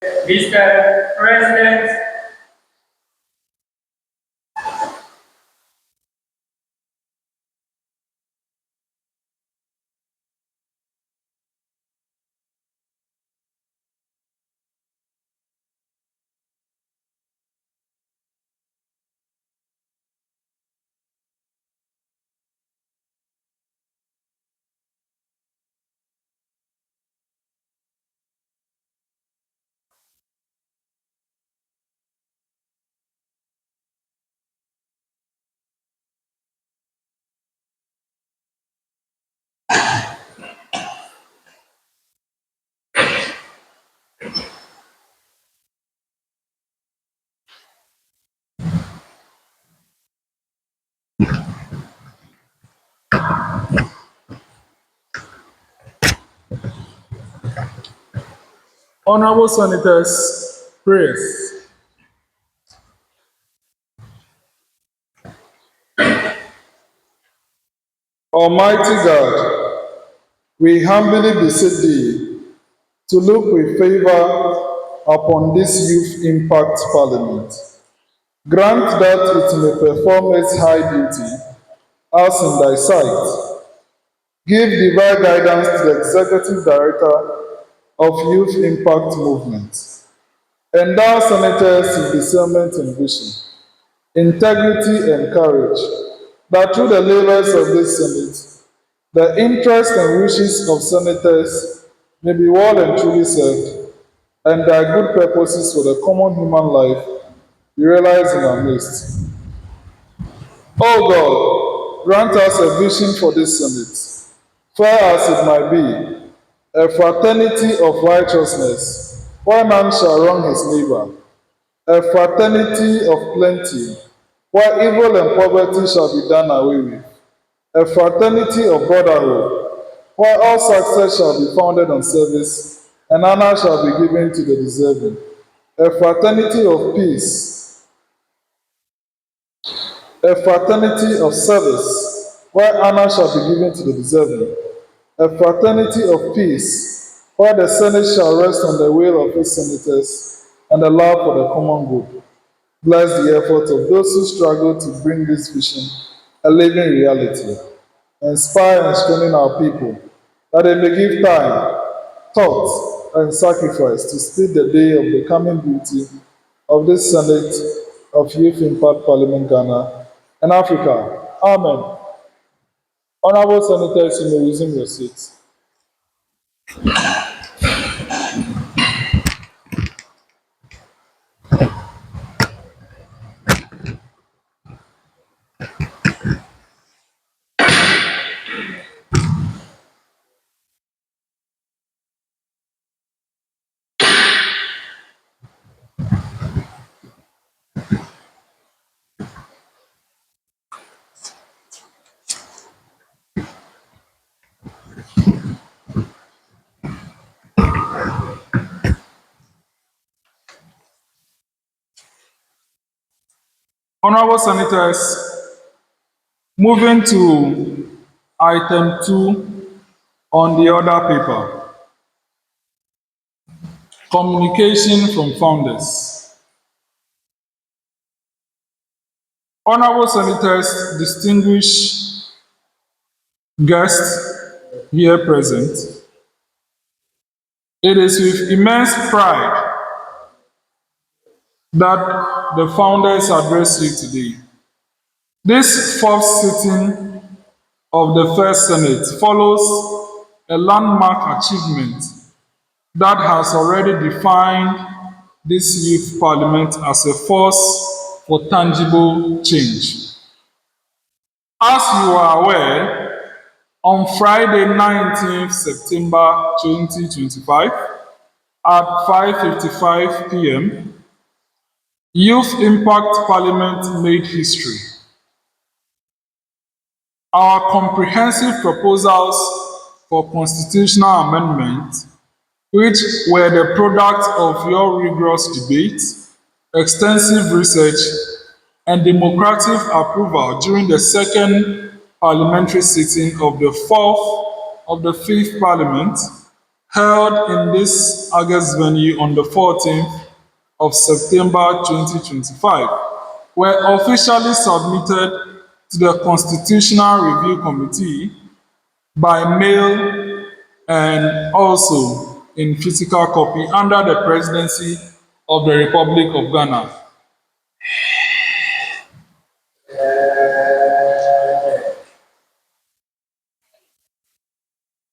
Mr. President, Honorable Senators, prayers. Almighty God, we humbly beseech thee to look with favor upon this Youth Impact Parliament. Grant that it may perform its high duty as in thy sight. Give divine guidance to the Executive Director of Youth Impact Movement. Endow senators with discernment and vision, integrity and courage, that through the labors of this Senate, the interests and wishes of senators may be well and truly served, and their good purposes for the common human life be realized in our midst. O God, grant us a vision for this Senate, fair as it might be, a fraternity of righteousness, where none shall wrong his neighbor, a fraternity of plenty, where evil and poverty shall be done away with, a fraternity of brotherhood, where all success shall be founded on service, and honor shall be given to the deserving, a fraternity of peace, a fraternity of service, where honor shall be given to the deserving, a fraternity of peace, where the Senate shall rest on the will of its senators and the love for the common good. Bless the efforts of those who struggle to bring this vision a living reality. Inspire and strengthen our people, that they may give time, thought, and sacrifice to speed the day of the coming beauty of this Senate of Youth Impact Parliament Ghana and Africa. Amen. Honorable Senators, you may resume your seats. Honorable Senators, moving to item 2 on the order paper, communication from founders. Honorable Senators, distinguished guests here present, it is with immense pride that the founders address you today. This fourth sitting of the First Senate follows a landmark achievement that has already defined this youth parliament as a force for tangible change. As you are aware, on Friday, 19th September 2025, at 5:55 p.m., Youth Impact Parliament made history. Our comprehensive proposals for constitutional amendment, which were the product of your rigorous debate, extensive research, and democratic approval during the second parliamentary sitting of the fourth of the fifth parliament, held in this August venue on the 14th of September 2025, were officially submitted to the Constitutional Review Committee by mail and also in physical copy under the presidency of the Republic of Ghana.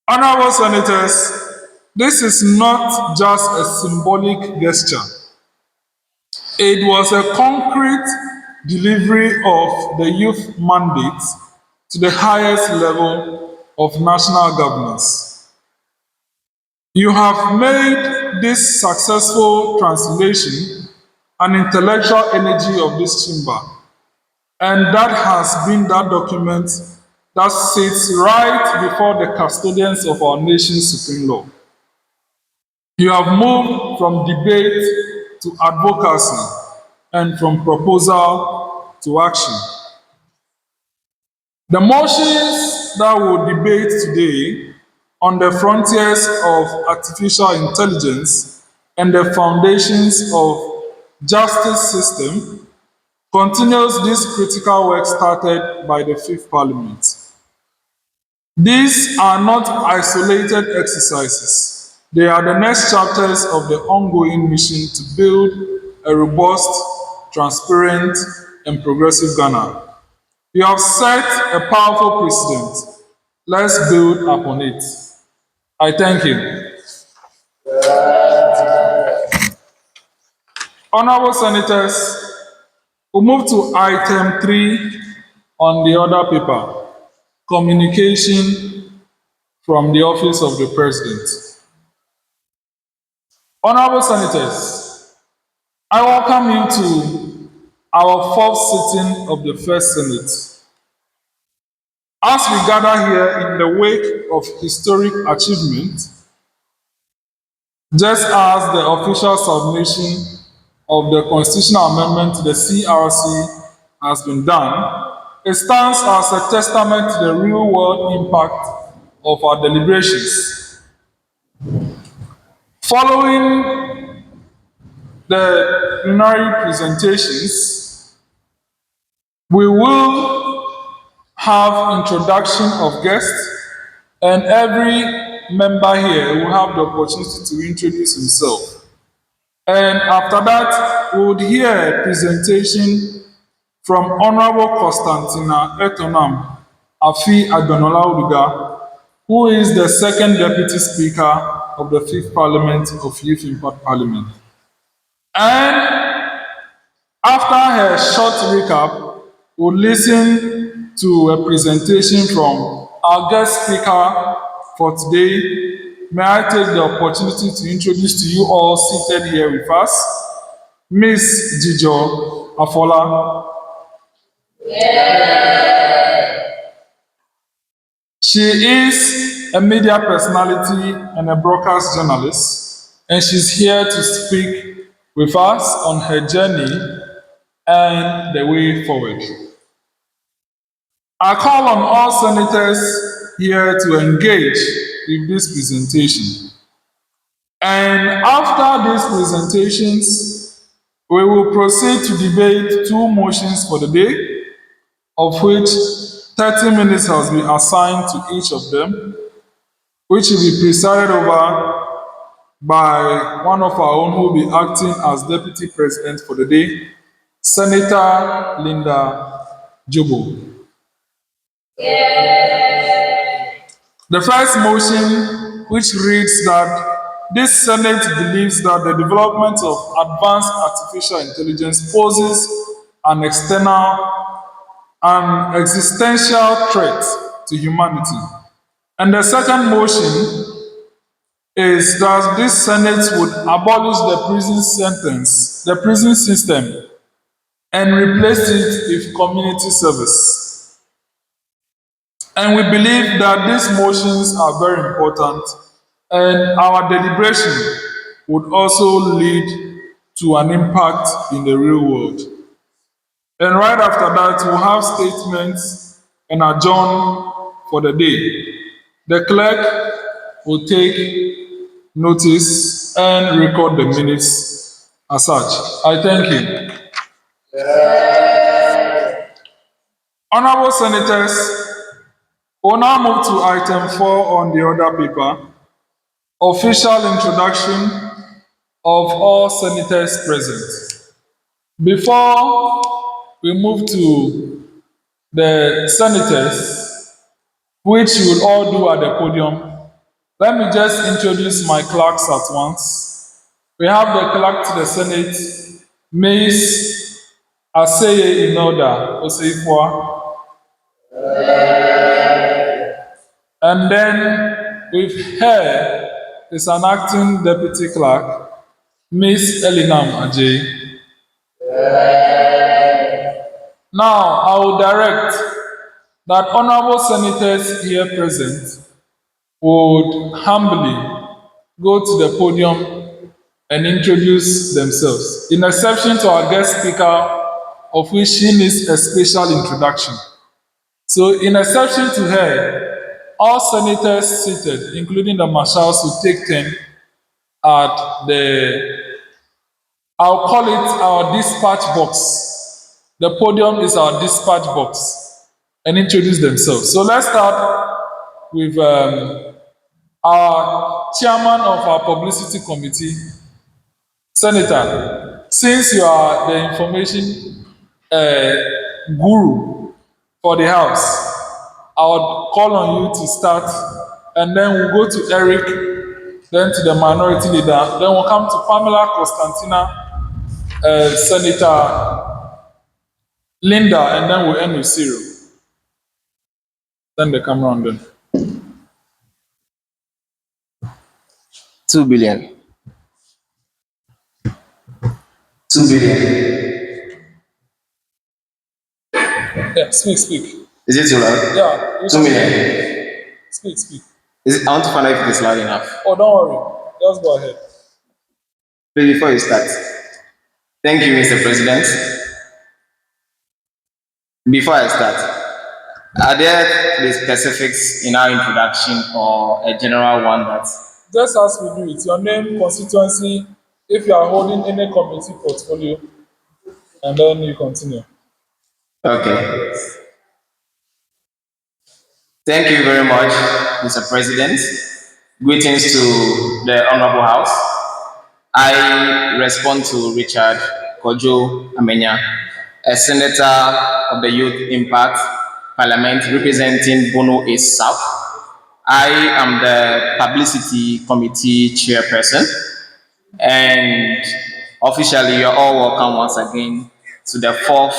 Honorable Senators, this is not just a symbolic gesture. It was a concrete delivery of the youth mandate to the highest level of national governance. You have made this successful translation an intellectual energy of this chamber, and that has been that document that sits right before the custodians of our nation's supreme law. You have moved from debate to advocacy and from proposal to action. The motions that we'll debate today on the frontiers of artificial intelligence and the foundations of justice system continues this critical work started by the Fifth Parliament. These are not isolated exercises. They are the next chapters of the ongoing mission to build a robust, transparent, and progressive Ghana. You have set a powerful precedent. Let's build upon it. I thank you. Honorable Senators, we move to item 3 on the order paper, communication from the Office of the President. Honorable Senators, I welcome you to our 4th sitting of the First Senate. As we gather here in the wake of historic achievement, just as the official submission of the constitutional amendment to the CRC has been done, it stands as a testament to the real-world impact of our deliberations. Following the plenary presentations, we will have introduction of guests, and every member here will have the opportunity to introduce himself. And after that, we would hear a presentation from Honorable Constantina Etonam Afi Adonola, who is the second Deputy Speaker of the Fifth Parliament of Youth Impact Parliament. And after her short recap, we'll listen to a presentation from our guest speaker for today. May I take the opportunity to introduce to you all seated here with us, Ms. Dzidzor Aforlah. She is a media personality and a broadcast journalist, and she's here to speak with us on her journey and the way forward. I call on all senators here to engage with this presentation. And after these presentations, we will proceed to debate 2 motions for the day, of which 30 minutes has been assigned to each of them, which will be presided over by one of our own who will be acting as Deputy President for the day, Senator Linda Dzobo. The first motion, which reads that this Senate believes that the development of advanced artificial intelligence poses an external and existential threat to humanity. And the second motion is that this Senate would abolish the prison system, and replace it with community service. And we believe that these motions are very important, and our deliberation would also lead to an impact in the real world. And right after that, we'll have statements and adjourn for the day. The clerk will take notice, and record the minutes as such. I thank you. Honorable Senators, we'll now move to item 4 on the order paper, official introduction of all senators present. Before we move to the senators, which you will all do at the podium, let me just introduce my clerks at once. We have the clerk to the Senate, Ms. Aseye Imelda Oseifua. And then with her is an acting deputy clerk, Miss Elinam Ajay. Now, I will direct that honorable senators here present would humbly go to the podium and introduce themselves, in exception to our guest speaker, of which she needs a special introduction. So, in exception to her, all senators seated, including the marshals, will take turn at I'll call it our dispatch box. The podium is our dispatch box, and introduce themselves. So let's start with our chairman of our publicity committee, Senator. Since you are the information guru for the house, I would call on you to start, and then we'll go to Eric, then to the minority leader, then we'll come to Pamela Constantina, Senator Linda, and then we'll end with Cyril. Then the camera on them. 2 billion. 2 billion. Yeah, speak. Is it too loud? Yeah. 2 million. Speak. I want to find out if it is loud enough. Oh, don't worry. Just go ahead. Please, before you start, thank you, Mr. President. Before I start, are there the specifics in our introduction or a general one that? Just as we do it, your name, constituency, if you are holding any committee portfolio, and then you continue. Okay. Thank you very much, Mr. President. Greetings to the Honorable House. I respond to Richard Kojo Amenya, a senator of the Youth Impact Parliament representing Bono East South. I am the Publicity Committee Chairperson, and officially you're all welcome once again to the 4th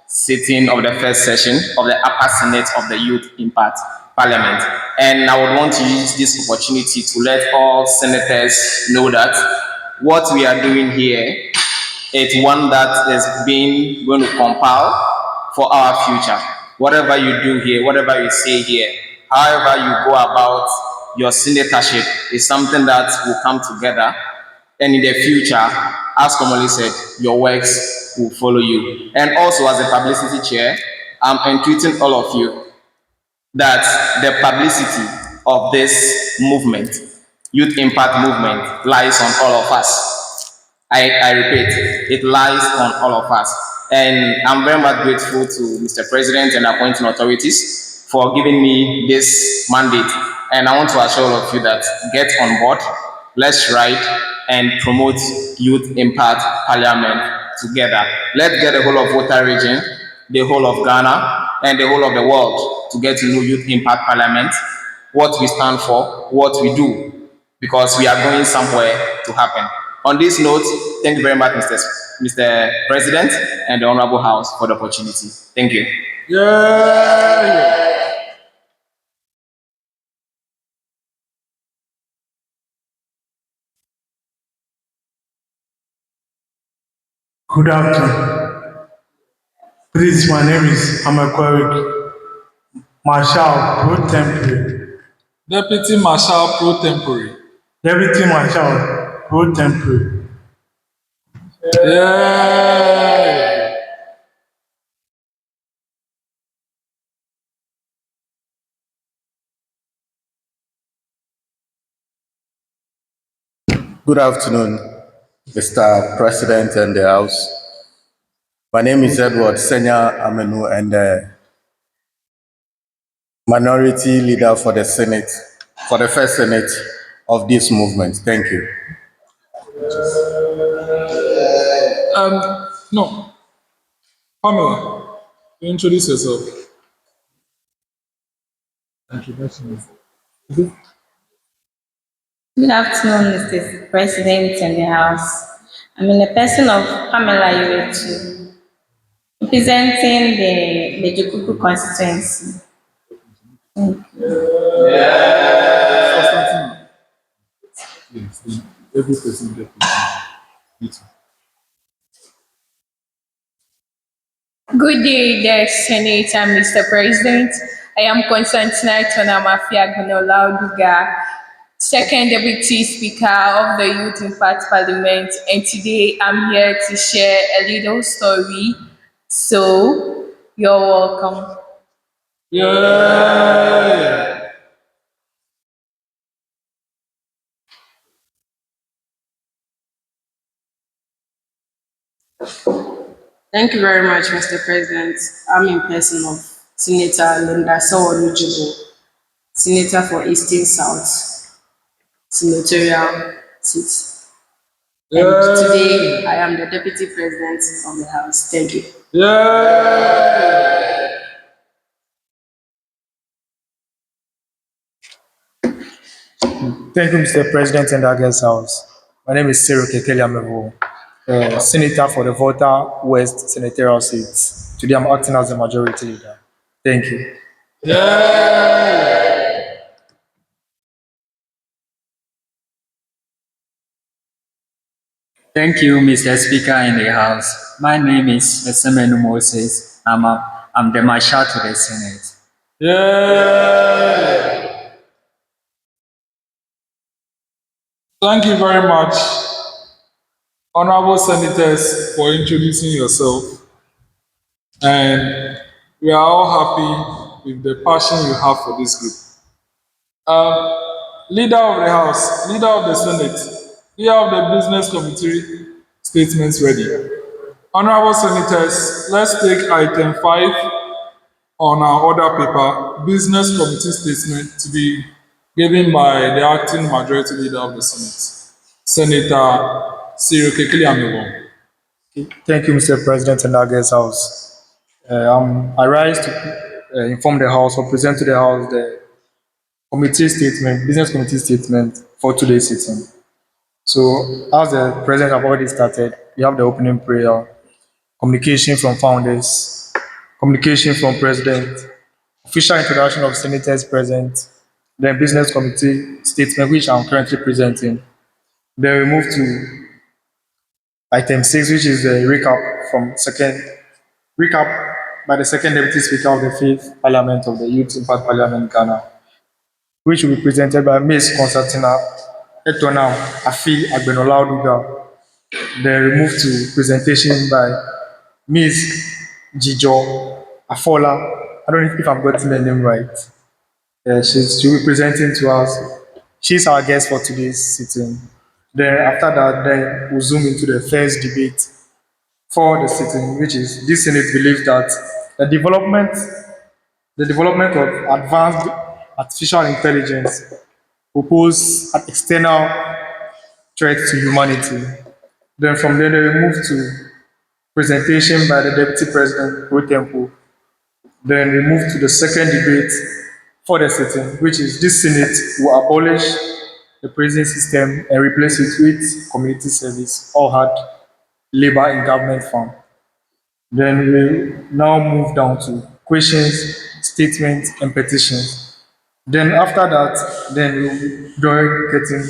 sitting of the first session of the Upper Senate of the Youth Impact Parliament. And I would want to use this opportunity to let all senators know that what we are doing here is one that is being going to compile for our future. Whatever you do here, whatever you say here, however you go about your senatorship is something that will come together, and in the future, as commonly said, your works will follow you. And also, as a publicity chair, I'm entreating all of you that the publicity of this movement, youth impact movement, lies on all of us. I repeat, it lies on all of us. And I'm very much grateful to Mr. President and appointing authorities for giving me this mandate. And I want to assure all of you that get on board, let's ride and promote youth impact parliament together. Let's get the whole of Water region, the whole of Ghana, and the whole of the world to get to know youth impact parliament, what we stand for, what we do, because we are going somewhere to happen. On this note, thank you very much, Mr. President and the Honorable House for the opportunity. Thank you. Yeah. Good afternoon. Please, my name is Amakwarik, Marshal Pro Tempore. Deputy Marshal Pro Tempore. Deputy Marshal Pro Tempore. Yeah. Good afternoon, Mr. President and the House. My name is Edward Senya Amenu and the Minority Leader for the Senate, for the first Senate of this movement. Thank you. No, Pamela, you introduce yourself. Introduction. Good afternoon, Mr. President and the House. I'm in the person of Pamela Iwetu, representing the Mejokuku constituency. Yes, every person get it. Good day, dear Senator, Mr. President. I am Constantina Tonamafia Gunolauduga, Second Deputy Speaker of the Youth Impact Parliament, and today I'm here to share a little story. So, you're welcome. Yeah. Thank you very much, Mr. President. I'm in person of Senator Linda Sewornu Dzobo, Senator for Eastern South Senatorial seat. And today I am the Deputy President of the House. Thank you. Yeah. Thank you, Mr. President and the Guest House. My name is Cyril Kekeliamevo, Senator for the Volta West Senatorial seat. Today I'm acting as the Majority Leader. Thank you. Yeah. Thank you, Mr. Speaker in the House. My name is Esemenu Moses. I'm the Marshal to the Senate. Yeah. Thank you very much, honorable senators, for introducing yourself. And we are all happy with the passion you have for this group. Leader of the House, Leader of the Senate, Leader of the Business Committee statements ready. Honorable senators, let's take item 5 on our order paper, Business Committee statement to be given by the acting Majority Leader of the Senate, Senator Cyril Kekeliamevo. Thank you, Mr. President and the Guest House. I rise to inform the House or present to the House the committee statement, business committee statement for today's sitting. So, as the President have already started, we have the opening prayer, communication from founders, communication from President, official introduction of senators present, then business committee statement, which I'm currently presenting. Then we move to item 6, which is the recap by the second deputy speaker of the fifth parliament of the Youth Impact Parliament, Ghana, which will be presented by Ms. Constantina Etonam Afi Agbenolauduga. Then we move to presentation by Ms. Dzidzor Aforlah. I don't know if I'm getting the name right. She'll be presenting to us. She's our guest for today's sitting. Then after that, then we'll zoom into the first debate for the sitting, which is this Senate believes that the development of advanced artificial intelligence pose an external threat to humanity. Then from there, we move to presentation by the Deputy President Pro Tempore. Then we move to the second debate for the sitting, which is this Senate will abolish the prison system and replace it with community service or hard labor in government farm. Then we now move down to questions, statements, and petitions. Then after that, then we'll join getting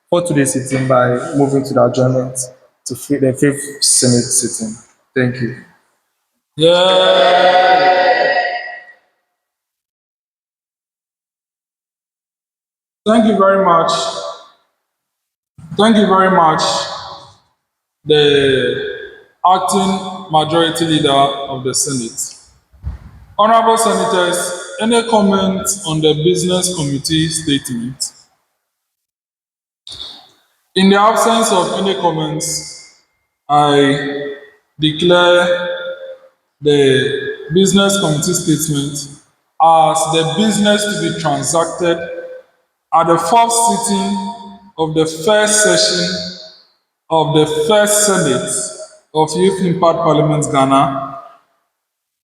for today's sitting by moving to the adjournment to the fifth Senate sitting. Thank you. Yeah. Thank you very much. Thank you very much, the acting Majority Leader of the Senate. Honorable senators, any comments on the Business Committee statement? In the absence of any comments, I declare the business committee statement as the business to be transacted at the fourth sitting of the first session of the first Senate of Youth Impact Parliament Ghana,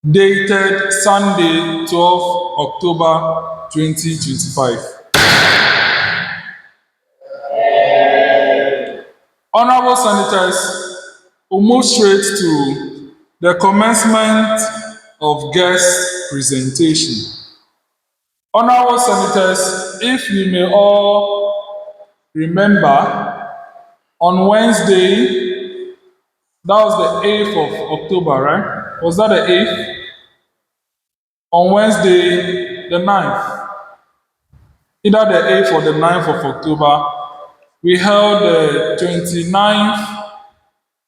dated Sunday, 12 October 2025. Honorable Senators, we move straight to the commencement of guest presentation. Honorable Senators, if you may all remember, on Wednesday, that was the 8th of October, right? Was that the 8th? On Wednesday, the 9th, either the 8th or the 9th of October, we held the 29th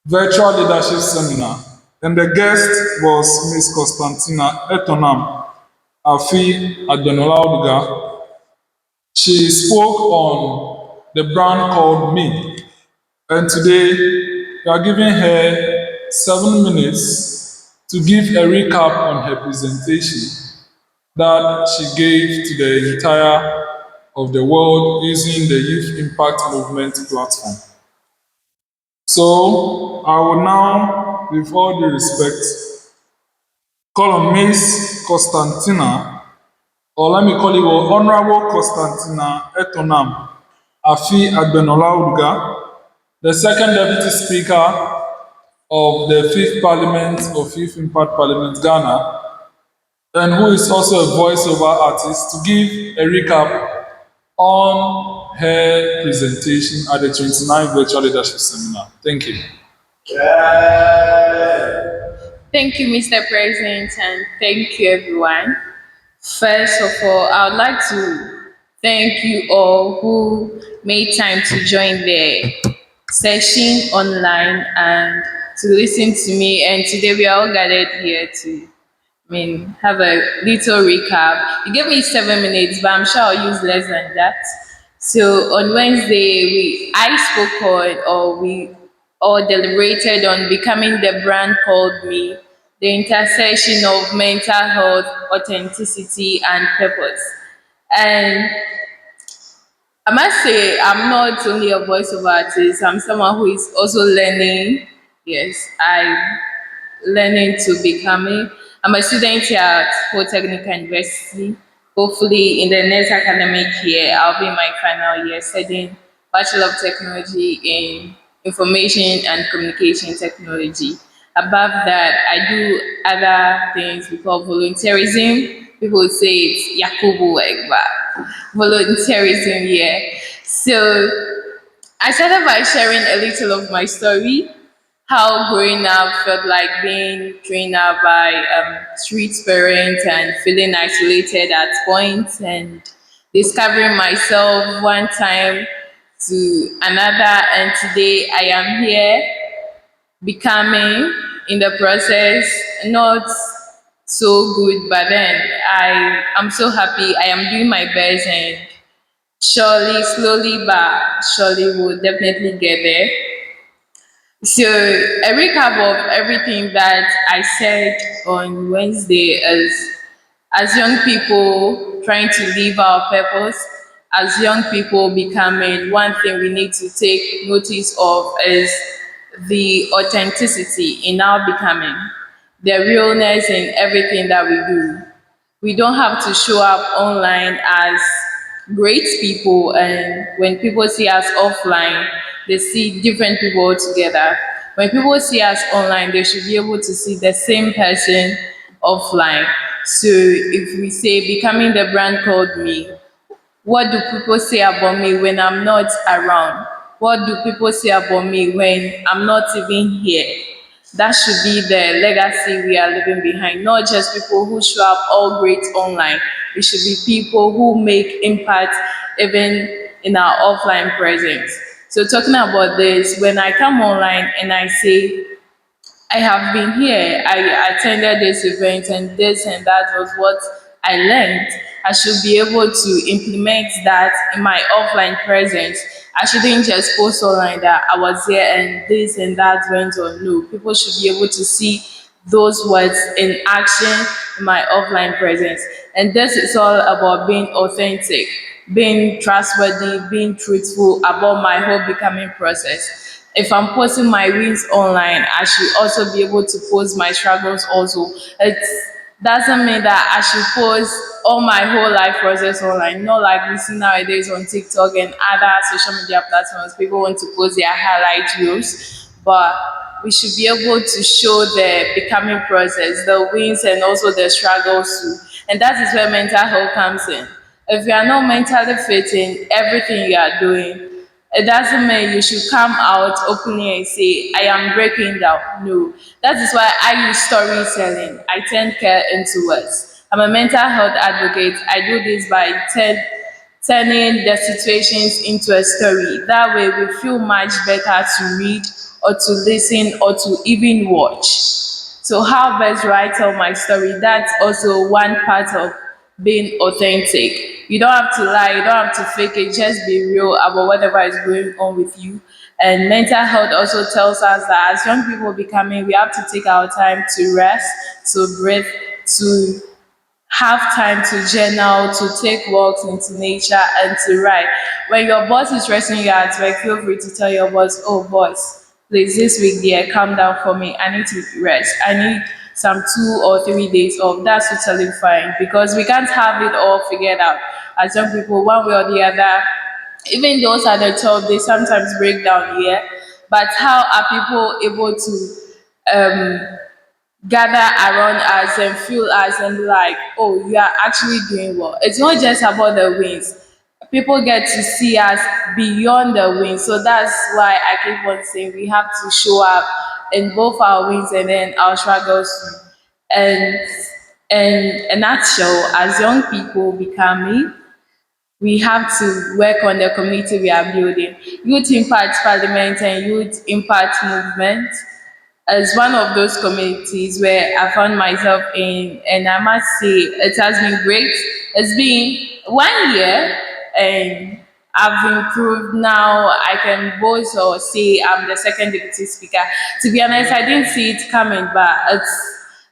virtual leadership seminar, and the guest was Ms. Constantina Etonam Afi Adbenolauduga. She spoke on the brand called Me, and today we are giving her 7 minutes to give a recap on her presentation that she gave to the entire of the world using the Youth Impact Movement platform. So I will now, with all due respect, call on Miss Constantina, or let me call you Honorable Constantina Etonam Afi Adbenolauduga, the second Deputy Speaker of the Fifth Parliament of Youth Impact Parliament Ghana, and who is also a voiceover artist, to give a recap on her presentation at the 29th Virtual Leadership Seminar. Thank you. Thank you, Mr. President, and thank you, everyone. First of all, I would like to thank you all who made time to join the session online and to listen to me. And today we are all gathered here to have a little recap. You gave me 7 minutes, but I'm sure I'll use less than that. So on Wednesday, I spoke on, or we all deliberated on becoming the brand called Me, the intersection of mental health, authenticity, and purpose. And I must say, I'm not only a voiceover artist, I'm someone who is also learning. Yes, I'm learning to becoming. I'm a student here at Polytechnic University. Hopefully, in the next academic year, I'll be in my final year studying Bachelor of Technology in Information and Communication Technology. Above that, I do other things we call volunteerism. People say it's Yakubu Egba. Volunteerism, yeah. So I started by sharing a little of my story, how growing up felt like being trained up by street parents and feeling isolated at points, and discovering myself one time to another, and today I am here becoming, in the process, not so good, but then I am so happy. I am doing my best, and surely, slowly but surely we'll definitely get there. So a recap of everything that I said on Wednesday is, as young people trying to live our purpose, as young people becoming, one thing we need to take notice of is the authenticity in our becoming, the realness in everything that we do. We don't have to show up online as great people, and when people see us offline, they see different people altogether. When people see us online, they should be able to see the same person offline. So if we say becoming the brand called Me, what do people say about me when I'm not around? What do people say about me when I'm not even here? That should be the legacy we are leaving behind, not just people who show up all great online. It should be people who make impact even in our offline presence. So talking about this, when I come online and I say, I have been here. I attended this event and this and that was what I learned. I should be able to implement that in my offline presence. I shouldn't just post online that I was here and this and that went on. No, people should be able to see those words in action in my offline presence. And this is all about being authentic, being trustworthy, being truthful about my whole becoming process. If I'm posting my wins online, I should also be able to post my struggles also. It doesn't mean that I should post all my whole life process online. Not like we see nowadays on TikTok and other social media platforms. People want to post their highlight reels, but we should be able to show the becoming process, the wins and also the struggles too. And that is where mental health comes in. If you are not mentally fit in everything you are doing, it doesn't mean you should come out openly and say, I am breaking down. No. That is why I use storytelling. I turn care into words. I'm a mental health advocate. I do this by turning the situations into a story. That way we feel much better to read or to listen or to even watch. So how best do I tell my story? That's also one part of being authentic. You don't have to lie, you don't have to fake it, just be real about whatever is going on with you. And mental health also tells us that as young people becoming, we have to take our time to rest, to breathe, to have time to journal, to take walks into nature, and to write. When your boss is stressing you at work, feel free to tell your boss, oh, boss, please, this week, dear, calm down for me. I need to rest. I need some 2 or 3 days off. That's totally fine because we can't have it all figured out. As young people, one way or the other, even those at the top, they sometimes break down here. But how are people able to gather around us and feel us and be like, oh, you are actually doing well. It's not just about the wins. People get to see us beyond the wins. So that's why I keep on saying we have to show up in both our wins and then our struggles. And in a nutshell, as young people becoming, we have to work on the community we are building. Youth Impact Parliament and Youth Impact Movement as one of those communities where I found myself in, and I must say it has been great. It's been 1 year and I've improved now. I can boast or say I'm the second deputy speaker. To be honest, I didn't see it coming, but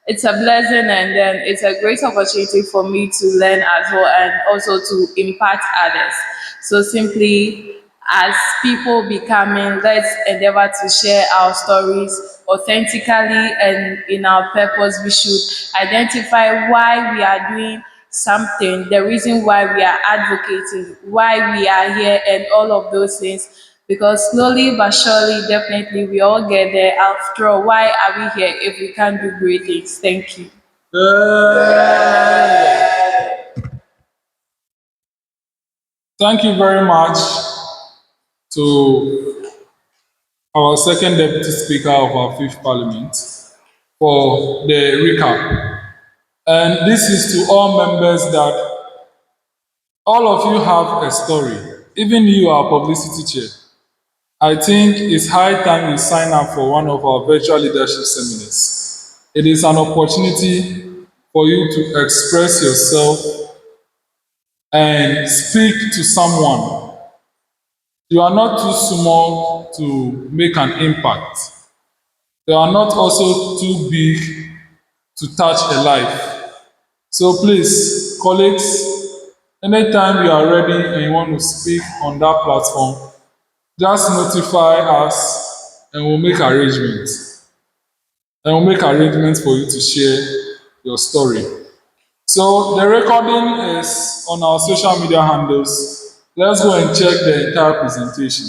it's a blessing and then it's a great opportunity for me to learn as well and also to impact others. So simply as people becoming, let's endeavor to share our stories authentically and in our purpose. We should identify why we are doing something, the reason why we are advocating, why we are here, and all of those things. Because slowly but surely, definitely, we all get there. After all, why are we here if we can't do great things? Thank you. Thank you very much to our second deputy speaker of our fifth parliament for the recap. And this is to all members that all of you have a story. Even you are publicity chair. I think it's high time you sign up for one of our virtual leadership seminars. It is an opportunity for you to express yourself and speak to someone. You are not too small to make an impact. You are not also too big to touch a life. So please, colleagues, anytime you are ready and you want to speak on that platform, just notify us and we'll make arrangements. And we'll make arrangements for you to share your story. So the recording is on our social media handles. Let's go and check the entire presentation.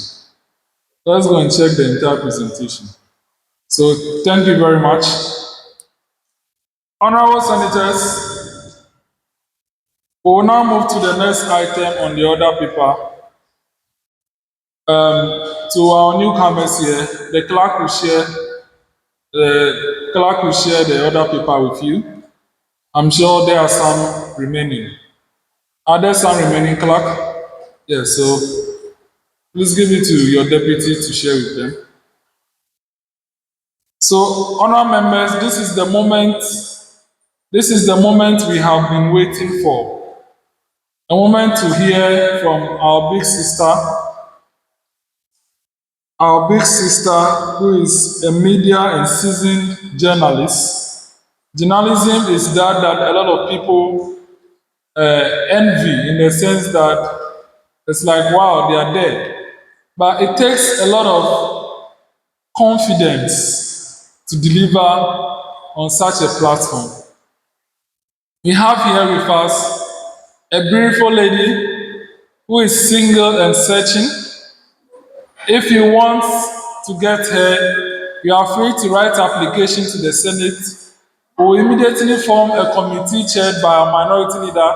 Let's go and check the entire presentation. So thank you very much. Honorable Senators, we will now move to the next item on the order paper. To our newcomers here, the clerk will share the order paper with you. I'm sure there are some remaining. Are there some remaining, clerk? Yes, so please give it to your deputy to share with them. So, honored members, this is the moment we have been waiting for. A moment to hear from our big sister who is a media and seasoned journalist. Journalism is that a lot of people envy in the sense that it's like, wow, they are there. But it takes a lot of confidence to deliver on such a platform. We have here with us a beautiful lady who is single and searching. If you want to get her, you are free to write application to the Senate or immediately form a committee chaired by a minority leader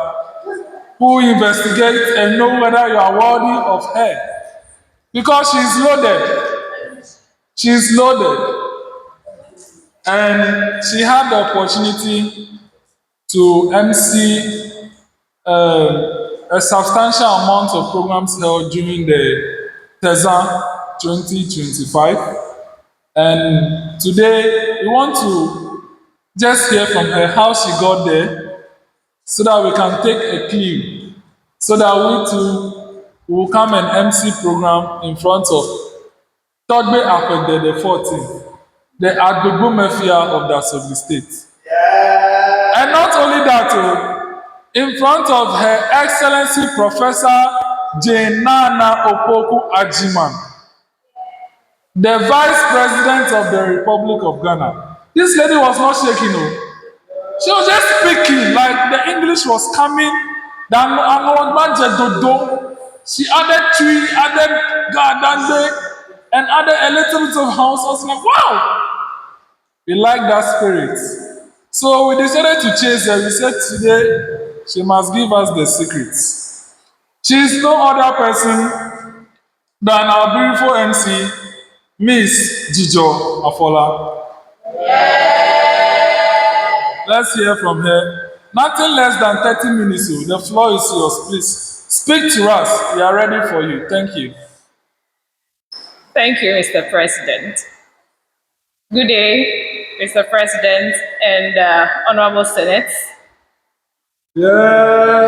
who will investigate and know whether you are worthy of her. Because she is loaded. She is loaded. And she had the opportunity to MC a substantial amount of programs held during the TESA 2025. And today we want to just hear from her how she got there so that we can take a clue, so that we too will come and MC program in front of Togbe Akwede the 14th, the Agbegbo Mafia of the Asogbe State. And not only that, in front of Her Excellency Professor Jane Nana Opoku Ajiman, the Vice President of the Republic of Ghana. This lady was not shaking, no. She was just speaking like the English was coming. She added tree, added garden, and added a little bit of house. I was like, wow, we like that spirit. So we decided to chase her. We said today she must give us the secrets. She is no other person than our beautiful MC, Miss Dzidzor Aforlah. Let's hear from her. Nothing less than 30 minutes. The floor is yours. Please speak to us. We are ready for you. Thank you. Thank you, Mr. President. Good day, Mr. President and Honorable Senate. Yeah.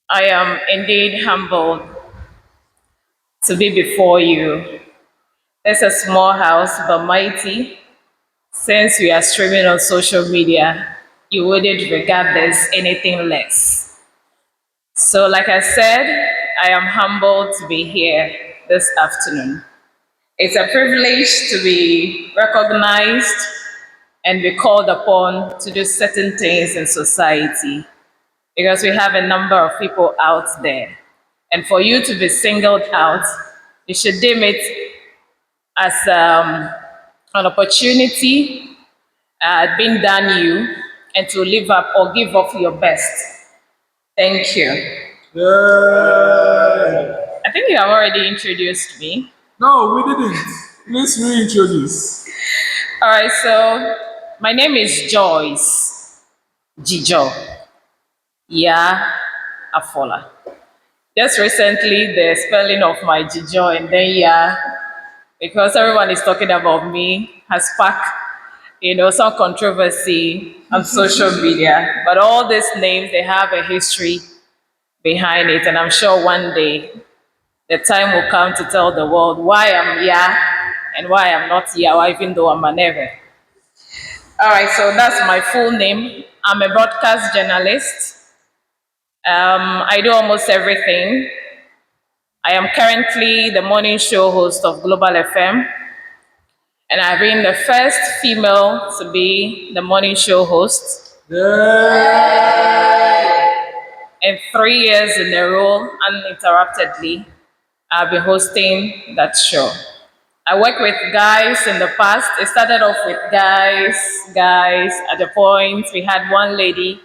I am indeed humbled to be before you. It's a small house, but mighty. Since we are streaming on social media, you wouldn't regard this anything less. So, like I said, I am humbled to be here this afternoon. It's a privilege to be recognized and be called upon to do certain things in society because we have a number of people out there. And for you to be singled out, you should deem it as an opportunity being done you and to live up or give up your best. Thank you. Yeah. I think you have already introduced me. No, we didn't. Please reintroduce. All right, so my name is Joyce Dzidzor. Yeah, Aforlah. Just recently, the spelling of my Dzidzor and then yeah, because everyone is talking about me, has sparked, some controversy on social media. But all these names, they have a history behind it, and I'm sure one day the time will come to tell the world why I'm Ya and why I'm not Yawa, even though I'm an Ewe. All right, so that's my full name. I'm a broadcast journalist. I do almost everything. I am currently the morning show host of Global FM, and I've been the first female to be the morning show host. And 3 years in a row, uninterruptedly, I've been hosting that show. I worked with guys in the past. It started off with guys. At the point, we had one lady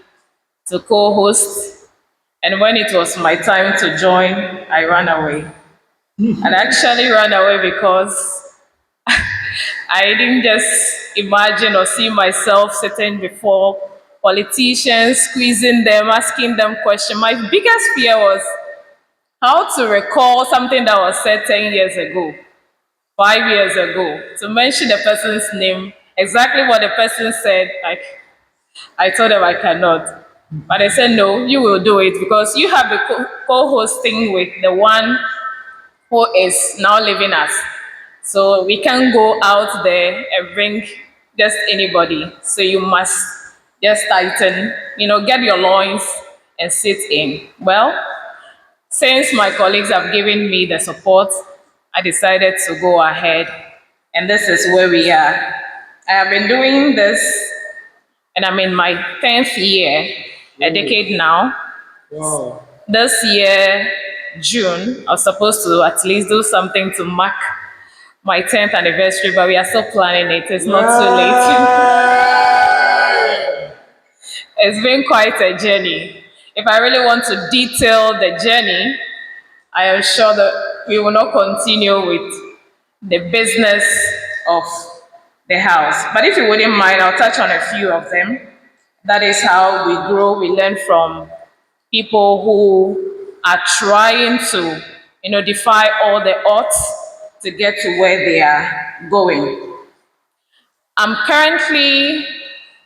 to co-host. And when it was my time to join, I ran away. And I actually ran away because I didn't just imagine or see myself sitting before politicians, squeezing them, asking them questions. My biggest fear was how to recall something that was said 10 years ago, 5 years ago, to mention the person's name, exactly what the person said. I told them I cannot. But I said, no, you will do it because you have the co-hosting with the one who is now leaving us. So we can't go out there and bring just anybody. So you must just tighten, get your loins and sit in. Well, since my colleagues have given me the support, I decided to go ahead. And this is where we are. I have been doing this, and I'm in my 10th year, a decade now. Wow. This year, June, I was supposed to at least do something to mark my 10th anniversary, but we are still planning it. It's not too late. It's been quite a journey. If I really want to detail the journey, I am sure that we will not continue with the business of the house. But if you wouldn't mind, I'll touch on a few of them. That is how we grow. We learn from people who are trying to, defy all the odds to get to where they are going. I'm currently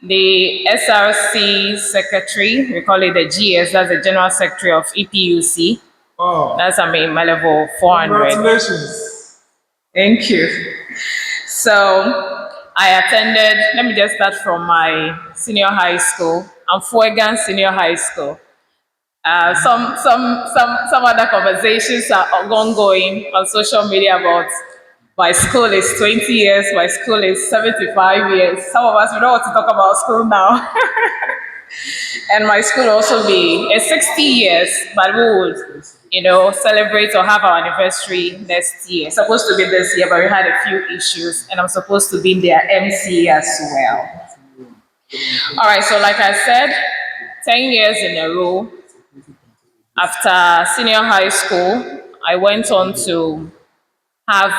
the SRC secretary. We call it the GS. That's the General Secretary of EPUC. Wow. That's, my level 400. Congratulations. Thank you. So I attended, let me just start from my senior high school. I'm Fuegan Senior High School. Some other conversations are ongoing on social media about my school is 20 years, my school is 75 years. Some of us, we don't want to talk about school now. And my school will also be 60 years, but we would, celebrate or have our anniversary next year. It's supposed to be this year, but we had a few issues, and I'm supposed to be their MC as well. All right, so like I said, 10 years in a row. After senior high school, I went on to have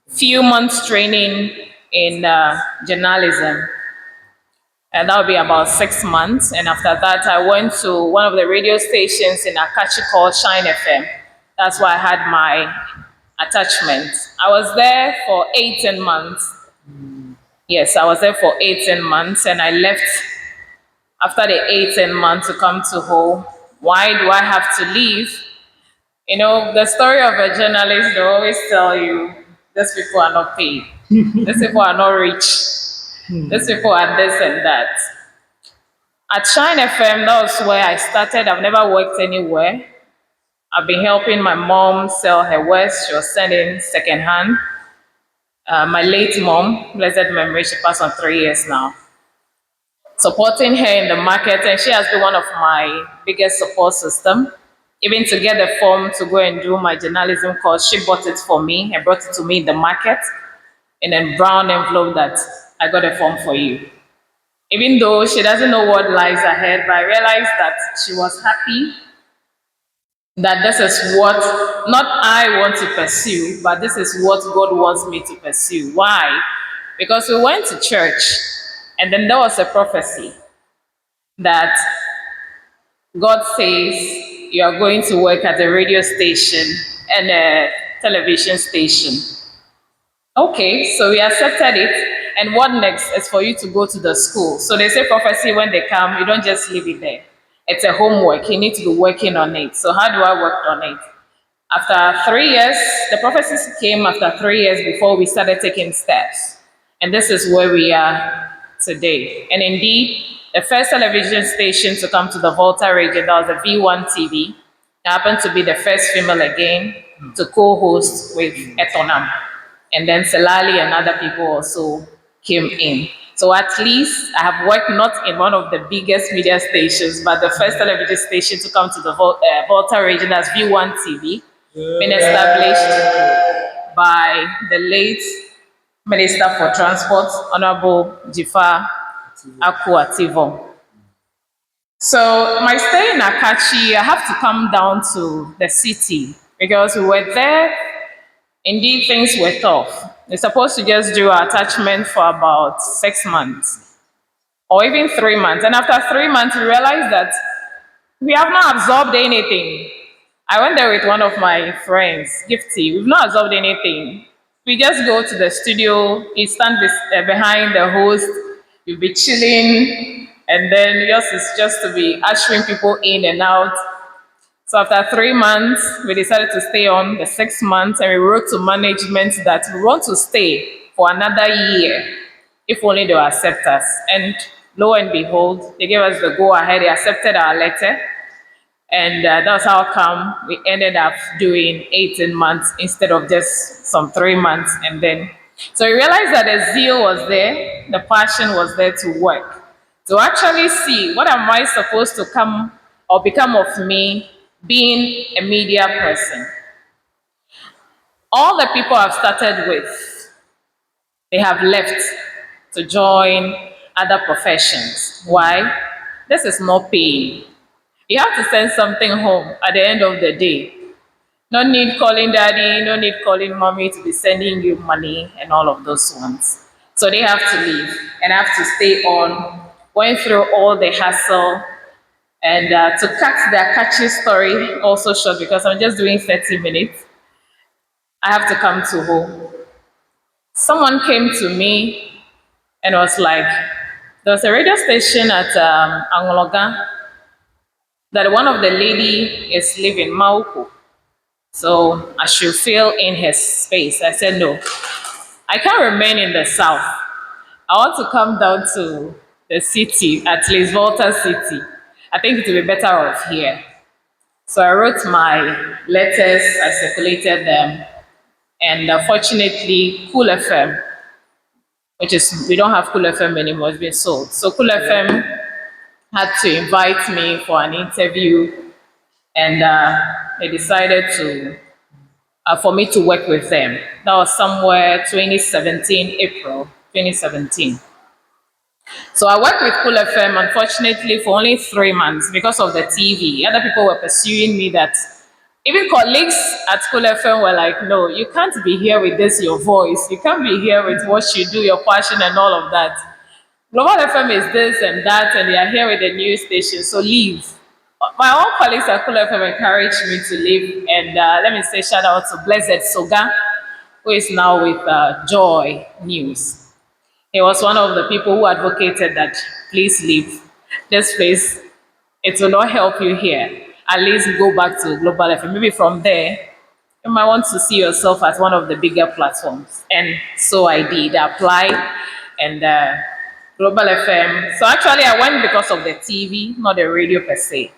few months training in journalism. And that would be about 6 months. And after that, I went to one of the radio stations in Akachi called Shine FM. That's where I had my attachment. I was there for 18 months. Yes, I was there for 18 months, and I left after the 18 months to come to Ho. Why do I have to leave? The story of a journalist, they always tell you, these people are not paid. These people are not rich. These people are this and that. At Shine FM, that was where I started. I've never worked anywhere. I've been helping my mom sell her wares. She was selling secondhand. My late mom, blessed memory, she passed on 3 years now. Supporting her in the market, and she has been one of my biggest support system. Even to get the form to go and do my journalism course, she bought it for me and brought it to me in the market in a brown envelope that I got a form for you. Even though she doesn't know what lies ahead, but I realized that she was happy that this is what, not I want to pursue, but this is what God wants me to pursue. Why? Because we went to church, and then there was a prophecy that God says you are going to work at a radio station and a television station. Okay, so we accepted it. And what next is for you to go to the school. So they say prophecy, when they come, you don't just leave it there. It's a homework. You need to be working on it. So how do I work on it? After 3 years, the prophecies came after 3 years before we started taking steps. And this is where we are today. And indeed, the first television station to come to the Volta region, that was the V1 TV. I happened to be the first female again to co-host with Etonam. And then Selali and other people also came in. So at least I have worked not in one of the biggest media stations, but the first television station to come to the Volta region as V1 TV, been established by the late Minister for Transport, Honorable Jifa Akuativo. So my stay in Akachi, I have to come down to the city because we were there. Indeed, things were tough. We're supposed to just do our attachment for about 6 months or even 3 months. And after 3 months, we realized that we have not absorbed anything. I went there with one of my friends, Gifty. We've not absorbed anything. We just go to the studio, you stand behind the host, you'll be chilling, And then yours is just to be ushering people in and out. So after 3 months, we decided to stay on the 6 months, and we wrote to management that we want to stay for another year, if only they will accept us. And lo and behold, they gave us the go ahead, they accepted our letter. And that's how come we ended up doing 18 months instead of just some 3 months. And then, so we realized that the zeal was there, the passion was there to work, to actually see what am I supposed to come or become of me being a media person. All the people I've started with, they have left to join other professions. Why? This is not paying. You have to send something home at the end of the day. No need calling daddy, no need calling mommy to be sending you money and all of those ones. So they have to leave and have to stay on, going through all the hassle. And to cut their catchy story also short, because I'm just doing 30 minutes, I have to come to home. Someone came to me and was like, there's a radio station at Angologa that one of the lady is living Mauku. So I should fill in her space. I said, no, I can't remain in the south. I want to come down to the city, at least Volta City. I think it will be better off here. So I wrote my letters, I circulated them, and fortunately, Cool FM, which is, we don't have Cool FM anymore, it's been sold. So Cool FM had to invite me for an interview, and they decided to for me to work with them. That was somewhere 2017, April 2017. So I worked with Cool FM, unfortunately, for only 3 months because of the TV. Other people were pursuing me that, even colleagues at Cool FM were like, no, you can't be here with this, your voice. You can't be here with what you do, your passion and all of that. Global FM is this and that, and they are here with the news station, so leave. My own colleagues at Cool FM encouraged me to leave, and let me say shout out to Blessed Soga, who is now with Joy News. He was one of the people who advocated that please leave this place. It will not help you here. At least go back to Global FM. Maybe from there, you might want to see yourself as one of the bigger platforms. And so I did. I applied, and Global FM. So actually, I went because of the TV, not the radio per se.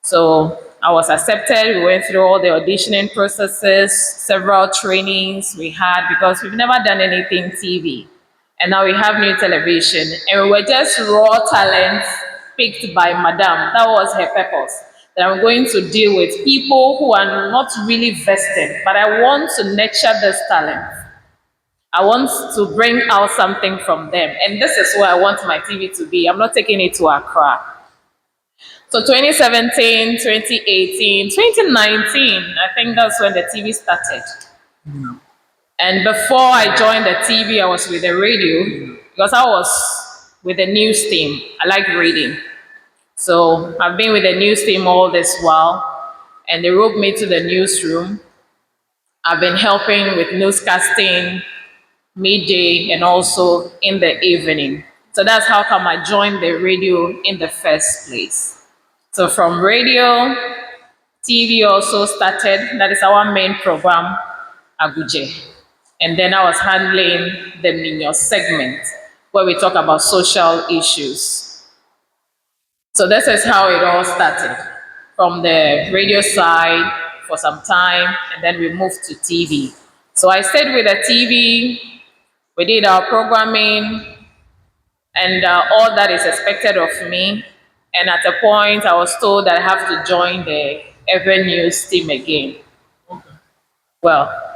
So I was accepted. We went through all the auditioning processes, several trainings we had, because we've never done anything TV. And now we have new television, and we were just raw talents picked by Madame. That was her purpose. That I'm going to deal with people who are not really vested, but I want to nurture this talent. I want to bring out something from them. And this is where I want my TV to be. I'm not taking it to Accra. So 2017, 2018, 2019, I think that's when the TV started. And before I joined the TV, I was with the radio because I was with the news team. I like reading. So I've been with the news team all this while, and they roped me to the newsroom. I've been helping with newscasting, midday, and also in the evening. So that's how come I joined the radio in the first place. So from radio, TV also started. That is our main program, Aguje. And then I was handling the Minyo segment, where we talk about social issues. So this is how it all started. From the radio side for some time, and then we moved to TV. So I stayed with the TV, we did our programming, and all that is expected of me. And at a point, I was told that I have to join the Ever News team again. Well,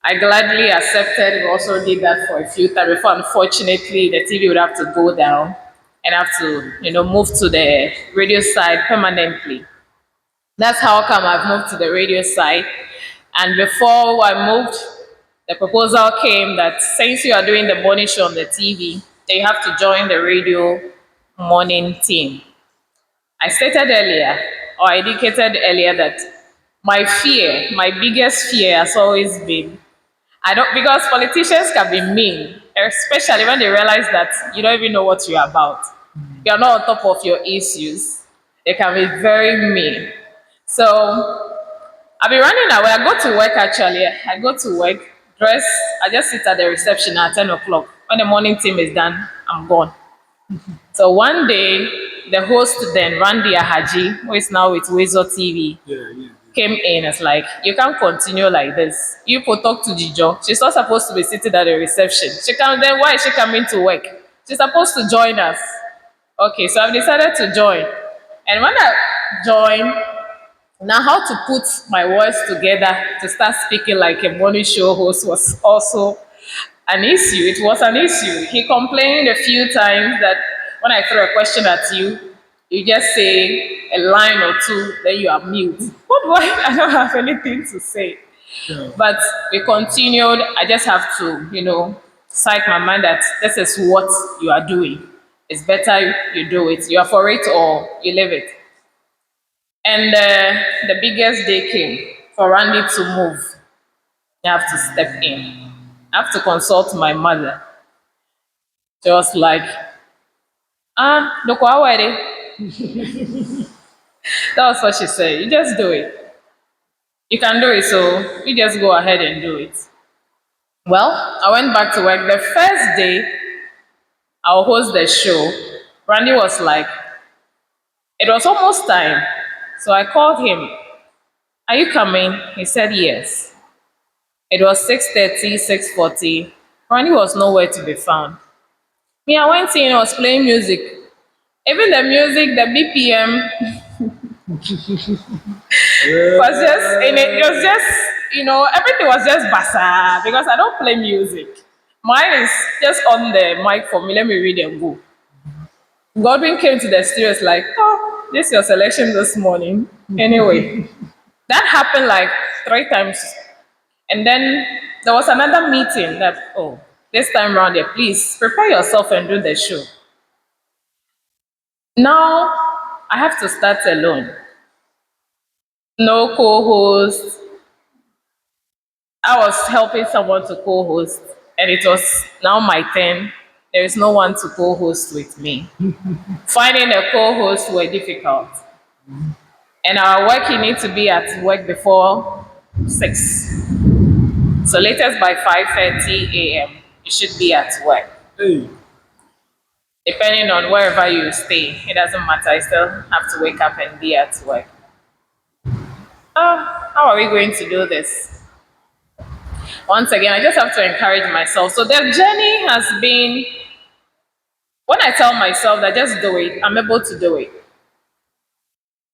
I gladly accepted. We also did that for a few times before, unfortunately, the TV would have to go down and have to, move to the radio side permanently. That's how come I've moved to the radio side. And before I moved, the proposal came that since you are doing the morning show on the TV, then you have to join the radio morning team. I stated earlier, or I indicated earlier, that my fear, my biggest fear has always been, because politicians can be mean, especially when they realize that you don't even know what you're about. You're not on top of your issues. They can be very mean. So I'll be running away. I go to work actually. I go to work, dress, I just sit at the reception at 10 o'clock. When the morning team is done, I'm gone. So one day, the host then, Randy Ahaji, who is now with Wezo TV, came in. It's like, you can't continue like this. You put talk to Dzidzor. She's not supposed to be sitting at the reception. She can then why is she coming to work? She's supposed to join us. Okay, so I've decided to join. And when I joined, now how to put my words together to start speaking like a morning show host was also an issue. It was an issue. He complained a few times that when I throw a question at you, you just say a line or two, then you are mute. What do I don't have anything to say. But we continued. I just have to, psych my mind that this is what you are doing. It's better you do it. You are for it or you leave it. And the biggest day came for Randy to move. You have to step in. I have to consult my mother. She was like, look, how are they? That was what she said. You just do it. You can do it, so you just go ahead and do it. Well, I went back to work. The first day I'll host the show, Randy was like, it was almost time. So I called him. Are you coming? He said yes. It was 6:30, 6:40. Randy was nowhere to be found. Me, I went in, I was playing music. Even the music, the BPM was just in it. It was just, everything was just basa because I don't play music. Mine is just on the mic for me. Let me read and go. Godwin came to the studio. It's like, oh, this is your selection this morning. Anyway, that happened like 3 times. And then there was another meeting that, oh, this time round here, please prepare yourself and do the show. Now I have to start alone. No co-host. I was helping someone to co-host, and it was now my turn. There is no one to co-host with me. Finding a co-host were difficult. And our work, you need to be at work before 6. So latest by 5:30 a.m., you should be at work. Depending on wherever you stay, it doesn't matter. I still have to wake up and be at work. How are we going to do this? Once again, I just have to encourage myself. So the journey has been, when I tell myself that just do it, I'm able to do it.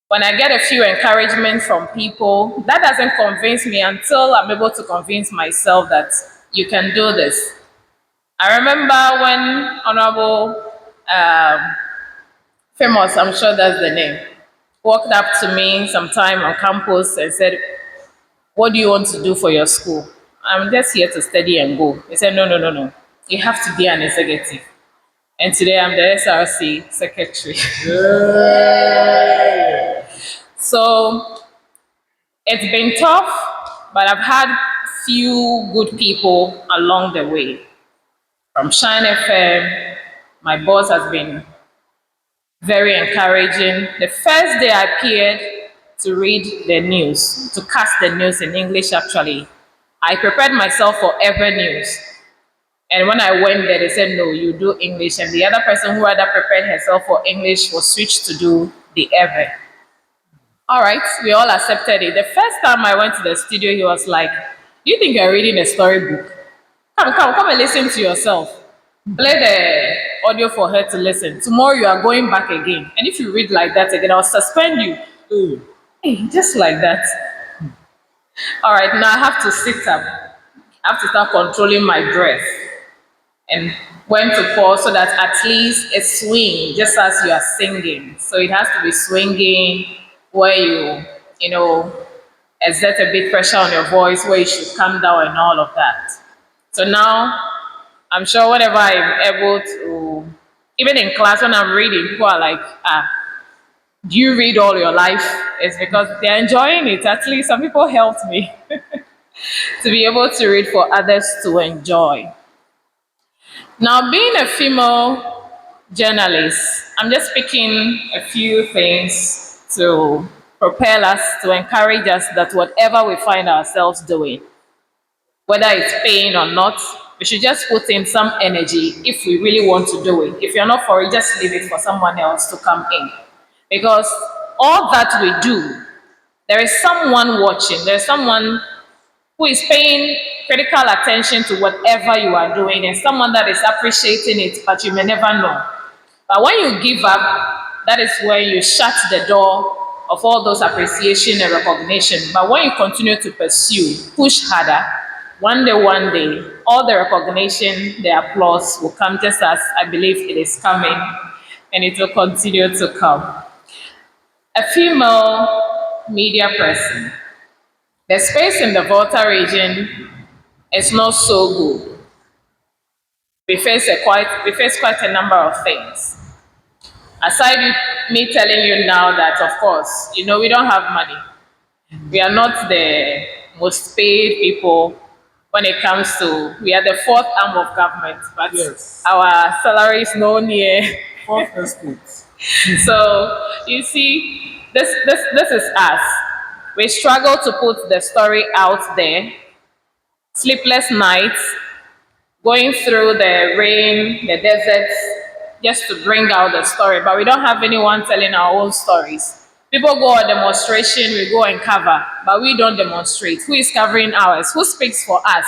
When I get a few encouragement from people, that doesn't convince me until I'm able to convince myself that you can do this. I remember when Honorable Famous, I'm sure that's the name, walked up to me sometime on campus and said, what do you want to do for your school? I'm just here to study and go. He said, no, no, no, no. You have to be an executive. And today I'm the SRC secretary. So it's been tough, but I've had few good people along the way. From Shine FM, my boss has been very encouraging. The first day I appeared to read the news, to cast the news in English actually, I prepared myself for Ever News. And when I went there, they said, no, you do English. And the other person who had prepared herself for English was switched to do the Ever. All right, we all accepted it. The first time I went to the studio, he was like, do you think you're reading a storybook? Come and listen to yourself. Play the audio for her to listen. Tomorrow you are going back again. And if you read like that again, I'll suspend you. Hey, just like that. All right, now I have to sit up. I have to start controlling my breath. And when to pause so that at least it swing just as you are singing. So it has to be swinging where you exert a bit pressure on your voice, where you should calm down and all of that. So now, I'm sure whenever I'm able to, even in class when I'm reading, people are like, do you read all your life? It's because they're enjoying it. At least some people helped me to be able to read for others to enjoy. Now, being a female journalists. I'm just picking a few things to propel us, to encourage us that whatever we find ourselves doing, whether it's paying or not, we should just put in some energy if we really want to do it. If you're not for it, just leave it for someone else to come in. Because all that we do, there is someone watching, there's someone who is paying critical attention to whatever you are doing, and someone that is appreciating it, but you may never know. But when you give up, that is where you shut the door of all those appreciation and recognition. But when you continue to pursue, push harder, one day, all the recognition, the applause will come, just as I believe it is coming, and it will continue to come. A female media person. The space in the Volta region is not so good. We face quite a number of things. Aside me telling you now that, of course, we don't have money. We are not the most paid people when it comes to, we are the fourth arm of government, but Yes. our salary is no near. Fourth estate. So you see, this is us. We struggle to put the story out there. Sleepless nights, going through the rain, the deserts, just to bring out the story. But we don't have anyone telling our own stories. People go on demonstration, we go and cover, but we don't demonstrate. Who is covering ours? Who speaks for us?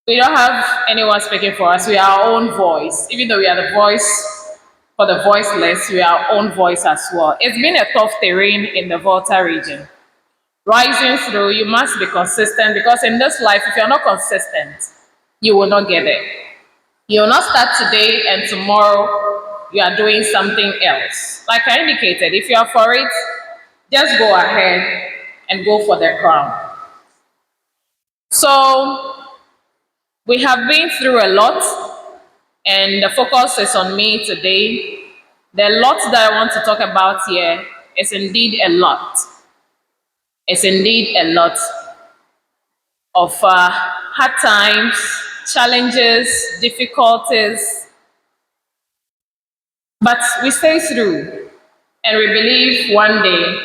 We don't have anyone speaking for us. We are our own voice. Even though we are the voice for the voiceless, we are our own voice as well. It's been a tough terrain in the Volta region. Rising through, you must be consistent, because in this life, if you're not consistent, you will not get it. You will not start today and tomorrow you are doing something else. Like I indicated, if you are for it, just go ahead and go for the crown. So we have been through a lot, and the focus is on me today. The lot that I want to talk about here is indeed a lot. It's indeed a lot of hard times, challenges, difficulties, but we stay through, and we believe one day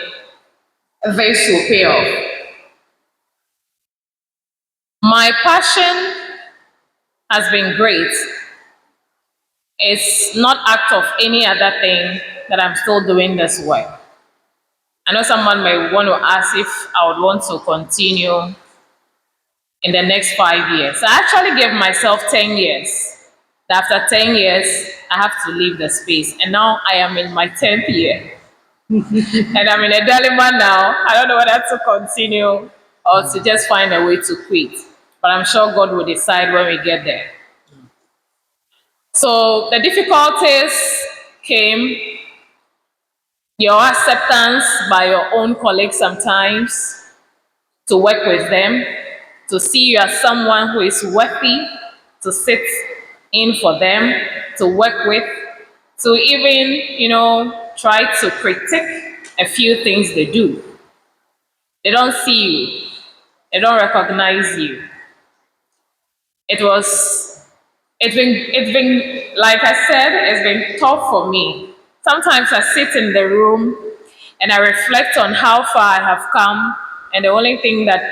this will pay off. My passion has been great. It's not act of any other thing that I'm still doing this work. I know someone may want to ask if I would want to continue in the next 5 years. I actually gave myself 10 years. After 10 years, I have to leave the space. And now I am in my 10th year. And I'm in a dilemma now. I don't know whether to continue or to just find a way to quit. But I'm sure God will decide when we get there. So the difficulties came, your acceptance by your own colleagues sometimes, to work with them, to see you as someone who is worthy to sit in for them, to work with, to even, try to critique a few things they do. They don't see you. They don't recognize you. It's been, like I said, it's been tough for me. Sometimes I sit in the room and I reflect on how far I have come, and the only thing that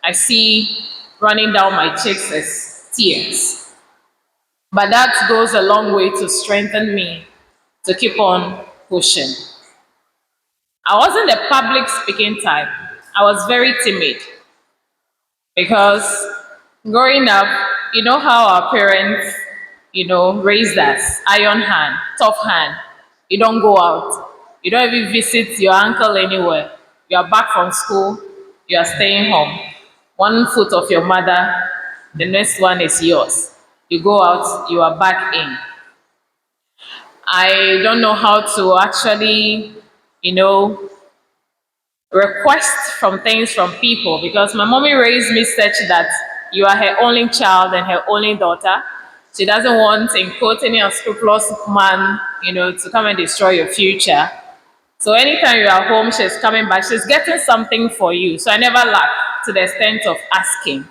I see running down my cheeks is tears. But that goes a long way to strengthen me to keep on pushing. I wasn't a public speaking type. I was very timid, because growing up, you know how our parents, raised us, iron hand, tough hand. You don't go out. You don't even visit your uncle anywhere. You are back from school, you are staying home. One foot of your mother, the next one is yours. You go out, you are back in. I don't know how to actually, request from things from people, because my mommy raised me such that you are her only child and her only daughter. She doesn't want, in quote, any unscrupulous man, to come and destroy your future. So anytime you are home, she's coming back, she's getting something for you. So I never lack to the extent of asking.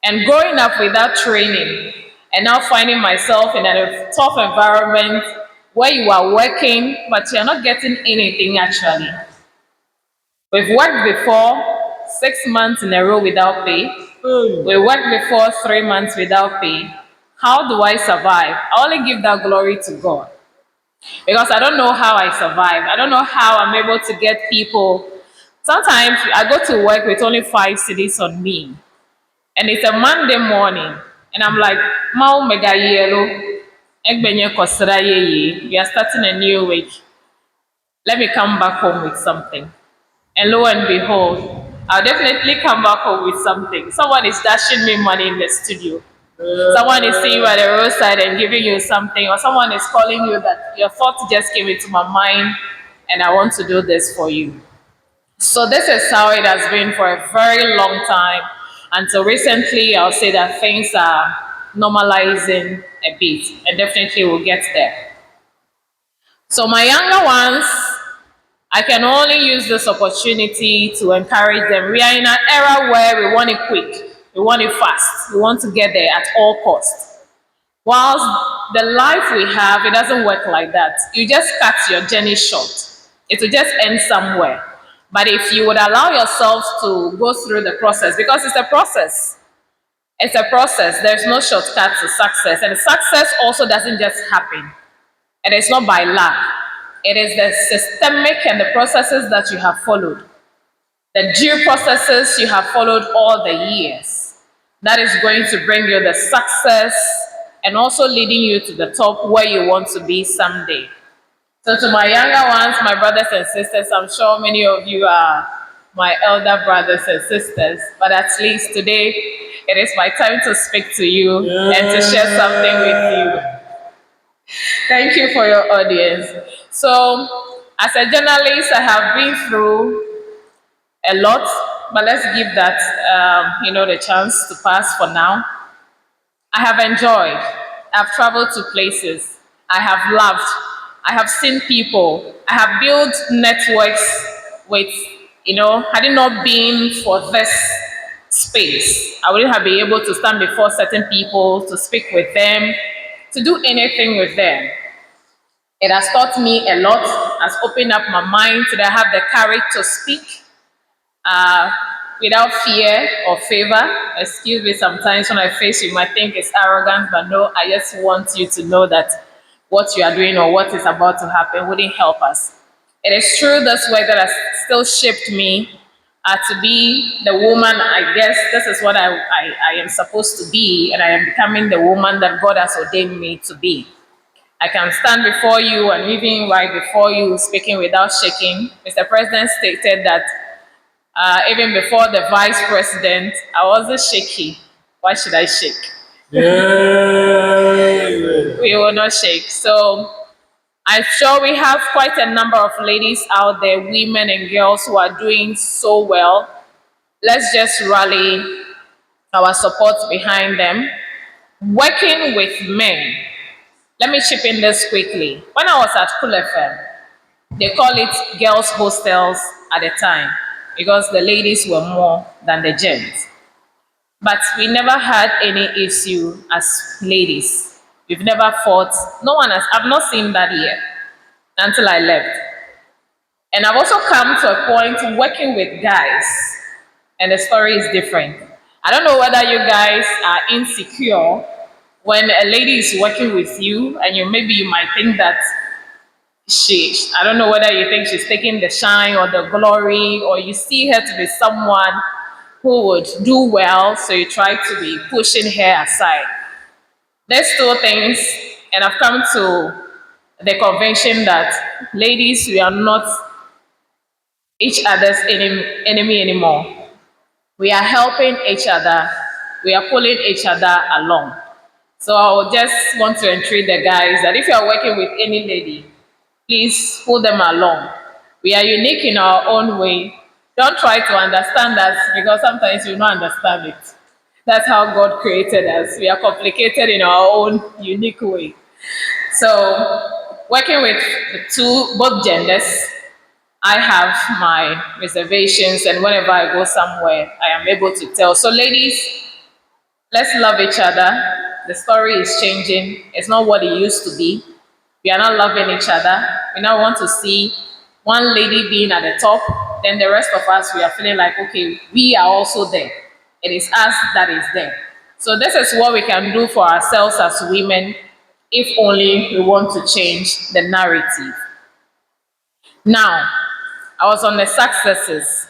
And growing up without training and now finding myself in a tough environment where you are working, but you're not getting anything actually. We've worked before 6 months in a row without pay. We worked before 3 months without pay. How do I survive? I only give that glory to God. Because I don't know how I survive. I don't know how I'm able to get people. Sometimes I go to work with only 5 cities on me. And it's a Monday morning. And I'm like, Mau mega yellow. Egbenye kosira ye. We are starting a new week. Let me come back home with something. And lo and behold, I'll definitely come back home with something. Someone is dashing me money in the studio. Someone is seeing you at the roadside and giving you something, or someone is calling you that your thought just came into my mind and I want to do this for you. So this is how it has been for a very long time. Until recently, I'll say that things are normalizing a bit and definitely we'll get there. So my younger ones, I can only use this opportunity to encourage them. We are in an era where we want it quick, we want it fast, we want to get there at all costs. Whilst the life we have, it doesn't work like that. You just cut your journey short. It will just end somewhere. But if you would allow yourselves to go through the process, because it's a process. It's a process. There's no shortcut to success. And success also doesn't just happen. It is not by luck. It is the systemic and the processes that you have followed, the due processes you have followed all the years. That is going to bring you the success and also leading you to the top where you want to be someday. So to my younger ones, my brothers and sisters, I'm sure many of you are my elder brothers and sisters, but at least today it is my time to speak to you and to share something with you. Thank you for your audience. So, as a journalist, I have been through a lot, but let's give that, the chance to pass for now. I have enjoyed. I've traveled to places. I have loved. I have seen people. I have built networks with, had it not been for this space, I wouldn't have been able to stand before certain people, to speak with them, to do anything with them. It has taught me a lot, has opened up my mind so that I have the courage to speak without fear or favor. Excuse me, sometimes when I face you, you might think it's arrogance, but no, I just want you to know that what you are doing or what is about to happen wouldn't help us. It is true this way that has still shaped me to be the woman. I guess this is what I am supposed to be, and I am becoming the woman that God has ordained me to be. I can stand before you and even right before you speaking without shaking. Mr. President stated that even before the vice president, I wasn't shaky. Why should I shake? We will not shake. So I'm sure we have quite a number of ladies out there, women and girls who are doing so well. Let's just rally our support behind them. Working with men. Let me chip in this quickly. When I was at KULFM, they call it girls' hostels at the time because the ladies were more than the gents. But we never had any issue as ladies. We've never fought. I've not seen that yet until I left. And I've also come to a point working with guys, and the story is different. I don't know whether you guys are insecure when a lady is working with you and maybe you might think that I don't know whether you think she's taking the shine or the glory, or you see her to be someone who would do well, so you try to be pushing her aside. There's two things, and I've come to the convention that ladies, we are not each other's enemy anymore. We are helping each other. We are pulling each other along. So I would just want to entreat the guys that if you are working with any lady, please pull them along. We are unique in our own way. Don't try to understand us because sometimes you don't understand it. That's how God created us. We are complicated in our own unique way. So working with both genders, I have my reservations, and whenever I go somewhere, I am able to tell. So ladies, let's love each other. the story is changing. It's not what it used to be. We are not loving each other. We now want to see one lady being at the top, then the rest of us, we are feeling like, okay, we are also there. It is us that is there. So this is what we can do for ourselves as women if only we want to change the narrative. Now, I was on the successes.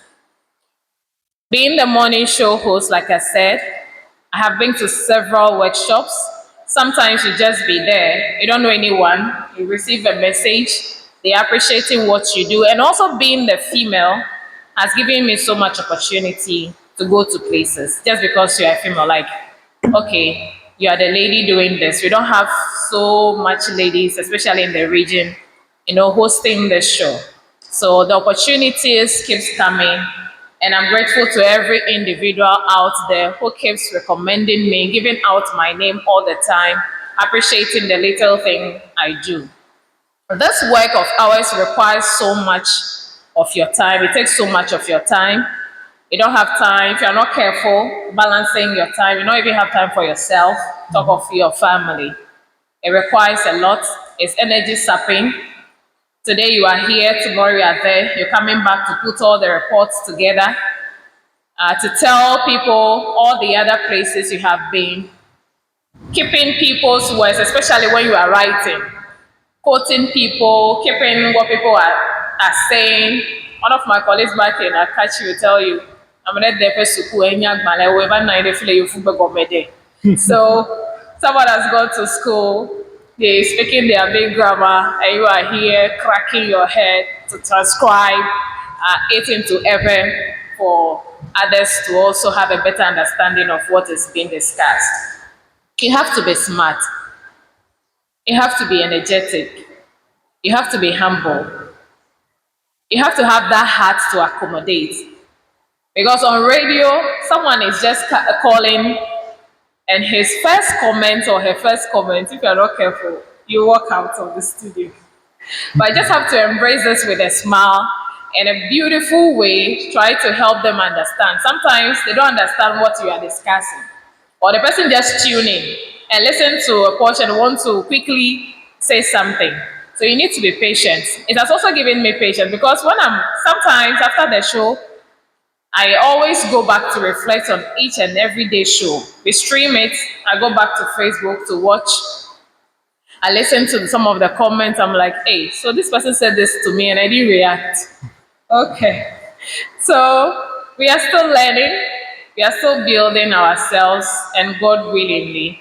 Being the morning show host, like I said, I have been to several workshops. Sometimes you just be there, you don't know anyone, you receive a message, they're appreciating what you do. And also being the female has given me so much opportunity to go to places just because you're a female. Like, okay, you are the lady doing this. We don't have so much ladies, especially in the region, hosting the show. So the opportunities keeps coming, and I'm grateful to every individual out there who keeps recommending me, giving out my name all the time, appreciating the little thing I do. This work of ours requires so much of your time. It takes so much of your time. You don't have time. If you're not careful balancing your time, you don't even have time for yourself, talk of your family. It requires a lot. It's energy sapping. Today you are here, tomorrow you are there. You're coming back to put all the reports together, to tell people all the other places you have been, keeping people's words, especially when you are writing, quoting people, keeping what people are saying. One of my colleagues back in Akachi will tell you, I'm going to so someone has gone to school, they're speaking their big grammar, and you are here cracking your head to transcribe it into heaven for others to also have a better understanding of what is being discussed. You have to be smart. You have to be energetic. You have to be humble. You have to have that heart to accommodate. Because on radio, someone is just calling, and his first comment or her first comment, if you're not careful, you walk out of the studio. But I just have to embrace this with a smile and a beautiful way, try to help them understand. Sometimes they don't understand what you are discussing, or the person just tune in and listen to a portion and want to quickly say something. So you need to be patient. It has also given me patience because sometimes after the show, I always go back to reflect on each and every day show. We stream it, I go back to Facebook to watch. I listen to some of the comments, I'm like, hey, so this person said this to me and I didn't react. Okay. So we are still learning, we are still building ourselves, and God willingly,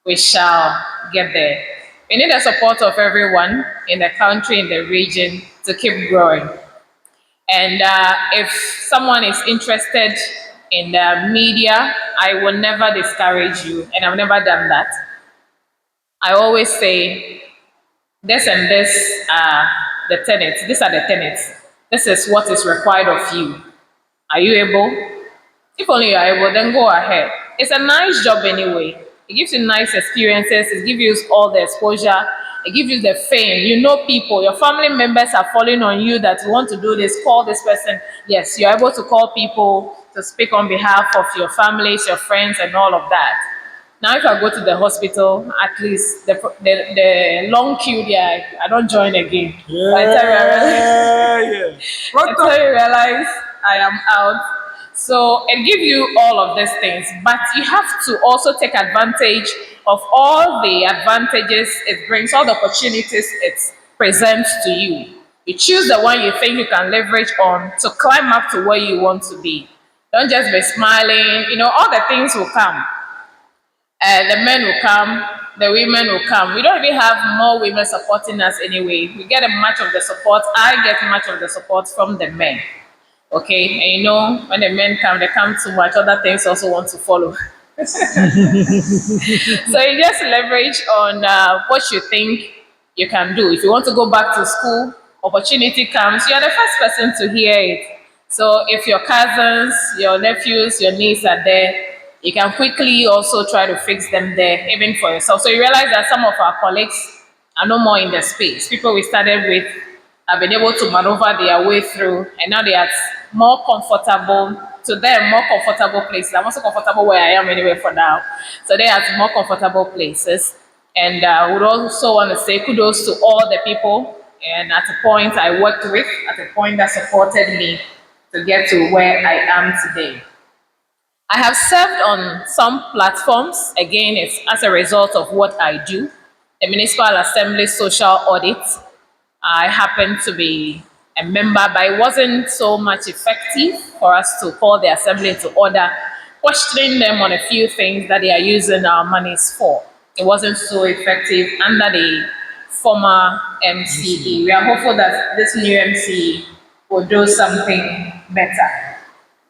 we shall get there. We need the support of everyone in the country, in the region, to keep growing. And if someone is interested in the media, I will never discourage you, and I've never done that. I always say, this and this are the tenets. These are the tenets. This is what is required of you. Are you able? If only you are able, then go ahead. It's a nice job anyway. It gives you nice experiences. It gives you all the exposure. It gives you the fame. You know people. Your family members are falling on you that you want to do this. Call this person. Yes, you're able to call people to speak on behalf of your families, your friends, and all of that. Now, if I go to the hospital, at least the long queue there, I don't join again. By the time you realize I am out. So it gives you all of these things, but you have to also take advantage of all the advantages it brings, all the opportunities it presents to you. You choose the one you think you can leverage on to climb up to where you want to be. Don't just be smiling, all the things will come. The men will come, the women will come. We don't even have more women supporting us anyway. We get much of the support. I get much of the support from the men. Okay, and when the men come, they come too much, other things also want to follow. So you just leverage on what you think you can do. If you want to go back to school, opportunity comes, you're the first person to hear it. So if your cousins, your nephews, your nieces are there, you can quickly also try to fix them there, even for yourself. So you realize that some of our colleagues are no more in the space. People we started with have been able to maneuver their way through, and now they are more comfortable to them more comfortable places. I'm also comfortable where I am anyway for now. So they have more comfortable places. And would also want to say kudos to all the people and at a point I worked with, at a point that supported me to get to where I am today. I have served on some platforms. Again, it's as a result of what I do. The Municipal Assembly Social Audit. I happen to be a member, but it wasn't so much effective for us to call the assembly to order, questioning them on a few things that they are using our monies for. It wasn't so effective under the former MCE. We are hopeful that this new MCE will do something better.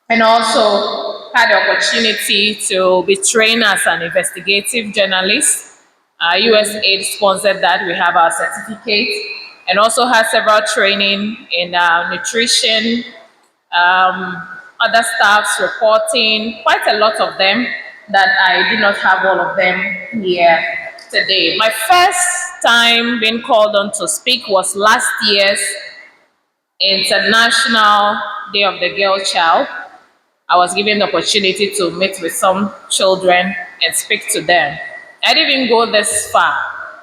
And also had the opportunity to be trained as an investigative journalist. USAID sponsored that. We have our certificate, and also had several training in nutrition, other staffs reporting, quite a lot of them that I do not have all of them here today. My first time being called on to speak was last year's International Day of the Girl Child. I was given the opportunity to meet with some children and speak to them. I didn't even go this far.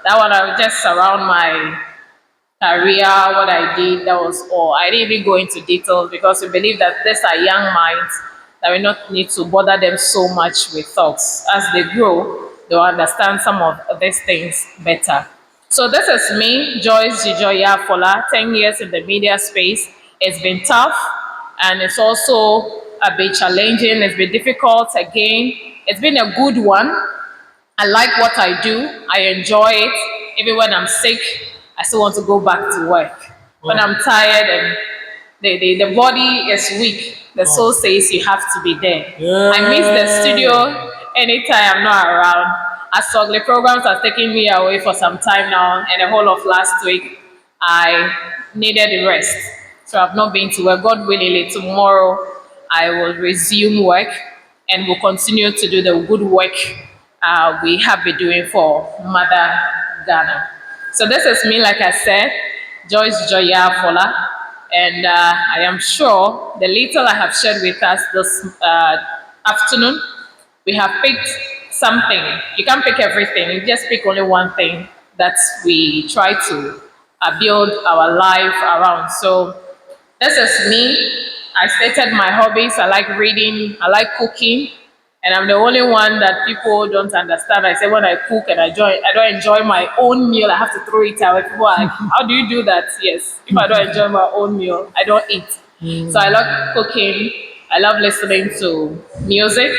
That one, I was just surround my career, what I did, that was all. I didn't even go into details because we believe that these are young minds that we not need to bother them so much with thoughts. As they grow, they'll understand some of these things better. So this is me, Joyce Dzidzor Aforlah, 10 years in the media space. It's been tough and it's also a bit challenging. It's been difficult again. It's been a good one. I like what I do. I enjoy it. Even when I'm sick, I still want to go back to work. When I'm tired and the body is weak, the soul says you have to be there. I miss the studio anytime I'm not around. As ugly programs are taking me away for some time now, and the whole of last week, I needed rest. So I've not been to work. God willing, tomorrow I will resume work and will continue to do the good work we have been doing for Mother Ghana. So this is me, like I said, Joyce Dzidzor Aforlah, and I am sure the little I have shared with us this afternoon, we have picked something. You can't pick everything, you just pick only one thing that we try to build our life around. So this is me. I stated my hobbies. I like reading, I like cooking, and I'm the only one that people don't understand. I say when I cook and I don't enjoy my own meal, I have to throw it away. People are like, how do you do that? Yes, if I don't enjoy my own meal, I don't eat. So I love cooking. I love listening to music.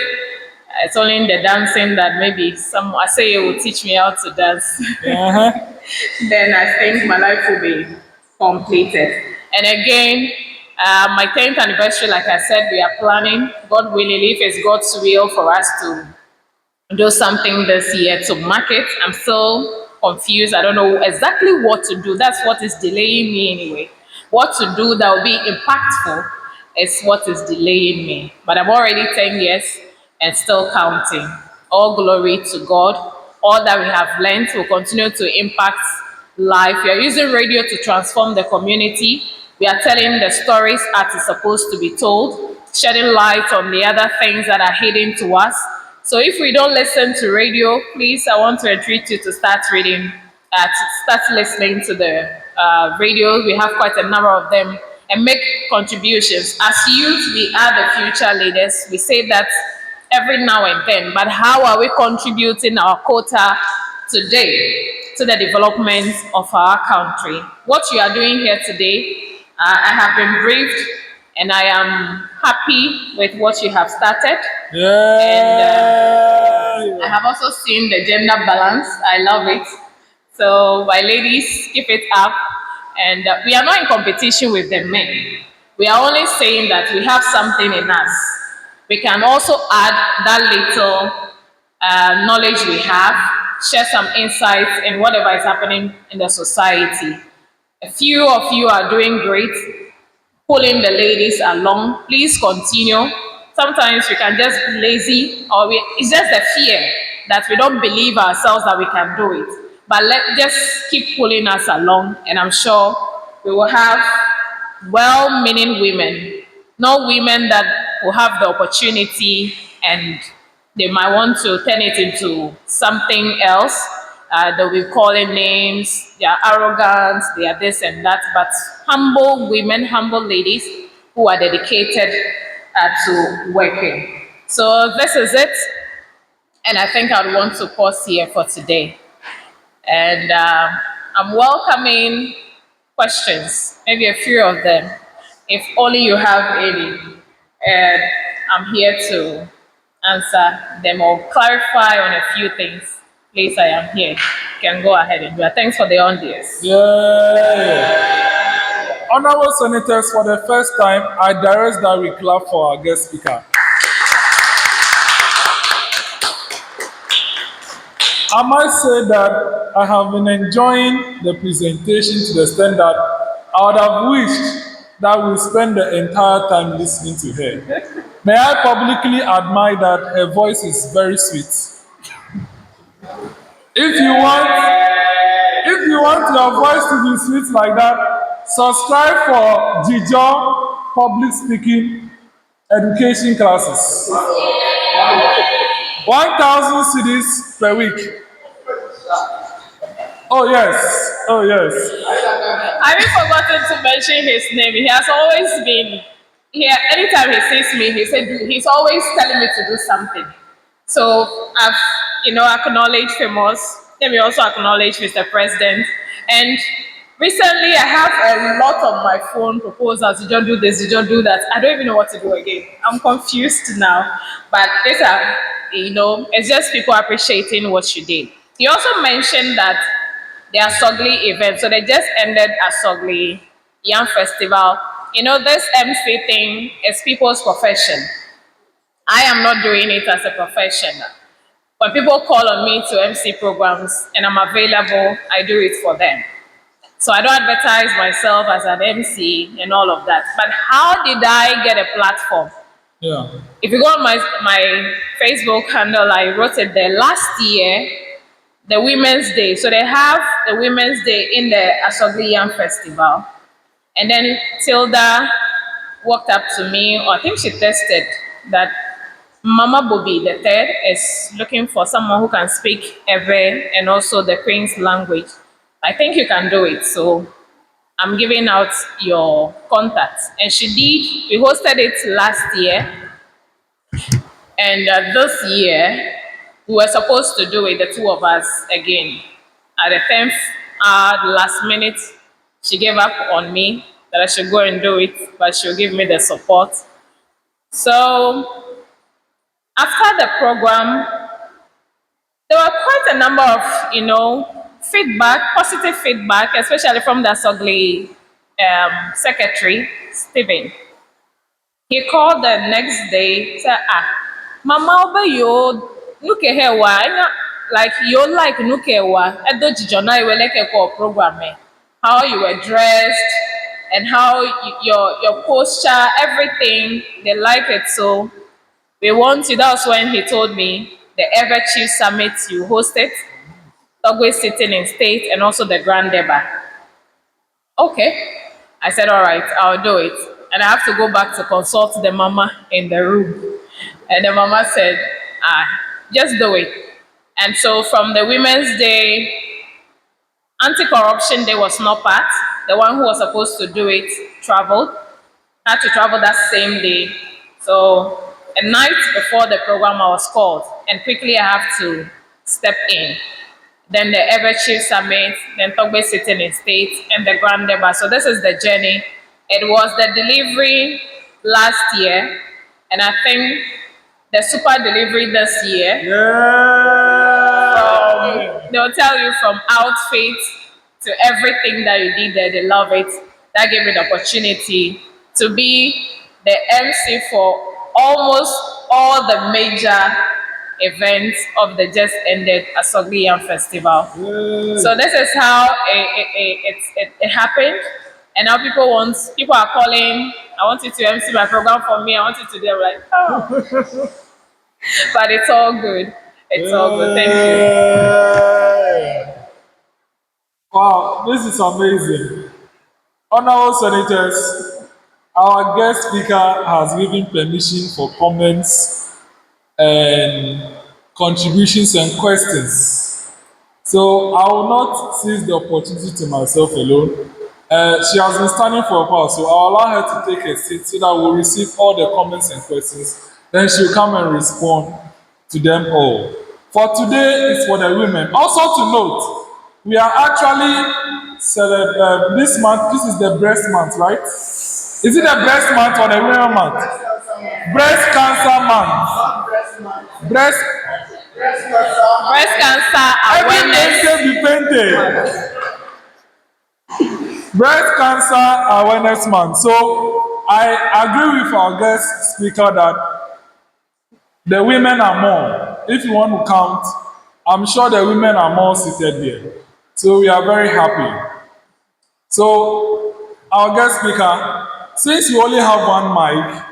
It's only in the dancing that maybe I say it will teach me how to dance. Then I think my life will be completed. And again, my 10th anniversary, like I said, we are planning, God willing, if it's God's will for us to do something this year to mark it. I'm still confused. I don't know exactly what to do. That's what is delaying me anyway. What to do that will be impactful is what is delaying me. But I'm already 10 years and still counting. All glory to God. All that we have learned will continue to impact life. We are using radio to transform the community. We are telling the stories as it's supposed to be told, shedding light on the other things that are hidden to us. So if we don't listen to radio, please, I want to entreat you to start reading, to start listening to the radio. We have quite a number of them, and make contributions. As youth, we are the future leaders. We say that every now and then, but how are we contributing our quota today to the development of our country? What you are doing here today, I have been briefed, and I am happy with what you have started. And I have also seen the gender balance. I love it. So, my ladies, keep it up. And we are not in competition with the men. We are only saying that we have something in us. We can also add that little knowledge we have, share some insights in whatever is happening in the society. A few of you are doing great, pulling the ladies along. Please continue. Sometimes we can just be lazy, or it's just the fear that we don't believe ourselves that we can do it. But just keep pulling us along, and I'm sure we will have well-meaning women, not women that will have the opportunity and they might want to turn it into something else. They'll be calling names, they are arrogant, they are this and that, but humble women, humble ladies who are dedicated to working. So this is it, and I think I'd want to pause here for today. And I'm welcoming questions, maybe a few of them, if only you have any. And I'm here to answer them or clarify on a few things. Please, I am here. You can go ahead and do it. Thanks for the audience. Yeah. Honorable senators, for the first time, I direct that we clap for our guest speaker. I must say that I have been enjoying the presentation to the extent that I would have wished that we spend the entire time listening to her. May I publicly admire that her voice is very sweet. If you want your voice to be sweet like that, subscribe for Dzidzor public speaking education classes. 1,000 cedis per week. Oh yes. I haven't forgotten to mention his name. He has always been here. Anytime he sees me, he's always telling me to do something. So I've, acknowledged Famous. Let me also acknowledge Mr. President. And recently I have a lot on my phone proposals. Did you do this? Did you do that? I don't even know what to do again. I'm confused now. But these are, it's just people appreciating what you did. He also mentioned that the Asogli event. So they just ended Asogli Yam Festival. This MC thing is people's profession. I am not doing it as a profession. When people call on me to MC programs and I'm available, I do it for them. So I don't advertise myself as an MC and all of that. But how did I get a platform? Yeah. If you go on my Facebook handle, I wrote it there last year, the Women's Day. So they have the Women's Day in the Asogli Yam Festival. And then Tilda walked up to me, or I think she tested that Mama Bobby the third is looking for someone who can speak Ewe and also the Queen's language. I think you can do it. So I'm giving out your contacts. And she did. We hosted it last year. And this year, we were supposed to do it, the two of us, again. At the 10th hour, last minute, she gave up on me that I should go and do it, but she'll give me the support. So, after the program, there were quite a number of, feedback, positive feedback, especially from the Asogli secretary, Stephen. He called the next day, said, Mama, over you, look at her, like you like look at what, I don't you like a program, how you were dressed, and how your posture, everything, they like it. So we want you. That was when he told me the Ever Chief Summit you hosted, Togwe sitting in state, and also the Grand Deba. Okay. I said, all right, I'll do it. And I have to go back to consult the mama in the room. And the mama said, just do it. And so from the Women's Day, Anti-Corruption Day was not part. The one who was supposed to do it traveled, had to travel that same day. So a night before the program, I was called, and quickly I have to step in. Then the Ever Chief Summit, then Togbe sitting in state, and the Grand Deba. So this is the journey. It was the delivery last year, and I think the super delivery this year. They'll tell you from outfit to everything that you did there, they love it. That gave me the opportunity to be the MC for almost all the major events of the just ended Asogli Yam Festival. So this is how it happened. And now people are calling, I want you to MC my program for me, I want you to do it. I'm like, oh. But it's all good. It's all good. Thank you. Wow, this is amazing. Honorable senators, Our guest speaker has given permission for comments and contributions and questions. So I will not seize the opportunity to myself alone. She has been standing for a while, so I'll allow her to take a seat so that we'll receive all the comments and questions. Then she'll come and respond to them all. For today, it's for the women. Also to note, we are actually this month. This is the breast month, right? Is it the breast month or the women month? Breast cancer month. Breast cancer Every awareness. painted be painted. Breast Cancer Awareness Month. So I agree with our guest speaker that the women are more. If you want to count, I'm sure the women are more seated here. So we are very happy. So our guest speaker, since you only have one mic,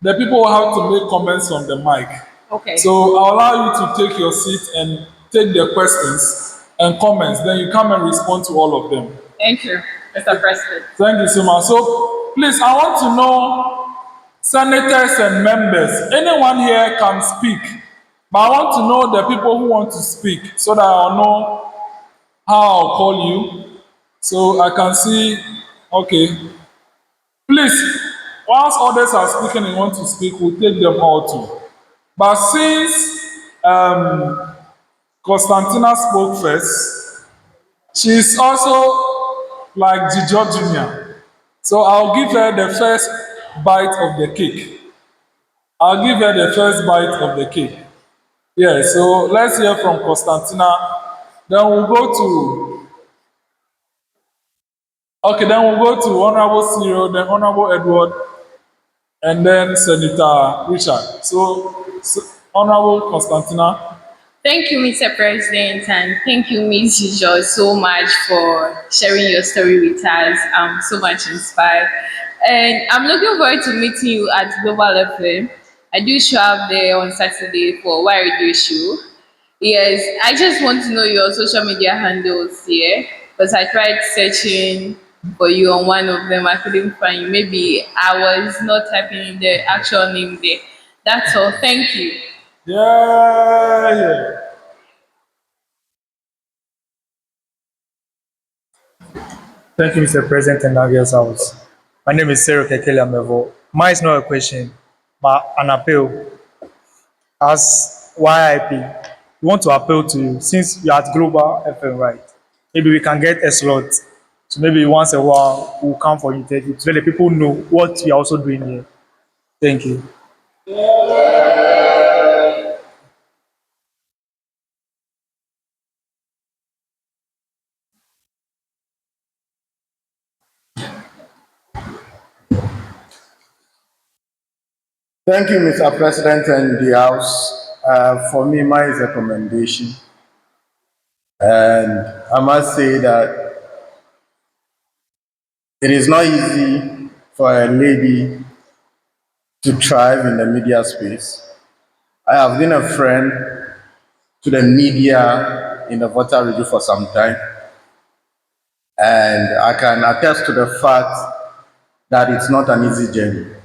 the people will have to make comments from the mic. Okay. So I'll allow you to take your seat and take the questions and comments. Then you come and respond to all of them. Thank you, Mr. President. Thank you so much. So please, I want to know senators and members. Anyone here can speak, but I want to know the people who want to speak so that I'll know how I'll call you. So I can see, okay. Please, once others are speaking and want to speak, we'll take them all too. But since Constantina spoke first, she's also like Dzidzor Jr. So I'll give her the first bite of the cake. I'll give her the first bite of the cake. Yeah, so let's hear from Constantina. Then we'll go to, okay, then we'll go to Honorable Cyril, then Honorable Edward, and then Senator Richard. So Honorable Constantina. Thank you, Mr. President, and thank you, Ms. Dzidzor, so much for sharing your story with us. I'm so much inspired. And I'm looking forward to meeting you at Global FM. I do show up there on Saturday for Why Radio Show. Yes, I just want to know your social media handles here because I tried searching for you on one of them. I couldn't find you. Maybe I was not typing in the actual name there. That's all. Thank you. Yeah. Thank you, Mr. President and Navia's House. My name is Sarah Kekele Amevo. Mine is not a question, but an appeal. As YIP, we want to appeal to you since you're at Global FM, right? Maybe we can get a slot. So maybe once a while we'll come for interview to let the people know what we are also doing here. Thank you. Thank you, Mr. President and the House. For me, mine is a commendation. And I must say that it is not easy for a lady to thrive in the media space. I have been a friend to the media in the Volta region for some time. And I can attest to the fact that it's not an easy journey.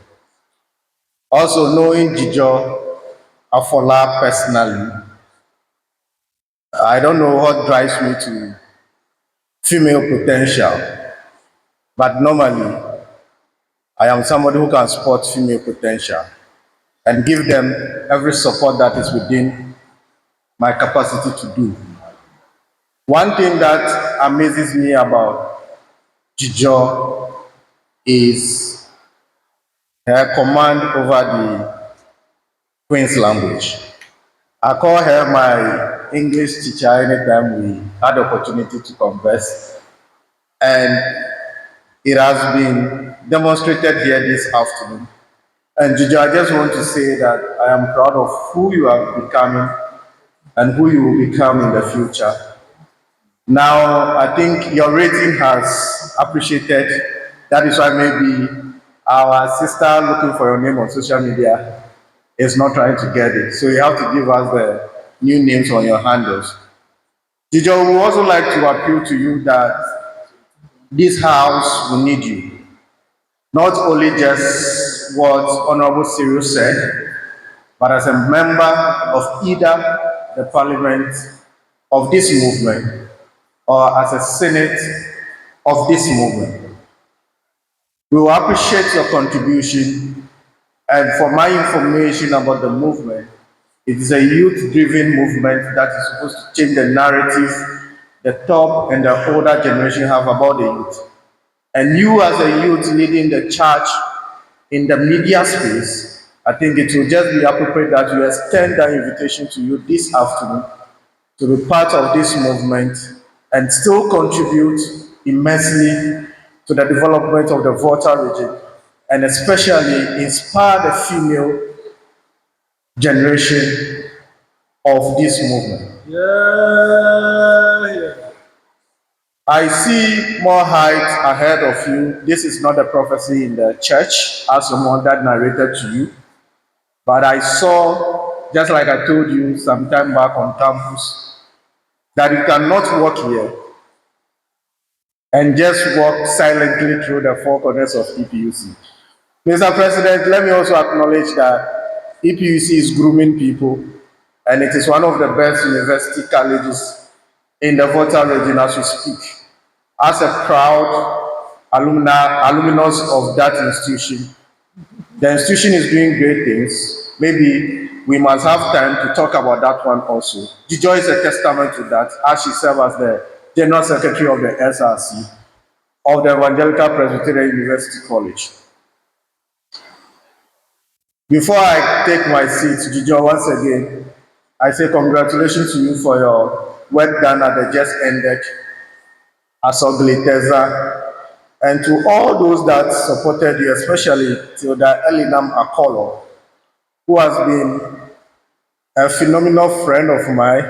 Also, knowing Dzidzor, Aforlah personally, I don't know what drives me to female potential, but normally I am somebody who can support female potential and give them every support that is within my capacity to do. One thing that amazes me about Dzidzor is her command over the Queen's language. I call her my English teacher anytime we had the opportunity to converse. And it has been demonstrated here this afternoon. And Dzidzor, I just want to say that I am proud of who you are becoming and who you will become in the future. Now, I think your rating has appreciated. That is why maybe our sister looking for your name on social media is not trying to get it. So you have to give us the new names on your handles. Dzidzor, we would also like to appeal to you that this house will need you. not only just what Honorable Cyril said, but as a member of either the parliament of this movement or as a senate of this movement. We will appreciate your contribution, and for my information about the movement, it is a youth-driven movement that is supposed to change the narrative the top and the older generation have about the youth. And you as a youth leading the charge in the media space, I think it will just be appropriate that we extend that invitation to you this afternoon to be part of this movement and still contribute immensely to the development of the Volta region and especially inspire the female generation of this movement. I see more height ahead of you. This is not a prophecy in the church, as someone that narrated to you. But I saw, just like I told you some time back on campus, that you cannot walk here and just walk silently through the four corners of EPUC. Mr. President, let me also acknowledge that EPUC is grooming people, and it is one of the best university colleges in the Volta region as we speak. As a proud alumnus of that institution, the institution is doing great things. Maybe we must have time to talk about that one also. Dzidzor is a testament to that, as she served as the General Secretary of the SRC of the Evangelical Presbyterian University College. Before I take my seat, Dzidzor, once again, I say congratulations to you for your work done at the just ended Aforlah, and to all those that supported you, especially to the Elinam Aforlah, who has been a phenomenal friend of mine,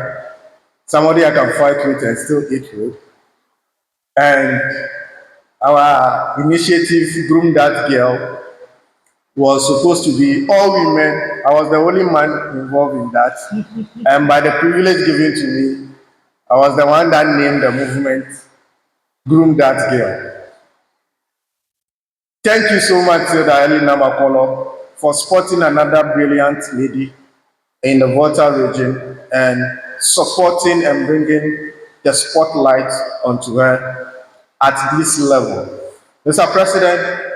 somebody I can fight with and still eat with. And our initiative, Groom That Girl, was supposed to be all women. I was the only man involved in that. And by the privilege given to me, I was the one that named the movement Groom That Girl. Thank you so much, Senator Linda Sewornu, for supporting another brilliant lady in the Volta region and supporting and bringing the spotlight onto her at this level. Mr. President,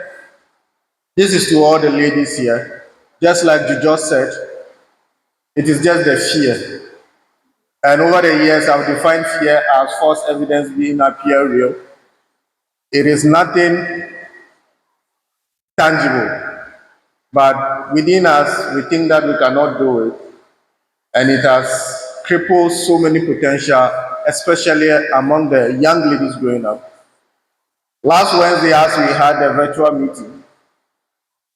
this is to all the ladies here. Just like you just said, it is just the fear. And over the years, I've defined fear as false evidence being appear real. It is nothing tangible, but within us, we think that we cannot do it, and it has crippled so many potential, especially among the young ladies growing up. Last Wednesday, as we had a virtual meeting,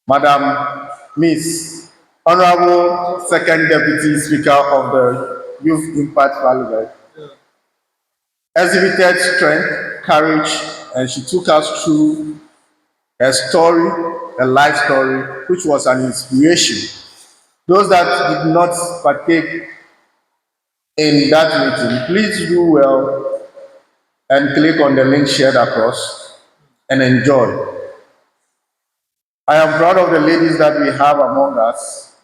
Madam Miss, Honorable Second Deputy Speaker of the Youth Impact Parliament, exhibited strength, courage, and she took us through a story, a life story, which was an inspiration. Those that did not partake in that meeting, please do well and click on the link shared across and enjoy. I am proud of the ladies that we have among us.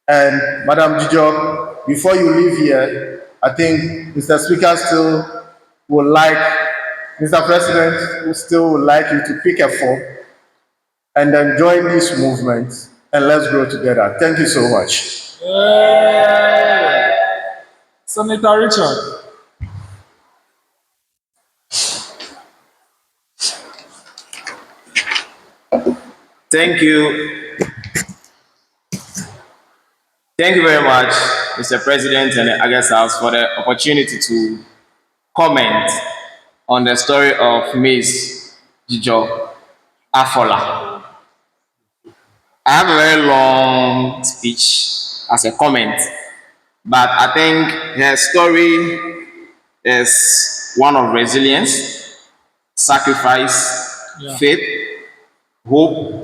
And Madam Dzidzor, before you leave here, I think Mr. Speaker still would like, Mr. President, we still would like you to pick a form and then join this movement and let's grow together. Thank you so much. Senator Richard. Thank you. Thank you very much, Mr. President and the August House, for the opportunity to comment on the story of Miss Dzidzor Aforlah. I have a very long speech as a comment, but I think her story is one of resilience, sacrifice, faith, hope,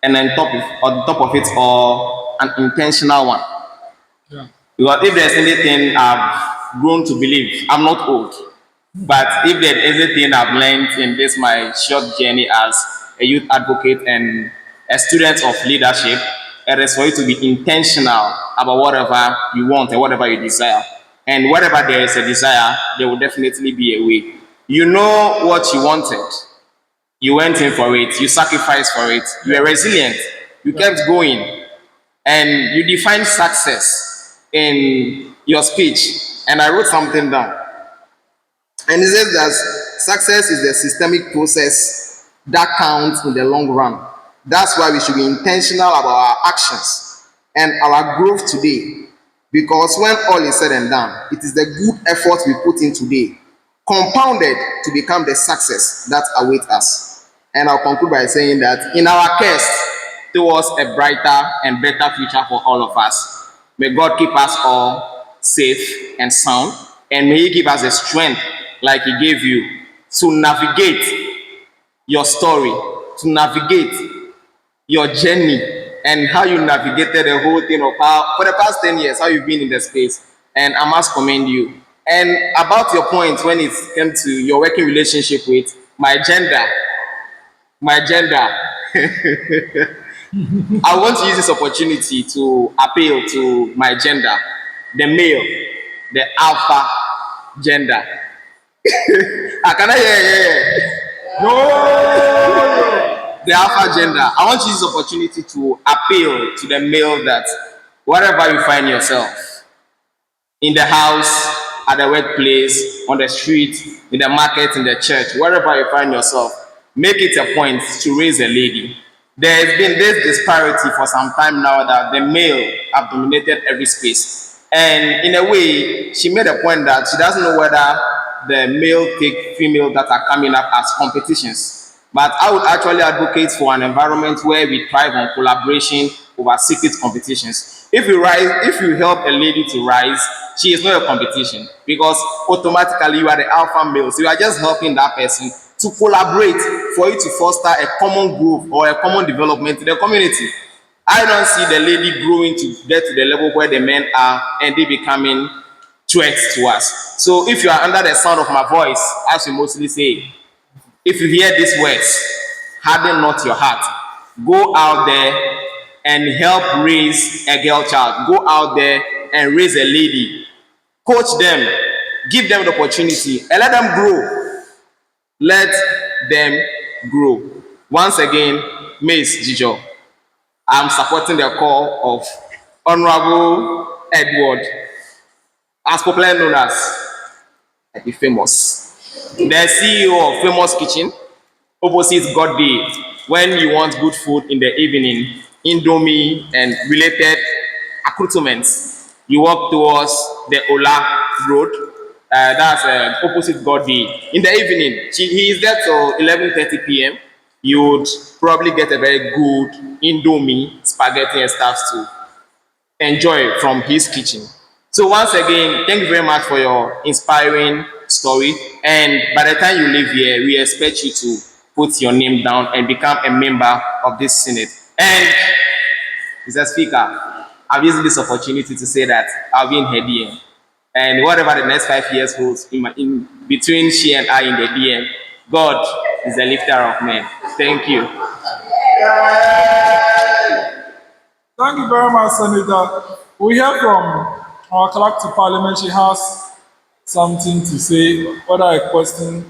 and on top of it all, an intentional one. Because if there's anything I've grown to believe, I'm not old, but if there's anything I've learned in this my short journey as a youth advocate and a student of leadership, it is for you to be intentional about whatever you want and whatever you desire. And wherever there is a desire, there will definitely be a way. You know what you wanted. You went in for it. You sacrificed for it. You were resilient. You kept going. And you defined success in your speech. And I wrote something down. And it says that success is a systemic process that counts in the long run. That's why we should be intentional about our actions and our growth today. Because when all is said and done, it is the good effort we put in today, compounded to become the success that awaits us. And I'll conclude by saying that in our quest towards a brighter and better future for all of us, may God keep us all safe and sound, and may He give us the strength, like He gave you, to navigate your story, to navigate your journey, and how you navigated the whole thing of how, for the past 10 years, how you've been in the space. And I must commend you. And about your point when it came to your working relationship with my gender, I want to use this opportunity to appeal to my gender, the male, the alpha gender. Can I hear? The alpha gender. I want to use this opportunity to appeal to the male that wherever you find yourself, in the house, at the workplace, on the street, in the market, in the church, wherever you find yourself, make it a point to raise a lady. There has been this disparity for some time now that the male have dominated every space. And in a way, she made a point that she doesn't know whether the male take female that are coming up as competitions. But I would actually advocate for an environment where we thrive on collaboration over secret competitions. If you help a lady to rise, she is not a competition, because automatically you are the alpha male. So you are just helping that person to collaborate for you to foster a common growth or a common development in the community. I don't see the lady growing to get to the level where the men are and they becoming threats to us. So if you are under the sound of my voice, as we mostly say, if you hear these words, harden not your heart. Go out there and help raise a girl child. Go out there and raise a lady. Coach them, give them the opportunity, and let them grow. Let them grow. Once again, Miss Dzidzor, I'm supporting the call of Honorable Edward, as popularly known as the famous, the CEO of Famous Kitchen, opposite God Day. When you want good food in the evening, Indomie and related accoutrements, you walk towards the Ola Road. That's opposite God Day. In the evening, he is there till 11:30 p.m. You would probably get a very good Indomie, spaghetti, and stuff to enjoy from his kitchen. So once again, thank you very much for your inspiring story. And by the time you leave here, we expect you to put your name down and become a member of this Senate. And Mr. Speaker, I've used this opportunity to say that I'll be in her DM. And whatever the next 5 years holds in between she and I in the DM, God is the lifter of men. Thank you. Thank you very much, Senator. We hear from our clerk to Parliament. She has something to say, whether a question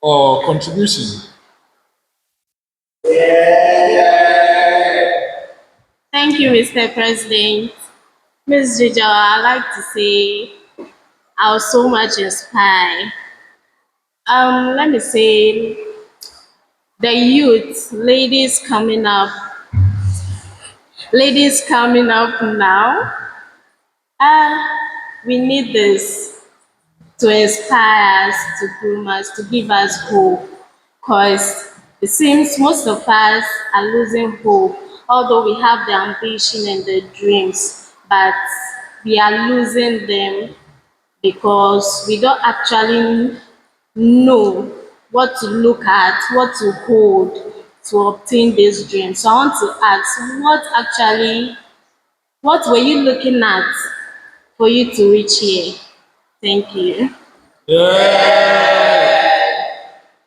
or contribution. Thank you, Mr. President. Ms. Dzidzor, I'd like to say I was so much inspired. Let me say, the youth, ladies coming up now, we need this to inspire us, to groom us, to give us hope. Because it seems most of us are losing hope, although we have the ambition and the dreams, but we are losing them because we don't actually know what to look at, what to hold to obtain these dreams. So I want to ask, what were you looking at for you to reach here? Thank you.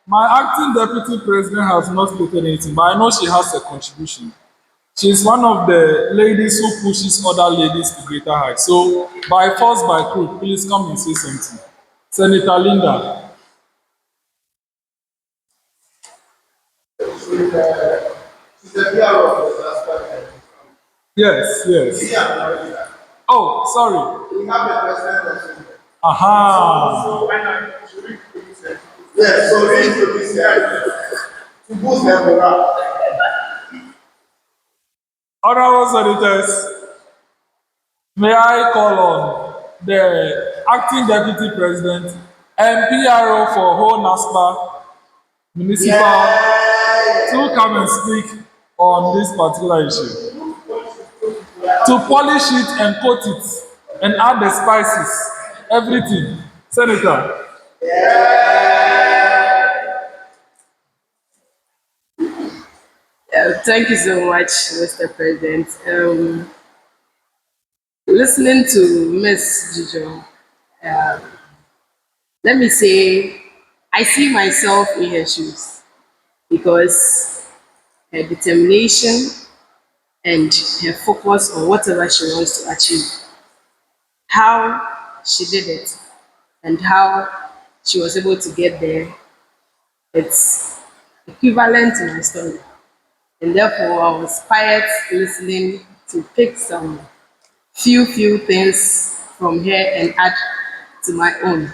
My acting deputy president has not stated anything, but I know she has a contribution. She's one of the ladies who pushes other ladies to greater heights. So, by force, by crook, please come and say something. Senator Linda. Yes, yes. Oh, sorry. Aha. Yes, so we introduce to boost their morale. Honorable senators, may I call on the acting deputy president and PRO for whole NASPA municipal to come and speak on this particular issue. To polish it and coat it and add the spices, everything. Senator. Thank you so much, Mr. President. Listening to Ms. Dzidzor, let me say, I see myself in her shoes because her determination and her focus on whatever she wants to achieve, how she did it, and how she was able to get there, it's equivalent to my story. And therefore, I was quiet listening to pick some few things from her and add to my own.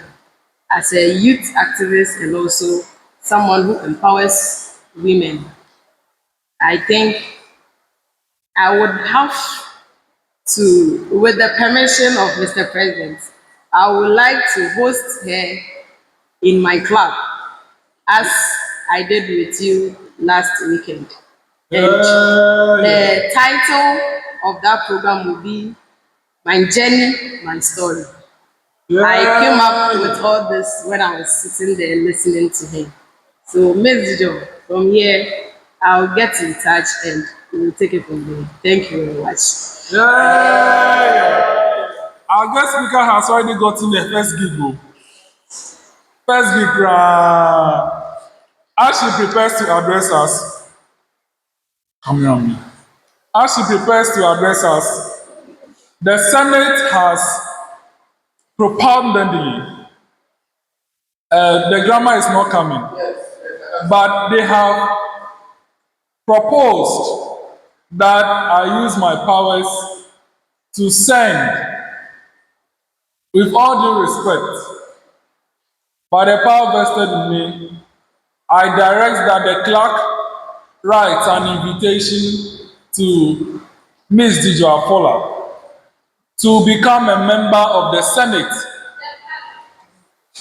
As a youth activist and also someone who empowers women, I think I would have to, with the permission of Mr. President, I would like to host her in my club as I did with you last weekend. And the title of that program will be My Journey, My Story. I came up with all this when I was sitting there listening to him. So, Ms. Dzidzor, from here, I'll get in touch and we'll take it from there. Thank you very much. Our guest speaker has already gotten the first gig. First gig. As she prepares to address us, as she prepares to address us, the Senate has propoundedly, the grammar is not coming, but they have proposed that I use my powers to send, with all due respect, by the power vested in me, I direct that the clerk writes an invitation to Ms. Dzidzor Aforlah to become a member of the Senate.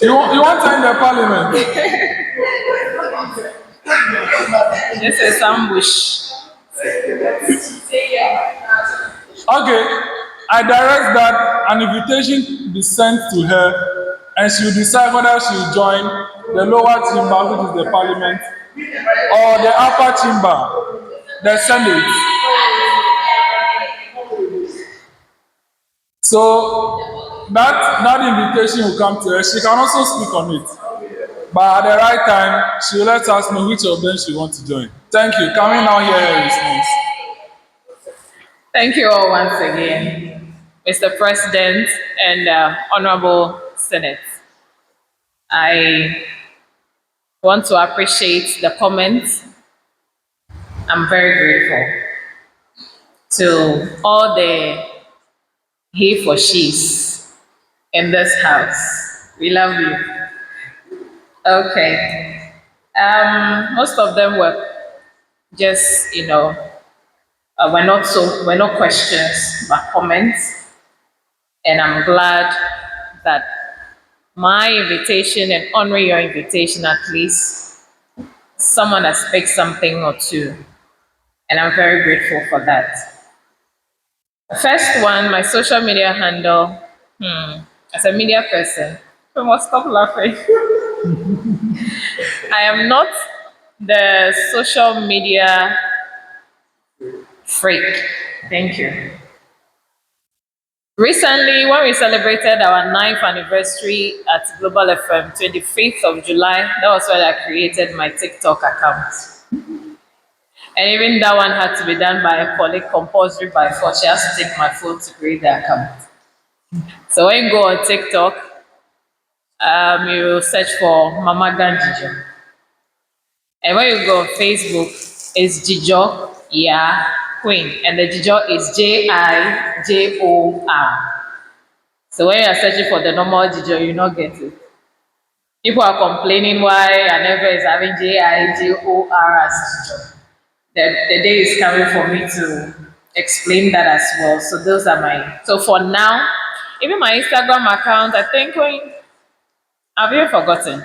You want to end the parliament? This is ambush. Okay, I direct that an invitation be sent to her and she will decide whether she will join the lower chamber, which is the parliament, or the upper chamber, the Senate. So that invitation will come to her. She can also speak on it. But at the right time, she will let us know which of them she wants to join. Thank you. Can we now hear her response? Thank you all once again, Mr. President and Honorable Senate. I want to appreciate the comments. I'm very grateful to all the he for she's in this house. We love you. Okay. Most of them were just, were not questions, but comments. And I'm glad that my invitation and honoring your invitation, at least someone has picked something or two. And I'm very grateful for that. The first one, my social media handle, as a media person, we must stop laughing. I am not the social media freak. Thank you. Recently, when we celebrated our 9th anniversary at Global FM, 25th of July, that was when I created my TikTok account. And even that one had to be done by a colleague compulsory by force. She has to take my phone to create the account. So when you go on TikTok, you search for Mama Dzidzor. And when you go on Facebook, it's Dzidzor, yeah, Queen. And the Dzidzor is Jijor. So when you're searching for the normal Dzidzor, you not get it. People are complaining why Aneva is having Jijor as Dzidzor. The day is coming for me to explain that as well. So those are my. So for now, even my Instagram account, I think I've even forgotten.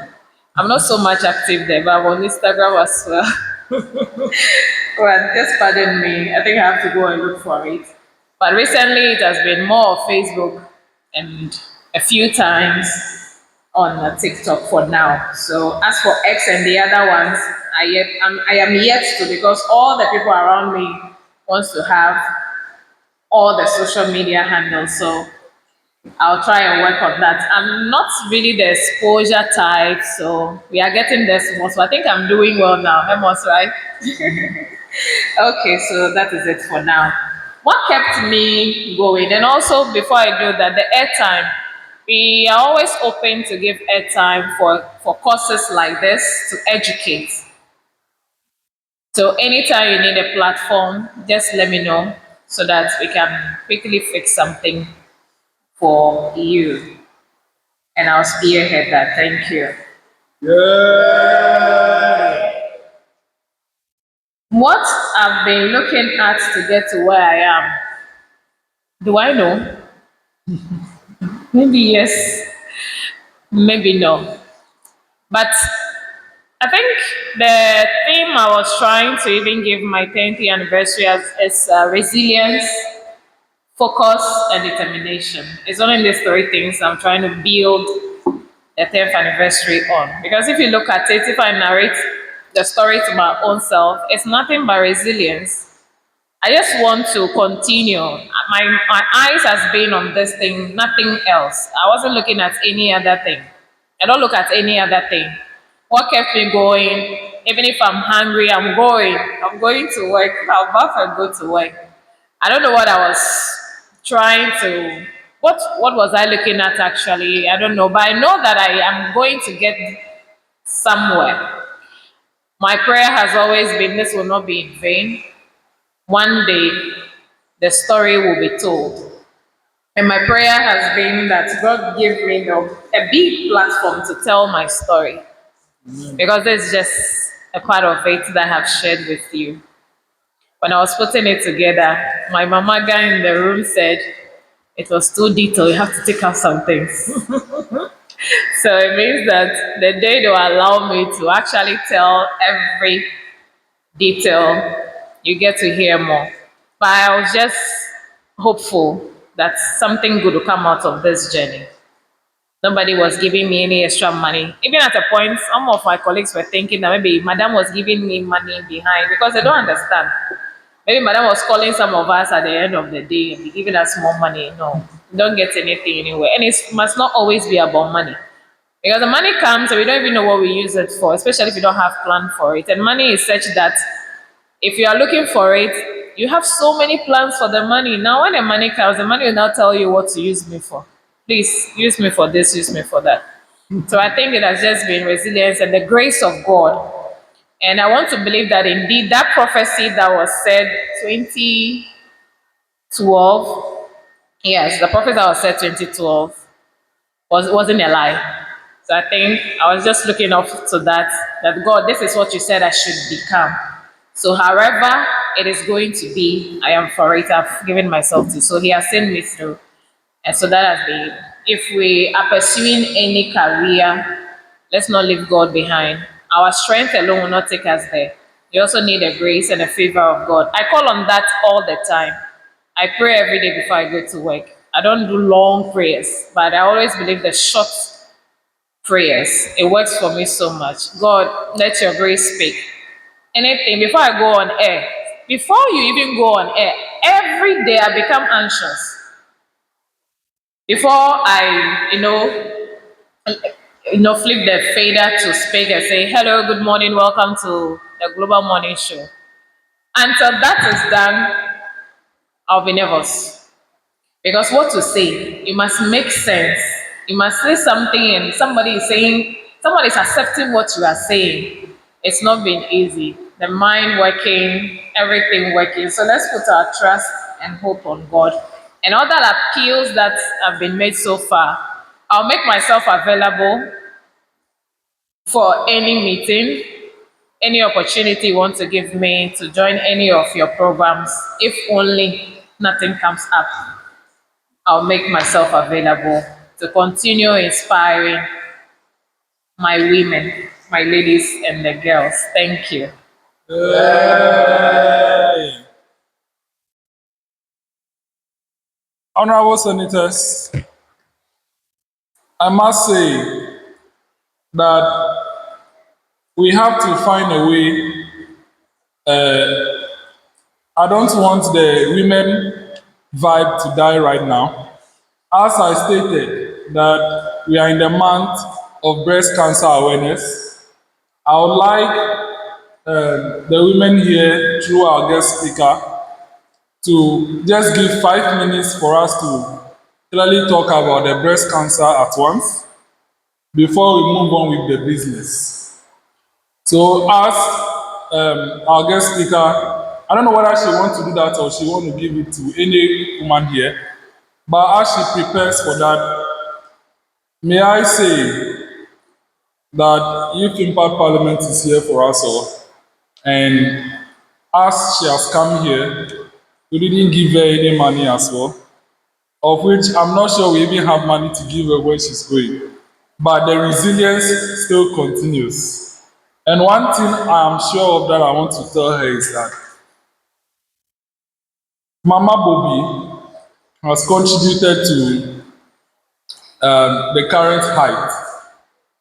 I'm not so much active there, but I'm on Instagram as well. Well, just pardon me. I think I have to go and look for it. But recently, it has been more of Facebook and a few times on TikTok for now. So as for X and the other ones, I am yet to, because all the people around me wants to have all the social media handles. So I'll try and work on that. I'm not really the exposure type, so we are getting there small. So I think I'm doing well now. Amos, right? Okay, so that is it for now. What kept me going? And also, before I do that, the airtime. We are always open to give airtime for courses like this to educate. So anytime you need a platform, just let me know so that we can quickly fix something for you. And I'll spearhead that. Thank you. What I've been looking at to get to where I am, do I know? Maybe yes, maybe no. But I think the theme I was trying to even give my 10th anniversary is resilience, focus, and determination. It's only these three things I'm trying to build the 10th anniversary on. Because if you look at it, if I narrate the story to my own self, it's nothing but resilience. I just want to continue. My eyes has been on this thing, nothing else. I wasn't looking at any other thing. I don't look at any other thing. What kept me going, even if I'm hungry, I'm going. I'm going to work. I'll bath and go to work. I don't know what I was trying to, what was I looking at actually? I don't know, but I know that I am going to get somewhere. My prayer has always been this will not be in vain. One day, the story will be told. And my prayer has been that God give me a big platform to tell my story. Because it's just a part of it that I have shared with you. When I was putting it together, my mama guy in the room said, it was too detailed, you have to take out some things. So it means that the day they will allow me to actually tell every detail, you get to hear more. But I was just hopeful that something good will come out of this journey. Nobody was giving me any extra money. Even at a point, some of my colleagues were thinking that maybe Madam was giving me money behind because they don't understand. Maybe Madam was calling some of us at the end of the day and be giving us more money. No, you don't get anything anywhere. And it must not always be about money. Because the money comes and we don't even know what we use it for, especially if you don't have plan for it. And money is such that if you are looking for it, you have so many plans for the money. Now, when the money comes, the money will now tell you what to use me for. Please, use me for this, use me for that. So I think it has just been resilience and the grace of God. And I want to believe that indeed that prophecy that was said 2012, yes, the prophecy that was said 2012 wasn't a lie. So I think I was just looking up to that God, this is what you said I should become. So however it is going to be, I am for it. I've given myself to. So he has sent me through. And so that has been, if we are pursuing any career, let's not leave God behind. Our strength alone will not take us there. You also need the grace and the favor of God. I call on that all the time. I pray every day before I go to work. I don't do long prayers, but I always believe the short prayers. It works for me so much. God, let your grace speak. Anything before I go on air, before you even go on air, every day I become anxious. Before I, flip the fader to speak and say, hello, good morning, welcome to the Global Morning Show. Until that is done, I'll be nervous. Because what to say, it must make sense. You must say something and somebody is accepting what you are saying. It's not been easy. The mind working, everything working. So let's put our trust and hope on God. And all that appeals that have been made so far, I'll make myself available for any meeting, any opportunity you want to give me to join any of your programs, if only nothing comes up. I'll make myself available to continue inspiring my women, my ladies, and the girls. Thank you. Honorable Senators, I must say that we have to find a way. I don't want the women vibe to die right now. As I stated that we are in the month of breast cancer awareness, I would like the women here, through our guest speaker, to just give 5 minutes for us to clearly talk about the breast cancer at once before we move on with the business. So, as our guest speaker, I don't know whether she wants to do that or she wants to give it to any woman here, but as she prepares for that, may I say that Youth Impact Parliament is here for us all, and as she has come here, we didn't give her any money as well, of which I'm not sure we even have money to give her where she's going. But the resilience still continues. And one thing I am sure of that I want to tell her is that Mama Bobby has contributed to the current height.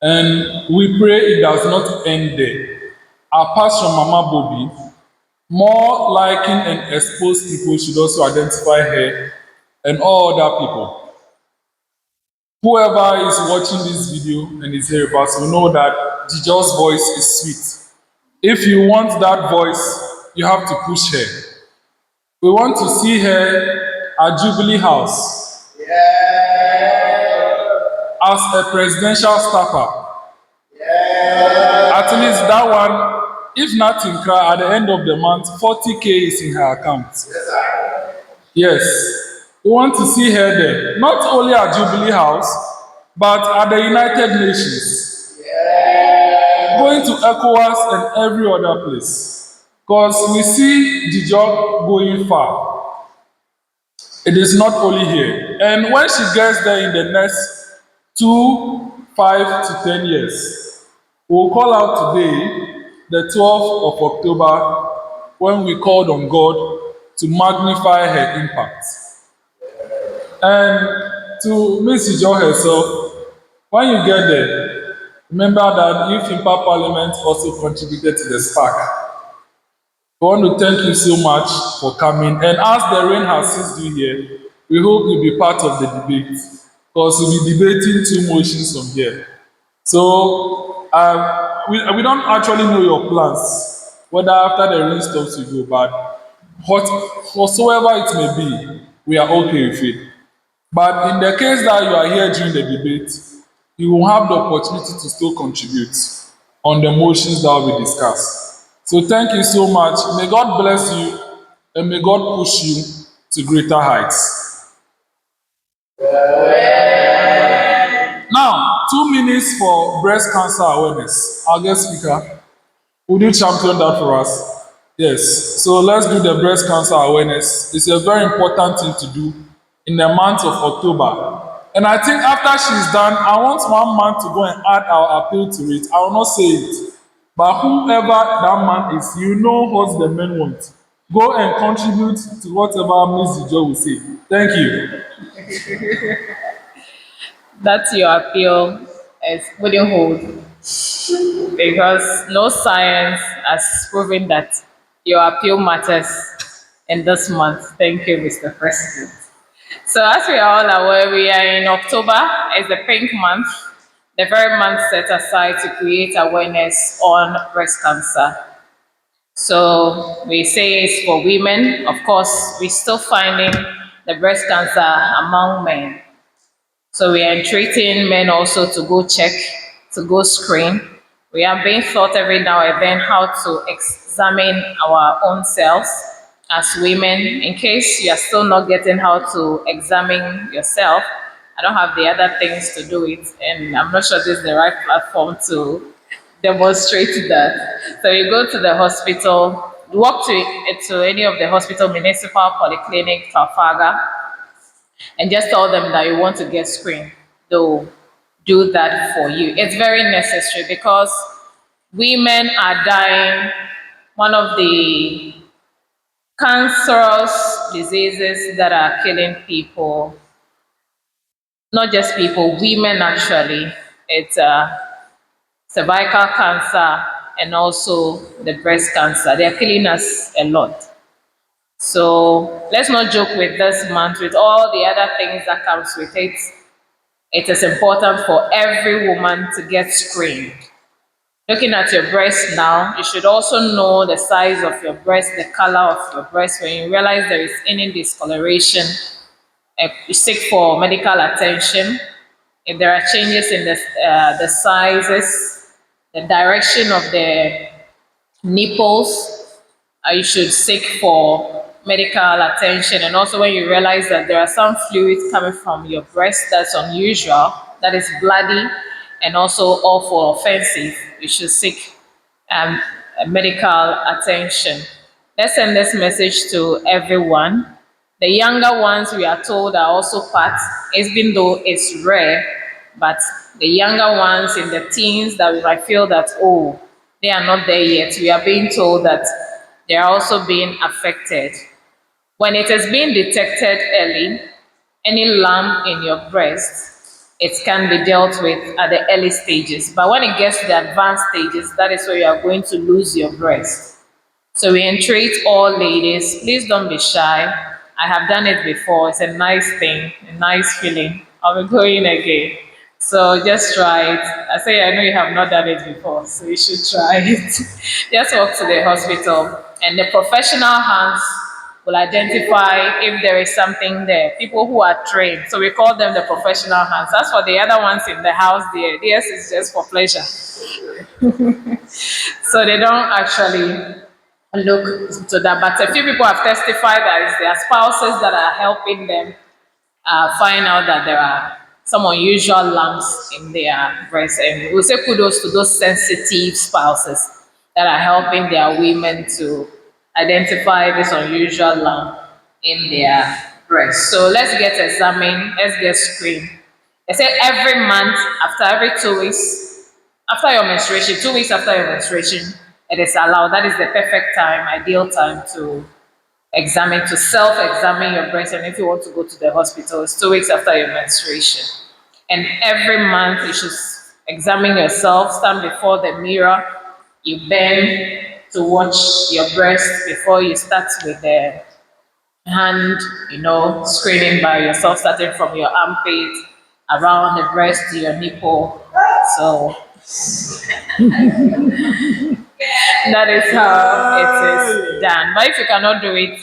And we pray it does not end there. Apart from Mama Bobby, more liking and exposed people should also identify her and all other people. Whoever is watching this video and is here with us will know that Dzidzor's voice is sweet. If you want that voice, you have to push her. We want to see her at Jubilee House as a presidential staffer. At least that one, if nothing, at the end of the month, 40K is in her account. Yes, we want to see her there, not only at Jubilee House, but at the United Nations, going to ECOWAS and every other place. Because we see Dzidzor going far. It is not only here. And when she gets there in the next 2, 5 to 10 years, we'll call out today, the 12th of October, when we called on God to magnify her impact. And to Ms. Dzidzor herself, when you get there, remember that Youth Impact Parliament also contributed to the spark. We want to thank you so much for coming. And as the rain has ceased you here, we hope you'll be part of the debate, because we'll be debating 2 motions from here. So we don't actually know your plans, whether after the rain stops you go, but whatsoever it may be, we are okay with it. But in the case that you are here during the debate, you will have the opportunity to still contribute on the motions that will be discussed. So thank you so much. May God bless you and may God push you to greater heights. Now, 2 minutes for breast cancer awareness. Our guest speaker, would you champion that for us? Yes. So let's do the breast cancer awareness. It's a very important thing to do in the month of October. And I think after she's done, I want 1 month to go and add our appeal to it. I will not say it. But whoever that man is, you know what the men want. Go and contribute to whatever Ms. Dzidzor will say. Thank you. That's your appeal. It wouldn't hold because no science has proven that your appeal matters in this month. Thank you, Mr. President. So as we are all aware, we are in October, it's the pink month, the very month set aside to create awareness on breast cancer. So we say it's for women. Of course, we're still finding the breast cancer among men. So we are entreating men also to go check, to go screen. We are being taught every now and then how to examine our own selves as women. In case you are still not getting how to examine yourself, I don't have the other things to do it, and I'm not sure this is the right platform to demonstrate that. So you go to the hospital, walk to any of the hospital, municipal, polyclinic, Trafalgar, and just tell them that you want to get screened. They'll do that for you. It's very necessary because women are dying. One of the cancerous diseases that are killing people, not just people, women actually, it's cervical cancer and also the breast cancer. They're killing us a lot. So let's not joke with this month, with all the other things that comes with it. It is important for every woman to get screened. Looking at your breast now, you should also know the size of your breast, the color of your breast. When you realize there is any discoloration, you seek for medical attention. If there are changes in the sizes, the direction of the nipples, you should seek for medical attention. And also when you realize that there are some fluids coming from your breast that's unusual, that is bloody and also awful, offensive, you should seek um, medical attention. Let's send this message to everyone. The younger ones, we are told, are also part, even though it's rare, but the younger ones in the teens that we might feel that, oh, they are not there yet, we are being told that they are also being affected. When it is being detected early, any lump in your breast, it can be dealt with at the early stages. But when it gets to the advanced stages, that is where you are going to lose your breast. So we entreat all ladies, please don't be shy. I have done it before. It's a nice thing, a nice feeling. I'll be going again. So just try it. I say I know you have not done it before, so you should try it. Just walk to the hospital and the professional hands will identify if there is something there. People who are trained. So we call them the professional hands. As for the other ones in the house, theirs is just for pleasure. So they don't actually look to that. But a few people have testified that it's their spouses that are helping them find out that there are some unusual lumps in their breast. And we'll say kudos to those sensitive spouses that are helping their women to identify this unusual lump in their breast. So let's get examined, let's get screened. They say every month, after every 2 weeks, after your menstruation, 2 weeks after your menstruation, it is allowed. That is the perfect time, ideal time to examine, to self-examine your breast. And if you want to go to the hospital, it's 2 weeks after your menstruation. And every month you should examine yourself, stand before the mirror, you bend to watch your breast before you start with the hand, screening by yourself, starting from your armpit, around the breast to your nipple. So that is how it is done. But if you cannot do it,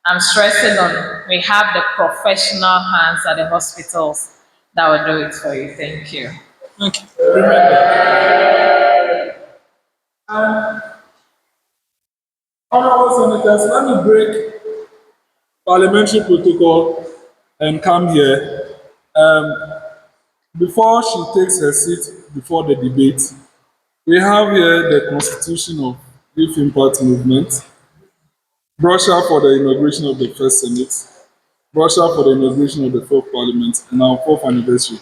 I'm stressing on we have the professional hands at the hospitals that will do it for you. Thank you. Thank you. Honorable Senators, let me break parliamentary protocol and come here. Before she takes her seat before the debate, we have here the Constitution of Youth Impact Movement, brochure for the inauguration of the first Senate, brochure for the inauguration of the fourth Parliament, and our fourth anniversary.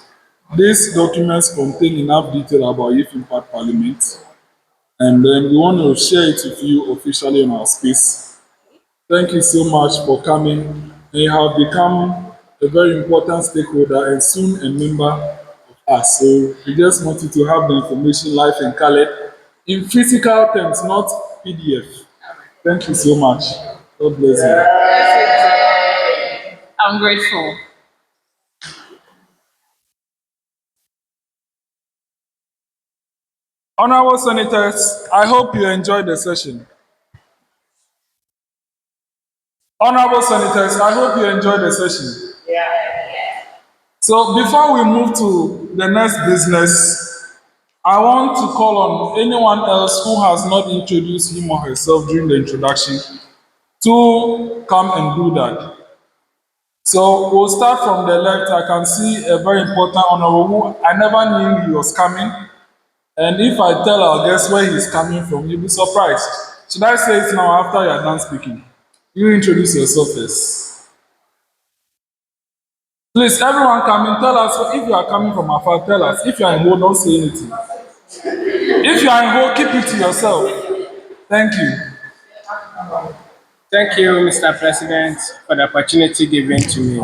These documents contain enough detail about Youth Impact Parliament, and then we want to share it with you officially in our space. Thank you so much for coming. And you have become a very important stakeholder and soon a member of us. So we just want you to have the information live and colored in physical terms, not PDF. Thank you so much. God bless you. I'm grateful. Honorable Senators, I hope you enjoyed the session. Honorable Senators, I hope you enjoyed the session. So before we move to the next business, I want to call on anyone else who has not introduced him or herself during the introduction to come and do that. So we'll start from the left. I can see a very important honorable who I never knew he was coming. And if I tell our guest where he's coming from, you'll be surprised. Should I say it now after you're done speaking? You introduce yourself first. Please, everyone come in, tell us if you are coming from afar, tell us. If you are in Ho, don't say anything. If you are in Ho, keep it to yourself. Thank you. Thank you, Mr. President, for the opportunity given to me.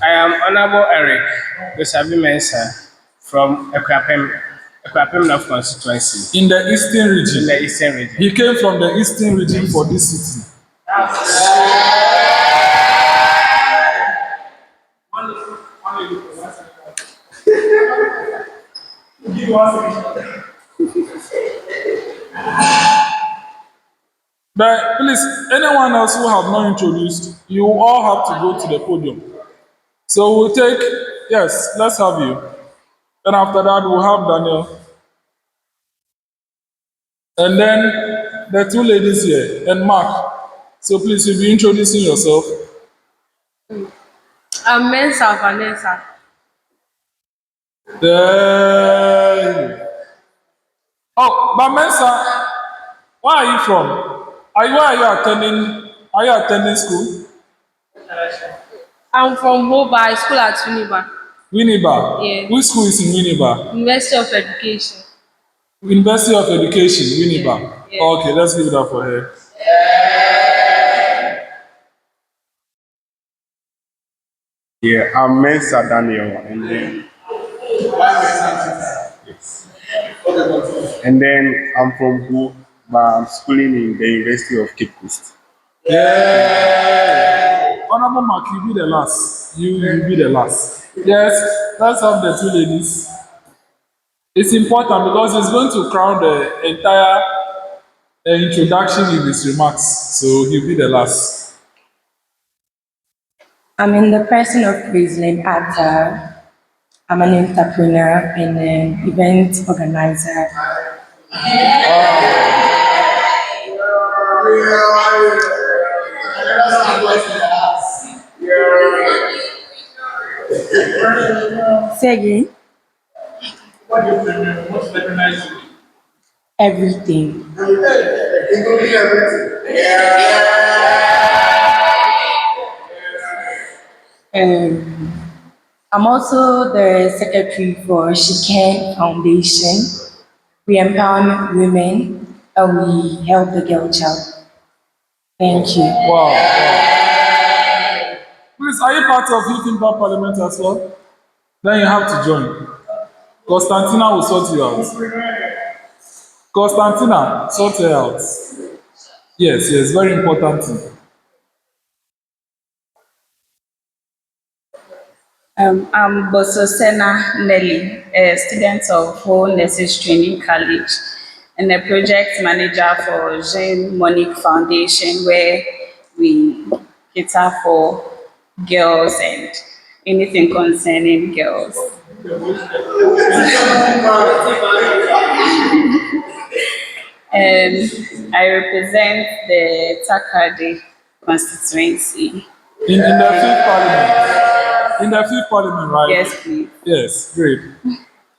I am Honorable Eric Gosabi Mensah from Ekwapem North Constituency In the Eastern region. in the Eastern region. He came from the Eastern region for this city. But please, anyone else who have not introduced, you all have to go to the podium. So we'll take, yes, let's have you. Then after that, we'll have Daniel. And then the two ladies here, and Mark. So please, you'll be introducing yourself. I'm Mensa Vanessa. There. Oh, but Mensa, where are you from? Where are you attending? Are you attending school? I'm from Mobile School at Uniba, Winneba. Yeah. Which school is in Winneba? University of Education. University of Education, Winneba. Yeah. Okay, let's give it up for her. Yeah, I'm Mensa Daniel, and then I'm from Hu, but I'm schooling in the University of Cape Coast. Yeah. Honorable Mark, you be the last. You be the last. Yes, let's have the two ladies. It's important because it's going to crown the entire introduction in his remarks. So he'll be the last. I'm in the person of Rosalind Atta. I'm an entrepreneur and an event organizer. Say again? What do you recognize? Everything. Including everything. I'm also the secretary for Shiken Foundation. We empower women and we help the girl child. Thank you. Wow. Please, are you part of Youth Impact Parliament as well? Then you have to join. Constantina will sort you out. Constantina, sort her out. Yes, very important thing. I'm Bososena Nelly, a student of Whole Nurses Training College and a project manager for Jean Monique Foundation, where we cater for girls and anything concerning girls. And I represent the Takade constituency. In the fifth parliament. In the fifth parliament, right? Yes, please. Yes, great.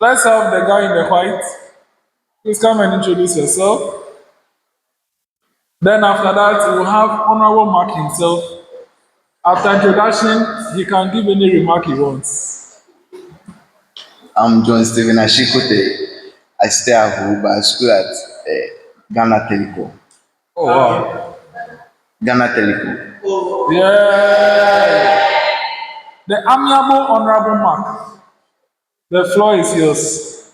Let's have the guy in the white. Please come and introduce yourself. Then after that, we'll have Honorable Mark himself. After introduction, he can give any remark he wants. I'm John Stephen Ashikote. I stay at home, but I school at Ghana Telecom. Oh, wow. Ghana Telecom. Yeah. The amiable Honorable Mark. The floor is yours.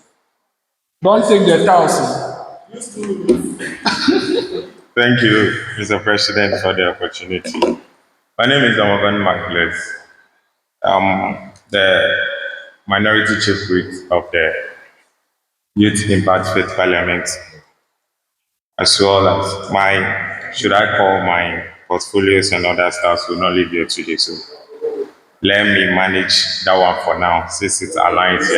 Don't take the thousand. Thank you, Mr. President, for the opportunity. My name is Donovan McGless. I'm the minority chief whip of the Youth Impact Faith Parliament, as well as should I call my portfolios and other stuff will not leave here today. So let me manage that one for now, since it aligns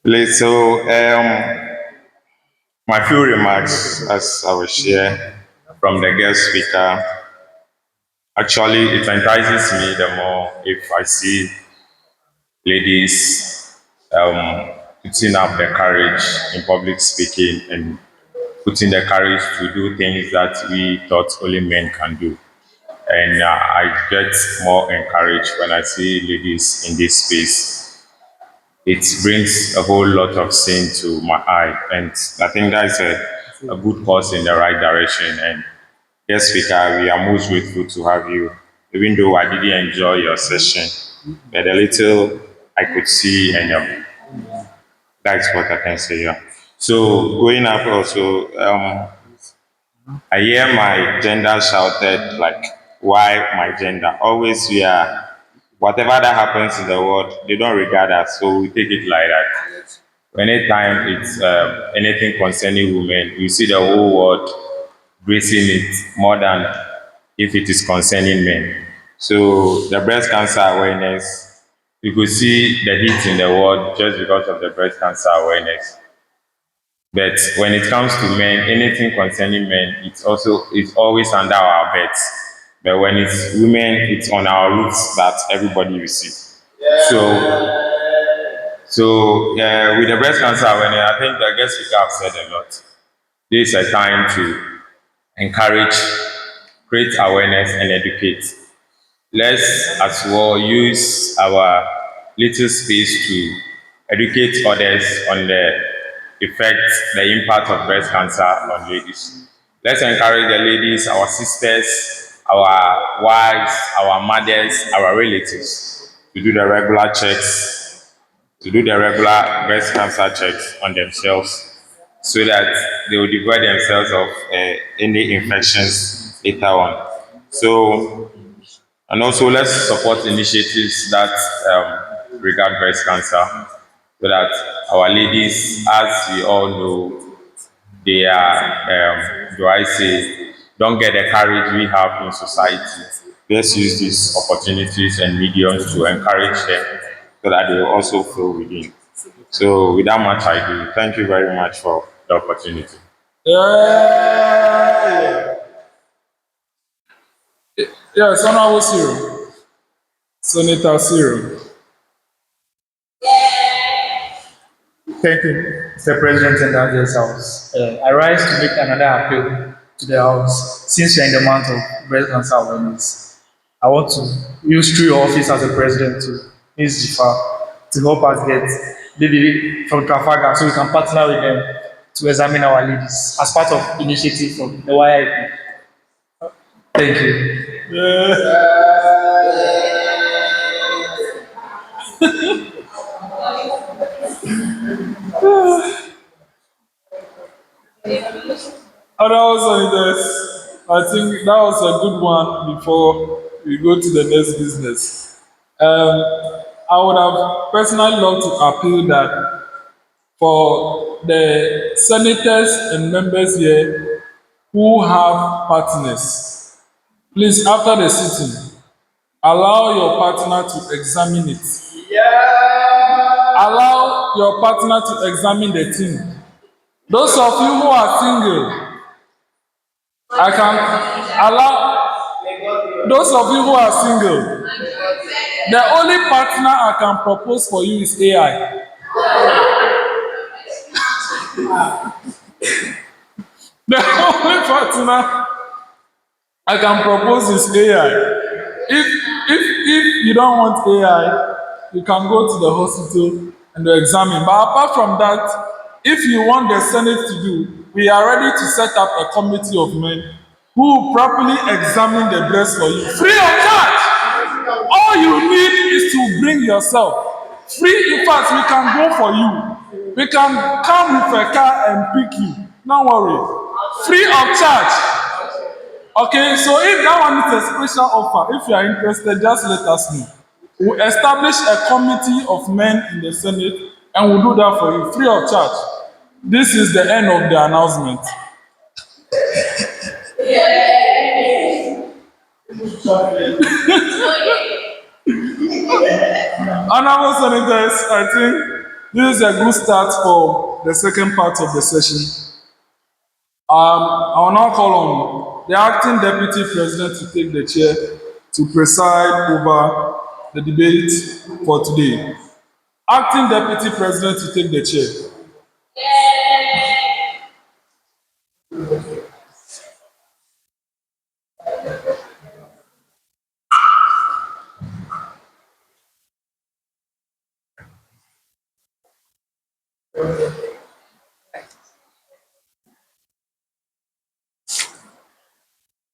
here. So, my few remarks as I will share from the guest speaker. Actually, it entices me the more if I see ladies putting up the courage in public speaking and putting the courage to do things that we thought only men can do. And I get more encouraged when I see ladies in this space. It brings a whole lot of sin to my eye, and I think that's a good cause in the right direction. And yes, speaker, we are most grateful to have you, even though I didn't enjoy your session, but a little I could see, and that's what I can say. Yeah. So going up also, I hear my gender shouted like, why my gender? Always we are, whatever that happens in the world, they don't regard us, so we take it like that. Anytime it's anything concerning women, you see the whole world bracing it more than if it is concerning men. So the breast cancer awareness, you could see the heat in the world just because of the breast cancer awareness. But when it comes to men, anything concerning men, it's always under our beds. But when it's women, it's on our roots that everybody will see. So with the breast cancer awareness, I think the guest speaker have said a lot. This is a time to encourage, create awareness, and educate. Let's as well use our little space to educate others on the effect, the impact of breast cancer on ladies. Let's encourage the ladies, our sisters, our wives, our mothers, our relatives to do the regular checks, to do the regular breast cancer checks on themselves so that they will deprive themselves of any infections later on. So, and also let's support initiatives that regard breast cancer so that our ladies, as we all know, they are, do I say, don't get the courage we have in society. Let's use these opportunities and mediums to encourage them so that they will also feel within. So without much ado, thank you very much for the opportunity. Yeah. Yes, Honorable Cyril. Senator Cyril. Thank you, Mr. President and the House. I rise to make another appeal to the House. Since we are in the month of breast cancer awareness, I want to use through your office as a president to Ms. Jifa to help us get maybe from Trafalgar so we can partner with them to examine our ladies as part of initiative from the YIP. Thank you. Honorable Senators, I think that was a good one before we go to the next business. I would have personally loved to appeal that for the senators and members here who have partners, please, after the sitting, allow your partner to examine it. Allow your partner to examine the thing. Those of you who are single, I can allow those of you who are single, the only partner I can propose for you is AI. The only partner I can propose is AI. If you don't want AI, you can go to the hospital and examine. But apart from that, if you want the Senate to do, we are ready to set up a committee of men who will properly examine the breast for you, free of charge. All you need is to bring yourself. Free, in fact, we can go for you. We can come with a car and pick you. Don't worry. Free of charge. Okay, so if that one is a special offer, if you are interested, just let us know. We'll establish a committee of men in the Senate and we'll do that for you free of charge. This is the end of the announcement. Honorable Senators, I think this is a good start for the second part of the session. I will now call on the acting deputy president to take the chair to preside over the debate for today. Acting deputy president to take the chair.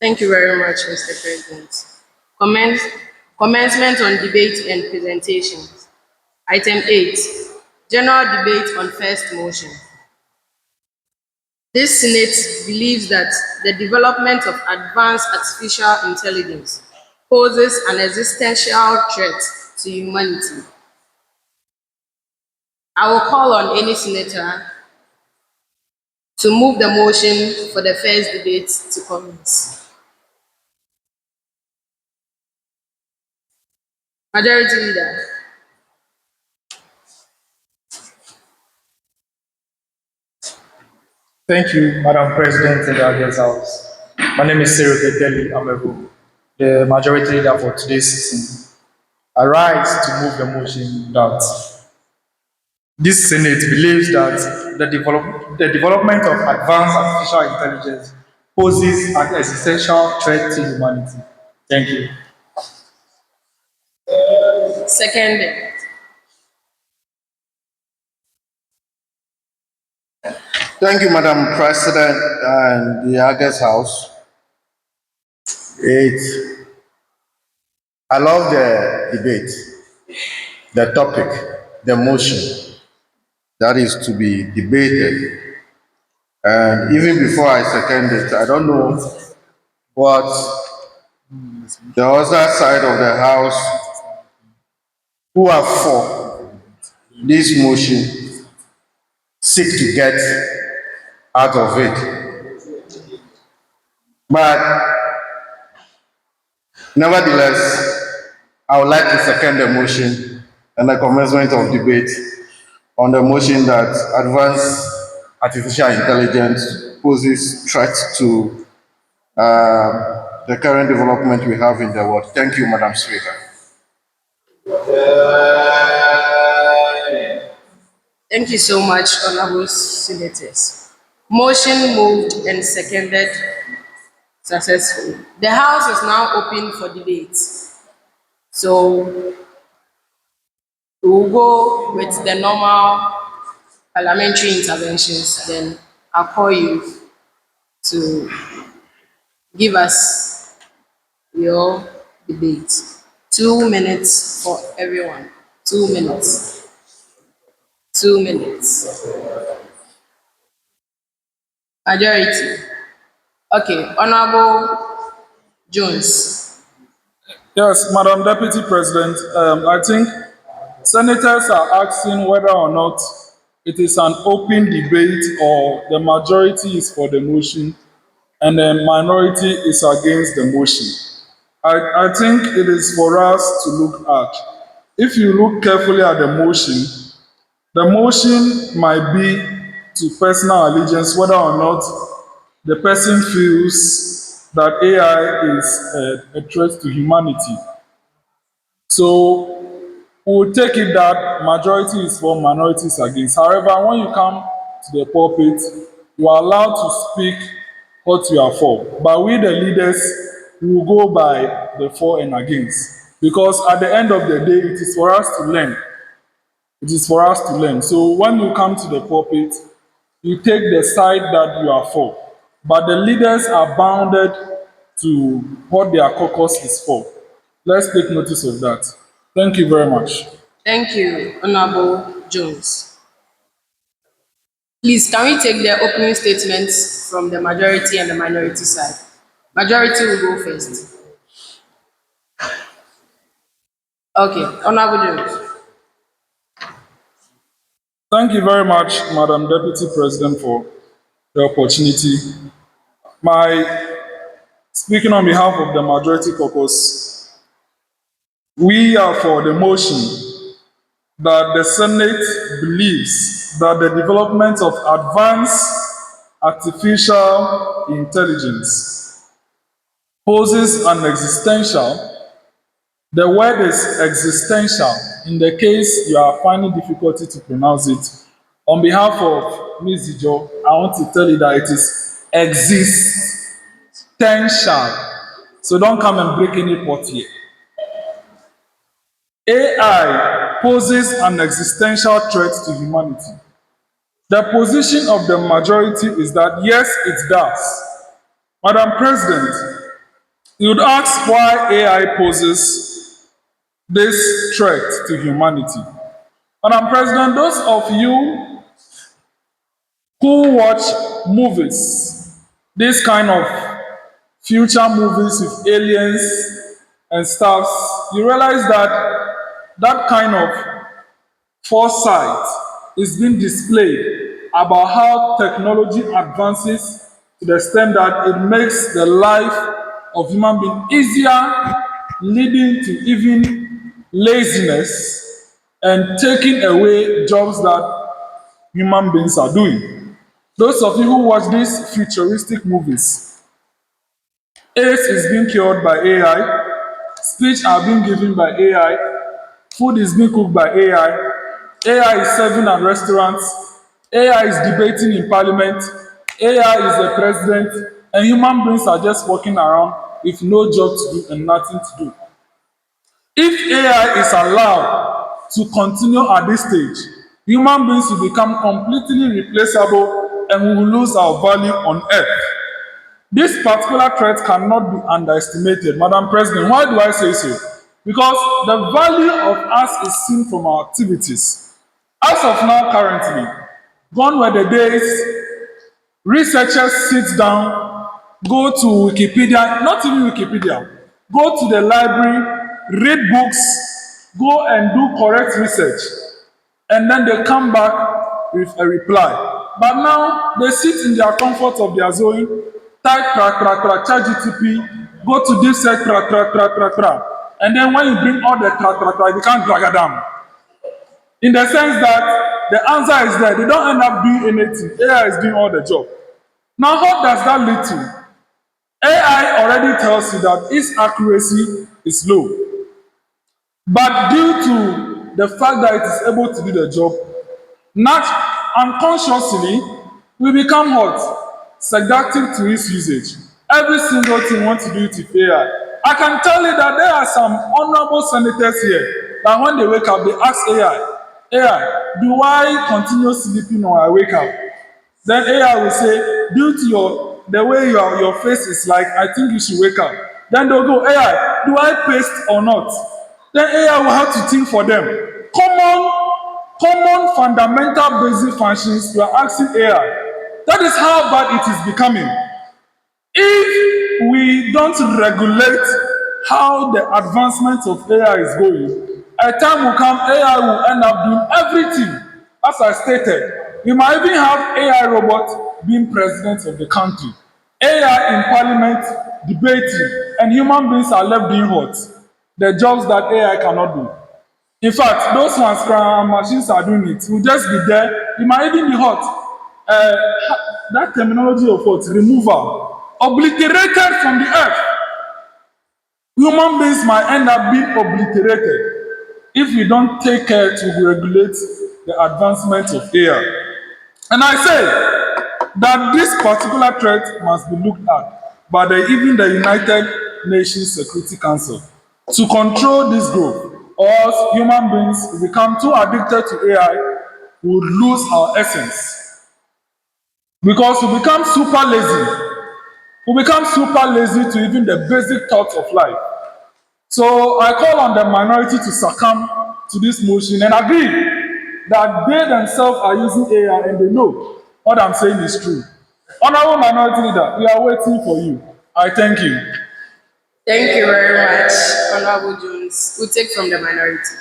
Thank you very much, Mr. President. Commence, Commencement on debate and presentations. Item 8, general debate on first motion. This Senate believes that the development of advanced artificial intelligence poses an existential threat to humanity. I will call on any senator to move the motion for the first debate to commence. Majority Leader. Thank you, Madam President in the August House. My name is Senator Linda Sewornu Dzobo, the Majority Leader for today's sitting. I rise to move the motion that this Senate believes that the development of advanced artificial intelligence poses an existential threat to humanity. Thank you. Seconded. Thank you, Madam President and the August House. I love the debate, the topic, the motion that is to be debated. And even before I second it, I don't know what the other side of the House who are for this motion seek to get out of it. But nevertheless, I would like to second the motion and the commencement of debate on the motion that advanced artificial intelligence poses threats to the current development we have in the world. Thank you, Madam Speaker. Thank you so much, honorable senators. Motion moved and seconded successfully. The House is now open for debate. So we will go with the normal parliamentary interventions. Then I'll call you to give us your debate. 2 minutes for everyone. 2 minutes. 2 minutes. Majority. Okay, Honorable Jones. Yes, Madam Deputy President, I think senators are asking whether or not it is an open debate or the majority is for the motion and the minority is against the motion. I think it is for us to look at. If you look carefully at the motion might be to personal allegiance, whether or not the person feels that AI is a threat to humanity. So we'll take it that majority is for, minority is against. However, when you come to the pulpit, you are allowed to speak what you are for. But we, the leaders, will go by the for and against. Because at the end of the day, it is for us to learn. It is for us to learn. So when you come to the pulpit, you take the side that you are for. But the leaders are bounded to what their caucus is for. Let's take notice of that. Thank you very much. Thank you, Honorable Jones. Please, can we take the opening statements from the majority and the minority side? Majority will go first. Okay, Honorable Jones. Thank you very much, Madam Deputy President, for the opportunity. Speaking on behalf of the Majority Caucus, we are for the motion that the Senate believes that the development of advanced artificial intelligence poses an existential, the word is existential, in the case you are finding difficulty to pronounce it. On behalf of Ms. Dzidzor, I want to tell you that it is existential. So don't come and break any pot here. AI poses an existential threat to humanity. The position of the majority is that yes, it does. Madam President, you would ask why AI poses this threat to humanity. Madam President, those of you who watch movies, this kind of future movies with aliens and stuff, you realize that that kind of foresight is being displayed about how technology advances to the extent that it makes the life of human beings easier, leading to even laziness and taking away jobs that human beings are doing. Those of you who watch these futuristic movies, AIDS is being cured by AI, speech are being given by AI, food is being cooked by AI, AI is serving at restaurants, AI is debating in parliament, AI is the president, and human beings are just walking around with no job to do and nothing to do. If AI is allowed to continue at this stage, human beings will become completely replaceable and we will lose our value on earth. This particular threat cannot be underestimated. Madam President, why do I say so? Because the value of us is seen from our activities. As of now, currently, gone were the days researchers sit down, go to Wikipedia, not even Wikipedia, go to the library, read books, go and do correct research, and then they come back with a reply. But now they sit in their comfort of their zone, type ChatGPT, go to this site, and then when you bring all the you can't drag it down. In the sense that the answer is there, they don't end up doing anything. AI is doing all the job. Now, how does that lead to? AI already tells you that its accuracy is low. But due to the fact that it is able to do the job, not unconsciously, we become what? Seductive to its usage. Every single thing wants to do it with AI. I can tell you that there are some honorable senators here that when they wake up, they ask AI, do I continue sleeping or I wake up? Then AI will say, due to the way your face is like, I think you should wake up. Then they'll go, AI, do I paste or not? Then AI will have to think for them. Common fundamental basic functions, you are asking AI. That is how bad it is becoming. If we don't regulate how the advancement of AI is going, a time will come AI will end up doing everything. As I stated, we might even have AI robot being president of the country, AI in parliament debating, and human beings are left doing what? The jobs that AI cannot do. In fact, those ones machines are doing it. We'll just be there. It might even be hot. That terminology of what? Removal. Obliterated from the earth. Human beings might end up being obliterated if we don't take care to regulate the advancement of AI. And I say that this particular threat must be looked at by even the United Nations Security Council to control this growth, or else human beings will become too addicted to AI, we would lose our essence. Because we become super lazy. We become super lazy to even the basic thoughts of life. So I call on the minority to succumb to this motion and agree that they themselves are using AI and they know what I'm saying is true. Honorable Minority Leader, we are waiting for you. I thank you. Thank you very much, Honorable Jones. We'll take from the minority.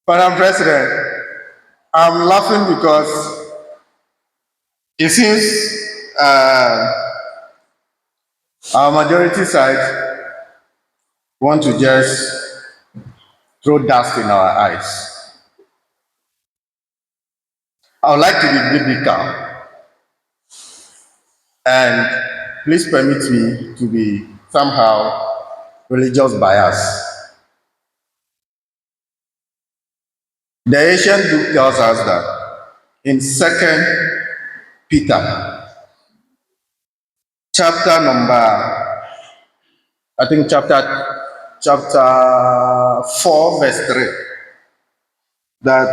Madam President, I'm laughing because it seems our majority side want to just throw dust in our eyes. I would like to be biblical, and please permit me to be somehow religious bias. The ancient book tells us that in 2 Peter, chapter number, I think chapter 4, verse 3, that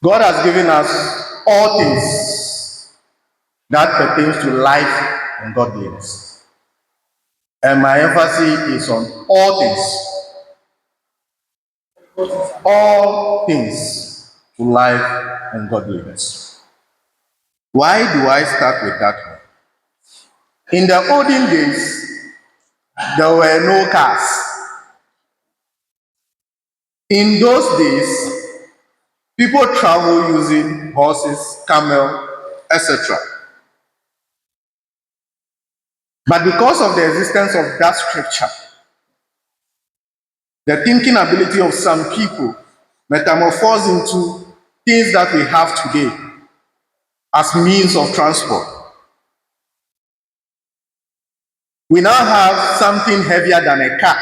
God has given us all things that pertains to life and godliness. And my emphasis is on all things. All things to life and godliness. Why do I start with that one? In the olden days, there were no cars. In those days, people travel using horses, camel, etc. But because of the existence of that scripture, the thinking ability of some people metamorphosed into things that we have today as means of transport. We now have something heavier than a car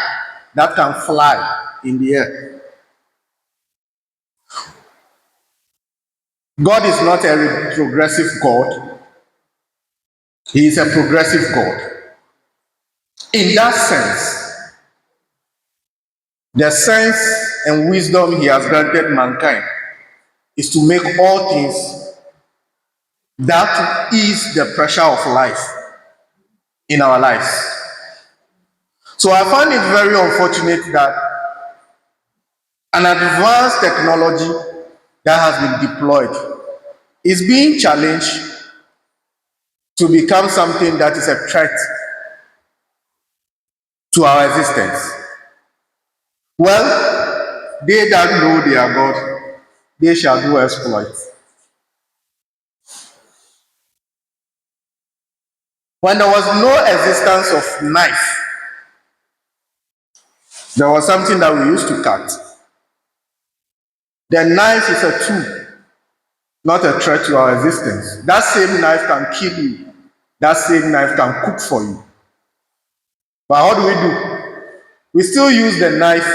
that can fly in the air. God is not a retrogressive God. He is a progressive God. In that sense, the sense and wisdom he has granted mankind is to make all things that ease the pressure of life in our lives. So I find it very unfortunate that an advanced technology that has been deployed is being challenged to become something that is a threat to our existence. Well, they that know their God, they shall do exploits. When there was no existence of knife, there was something that we used to cut. The knife is a tool, not a threat to our existence. That same knife can kill you. That same knife can cook for you. But how do we do? We still use the knife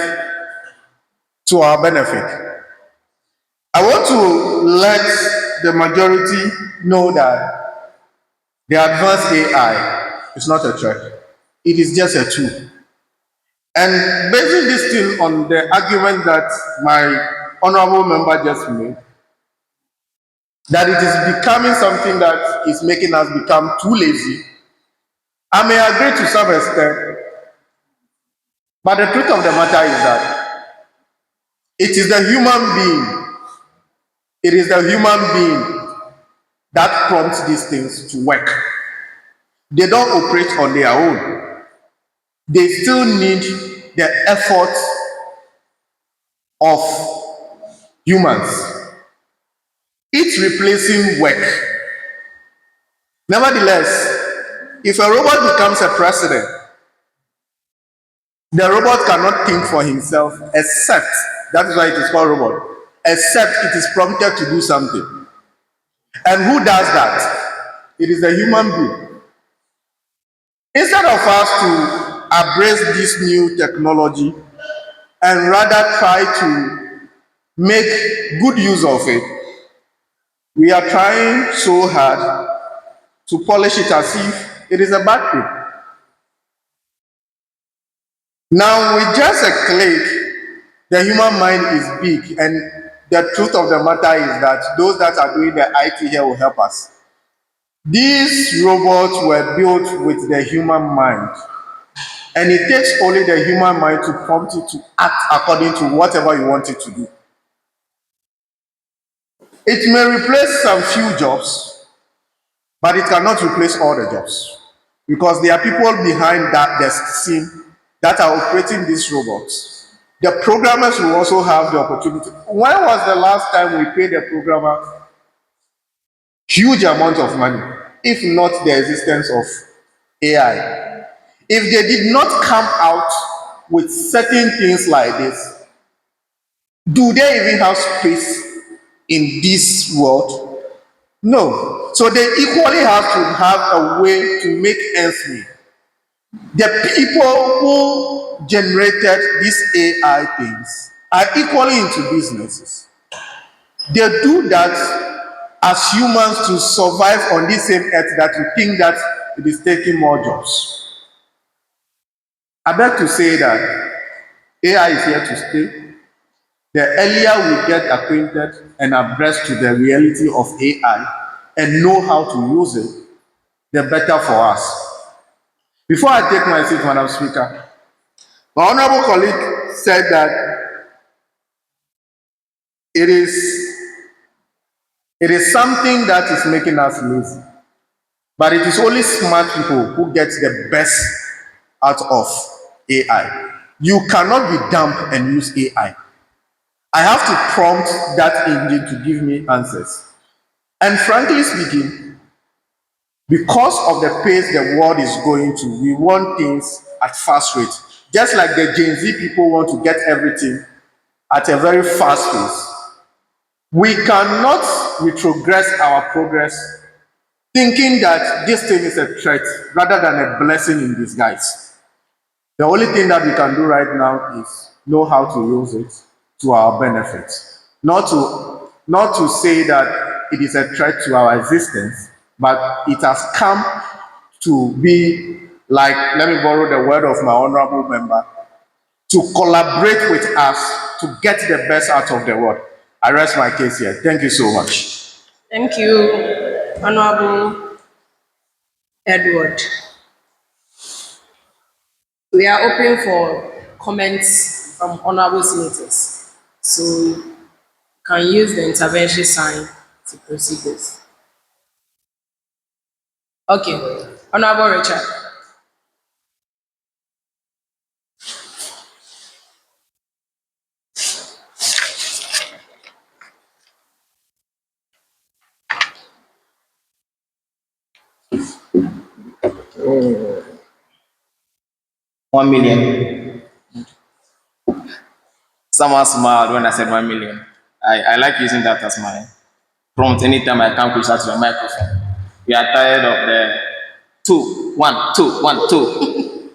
to our benefit. I want to let the majority know that the advanced AI is not a threat. It is just a tool. And basing this thing on the argument that my honorable member just made, that it is becoming something that is making us become too lazy, I may agree to some extent, but the truth of the matter is that it is the human being, it is the human being that prompts these things to work. They don't operate on their own. They still need the effort of humans. It's replacing work. Nevertheless, if a robot becomes a president, the robot cannot think for himself except, that is why it is called robot, except it is prompted to do something. And who does that? It is the human being. Instead of us to embrace this new technology and rather try to make good use of it, we are trying so hard to polish it as if it is a bad thing. Now, with just a click, the human mind is big, and the truth of the matter is that those that are doing the IT here will help us. These robots were built with the human mind. And it takes only the human mind to prompt it to act according to whatever you want it to do. It may replace some few jobs, but it cannot replace all the jobs. Because there are people behind that scene that are operating these robots. The programmers will also have the opportunity. When was the last time we paid a programmer huge amount of money, if not the existence of AI? If they did not come out with certain things like this, do they even have space in this world? No. So they equally have to have a way to make ends meet. The people who generated these AI things are equally into businesses. They do that as humans to survive on this same earth that we think that it is taking more jobs. I beg to say that AI is here to stay. The earlier we get acquainted and abreast to the reality of AI and know how to use it, the better for us. Before I take my seat, Madam Speaker, my honorable colleague said that it is something that is making us lazy. But it is only smart people who get the best out of AI. You cannot be dumb and use AI. I have to prompt that engine to give me answers. And frankly speaking, because of the pace the world is going to, we want things at fast rate. Just like the Gen Z people want to get everything at a very fast pace. We cannot retrogress our progress thinking that this thing is a threat rather than a blessing in disguise. The only thing that we can do right now is know how to use it to our benefit. Not to say that it is a threat to our existence, but it has come to be like, let me borrow the word of my honorable member, to collaborate with us to get the best out of the world. I rest my case here. Thank you so much. Thank you, Honorable Edward. We are open for comments from honorable senators. So you can use the intervention sign to proceed this. Okay, Honorable Richard. Oh. 1 million. Someone smiled when I said 1 million. I like using that as my prompt anytime I come closer to the microphone. We are tired of the 2, 1, 2, 1, 2.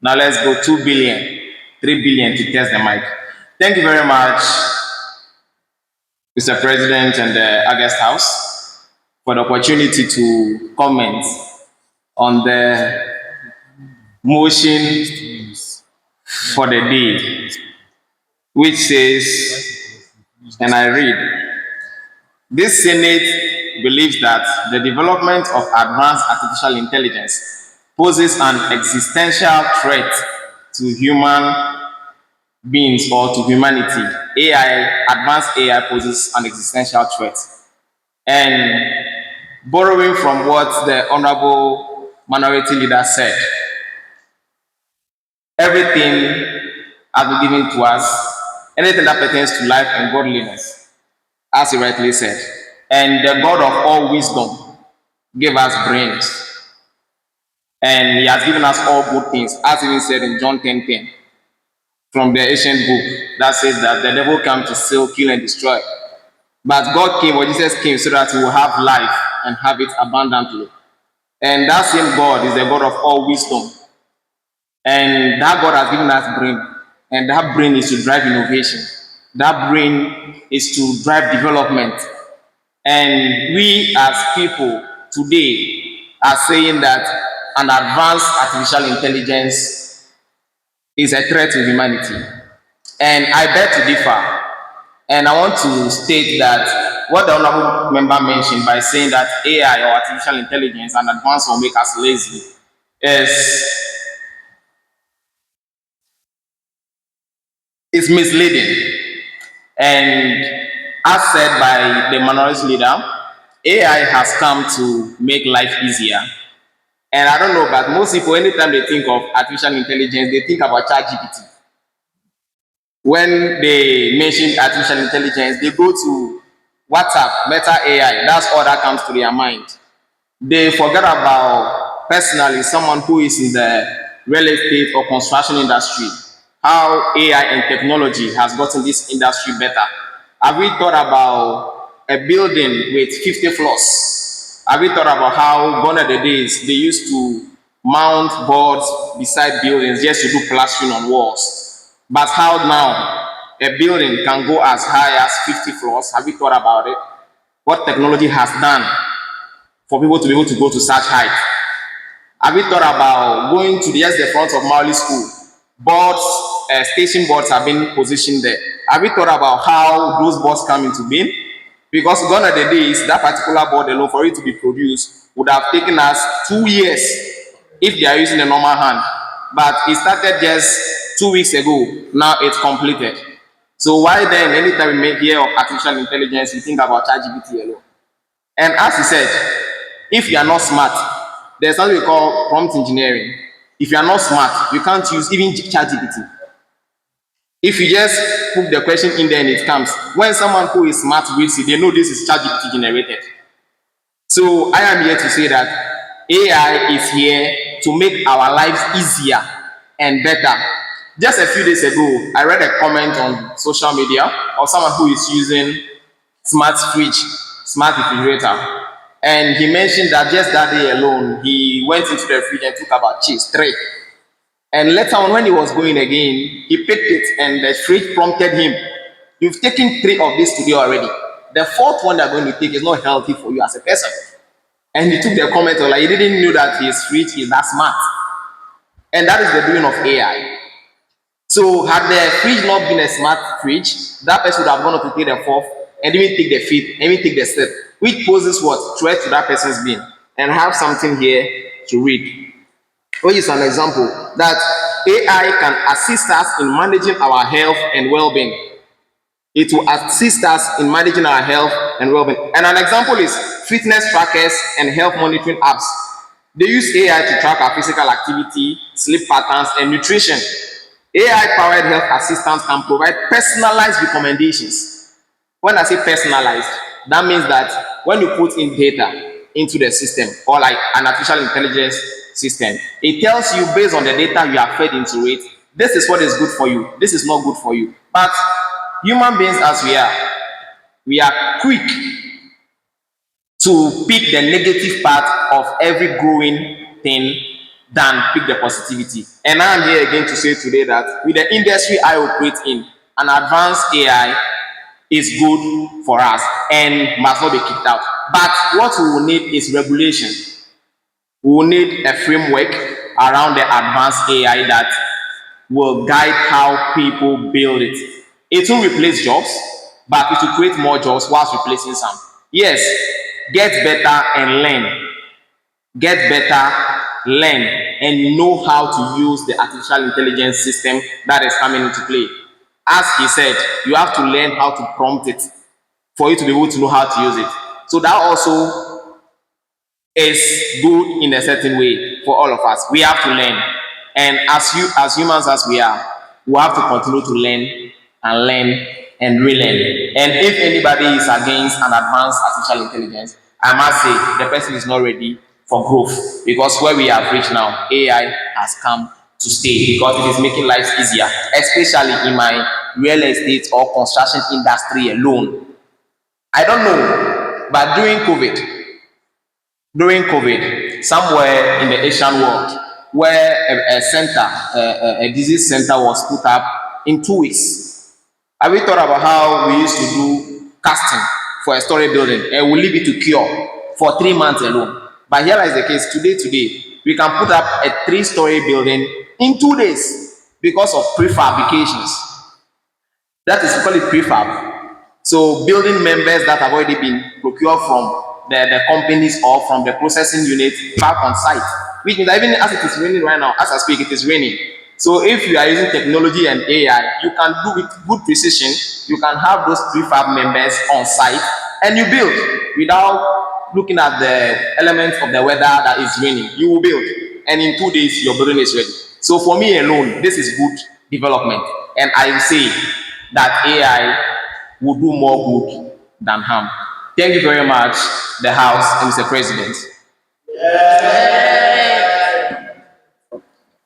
Now let's go 2 billion, 3 billion to test the mic. Thank you very much, Mr. President and the August House, for the opportunity to comment on the motion for the day, which says, and I read, this Senate believes that the development of advanced artificial intelligence poses an existential threat to human beings or to humanity. Advanced AI poses an existential threat. And borrowing from what the Honorable Minority Leader said, everything has been given to us, anything that pertains to life and godliness, as he rightly said. And the God of all wisdom gave us brains. And he has given us all good things, as he said in John 10:10, from the ancient book that says that the devil came to steal, kill, and destroy. But God came, or Jesus came, so that we will have life and have it abundantly. And that same God is the God of all wisdom. And that God has given us brain. And that brain is to drive innovation. That brain is to drive development. And we as people today are saying that an advanced artificial intelligence is a threat to humanity. And I beg to differ. And I want to state that what the honorable member mentioned by saying that AI or artificial intelligence and advanced will make us lazy is is misleading. And as said by the minority leader, AI has come to make life easier. And I don't know, but most people, anytime they think of artificial intelligence, they think about ChatGPT. When they mention artificial intelligence, they go to WhatsApp, Meta AI. That's all that comes to their mind. They forget about, personally, someone who is in the real estate or construction industry, how AI and technology has gotten this industry better. Have we thought about a building with 50 floors? Have we thought about how gone are the days they used to mount boards beside buildings just to do plastering on walls? But how now a building can go as high as 50 floors? Have we thought about it? What technology has done for people to be able to go to such height? Have you thought about going to the front of Maoli School? Boards, station boards have been positioned there. Have you thought about how those boards come into being? Because gone are the days, that particular board alone, for it to be produced, would have taken us 2 years if they are using a normal hand. But it started just 2 weeks ago. Now it's completed. So why then, anytime we hear of artificial intelligence, we think about ChatGPT alone? And as he said, if you are not smart, there's something we call prompt engineering. If you are not smart, you can't use even ChatGPT. If you just put the question in there and it comes, when someone who is smart reads it, they know this is ChatGPT generated. So I am here to say that AI is here to make our lives easier and better. Just a few days ago, I read a comment on social media of someone who is using smart fridge, smart refrigerator. And he mentioned that just that day alone, he went into the fridge and took about cheese, 3. And later on, when he was going again, he picked it and the fridge prompted him, "You've taken 3 of this today already. The 4th one they're going to take is not healthy for you as a person." And he took the comment of like, he didn't know that his fridge is that smart. And that is the doing of AI. So had the fridge not been a smart fridge, that person would have gone to take the 4th and even take the 5th, and even take the 6th, which poses what? Threat to that person's being. And I have something here to read, which is an example that AI can assist us in managing our health and well-being. It will assist us in managing our health and well-being. And an example is fitness trackers and health monitoring apps. They use AI to track our physical activity, sleep patterns, and nutrition. AI-powered health assistants can provide personalized recommendations. When I say personalized, that means that when you put in data into the system, or like an artificial intelligence system, it tells you based on the data you have fed into it, this is what is good for you, this is not good for you. But human beings as we are quick to pick the negative part of every growing thing than pick the positivity. And I am here again to say today that with the industry I operate in, an advanced AI is good for us and must not be kicked out. But what we will need is regulation. We will need a framework around the advanced AI that will guide how people build it. It will replace jobs, but it will create more jobs whilst replacing some. Yes, get better and learn. Get better, learn, and know how to use the artificial intelligence system that is coming into play. As he said, you have to learn how to prompt it for you to be able to know how to use it. So that also is good in a certain way for all of us. We have to learn. And as humans as we have to continue to learn and learn and relearn. And if anybody is against an advanced artificial intelligence, I must say the person is not ready for growth, because where we have reached now, AI has come to stay because it is making life easier, especially in my real estate or construction industry alone. I don't know, but during COVID, somewhere in the Asian world, where a center, a disease center was put up in 2 weeks. Have we thought about how we used to do casting for a story building and we leave it to cure for 3 months alone? But here is the case, today, we can put up a 3-story building in 2 days because of prefabrications. That is called prefab. So building members that have already been procured from the companies or from the processing unit back on site. Which means that even as it is raining right now, as I speak, it is raining. So if you are using technology and AI, you can do with good precision. You can have those prefab members on site and you build without looking at the elements of the weather that is raining. You will build, and in 2 days your building is ready. So for me alone, this is good development, and I say that AI will do more good than harm. Thank you very much, the House and Mr. President.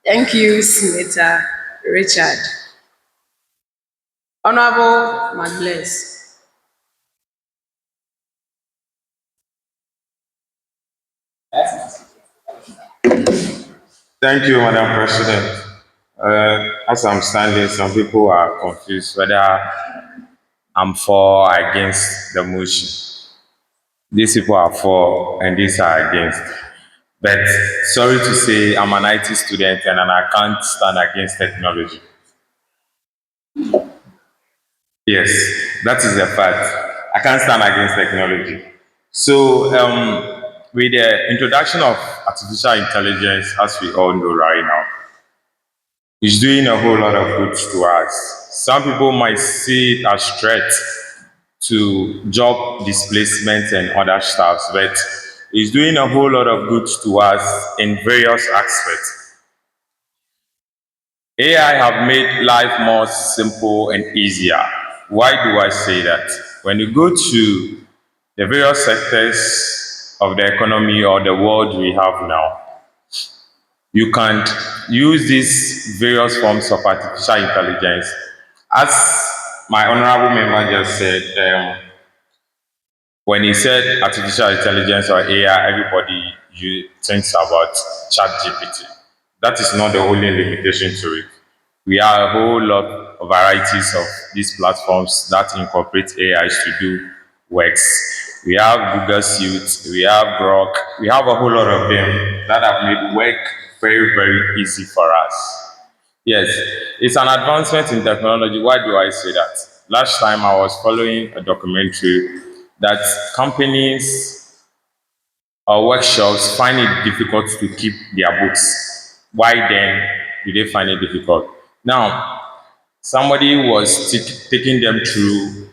Thank you, Senator Richard. Honorable Magles. Thank you, Madam President. As I'm standing, some people are confused whether I'm for or against the motion. These people are for and these are against. But sorry to say, I'm an IT student and I can't stand against technology. Yes, that is a fact. I can't stand against technology. So, with the introduction of artificial intelligence, as we all know right now, it's doing a whole lot of good to us. Some people might see it as threat to job displacement and other stuff, but it's doing a whole lot of good to us in various aspects. AI have made life more simple and easier. Why do I say that? When you go to the various sectors of the economy or the world we have now, you can use these various forms of artificial intelligence. As my honorable member just said, when he said artificial intelligence or AI, everybody thinks about ChatGPT. That is not the only limitation to it. We have a whole lot of varieties of these platforms that incorporate AIs to do works. We have Google Suite, we have Grok, we have a whole lot of them that have made work very, very easy for us. Yes, it's an advancement in technology. Why do I say that? Last time I was following a documentary that companies or workshops find it difficult to keep their books. Why then do they find it difficult? Now, somebody was taking them through,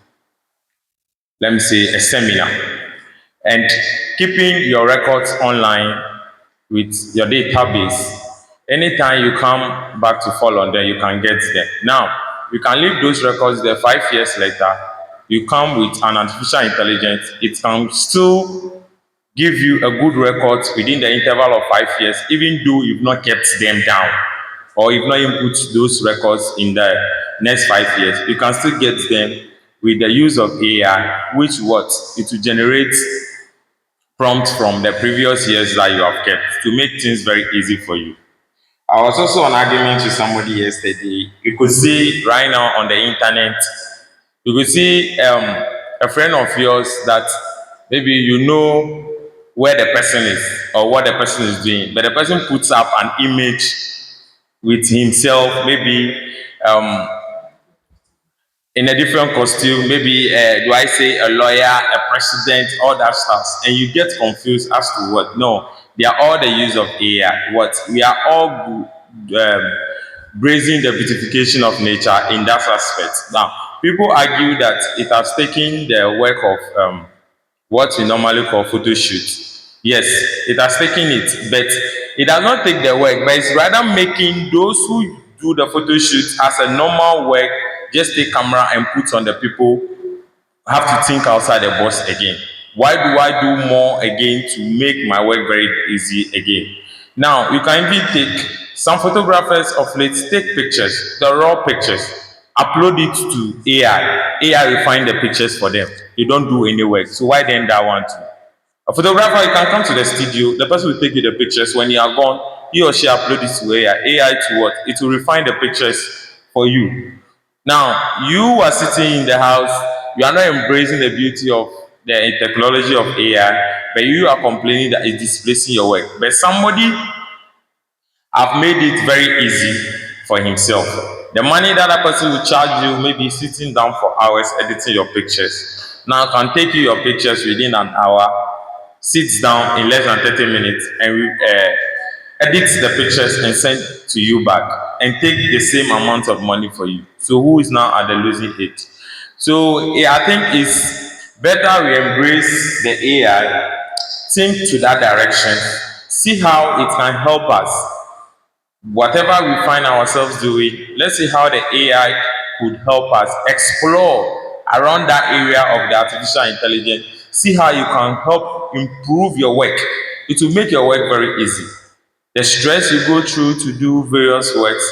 let me say, a seminar, and keeping your records online with your database. Anytime you come back to fall on them, you can get them. Now, you can leave those records there 5 years later. You come with an artificial intelligence, it can still give you a good record within the interval of 5 years, even though you've not kept them down or you've not input those records in the next 5 years. You can still get them with the use of AI, which what? It will generate prompts from the previous years that you have kept to make things very easy for you. I was also on argument with somebody yesterday. You could see right now on the internet, you could see a friend of yours that maybe you know where the person is or what the person is doing, but the person puts up an image with himself, maybe in a different costume, maybe do I say a lawyer, a president, all that stuff, and you get confused as to what? No, they are all the use of AI. What we are all praising the beautification of nature in that aspect. Now, people argue that it has taken the work of what we normally call photo shoot. Yes, it has taken it, but it does not take the work, but it's rather making those who do the photo shoot as a normal work, just take camera and put on the people, have to think outside the box again. Why do I do more again to make my work very easy again? Now, you can even take some photographers of late, take pictures, the raw pictures, upload it to AI. AI will find the pictures for them. You don't do any work. So why then that one too? A photographer, you can come to the studio, the person will take you the pictures. When you are gone, he or she upload it to AI. AI to what? It will refine the pictures for you. Now, you are sitting in the house, you are not embracing the beauty of the technology of AI, but you are complaining that it's displacing your work. But somebody have made it very easy for himself. The money that a person will charge you, maybe sitting down for hours editing your pictures, now can take you your pictures within an hour, sits down in less than 30 minutes, and edit the pictures and send to you back and take the same amount of money for you. So who is now at the losing end? So yeah, I think it's better we embrace the AI, think to that direction, see how it can help us. Whatever we find ourselves doing, let's see how the AI could help us explore around that area of the artificial intelligence. See how you can help improve your work. It will make your work very easy. The stress you go through to do various works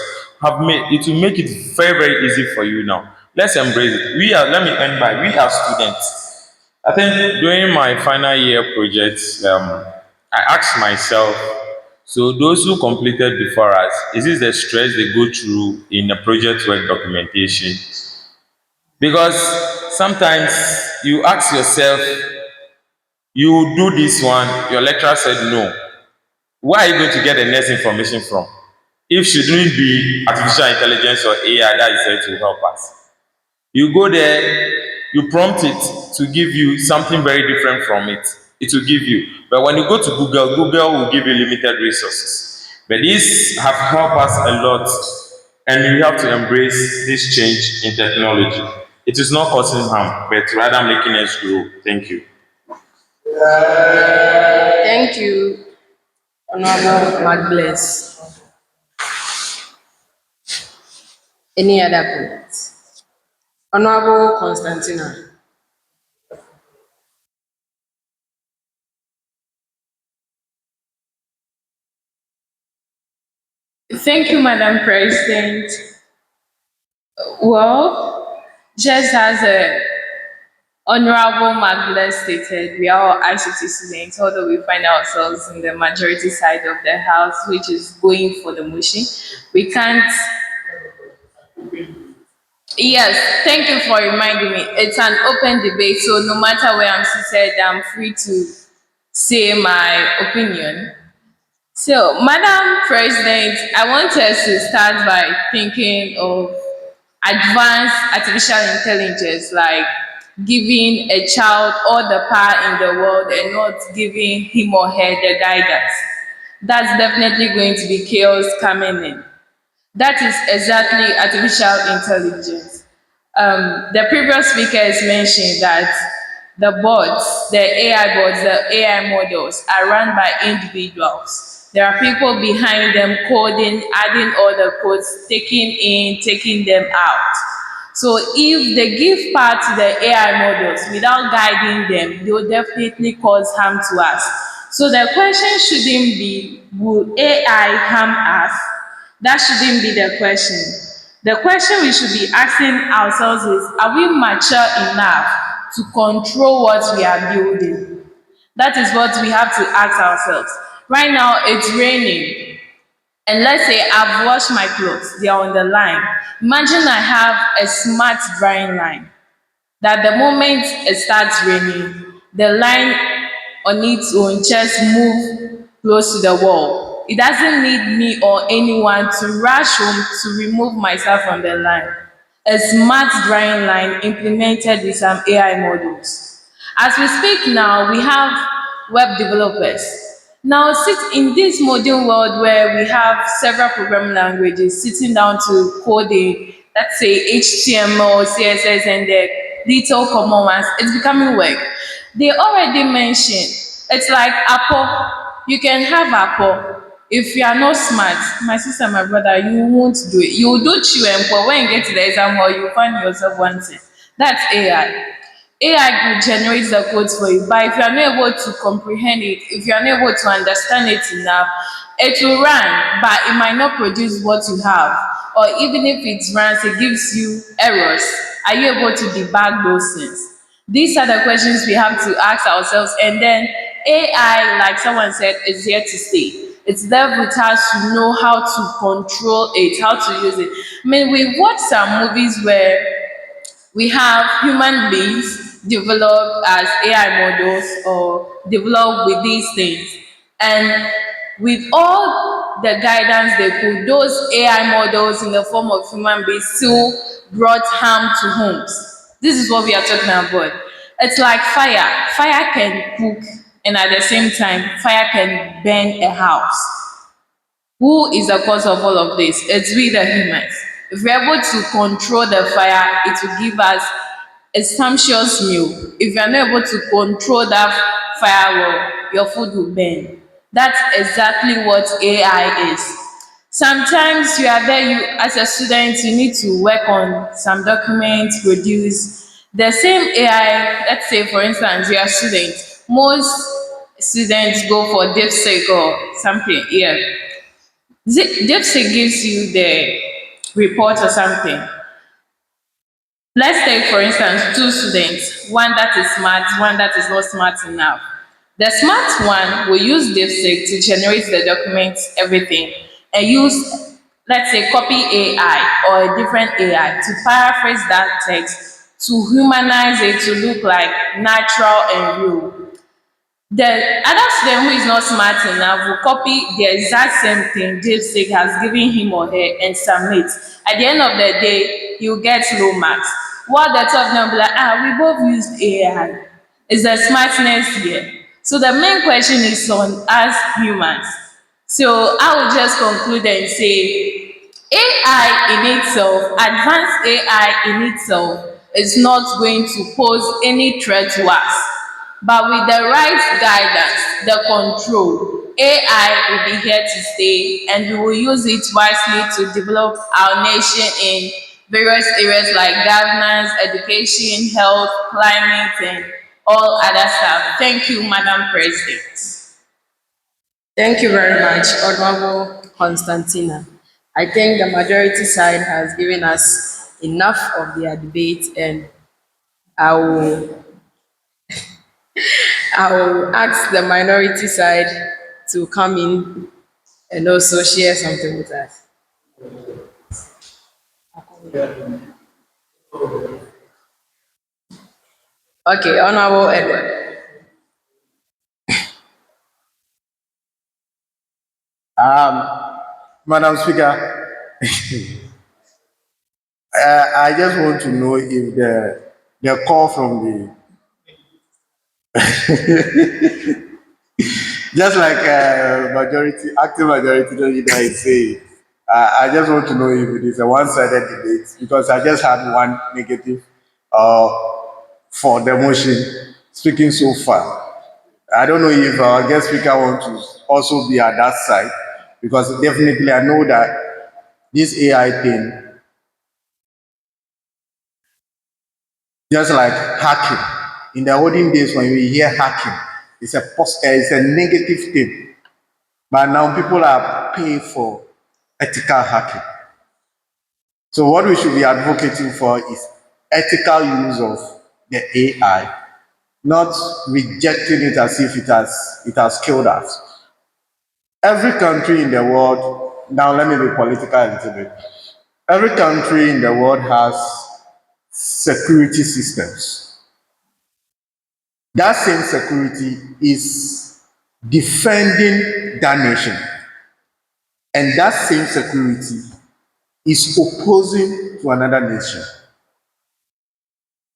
it will make it very, very easy for you now. Let's embrace it. Let me end by, we are students. I think during my final year projects, I asked myself, so those who completed before us, is this the stress they go through in the project work documentation? Because sometimes you ask yourself, you do this one, your lecturer said no. Where are you going to get the next information from? If shouldn't it be artificial intelligence or AI that is there to help us? You go there, you prompt it to give you something very different from it. It will give you. But when you go to Google, Google will give you limited resources. But these have helped us a lot, and we have to embrace this change in technology. It is not causing harm, but rather making us grow. Thank you. Thank you, Honorable Magbless. Any other comments? Honorable Constantina. Thank you, Madam President. Well, just as Honorable Magdalene stated, we are all ICT students, although we find ourselves in the majority side of the house, which is going for the motion. We can't. Yes, thank you for reminding me. It's an open debate, so no matter where I'm seated, I'm free to say my opinion. So, Madam President, I want us to start by thinking of advanced artificial intelligence, like giving a child all the power in the world and not giving him or her the guidance. That's definitely going to be chaos coming in. That is exactly artificial intelligence. The previous speakers mentioned that the bots, the AI bots, the AI models are run by individuals. There are people behind them coding, adding all the codes, taking in, taking them out. So if they give power to the AI models without guiding them, they will definitely cause harm to us. So the question shouldn't be, will AI harm us? That shouldn't be the question. The question we should be asking ourselves is, are we mature enough to control what we are building? That is what we have to ask ourselves. Right now, it's raining. And let's say I've washed my clothes, they are on the line. Imagine I have a smart drying line that the moment it starts raining, the line on its own just move close to the wall. It doesn't need me or anyone to rush home to remove myself from the line. A smart drying line implemented with some AI models. As we speak now, we have web developers. Now, sit in this modern world where we have several programming languages sitting down to code a, let's say, HTML, CSS, and the little common ones, it's becoming work. They already mentioned, it's like Apple. You can have Apple. If you are not smart, my sister, my brother, you won't do it. You will do chew, but when you get to the exam hall, you find yourself wanting. That's AI. AI will generate the codes for you, but if you are not able to comprehend it, if you are not able to understand it enough, it will run, but it might not produce what you have. Or even if it runs, it gives you errors. Are you able to debug those things? These are the questions we have to ask ourselves. And then AI, like someone said, is here to stay. It's there with us to know how to control it, how to use it. I mean, we watch some movies where we have human beings developed as AI models or developed with these things. And with all the guidance they put, those AI models in the form of human beings still brought harm to homes. This is what we are talking about. It's like fire. Fire can cook, and at the same time, fire can burn a house. Who is the cause of all of this? It's we the humans. If we're able to control the fire, it will give us a sumptuous meal. If you're not able to control that fire well, your food will burn. That's exactly what AI is. Sometimes you are there, you as a student, you need to work on some documents, produce the same AI. Let's say, for instance, you are a student. Most students go for DeepSeek or something. Yeah, DeepSeek gives you the report or something. Let's take, for instance, two students, one that is smart, one that is not smart enough. The smart one will use DeepSeek to generate the documents, everything, and use, let's say, copy AI or a different AI to paraphrase that text to humanize it to look like natural and real. The other student who is not smart enough will copy the exact same thing DeepSeek has given him or her and submit. At the end of the day, he'll get low marks. While the two of them will be like, we both used AI. Is the smartness here? So the main question is on us humans. So I will just conclude and say AI in itself, advanced AI in itself, is not going to pose any threat to us. But with the right guidance, the control, AI will be here to stay and we will use it wisely to develop our nation in various areas like governance, education, health, climate, and all other stuff. Thank you, Madam President. Thank you very much, Honorable Constantina. I think the majority side has given us enough of their debate, and I will, I will ask the minority side to come in and also share something with us. Okay, Honorable Edward. Madam Speaker, I just want to know if the call from the just like active majority leader is saying, I just want to know if it is a one-sided debate because I just had one negative uh, for the motion speaking so far. I don't know if our guest speaker wants to also be at that side because definitely I know that this AI thing, just like hacking, in the olden days when we hear hacking, it's a negative thing. But now people are paying for ethical hacking. So what we should be advocating for is ethical use of the AI, not rejecting it as if it has killed us. Every country in the world, now let me be political a little bit. Every country in the world has security systems. That same security is defending that nation. And that same security is opposing to another nation.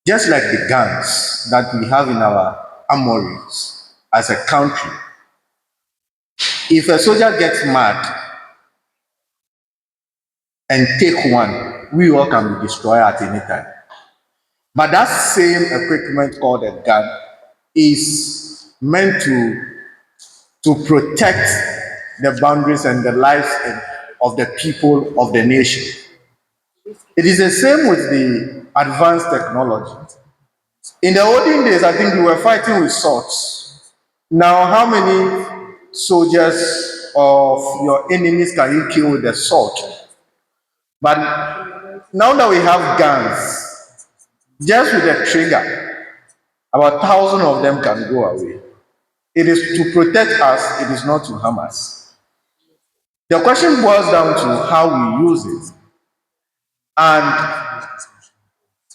Just like the guns that we have in our armories as a country. If a soldier gets mad and take one, we all can be destroyed at any time. But that same equipment called a gun is meant to protect the boundaries and the lives of the people of the nation. It is the same with the advanced technology. In the olden days, I think we were fighting with swords. Now, how many soldiers of your enemies can you kill with a sword? But now that we have guns, just with a trigger, about 1,000 of them can go away. It is to protect us, it is not to harm us. The question boils down to how we use it. And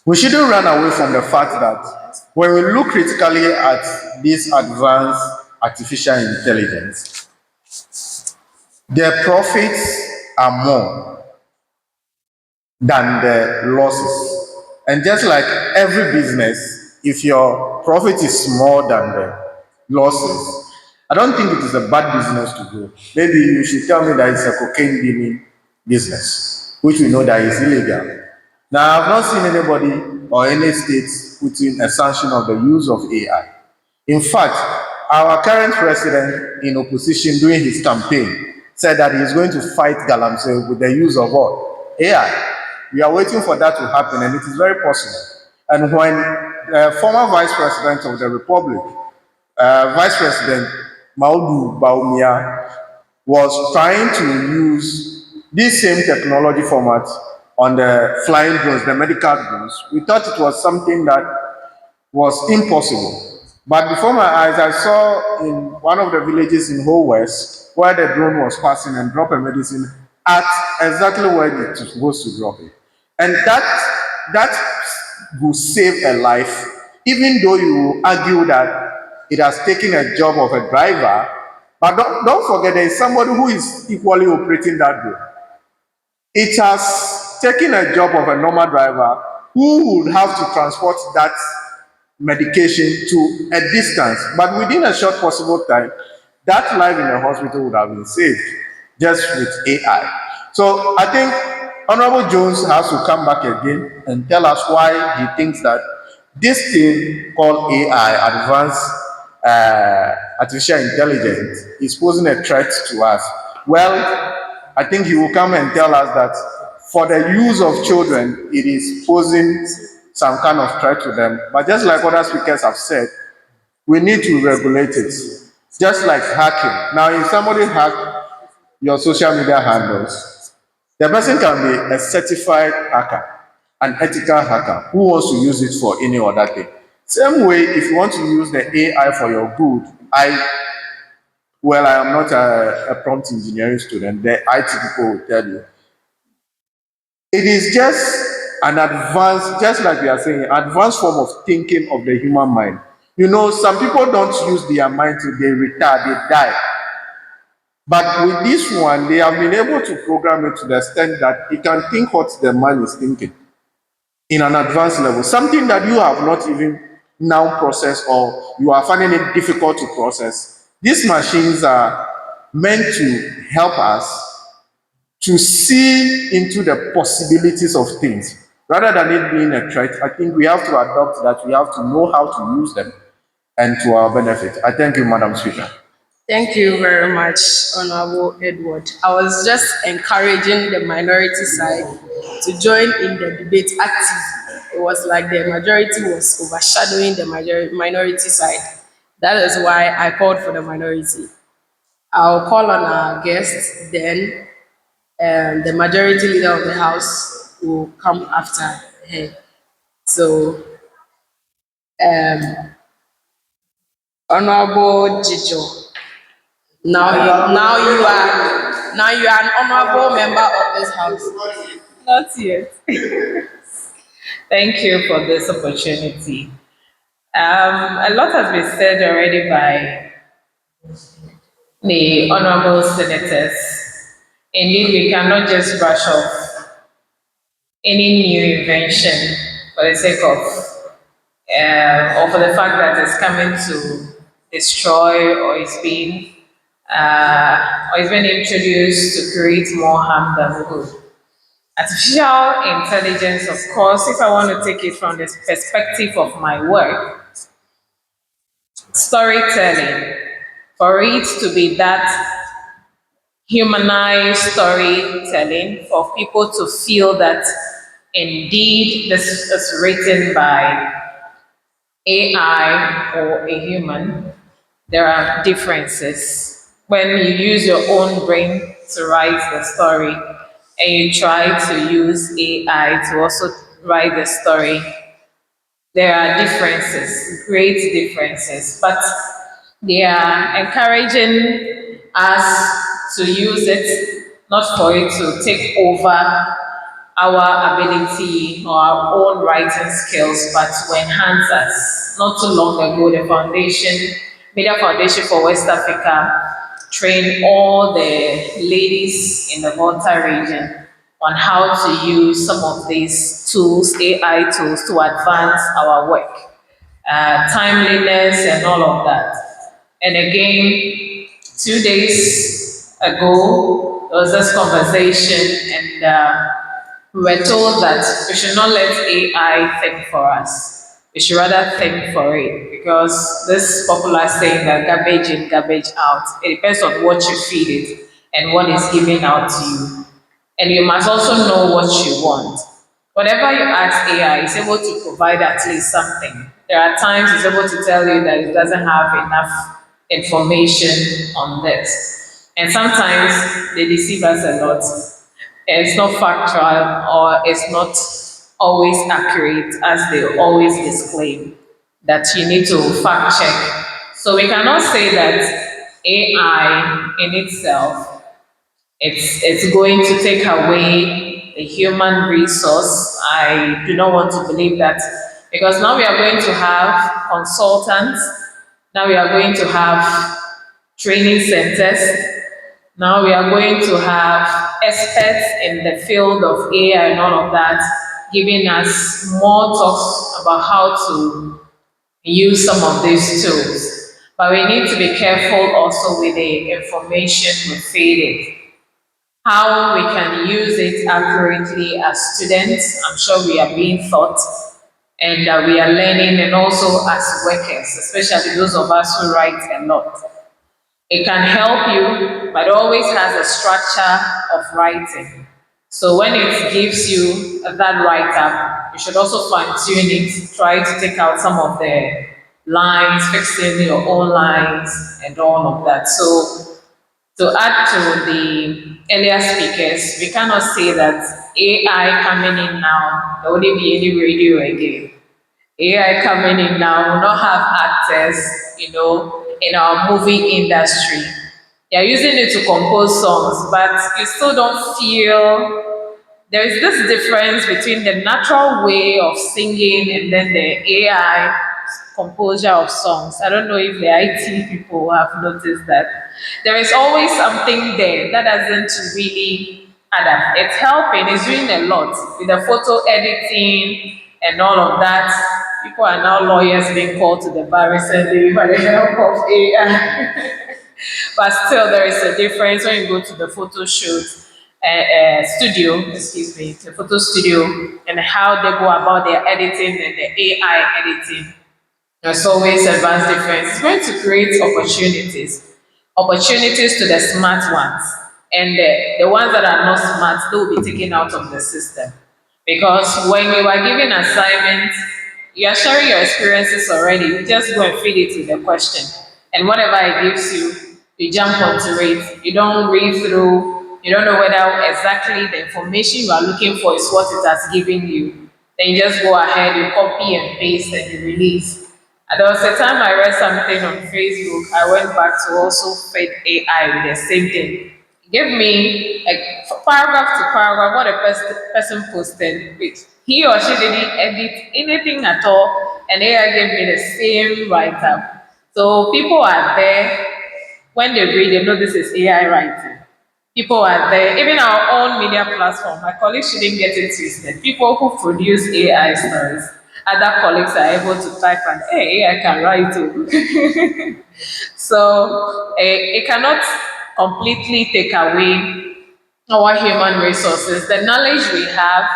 we shouldn't run away from the fact that when we look critically at this advanced artificial intelligence, the profits are more than the losses. And just like every business, if your profit is more than the losses, I don't think it is a bad business to do. Maybe you should tell me that it's a cocaine dealing business, which we know that is illegal. Now, I've not seen anybody or any states putting a sanction of the use of AI. In fact, our current president in opposition during his campaign said that he is going to fight Galamsey with the use of what? AI. We are waiting for that to happen, and it is very possible. And when the former vice president of the republic, Vice President Maudu Baumia, was trying to use this same technology format on the flying drones, the medical drones, we thought it was something that was impossible. But before my eyes, I saw in one of the villages in Whole West where the drone was passing and drop a medicine at exactly where it was supposed to drop it. And that will save a life, even though you argue that it has taken a job of a driver. But don't forget, there is somebody who is equally operating that drone. It has taken a job of a normal driver who would have to transport that medication to a distance, but within a short possible time, that life in the hospital would have been saved just with AI. So I think Honorable Jones has to come back again and tell us why he thinks that this thing called AI, advanced artificial intelligence, is posing a threat to us. Well, I think he will come and tell us that for the use of children, it is posing some kind of threat to them. But just like other speakers have said, we need to regulate it. Just like hacking. Now, if somebody hack your social media handles, the person can be a certified hacker, an ethical hacker who wants to use it for any other thing. Same way, if you want to use the AI for your good, I am not a prompt engineering student. The IT people will tell you. It is just an advanced, just like we are saying, advanced form of thinking of the human mind. You know, some people don't use their mind till they retire, they die. But with this one, they have been able to program it to the extent that it can think what the man is thinking in an advanced level. Something that you have not even now processed or you are finding it difficult to process. These machines are meant to help us to see into the possibilities of things. Rather than it being a threat, I think we have to adopt that. We have to know how to use them and to our benefit. I thank you, Madam Speaker. Thank you very much, Honorable Edward. I was just encouraging the minority side to join in the debate actively. It was like the majority was overshadowing the minority side. That is why I called for the minority. I'll call on our guests, then the majority leader of the House will come after her. So, Honorable Dzidzor. Now you are an honorable member of this house. Not yet. Thank you for this opportunity. A lot has been said already by the honorable senators. Indeed, we cannot just brush off any new invention for the sake of, or for the fact that it's coming to destroy or is being introduced to create more harm than good. Artificial intelligence, of course, if I want to take it from the perspective of my work, storytelling, for it to be that humanized storytelling, for people to feel that indeed this is written by AI or a human, there are differences. When you use your own brain to write the story and you try to use AI to also write the story, there are differences, great differences, but they are encouraging us to use it, not for it to take over our ability or our own writing skills, but to enhance us. Not too long ago, the Media Foundation for West Africa, trained all the ladies in the Volta region on how to use some of these tools, AI tools, to advance our work, timeliness and all of that. And again, 2 days ago, there was this conversation, and we were told that we should not let AI think for us. We should rather think for it, because this popular saying that garbage in, garbage out, it depends on what you feed it and what is given out to you. And you must also know what you want. Whatever you ask AI, it's able to provide at least something. There are times it's able to tell you that it doesn't have enough information on this. And sometimes they deceive us a lot. It's not factual, or it's not always accurate, as they always disclaim that you need to fact check. So we cannot say that AI in itself, it's going to take away the human resource. I do not want to believe that, because now we are going to have consultants, now we are going to have training centers, now we are going to have experts in the field of AI and all of that, giving us more talks about how to use some of these tools. But we need to be careful also with the information we feed it, how we can use it accurately as students. I'm sure we are being taught, and we are learning, and also as workers, especially those of us who write a lot. It can help you, but it always has a structure of writing. So when it gives you that write-up, you should also fine-tune it, try to take out some of the lines, fixing your own lines, and all of that. So to add to the earlier speakers, we cannot say that AI coming in now, there wouldn't be any radio again. AI coming in now will not have actors, in our movie industry. They're using it to compose songs, but you still don't feel there is this difference between the natural way of singing and then the AI composure of songs. I don't know if the IT people have noticed that. There is always something there that doesn't really add up. It's helping, it's doing a lot with the photo editing and all of that. People are now lawyers being called to the bar recently by the help of AI. But still, there is a difference when you go to the photo shoot studio, excuse me, the photo studio, and how they go about their editing and the AI editing. There's always a vast difference. It's going to create opportunities to the smart ones, and the ones that are not smart, they will be taken out of the system. Because when you are giving assignments, you are sharing your experiences already. You just go and feed it with the question. And whatever it gives you, you jump onto it. You don't read through. You don't know whether exactly the information you are looking for is what it has given you. Then you just go ahead, you copy and paste, and you release. And there was a time I read something on Facebook. I went back to also feed AI with the same thing. Give me like paragraph to paragraph what a person posted. He or she didn't edit anything at all, and AI gave me the same write up. So people are there, when they read, they know this is AI writing. People are there, even our own media platform. My colleagues shouldn't get it twisted. People who produce AI stories, other colleagues are able to type and, hey, AI can write it. So it cannot completely take away our human resources. The knowledge we have,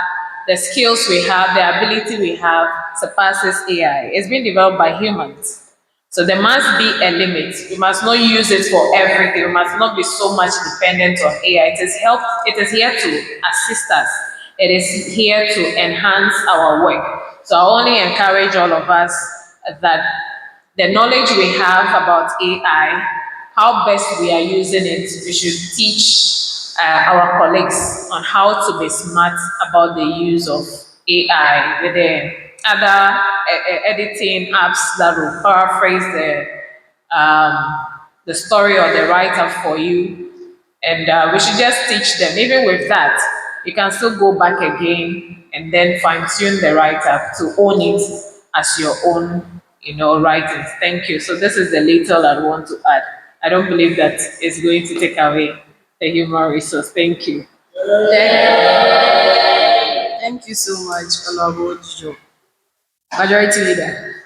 the skills we have, the ability we have surpasses AI. It's been developed by humans. So there must be a limit. We must not use it for everything. We must not be so much dependent on AI. It is here to assist us. It is here to enhance our work. So I only encourage all of us that the knowledge we have about AI, how best we are using it, we should teach our colleagues on how to be smart about the use of AI with the other editing apps that will paraphrase the story or the write-up for you. And we should just teach them. Even with that, you can still go back again and then fine-tune the write-up to own it as your own, writings. Thank you. So this is the little I want to add. I don't believe that it's going to take away the human resource. Thank you. Thank you so much, Honorable Joe. Majority Leader.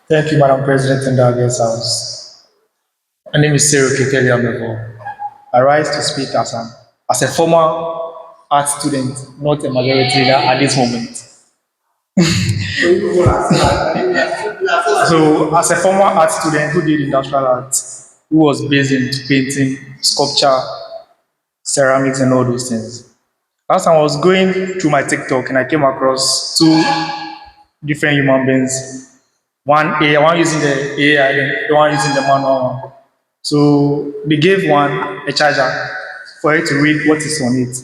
Thank you, Madam President in the August House. My name is Cyril Kekeli Amevo. I rise to speak as a former art student, not a majority leader at this moment. So, as a former art student who did industrial art, who was based in painting, sculpture, ceramics, and all those things. Last time I was going through my TikTok and I came across two different human beings. One using the AI, and the one using the manual one. So they gave one a charger for it to read what is on it.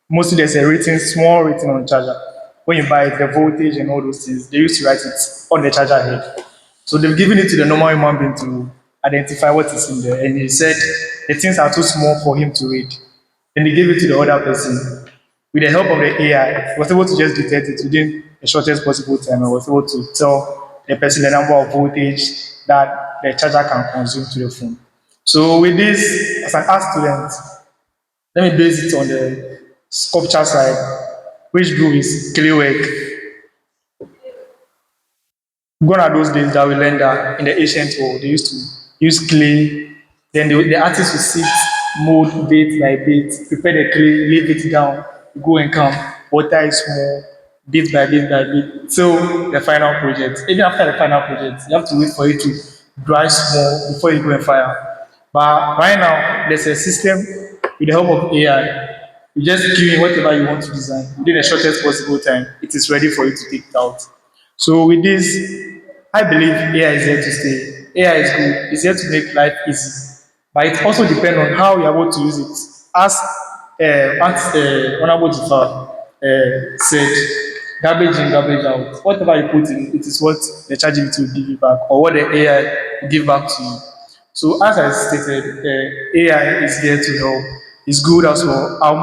Mostly there's a rating, small rating on the charger. When you buy it, the voltage and all those things, they used to write it on the charger head. So they've given it to the normal human being to identify what is in there. And he said the things are too small for him to read. Then they gave it to the other person. With the help of the AI, he was able to just detect it within the shortest possible time and was able to tell the person the number of voltage that the charger can consume to the phone. So with this, as an art student, let me base it on the sculpture side, which group is clay work. Gone are those days that we learned that in the ancient world, they used to use clay, then the artist would sit, mold bit by bit, prepare the clay, leave it down, go and come, water it small, bit by bit by bit, till the final project. Even after the final project, you have to wait for it to dry small before you go and fire. But right now, there's a system with the help of AI. You just give in whatever you want to design within the shortest possible time. It is ready for you to take it out. So with this, I believe AI is here to stay. AI is good. It's here to make life easy. But it also depends on how you're able to use it. As Honorable Jafar said, garbage in, garbage out. Whatever you put in, it is what the ChatGPT will give you back, or what the AI will give back to you. So as I stated, AI is here to help. It's good as well. I'm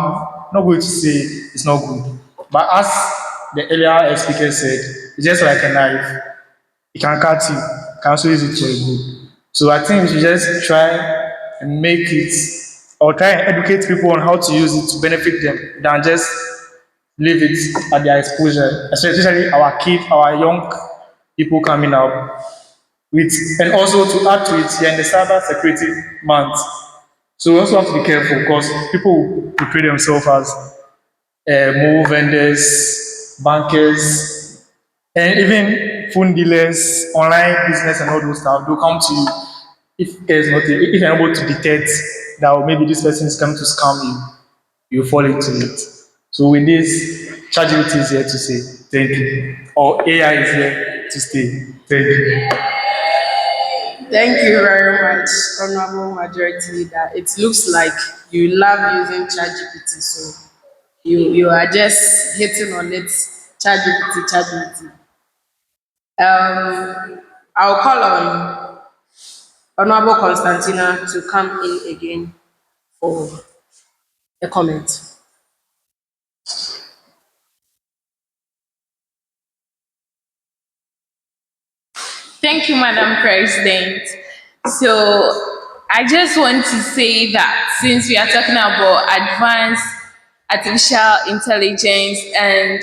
not going to say it's not good. But as the earlier speaker said, it's just like a knife. It can cut you, can also use it for a good. So I think we should just try and make it, or try and educate people on how to use it to benefit them than just leave it at their exposure, especially our kids, our young people coming up with, and also to add to it, here in the cyber security month. So we also have to be careful because people will portray themselves as mobile vendors, bankers, and even phone dealers, online business, and all those stuff. They'll come to you if there's nothing, if you're able to detect that maybe this person is coming to scam you, you fall into it. So with this, ChatGPT is here to say thank you, or AI is here to stay. Thank you. Thank you very much, Honorable Majority Leader. It looks like you love using ChatGPT, so you are just hitting on it, ChatGPT, ChatGPT. I'll call on Honorable Constantina to come in again for a comment. Thank you, Madam President. So I just want to say that since we are talking about advanced artificial intelligence, and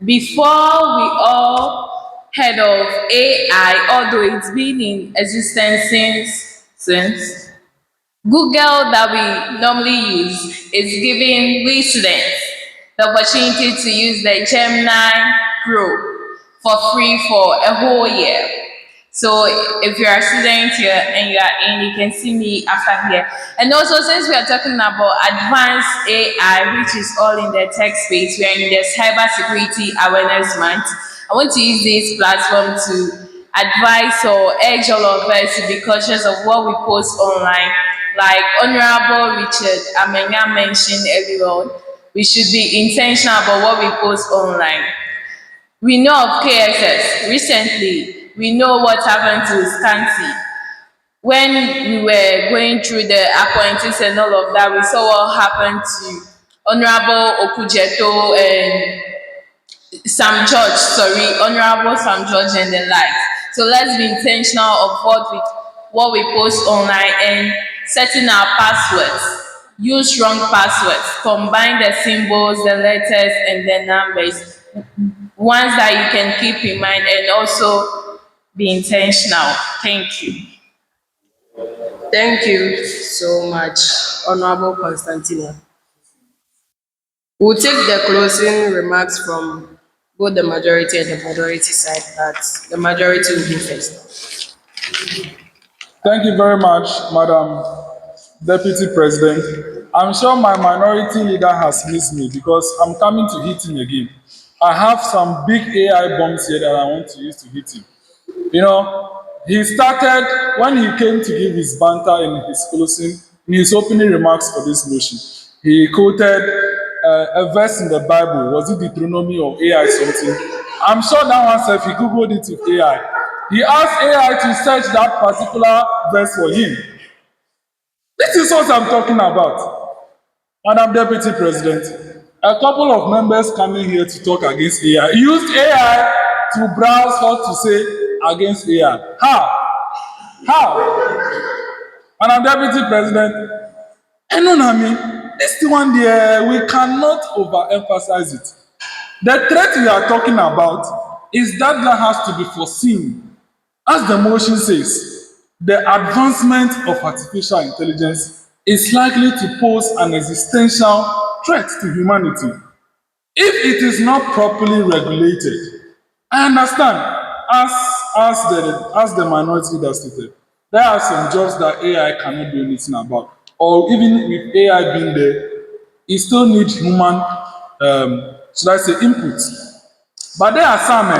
before we all heard of AI, although it's been in existence since Google that we normally use is giving we students the opportunity to use the Gemini Pro for free for a whole year. So if you're a student here and you are in, you can see me after here. And also, since we are talking about advanced AI, which is all in the tech space, we are in the cyber security awareness month. I want to use this platform to advise or urge all of us to be cautious of what we post online. Like Honorable Richard Amenya mentioned earlier on, we should be intentional about what we post online. We know of KSS. Recently, we know what happened to Scanty. When we were going through the appointees and all of that, we saw what happened to Honorable Okujeto and Honorable Sam George and the like. So let's be intentional of what we post online and setting our passwords. Use strong passwords. Combine the symbols, the letters, and the numbers. Ones that you can keep in mind, and also be intentional. Thank you. Thank you so much, Honorable Constantina. We'll take the closing remarks from both the majority and the minority side, but the majority will go first. Thank you very much, Madam Deputy President. I'm sure my minority leader has missed me because I'm coming to hit him again. I have some big AI bombs here that I want to use to hit him. You know, he started when he came to give his banter in his opening remarks for this motion. He quoted a verse in the Bible. Was it Deuteronomy or AI something? I'm sure that one, if he googled it with AI, he asked AI to search that particular verse for him. This is what I'm talking about. Madam Deputy President, a couple of members coming here to talk against AI used AI to browse what to say against AI. How? Madam Deputy President, this one there, we cannot overemphasize it. The threat we are talking about is that has to be foreseen. As the motion says, the advancement of artificial intelligence is likely to pose an existential threat to humanity. If it is not properly regulated, I understand, as the minority leader stated, there are some jobs that AI cannot do anything about. Or even with AI being there, it still needs human, should I say, input. But there are some,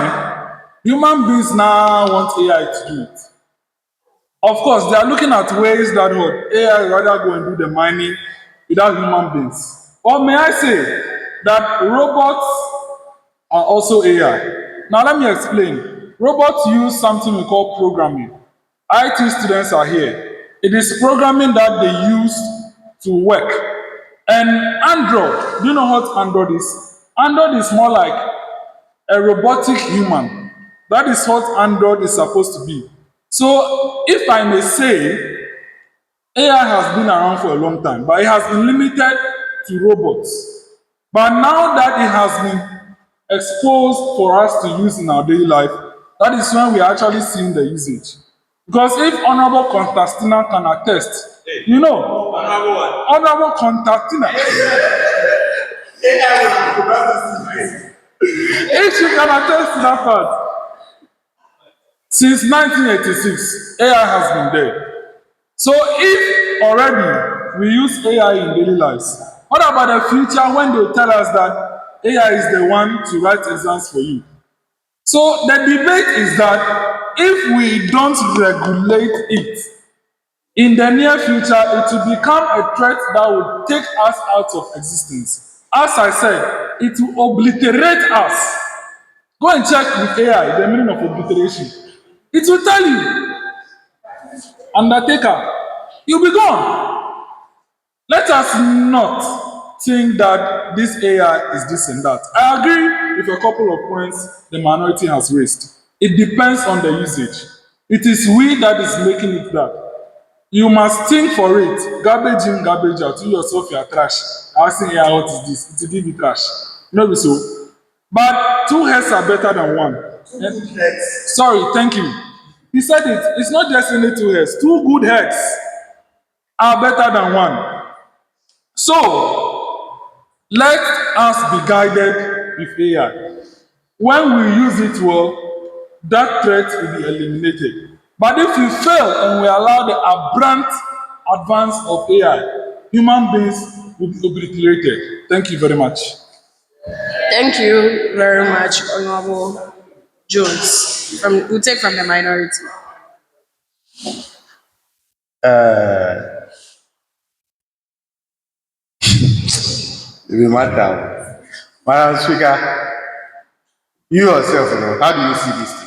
human beings now want AI to do it. Of course, they are looking at ways that AI rather go and do the mining without human beings. Or may I say that robots are also AI. Now let me explain. Robots use something we call programming. IT students are here. It is programming that they use to work. And Android, do you know what Android is? Android is more like a robotic human. That is what Android is supposed to be. So, if I may say, AI has been around for a long time, but it has been limited to robots. But now that it has been exposed for us to use in our daily life, that is when we are actually seeing the usage. Because if Honorable Constantina can attest, Honorable Constantina, if she can attest to that fact, since 1986, AI has been there. So if already we use AI in daily lives, what about the future when they tell us that AI is the one to write exams for you? So the debate is that if we don't regulate it, in the near future, it will become a threat that will take us out of existence. As I said, it will obliterate us. Go and check with AI the meaning of obliteration. It will tell you, Undertaker, you'll be gone. Let us not think that this AI is this and that. I agree with a couple of points the minority has raised. It depends on the usage. It is we that is making it that. You must think for it. Garbage in, garbage out. You yourself, you are trash. Asking AI, what is this? It will give you trash. No, be so. But two heads are better than one. Sorry, thank you. He said it. It's not just only two heads. Two good heads are better than one. So, let us be guided with AI. When we use it well, that threat will be eliminated. But if we fail and we allow the aberrant advance of AI, human beings will be obliterated. Thank you very much. Thank you very much, Honorable Jones. We'll take from the minority. Madam Speaker, you yourself, how do you see this thing?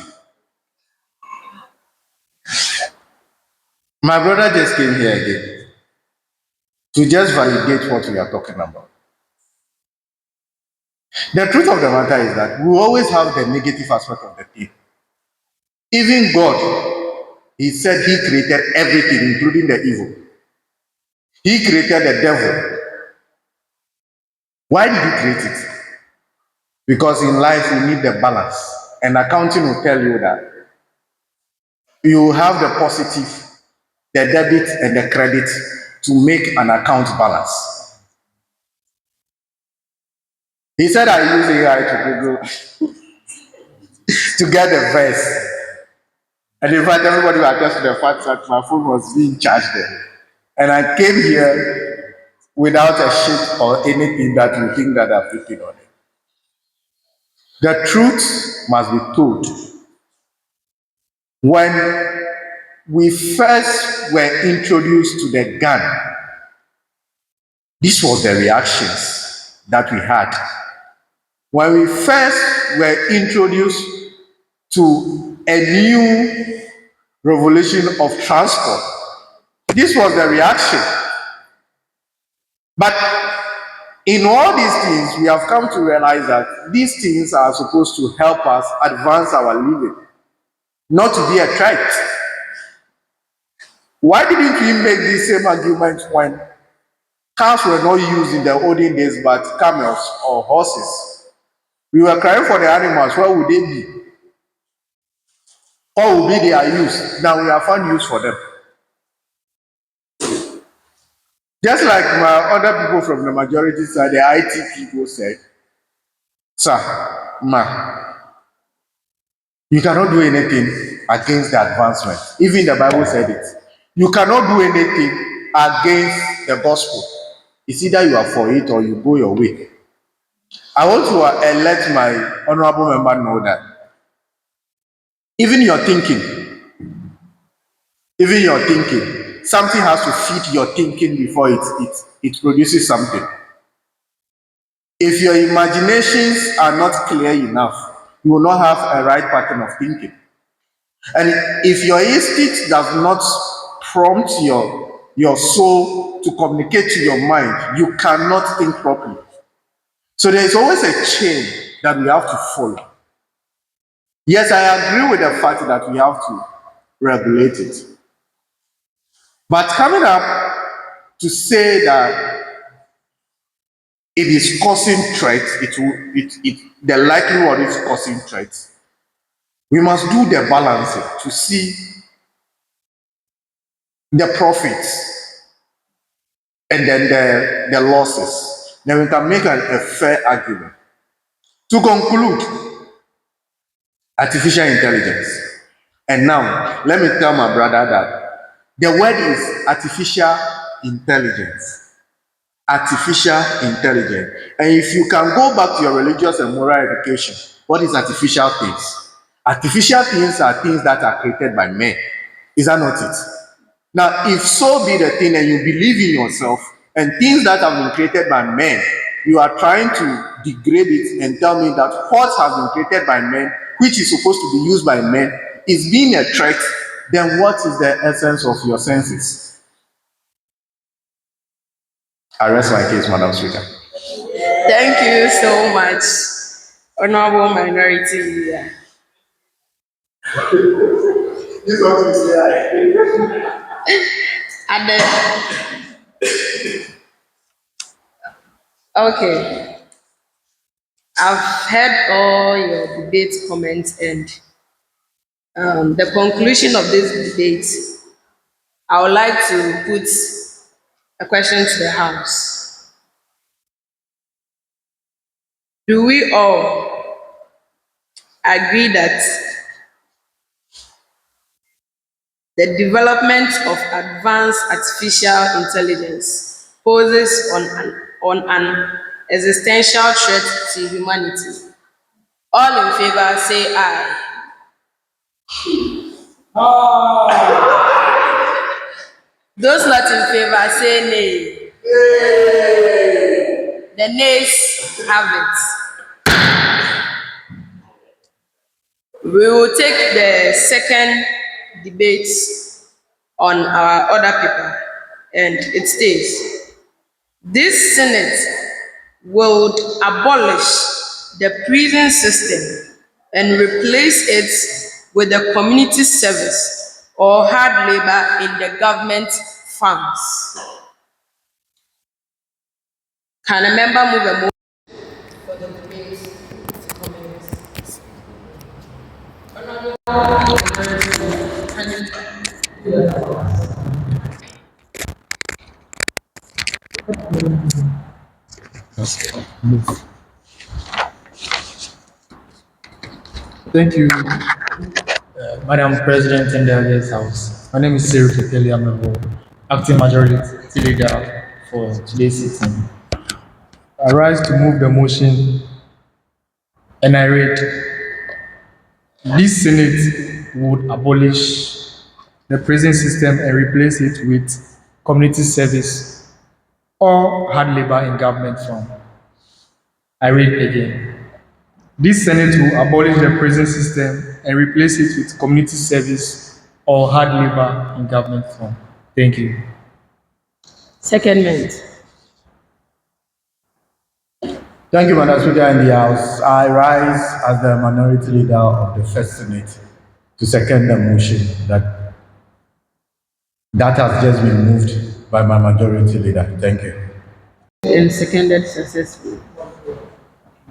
My brother just came here again to just validate what we are talking about. The truth of the matter is that we always have the negative aspect of the thing. Even God, He said He created everything, including the evil. He created the devil. Why did He create it? Because in life we need the balance. And accounting will tell you that You have the positive, the debit, and the credit to make an account balance. He said I use AI to Google to get the verse. And in fact, everybody will attest to the fact that my phone was being charged there. And I came here without a sheet or anything that you think that I've written on it. The truth must be told. When we first were introduced to the gun, this was the reactions that we had. When we first were introduced to a new revolution of transport, this was the reaction. But in all these things, we have come to realize that these things are supposed to help us advance our living, not to be a threat. Why didn't we make the same argument when cars were not used in the olden days but camels or horses? We were crying for the animals. Where would they be? What would be their use? Now we have found use for them. Just like my other people from the majority side, the IT people said, sir, ma, you cannot do anything against the advancement. Even the Bible said it. You cannot do anything against the gospel. It's either you are for it or you go your way. I want to let my honorable member know that even your thinking, something has to feed your thinking before it produces something. If your imaginations are not clear enough, you will not have a right pattern of thinking. And if your instinct does not prompt your soul to communicate to your mind, you cannot think properly. So there is always a chain that we have to follow. Yes, I agree with the fact that we have to regulate it. But coming up to say that it is causing threats, the likelihood is causing threats, we must do the balancing to see the profits and then the losses. Then we can make a fair argument. To conclude, artificial intelligence. And now, let me tell my brother that the word is artificial intelligence. Artificial intelligence. And if you can go back to your religious and moral education, what is artificial things? Artificial things are things that are created by men. Is that not it? Now, if so be the thing and you believe in yourself and things that have been created by men, you are trying to degrade it and tell me that what has been created by men, which is supposed to be used by men, is being a threat, then what is the essence of your senses? I rest my case, Madam Speaker. Thank you so much, Honorable Minority Leader. Okay, I've heard all your debate comments and the conclusion of this debate. I would like to put a question to the House. Do we all agree that the development of advanced artificial intelligence poses on an existential threat to humanity? All in favor say aye. Those not in favor say nay. The nays have it. We will take the second debate on our order paper, and it states, this Senate will abolish the prison system and replace it with the community service or hard labor in the government farms. Can a member move a motion for the debate to commence? Honorable Minority, can you Thank you, Madam President in the August House. My name is Senator Linda Sewornu, Acting Majority Leader for today's sitting. I rise to move the motion and I read, this Senate would abolish the prison system and replace it with community service or hard labor in government form. I read again. This Senate will abolish the prison system and replace it with community service or hard labor in government form. Thank you. Secondment. Thank you, Madam Speaker in the House. I rise as the minority leader of the First Senate to second the motion that has just been moved by my majority leader. Thank you. And seconded successfully.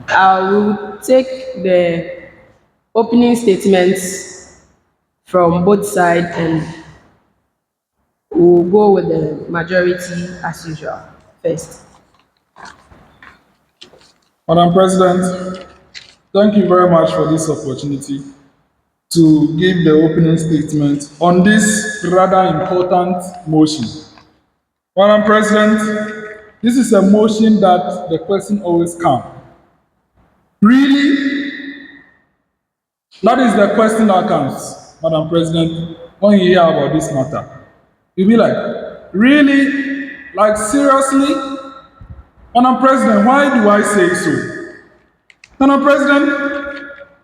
I will take the opening statements from both sides and we'll go with the majority as usual first. Madam President, thank you very much for this opportunity to give the opening statement on this rather important motion. Madam President, this is a motion that the question always comes. Really? That is the question that comes, Madam President, when you hear about this matter. You'll be like, really? Like seriously? Madam President, why do I say so? Madam President,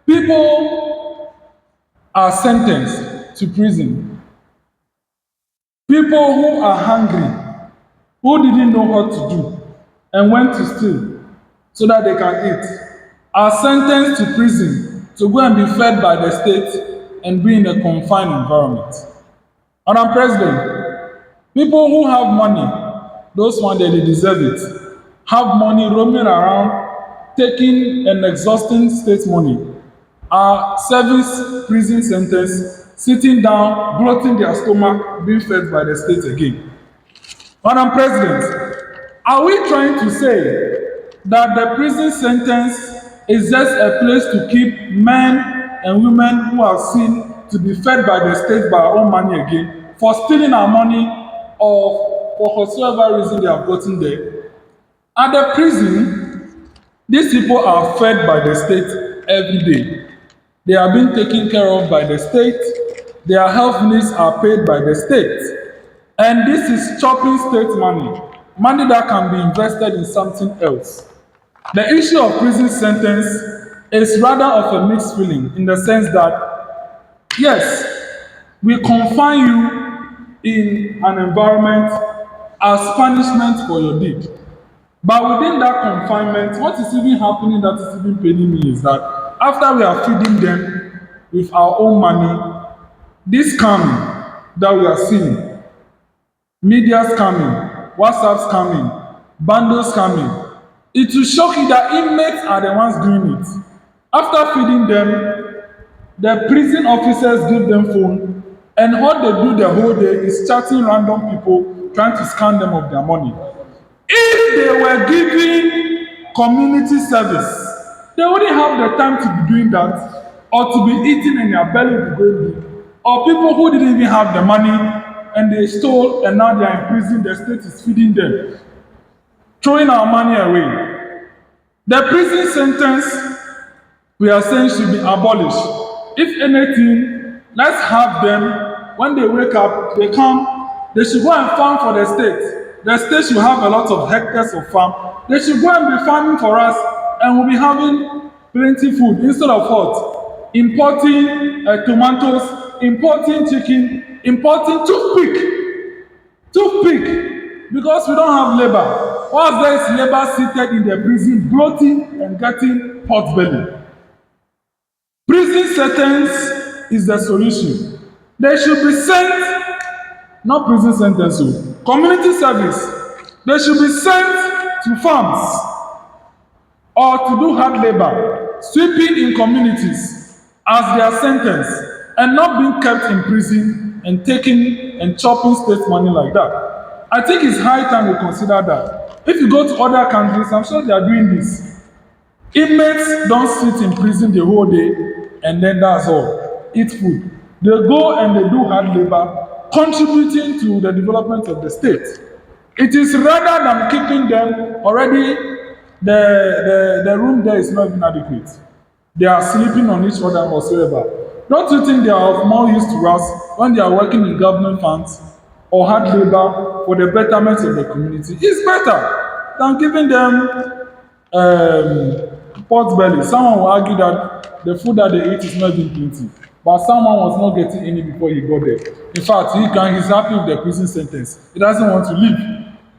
people are sentenced to prison. People who are hungry, who didn't know what to do, and went to steal so that they can eat, are sentenced to prison to go and be fed by the state and be in a confined environment. Madam President, people who have money, those ones they deserve it, have money roaming around, taking and exhausting state money, are serving prison sentence, sitting down, bloating their stomach, being fed by the state again. Madam President, are we trying to say that the prison sentence is just a place to keep men and women who are seen to be fed by the state by our own money again for stealing our money or for whatsoever reason they have gotten there? At the prison, these people are fed by the state every day. They are being taken care of by the state. Their health needs are paid by the state. And this is chopping state money, money that can be invested in something else. The issue of prison sentence is rather of a mixed feeling in the sense that, yes, we confine you in an environment as punishment for your deed. But within that confinement, what is even happening that is even paining me is that after we are feeding them with our own money, this scamming that we are seeing, media scamming, WhatsApp scamming, bundle scamming, it will shock you that inmates are the ones doing it. After feeding them, the prison officers give them phone, and what they do the whole day is chatting random people, trying to scam them of their money. If they were giving community service, they wouldn't have the time to be doing that, or to be eating and their belly will be going big. Or people who didn't even have the money and they stole and now they are in prison, the state is feeding them, throwing our money away. The prison sentence, we are saying, should be abolished. If anything, let's have them, when they wake up, they come, they should go and farm for the state. The state should have a lot of hectares of farm. They should go and be farming for us, and we'll be having plenty food instead of what? Importing tomatoes, importing chicken, importing toothpick, because we don't have labor. Whilst there is labor seated in the prison, bloating and getting pot belly. Prison sentence is the solution. They should be sent, not prison sentence, community service. They should be sent to farms or to do hard labor, sweeping in communities as their sentence, and not being kept in prison and taking and chopping state money like that. I think it's high time we consider that. If you go to other countries, I'm sure they are doing this. Inmates don't sit in prison the whole day and then that's all. Eat food. They go and they do hard labor, contributing to the development of the state. It is rather than keeping them already, the room there is not even adequate. They are sleeping on each other whatsoever. Don't you think they are of more use to us when they are working in government funds or hard labor for the betterment of the community? It's better than giving them pot belly. Someone will argue that the food that they eat is not even plenty, but someone was not getting any before he got there. In fact, he's happy with the prison sentence. He doesn't want to leave.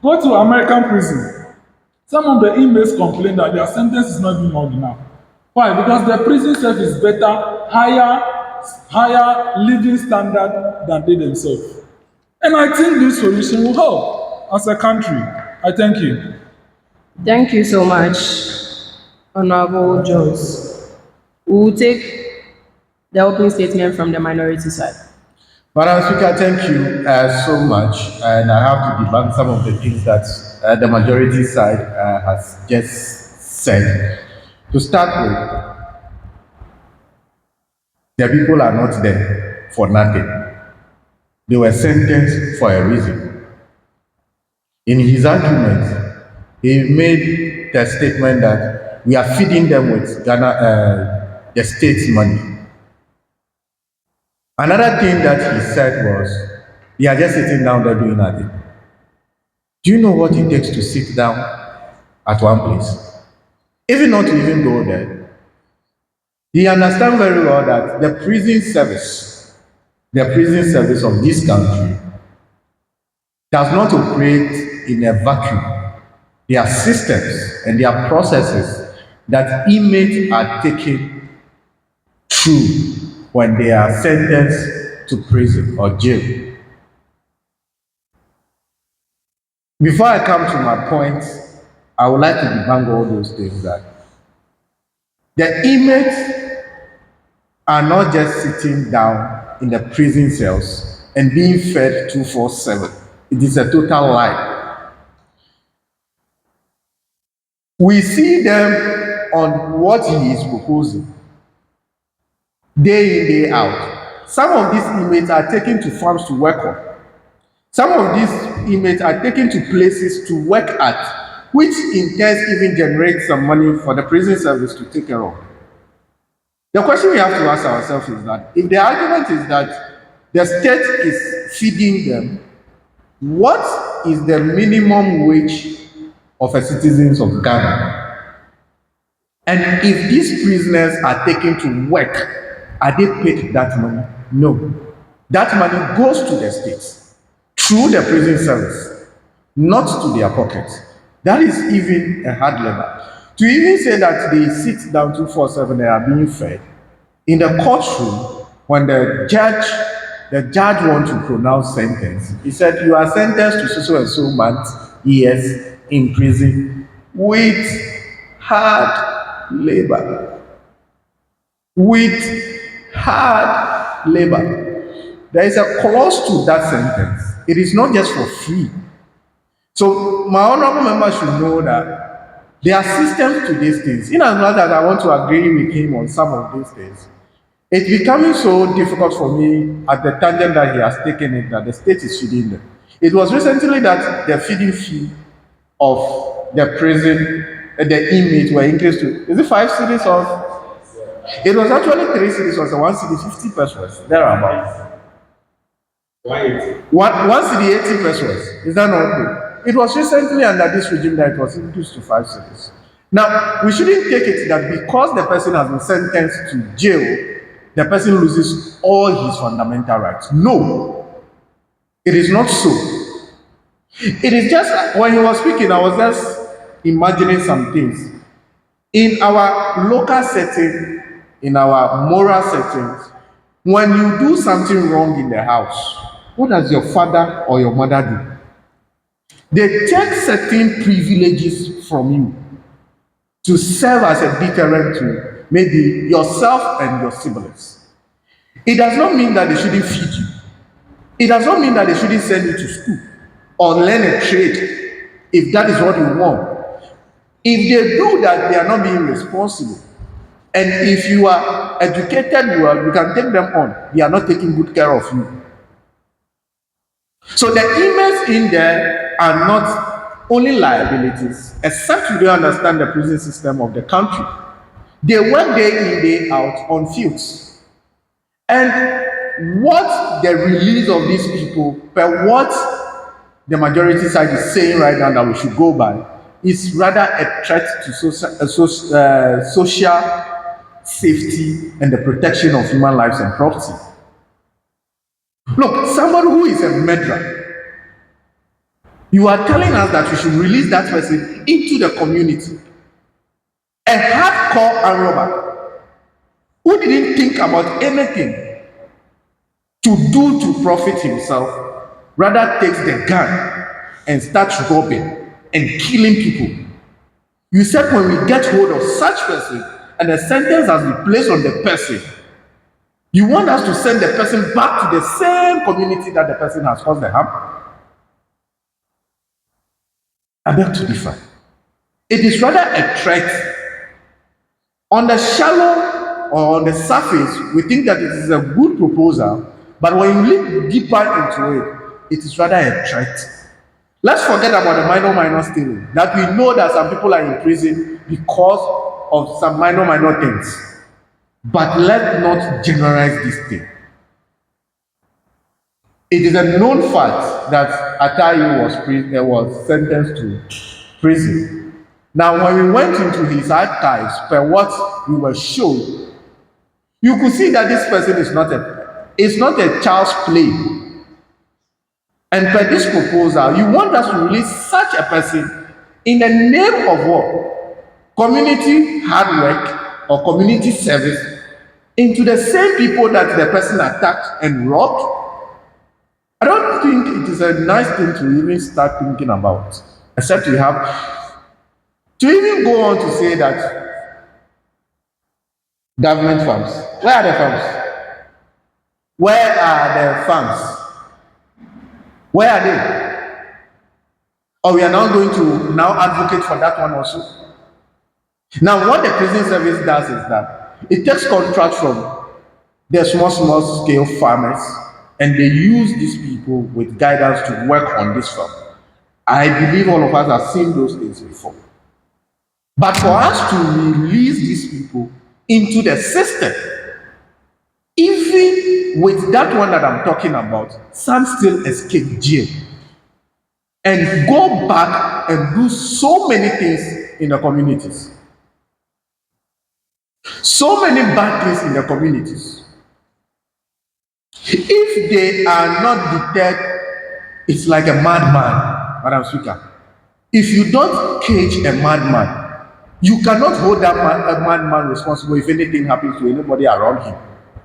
Go to American prison. Some of the inmates complain that their sentence is not even long enough. Why? Because the prison self is better, higher living standard than they themselves. And I think this solution will help as a country. I thank you. Thank you so much, Honorable Jones. We will take the opening statement from the minority side. Madam Speaker, thank you so much. And I have to debunk some of the things that the majority side has just said. To start with, the people are not there for nothing. They were sentenced for a reason. In his argument, he made the statement that we are feeding them with the state's money. Another thing that he said was, they are just sitting down there doing nothing. Do you know what it takes to sit down at one place? Even not to even go there. He understands very well that the prison service of this country does not operate in a vacuum. There are systems and there are processes that inmates are taken through when they are sentenced to prison or jail. Before I come to my points, I would like to debunk all those things that the inmates are not just sitting down in the prison cells and being fed 24/7. It is a total lie. We see them on what he is proposing, day in, day out. Some of these inmates are taken to farms to work on. Some of these inmates are taken to places to work at, which in turn even generates some money for the prison service to take care of. The question we have to ask ourselves is that if the argument is that the state is feeding them, what is the minimum wage of a citizen of Ghana? And if these prisoners are taken to work, are they paid that money? No. That money goes to the states through the prison service, not to their pockets. That is even a hard labor. To even say that they sit down 24/7 and are being fed, in the courtroom, when the judge wants to pronounce sentence, he said, you are sentenced to so and so months, years in prison with hard labor. With hard labor. There is a clause to that sentence. It is not just for free. So my honorable members should know that there are systems to these things. In as much as I want to agree with him on some of these things, it's becoming so difficult for me at the tangent that he has taken it that the state is feeding them. It was recently that the feeding fee of the prison, the inmates were increased to, is it 5 cedis or? It was actually 3 cedis or 1 cedi 50 pesos, thereabouts. 1 cedi 80 pesos. Is that not good? It was recently under this regime that it was increased to 5 cedis. Now, we shouldn't take it that because the person has been sentenced to jail, the person loses all his fundamental rights. No, it is not so. It is just, when he was speaking, I was just imagining some things. In our local setting, in our moral settings, when you do something wrong in the house, what does your father or your mother do? They take certain privileges from you to serve as a deterrent to maybe yourself and your siblings. It does not mean that they shouldn't feed you. It does not mean that they shouldn't send you to school or learn a trade if that is what you want. If they do that, they are not being responsible. And if you are educated, you can take them on. They are not taking good care of you. So the emails in there are not only liabilities, except you don't understand the prison system of the country. They work day in, day out on fields. And what the release of these people, per what the majority side is saying right now that we should go by, is rather a threat to social safety and the protection of human lives and property. Look, somebody who is a murderer, you are telling us that we should release that person into the community. A hardcore armed robber who didn't think about anything to do to profit himself, rather takes the gun and starts robbing and killing people. You said when we get hold of such person and the sentence has been placed on the person, you want us to send the person back to the same community that the person has caused the harm? I beg to differ. It is rather a threat. On the shallow or on the surface, we think that it is a good proposal, but when you look deeper into it, it is rather a threat. Let's forget about the minor stealing, that we know that some people are in prison because of some minor things. But let's not generalize this thing. It is a known fact that Atayu was sentenced to prison. Now, when we went into his archives, per what we were shown, you could see that this person is not a child's play. And per this proposal, you want us to release such a person in the name of what? Community hard work or community service into the same people that the person attacked and robbed? I don't think it is a nice thing to even start thinking about, except you have to even go on to say that government farms. Where are the farms? Where are the farms? Where are they? Or we are now going to now advocate for that one also. Now, what the prison service does is that it takes contracts from the small scale farmers, and they use these people with guidance to work on this farm. I believe all of us have seen those things before. But for us to release these people into the system, even with that one that I'm talking about, some still escape jail and go back and do so many things in the communities. So many bad things in the communities. If they are not deterred, it's like a madman, Madam Speaker. If you don't cage a madman, you cannot hold that madman responsible if anything happens to anybody around him.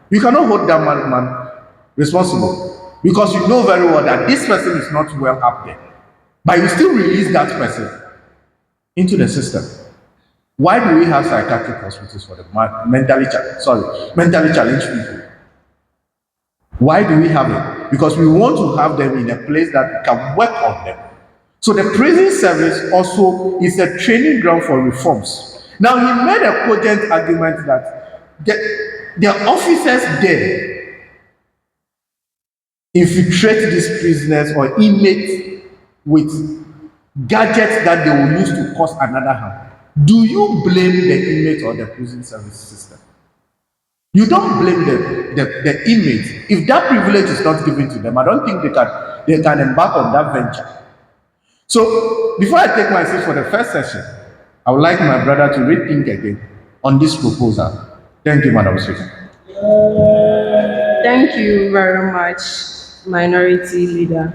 You cannot hold that madman responsible because you know very well that this person is not well up there. But you still release that person into the system. Why do we have psychiatric hospitals for the mentally challenged people? Why do we have it? Because we want to have them in a place that can work on them. So the prison service also is a training ground for reforms. Now, he made a cogent argument that the officers there infiltrate these prisoners or inmates with gadgets that they will use to cause another harm. Do you blame the inmate or the prison service system? You don't blame the inmates. If that privilege is not given to them, I don't think they can embark on that venture. So, before I take my seat for the first session, I would like my brother to rethink again on this proposal. Thank you, Madam Speaker. Thank you very much, Minority Leader.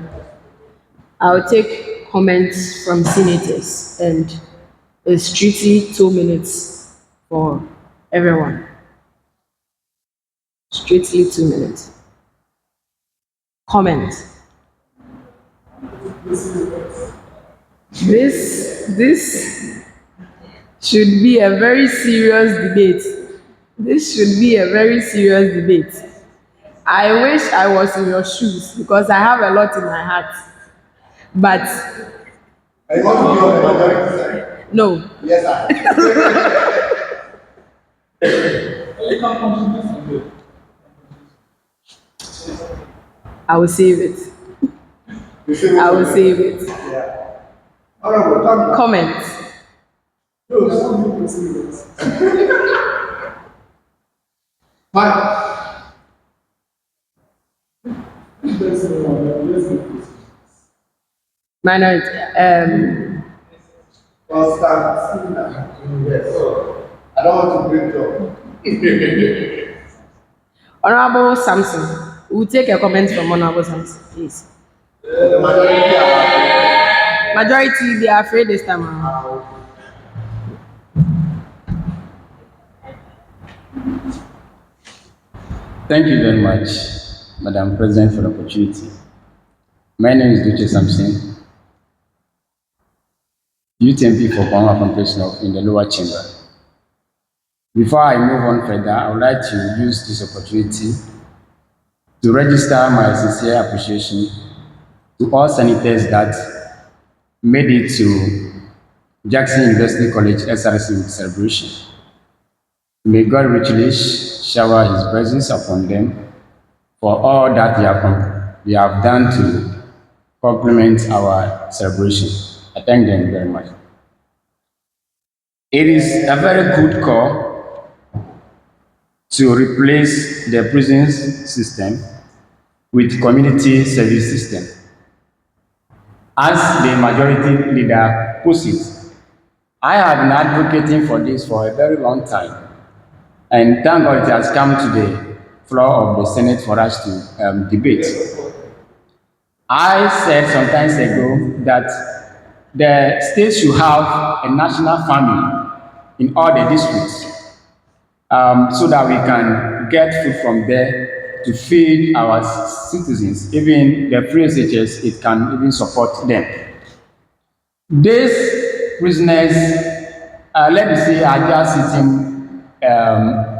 I'll take comments from senators, and it's strictly 2 minutes for everyone. Strictly 2 minutes. Comment. This should be a very serious debate. This should be a very serious debate. I wish I was in your shoes because I have a lot in my heart. But I want to be on the majority side. no. Yes, sir. I will save it. I will save it. Yeah. Honorable, come. Comment. Minority. Well, stand. Yes. I don't want to break your. Honorable Samson. We'll take a comment from Honorable Samson, please. Majority, they are afraid this time around. Thank you very much, Madam President, for the opportunity. My name is Dzidzor Samson, Youth MP for Kwama Completion in the lower chamber. Before I move on further, I would like to use this opportunity to register my sincere appreciation to all senators that made it to Jackson University College SRC celebration. May God richly shower His blessings upon them for all that they have done to complement our celebration. I thank them very much. It is a very good call to replace the prison system with community service system. As the majority leader puts it, I have been advocating for this for a very long time. And thank God it has come to the floor of the Senate for us to debate. I said some time ago that the states should have a national family in all the districts so that we can get food from there to feed our citizens. Even the free SHS, it can even support them. These prisoners, let me say, are just sitting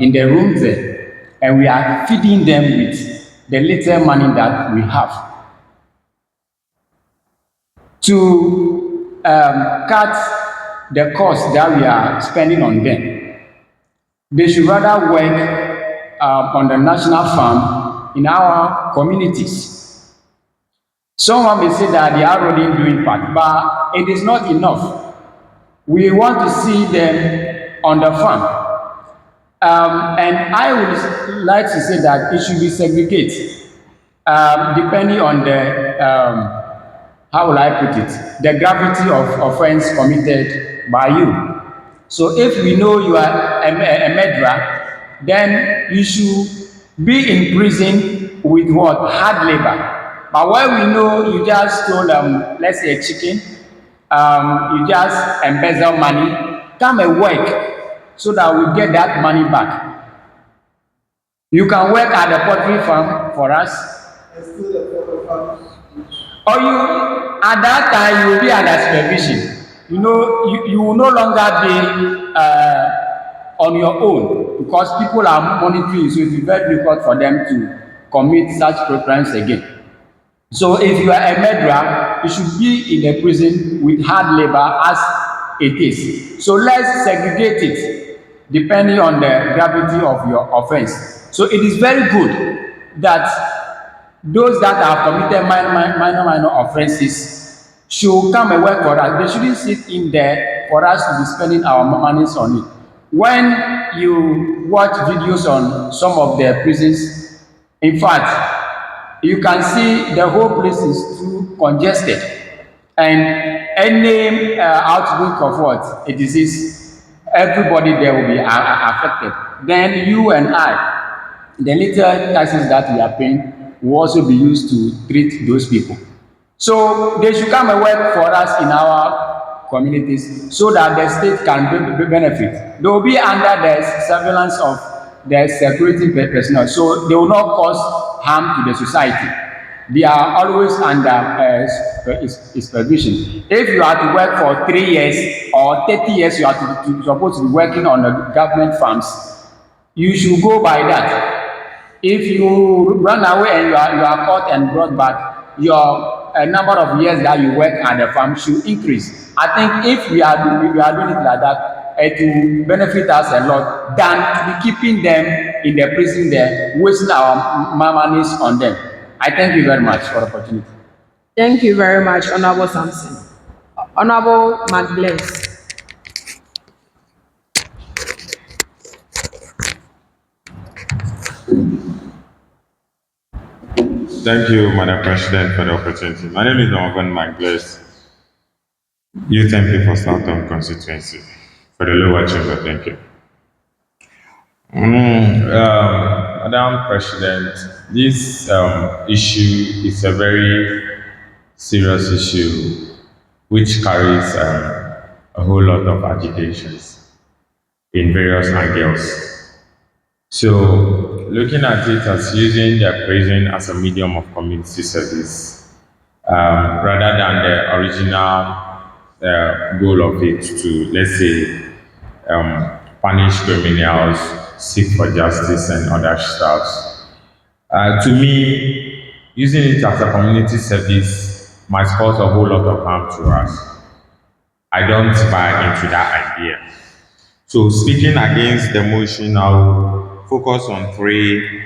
in the room there, and we are feeding them with the little money that we have. To cut the cost that we are spending on them, they should rather work on the national farm in our communities. Someone may say that they are already doing part, but it is not enough. We want to see them on the farm. And I would like to say that it should be segregated, depending on the, how will I put it, the gravity of offense committed by you. So if we know you are a murderer, then you should be in prison with what? Hard labor. But when we know you just stole, let's say a chicken, you just embezzle money, come and work so that we get that money back. You can work at the pottery farm for us. Or you, at that time, you will be under supervision. You know, you will no longer be on your own because people are monitoring you, so it will be very difficult for them to commit such crimes again. So if you are a murderer, you should be in a prison with hard labor as it is. So let's segregate it depending on the gravity of your offense. So it is very good that those that have committed minor offenses should come and work for us. They shouldn't sit in there for us to be spending our monies on it. When you watch videos on some of the prisons, in fact, you can see the whole place is too congested, and any outbreak of what? A disease, everybody there will be affected. Then you and I, the little taxes that we are paying will also be used to treat those people. So they should come and work for us in our communities so that the state can benefit. They will be under the surveillance of the security personnel, so they will not cause harm to the society. They are always under supervision. If you are to work for 3 years or 30 years, you are supposed to be working on the government farms. You should go by that. If you run away and you are caught and brought back, your number of years that you work at the farm should increase. I think if we are doing it like that, it will benefit us a lot than to be keeping them in the prison there, wasting our monies on them. I thank you very much for the opportunity. Thank you very much, Honorable Samson. Honorable McBless. Thank you, Madam President, for the opportunity. My name is Norman McBless, Youth MP for Southern Constituency for the lower chamber. Thank you. Madam President, this issue is a very serious issue which carries a whole lot of agitations in various angles. So, looking at it as using the prison as a medium of community service, rather than the original goal of it to, let's say, punish criminals, seek for justice, and other stuff. To me, using it as a community service might cause a whole lot of harm to us. I don't buy into that idea. So, speaking against the motion, I'll focus on three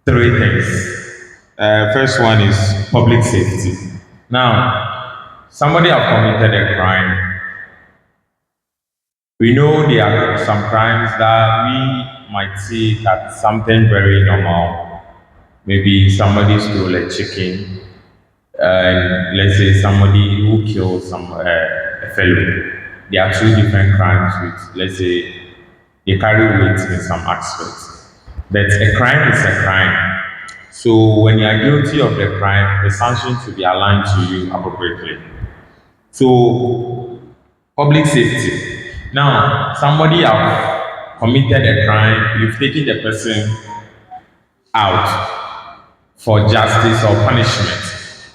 things. First one is public safety. Now, somebody have committed a crime. We know there are some crimes that we might see as something very normal. Maybe somebody stole a chicken, and let's say somebody who killed a fellow. There are two different crimes with, let's say, they carry weight in some aspects. But a crime is a crime. So when you are guilty of the crime, the sanction should be aligned to you appropriately. So, public safety. Now, somebody have committed a crime, you've taken the person out for justice or punishment,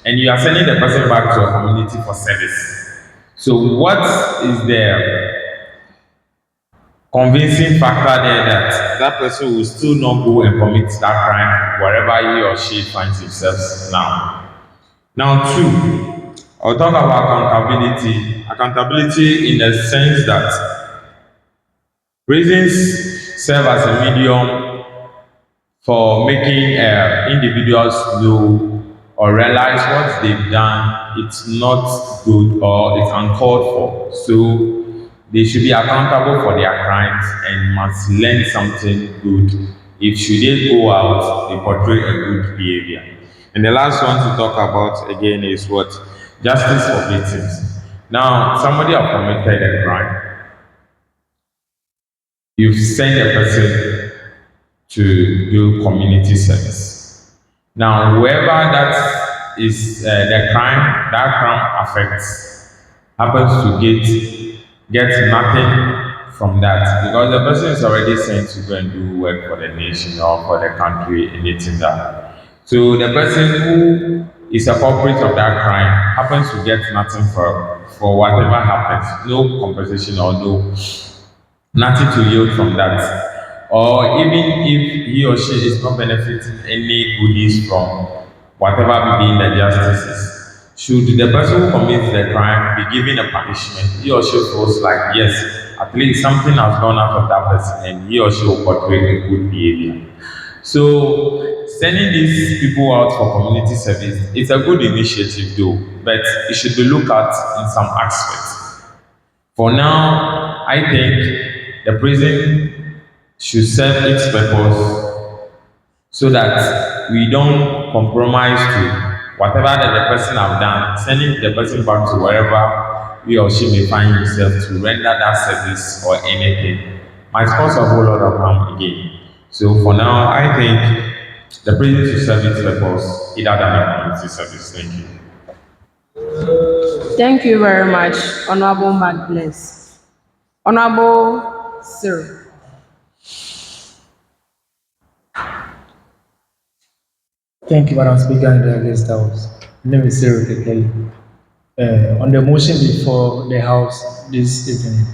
and you are sending the person back to a community for service. So, what is the convincing factor there that that person will still not go and commit that crime wherever he or she finds himself now? Now, two, I'll talk about accountability. Accountability in the sense that prisons serve as a medium for making individuals know or realize what they've done, it's not good or it's uncalled for. So they should be accountable for their crimes and must learn something good. If should they go out, they portray a good behavior. And the last one to talk about again is what? Justice for victims. Now, somebody have committed a crime. You've sent a person to do community service. Now, whoever that is the crime, that crime affects, happens to get nothing from that because the person is already sent to go and do work for the nation or for the country, anything that. So the person who is a culprit of that crime happens to get nothing for whatever happens, no compensation or nothing to yield from that. Or even if he or she is not benefiting any goodies from whatever being the justice is, should the person who commits the crime be given a punishment, he or she feels like, yes, at least something has gone out of that person and he or she will portray a good behavior. So, sending these people out for community service is a good initiative though, but it should be looked at in some aspects. For now, I think the prison should serve its purpose so that we don't compromise to whatever that the person have done, sending the person back to wherever he or she may find himself to render that service or anything might cause a whole lot of harm again. So for now, I think the prison should serve its purpose either than a community service. Thank you. Thank you very much, Honorable McBless. Honorable Sir. Thank you, Madam Speaker, and the guest house. My name is Senator Kelly. On the motion before the House this evening,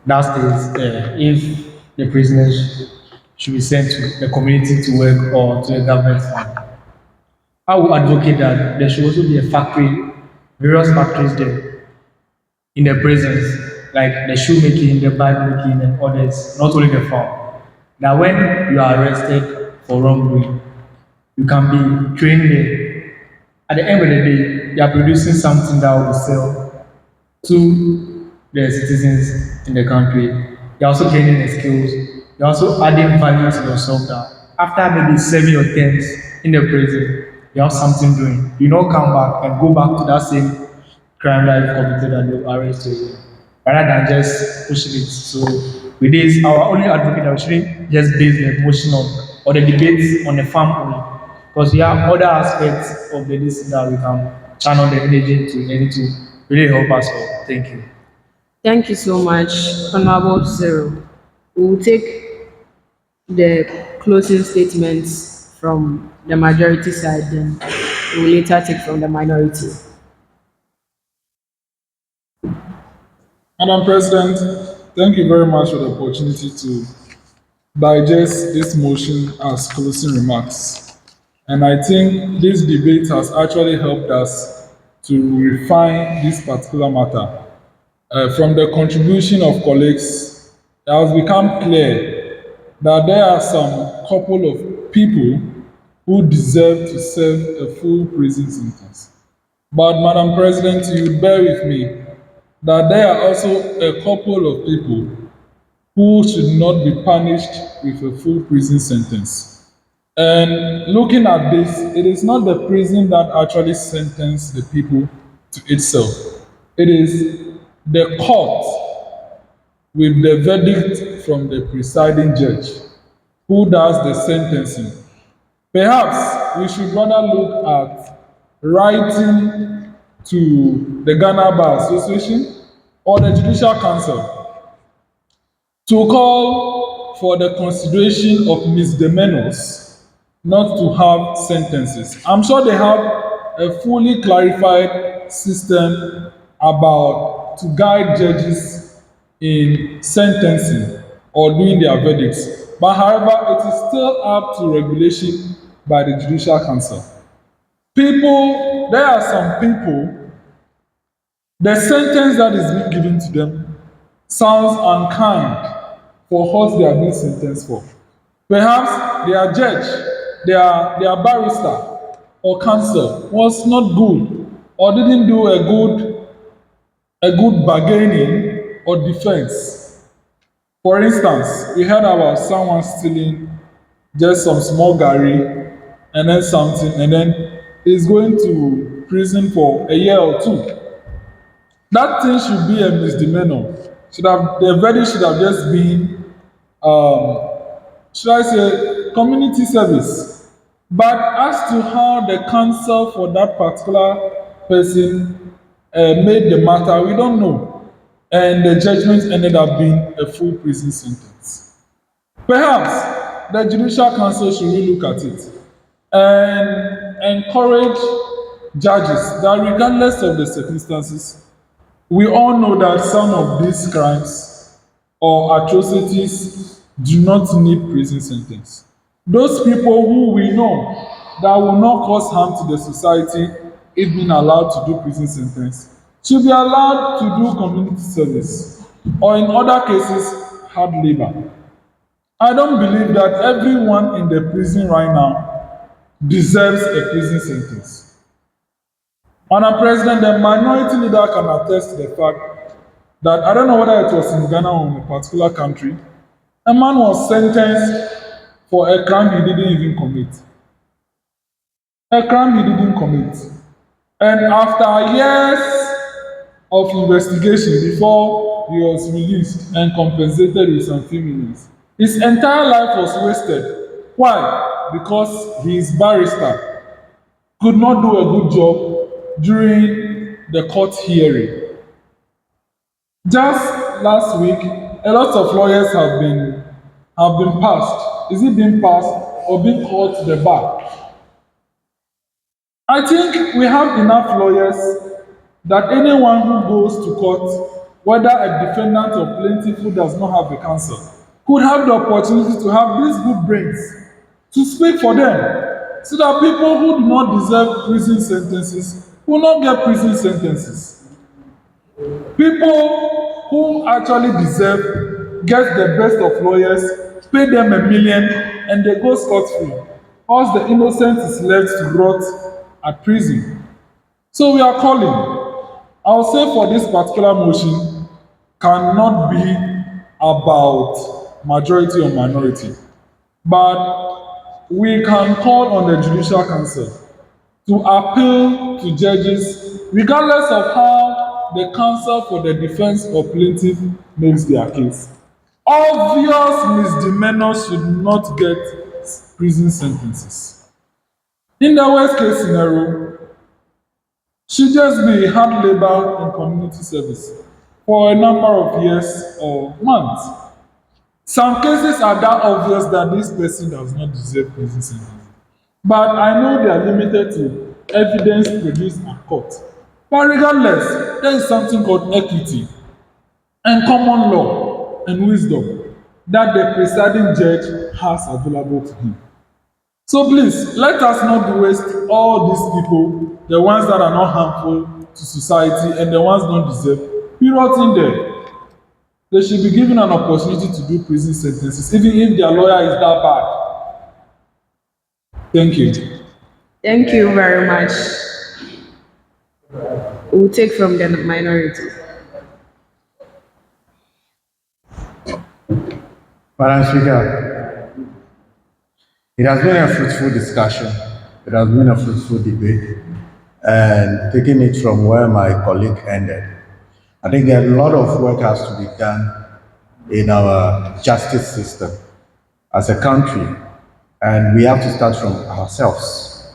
that states if the prisoners should be sent to the community to work or to a government fund. I would advocate that there should also be a factory, various factories there in the prisons, like the shoemaking, the bag making, and others, not only the farm. Now, when you are arrested for wrongdoing, you can be trained there. At the end of the day, you are producing something that will sell to the citizens in the country. You're also gaining the skills. You're also adding value to yourself that after maybe 7 or 10 in the prison, you have something doing. You don't come back and go back to that same crime that you committed and they'll arrest you. Rather than just pushing it. So with this, our only advocate that we shouldn't just base the motion on or the debates on the farm only. Because we have other aspects of the this that we can channel the energy to really help us all. Thank you. Thank you so much, Honorable Zero. We will take the closing statements from the majority side, then we will later take from the minority. Madam President, thank you very much for the opportunity to digest this motion as closing remarks. And I think this debate has actually helped us to refine this particular matter. From the contribution of colleagues, it has become clear that there are some couple of people who deserve to serve a full prison sentence. But, Madam President, you bear with me that there are also a couple of people who should not be punished with a full prison sentence. And looking at this, it is not the prison that actually sentenced the people to itself. It is the court with the verdict from the presiding judge who does the sentencing. Perhaps we should rather look at writing to the Ghana Bar Association or the Judicial Council to call for the consideration of misdemeanors not to have sentences. I'm sure they have a fully clarified system about to guide judges in sentencing or doing their verdicts. But however, it is still up to regulation by the Judicial Council. There are some people, the sentence that is being given to them sounds unkind for what they are being sentenced for. Perhaps their judge, their barrister or counsel was not good or didn't do a good bargaining or defense. For instance, we heard about someone stealing just some small garri and then something, and then is going to prison for a year or two. That thing should be a misdemeanor. The verdict should have just been, should I say, community service. But as to how the counsel for that particular person made the matter, we don't know. And the judgment ended up being a full prison sentence. Perhaps the Judicial Council should really look at it and encourage judges that regardless of the circumstances, we all know that some of these crimes or atrocities do not need prison sentence. Those people who we know that will not cause harm to the society if being allowed to do prison sentence should be allowed to do community service or in other cases hard labor. I don't believe that everyone in the prison right now deserves a prison sentence. Madam President, the minority leader can attest to the fact that I don't know whether it was in Ghana or in a particular country, a man was sentenced for a crime he didn't even commit. A crime he didn't commit. And after years of investigation before he was released and compensated with some few millions, his entire life was wasted. Why? Because his barrister could not do a good job during the court hearing. Just last week, a lot of lawyers have been passed. Is it being passed or being called to the bar? I think we have enough lawyers that anyone who goes to court, whether a defendant or plaintiff who does not have a counsel, could have the opportunity to have these good brains to speak for them so that people who do not deserve prison sentences will not get prison sentences. People who actually deserve get the best of lawyers, pay them $1 million, and they go scot-free. Whilst the innocent is left to rot at prison. So we are calling. I'll say for this particular motion cannot be about majority or minority, but we can call on the Judicial Council to appeal to judges regardless of how the counsel for the defense or plaintiff makes their case. Obvious misdemeanors should not get prison sentences. In the worst case scenario, should just be hard labor and community service for a number of years or months. Some cases are that obvious that this person does not deserve prison sentence. But I know they are limited to evidence produced at court. But regardless, there is something called equity and common law and wisdom that the presiding judge has available to him. So please, let us not waste all these people, the ones that are not harmful to society and the ones don't deserve, be rotting there. They should be given an opportunity to do prison sentences, even if their lawyer is that bad. Thank you. Thank you very much. We'll take from the minority. Madam Speaker, it has been a fruitful discussion. It has been a fruitful debate. And taking it from where my colleague ended, I think a lot of work has to be done in our justice system as a country, and we have to start from ourselves.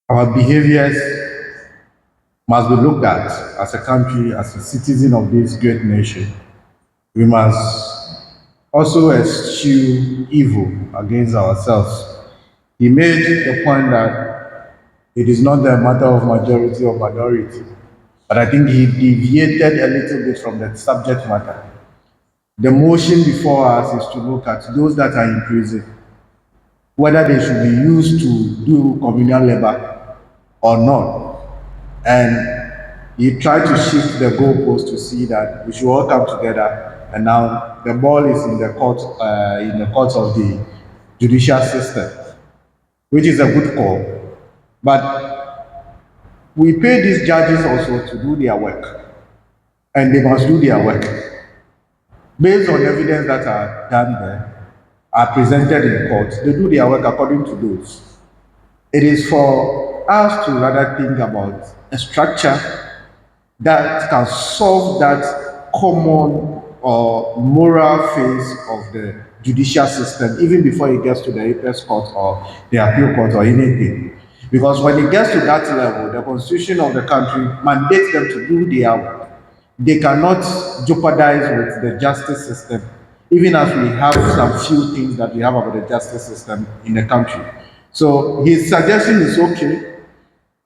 Our behaviors must be looked at as a country, as a citizen of this great nation. We must also eschew evil against ourselves. He made the point that it is not a matter of majority or minority, but I think he deviated a little bit from the subject matter. The motion before us is to look at those that are in prison, whether they should be used to do communal labor or not. And he tried to shift the goalpost to see that we should all come together, and now the ball is in the court of the judicial system, which is a good call. But we pay these judges also to do their work, and they must do their work based on evidence that are done there, are presented in court. They do their work according to those. It is for us to rather think about a structure that can solve that common or moral phase of the judicial system, even before it gets to the apex court or the appeal court or anything. Because when it gets to that level, the constitution of the country mandates them to do their work. They cannot jeopardize with the justice system, even as we have some few things that we have about the justice system in the country. So his suggestion is okay,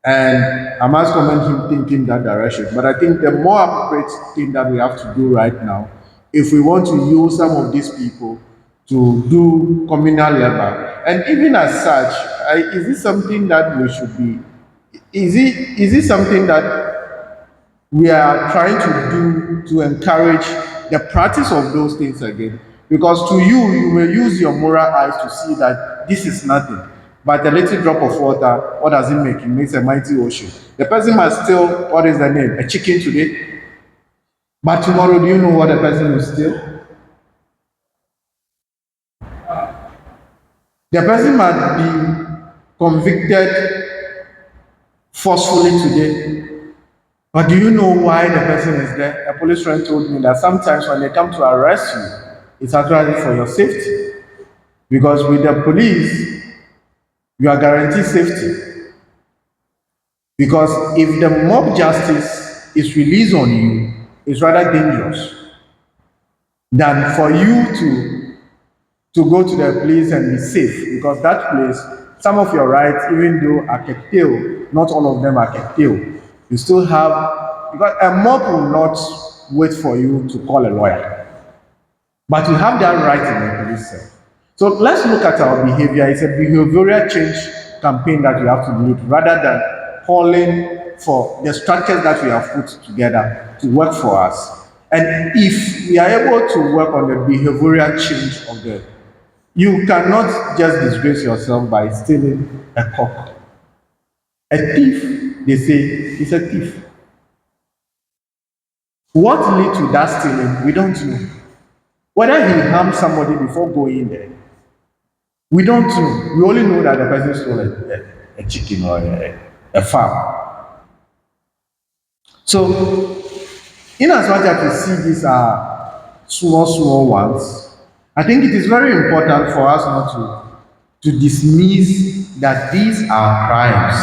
and I must commend him thinking that direction. But I think the more appropriate thing that we have to do right now, if we want to use some of these people to do communal labor, and even as such, is this something that we should be, is it something that we are trying to do to encourage the practice of those things again? Because to you, you may use your moral eyes to see that this is nothing. But a little drop of water, what does it make? It makes a mighty ocean. The person might steal, what is the name? A chicken today. But tomorrow, do you know what the person will steal? The person might be convicted forcefully today. But do you know why the person is there? A police friend told me that sometimes when they come to arrest you, it's actually for your safety. Because with the police, you are guaranteed safety. Because if the mob justice is released on you, it's rather dangerous than for you to go to the police and be safe. Because that place, some of your rights, even though are curtailed, not all of them are curtailed. You still have, because a mob will not wait for you to call a lawyer. But we have that right in the police cell. So let's look at our behavior. It's a behavioral change campaign that we have to lead rather than calling for the structures that we have put together to work for us. And if we are able to work on the behavioral change of the, you cannot just disgrace yourself by stealing a cock. A thief, they say, is a thief. What led to that stealing, we don't know. Whether he harmed somebody before going there, we don't know. We only know that the person stole a chicken or a fowl. So, in as much as we see these are small ones, I think it is very important for us not to dismiss that these are crimes.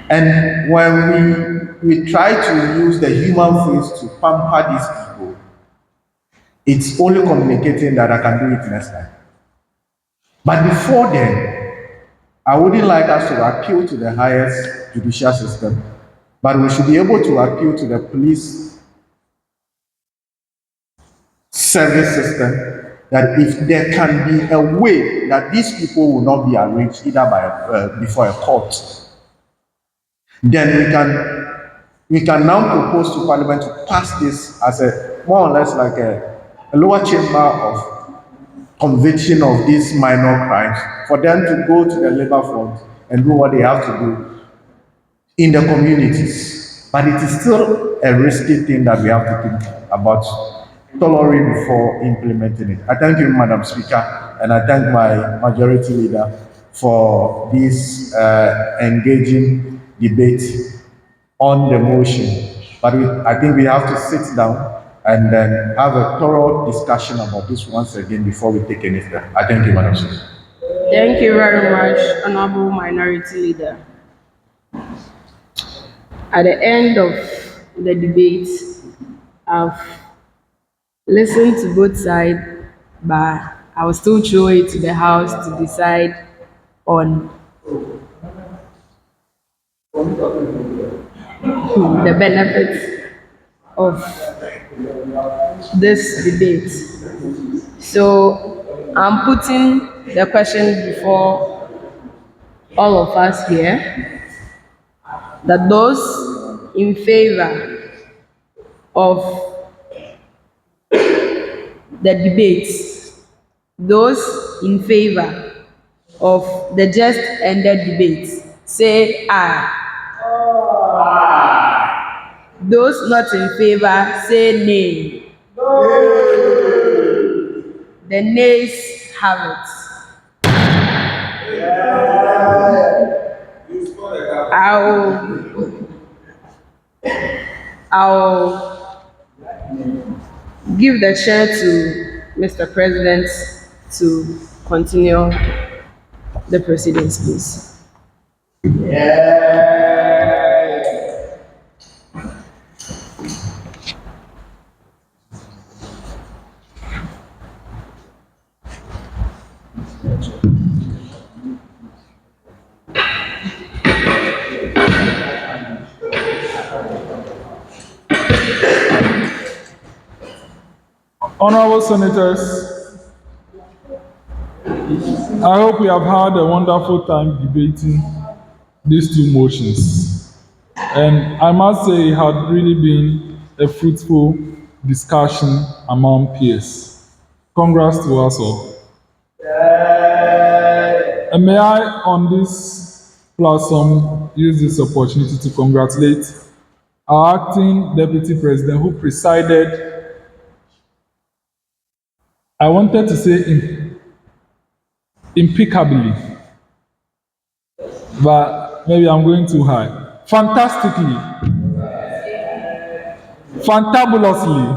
And when we try to use the human face to pamper these people, it's only communicating that I can do it next time. But before then, I wouldn't like us to appeal to the highest judicial system, but we should be able to appeal to the police service system that if there can be a way that these people will not be arraigned either by before a court, then we can now propose to Parliament to pass this as a more or less like a lower chamber of conviction of these minor crimes, for them to go to the labor front and do what they have to do in the communities. But it is still a risky thing that we have to think about thoroughly before implementing it. I thank you, Madam Speaker, and I thank my majority leader for this engaging debate on the motion. But I think we have to sit down and then have a thorough discussion about this once again before we take any step. I thank you, Madam Speaker. Thank you very much, Honorable Minority Leader. At the end of the debate, I've listened to both sides, but I will still throw it to the House to decide on the benefits of this debate. So I'm putting the question before all of us here, that those in favor of the debates, those in favor of the just ended debates, say aye. Those not in favor, say nay. The nays have it. I'll give the chair to Mr. President to continue the proceedings, please. Honorable Senators, I hope we have had a wonderful time debating these two motions. And I must say it had really been a fruitful discussion among peers. Congrats to us all. And may I, on this platform, use this opportunity to congratulate our acting Deputy President who presided, I wanted to say impeccably, but maybe I'm going too high. Fantastically, fantabulously.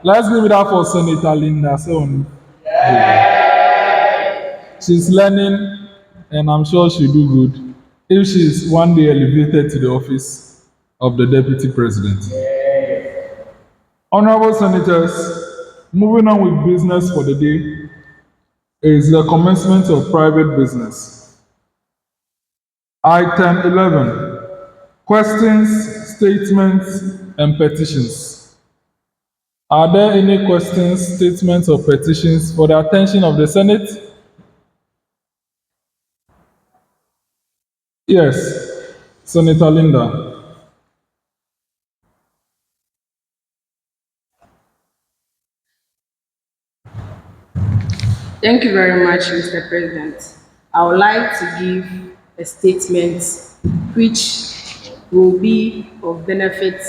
Let's give it up for Senator Linda Sewornu Dzobo. She's learning, and I'm sure she'll do good if she's one day elevated to the office of the Deputy President. Honorable Senators, moving on with business for the day is the commencement of private business. Item 11, questions, statements, and petitions. Are there any questions, statements, or petitions for the attention of the Senate? Yes, Senator Linda. Thank you very much, Mr. President. I would like to give a statement which will be of benefit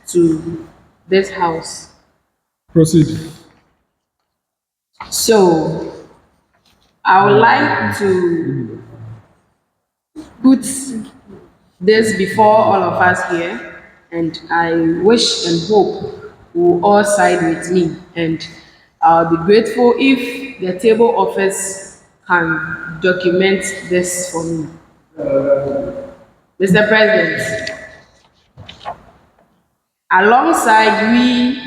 to this House. Proceed. So, I would like to put this before all of us here, and I wish and hope you will all side with me, and I'll be grateful if the table office can document this for me. Mr. President, alongside we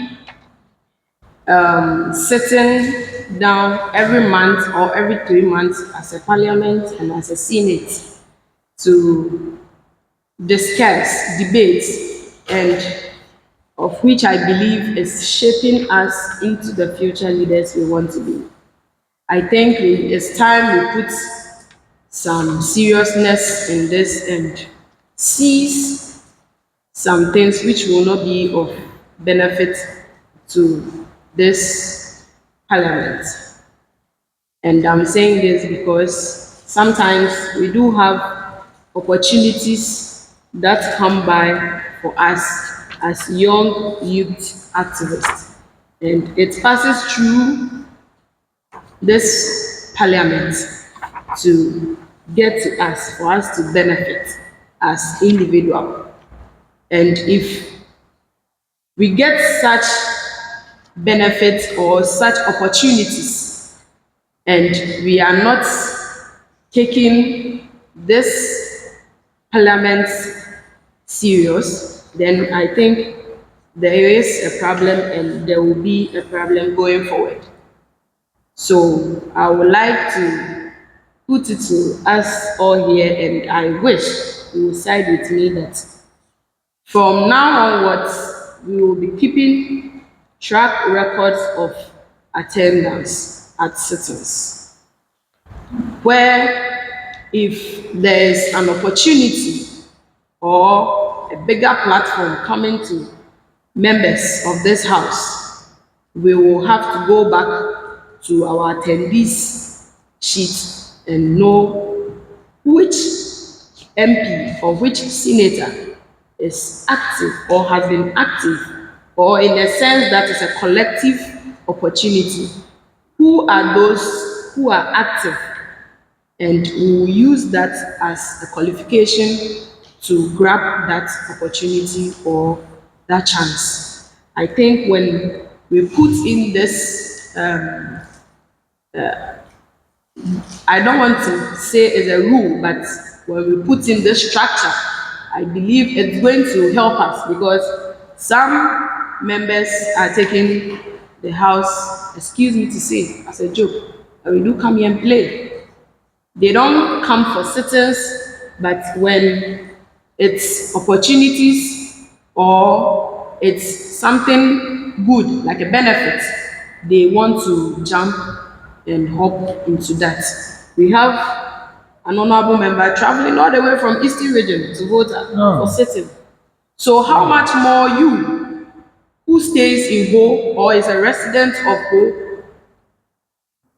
sitting down every month or every 3 months as a parliament and as a senate to discuss, debate, and of which I believe is shaping us into the future leaders we want to be. I think it's time we put some seriousness in this and seize some things which will not be of benefit to this parliament. And I'm saying this because sometimes we do have opportunities that come by for us as young youth activists. And it passes through this parliament to get to us, for us to benefit as individuals. And if we get such benefits or such opportunities, and we are not taking this parliament serious, then I think there is a problem and there will be a problem going forward. So I would like to put it to us all here, and I wish you will side with me that from now onwards, we will be keeping track records of attendance at sittings, where if there is an opportunity or a bigger platform coming to members of this House, we will have to go back to our attendees sheet and know which MP or which senator is active or has been active, or in a sense that is a collective opportunity. Who are those who are active? And we will use that as a qualification to grab that opportunity or that chance. I think when we put in this, I don't want to say it's a rule, but when we put in this structure, I believe it's going to help us, because some members are taking the House, excuse me to say, as a joke, and we do come here and play. They don't come for sittings, but when it's opportunities or it's something good, like a benefit, they want to jump and hop into that. We have an honorable member traveling all the way from Eastern Region to vote for sitting. So how much more you, who stays in Ho or is a resident of Ho,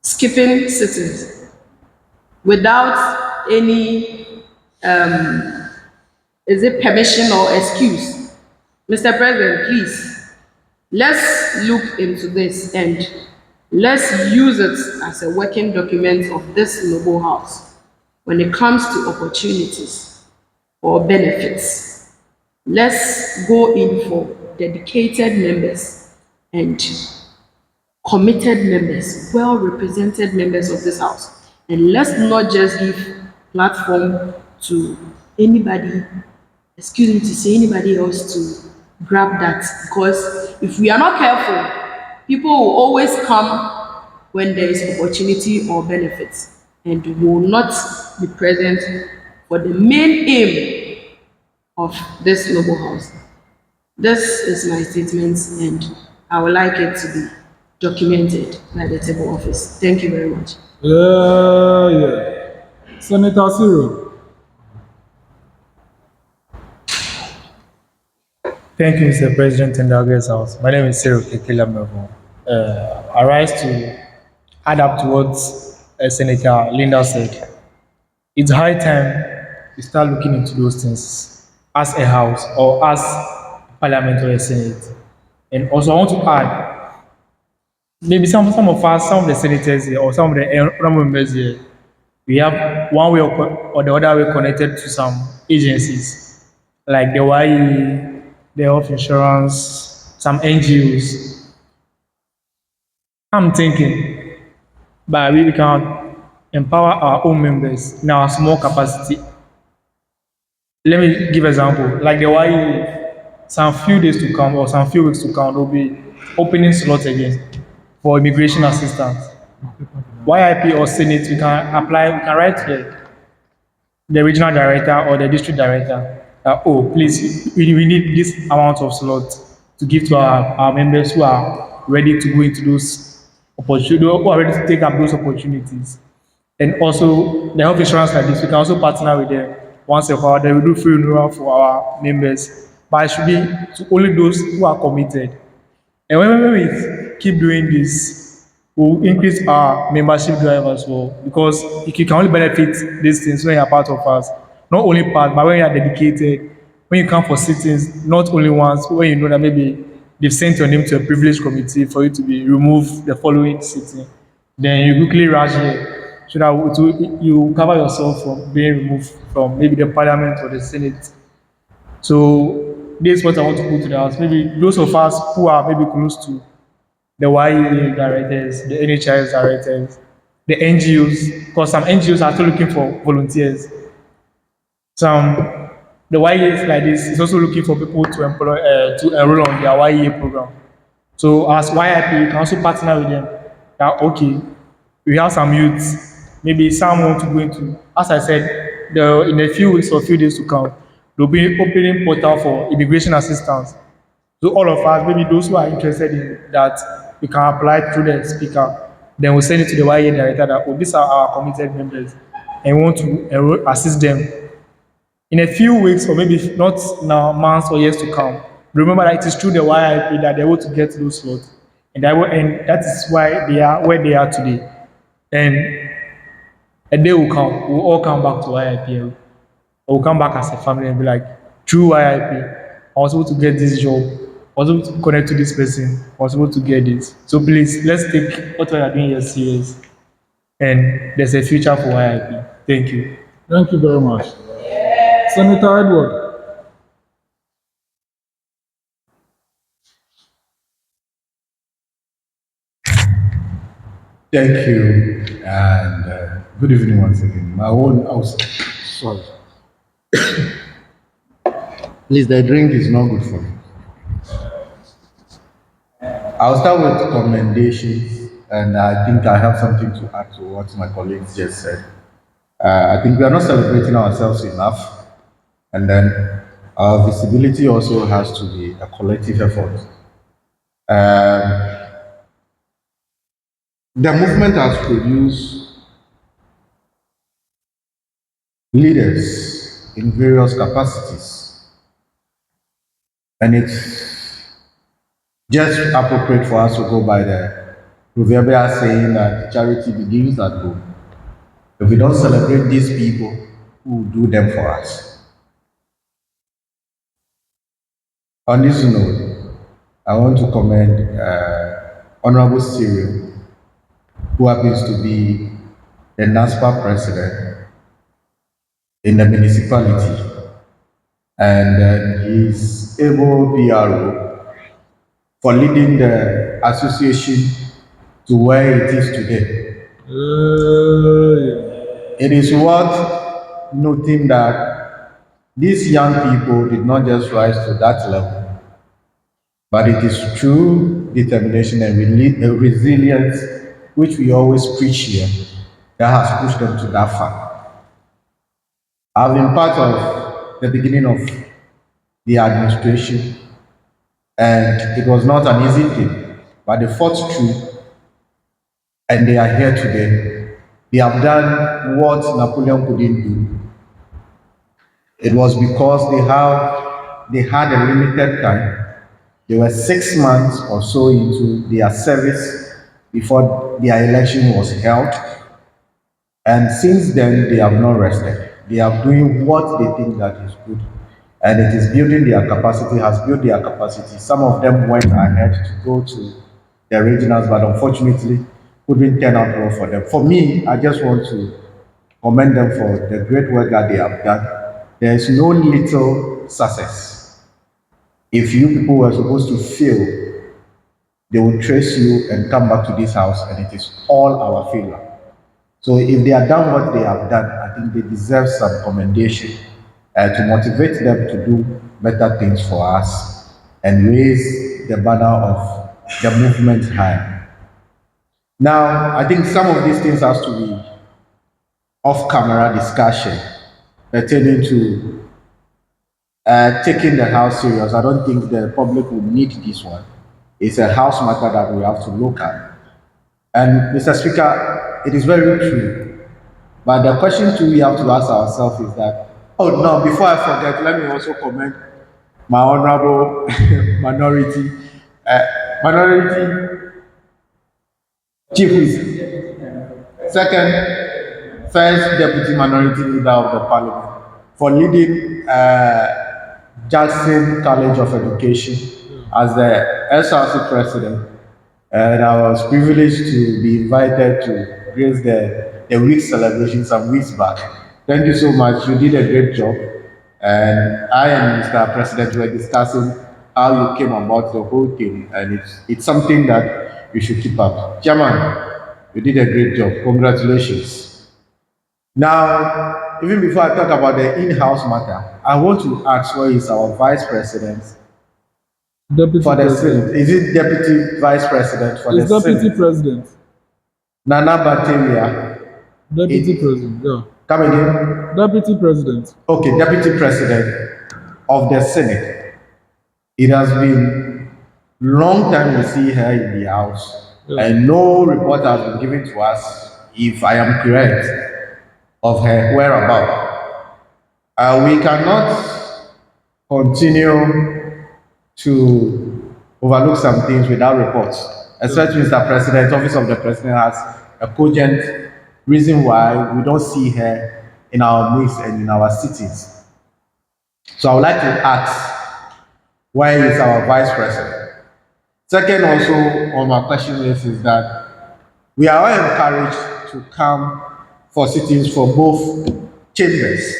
skipping sittings without any, is it permission or excuse? Mr. President, please, let's look into this and let's use it as a working document of this noble House when it comes to opportunities or benefits. Let's go in for dedicated members and committed members, well-represented members of this House. And let's not just give platform to anybody, excuse me to say, anybody else to grab that. Because if we are not careful, people will always come when there is opportunity or benefits, and will not be present for the main aim of this noble House. This is my statement, and I would like it to be documented by the table office. Thank you very much. Yeah. Senator Cyril. Thank you, Mr. President and the August House. My name is Cyril Kekela Melvin. I rise to add up to what Senator Linda said. It's high time we start looking into those things as a house or as parliament or a senate. And also, I want to add, maybe some of us, some of the senators here or some of the honorable members here, we have one way or the other way connected to some agencies like the YE, the health insurance, some NGOs. I'm thinking, but we can empower our own members in our small capacity. Let me give example. Like the YE, some few days to come or some few weeks to come, they'll be opening slots again for immigration assistance. YIP or Senate, we can apply, we can write the regional director or the district director that, oh, please, we need this amount of slots to give to our members who are ready to go into those opportunities, who are ready to take up those opportunities. And also, the health insurance like this, we can also partner with them once a while. They will do free renewal for our members, but it should be to only those who are committed. And when we keep doing this, we'll increase our membership drive as well, because you can only benefit these things when you're part of us. Not only part, but when you are dedicated, when you come for sittings, not only once, when you know that maybe they've sent your name to a privileged committee for you to be removed the following sitting, then you quickly rush here so that you cover yourself from being removed from maybe the parliament or the senate. So this is what I want to put to the house. Maybe those of us who are maybe close to the YEA directors, the NHIS directors, the NGOs, because some NGOs are still looking for volunteers. The YEA like this is also looking for people to employ to enroll on their YEA program. So as YIP, you can also partner with them. That okay, we have some youths, maybe some want to go into, as I said, in a few weeks or few days to come, there'll be opening portal for immigration assistance. So all of us, maybe those who are interested in that, we can apply through the speaker. Then we'll send it to the YA director that, oh, these are our committed members, and we want to assist them. In a few weeks, or maybe not now, months or years to come, remember that it is through the YIP that they're able to get those slots. And that is why they are where they are today. And a day will come, we'll all come back to YIP. We'll come back as a family and be like, through YIP, I was able to get this job, I was able to connect to this person, I was able to get this. So please, let's take what we are doing here serious. And there's a future for YIP. Thank you. Thank you very much. Senator Edward. Thank you, and good evening once again. My own house. Sorry. Please, the drink is not good for me. I'll start with commendations, and I think I have something to add to what my colleagues just said. I think we are not celebrating ourselves enough, and then our visibility also has to be a collective effort. The movement has produced leaders in various capacities, and it's just appropriate for us to go by the proverbial saying that charity begins at home. If we don't celebrate these people, who will do them for us? On this note, I want to commend Honorable Cyril, who happens to be the NASPA president in the municipality, and he's able PRO for leading the association to where it is today. It is worth noting that these young people did not just rise to that level, but it is through determination and resilience, which we always preach here, that has pushed them to that far. I've been part of the beginning of the administration, and it was not an easy thing. but they fought through and they are here today. They have done what Napoleon couldn't do. It was because they had a limited time. They were 6 months or so into their service before their election was held. And since then, they have not rested. They are doing what they think that is good. And it is building their capacity, has built their capacity. Some of them went ahead to go to the regionals, but unfortunately couldn't turn out well for them. For me, I just want to commend them for the great work that they have done. There is no little success. If you people were supposed to fail, they will trace you and come back to this house, and it is all our failure. So if they have done what they have done, I think they deserve some commendation to motivate them to do better things for us and raise the banner of the movement high. Now, I think some of these things has to be off-camera discussion pertaining to taking the house serious. I don't think the public will need this one. It's a house matter that we have to look at. And Mr. Speaker, it is very true. But the question too we have to ask ourselves is that, oh no, before I forget, let me also commend my honorable minority, minority chief second, first deputy minority leader of the parliament for leading Jackson College of Education as the SRC president. And I was privileged to be invited to grace the week celebration some weeks back. Thank you so much. You did a great job. And I and Mr. President were discussing how you came about the whole thing. And it's something that you should keep up. Chairman, you did a great job. Congratulations. Now, even before I talk about the in-house matter, I want to ask where is our vice president Deputy for the President. Senate? Is it deputy vice president for It's the Deputy Senate? President. Nana Bacteria. Deputy President, yeah. Come again? Deputy President. Okay, deputy president of the Senate. It has been long time we see her in the house, and no report has been given to us, if I am correct, of her whereabouts. We cannot continue to overlook some things without reports, especially Mr. President, Office of the President has a cogent reason why we don't see her in our midst and in our cities. So I would like to ask, where is our vice president? Second, also on my question list is that we are all encouraged to come for sittings for both chambers,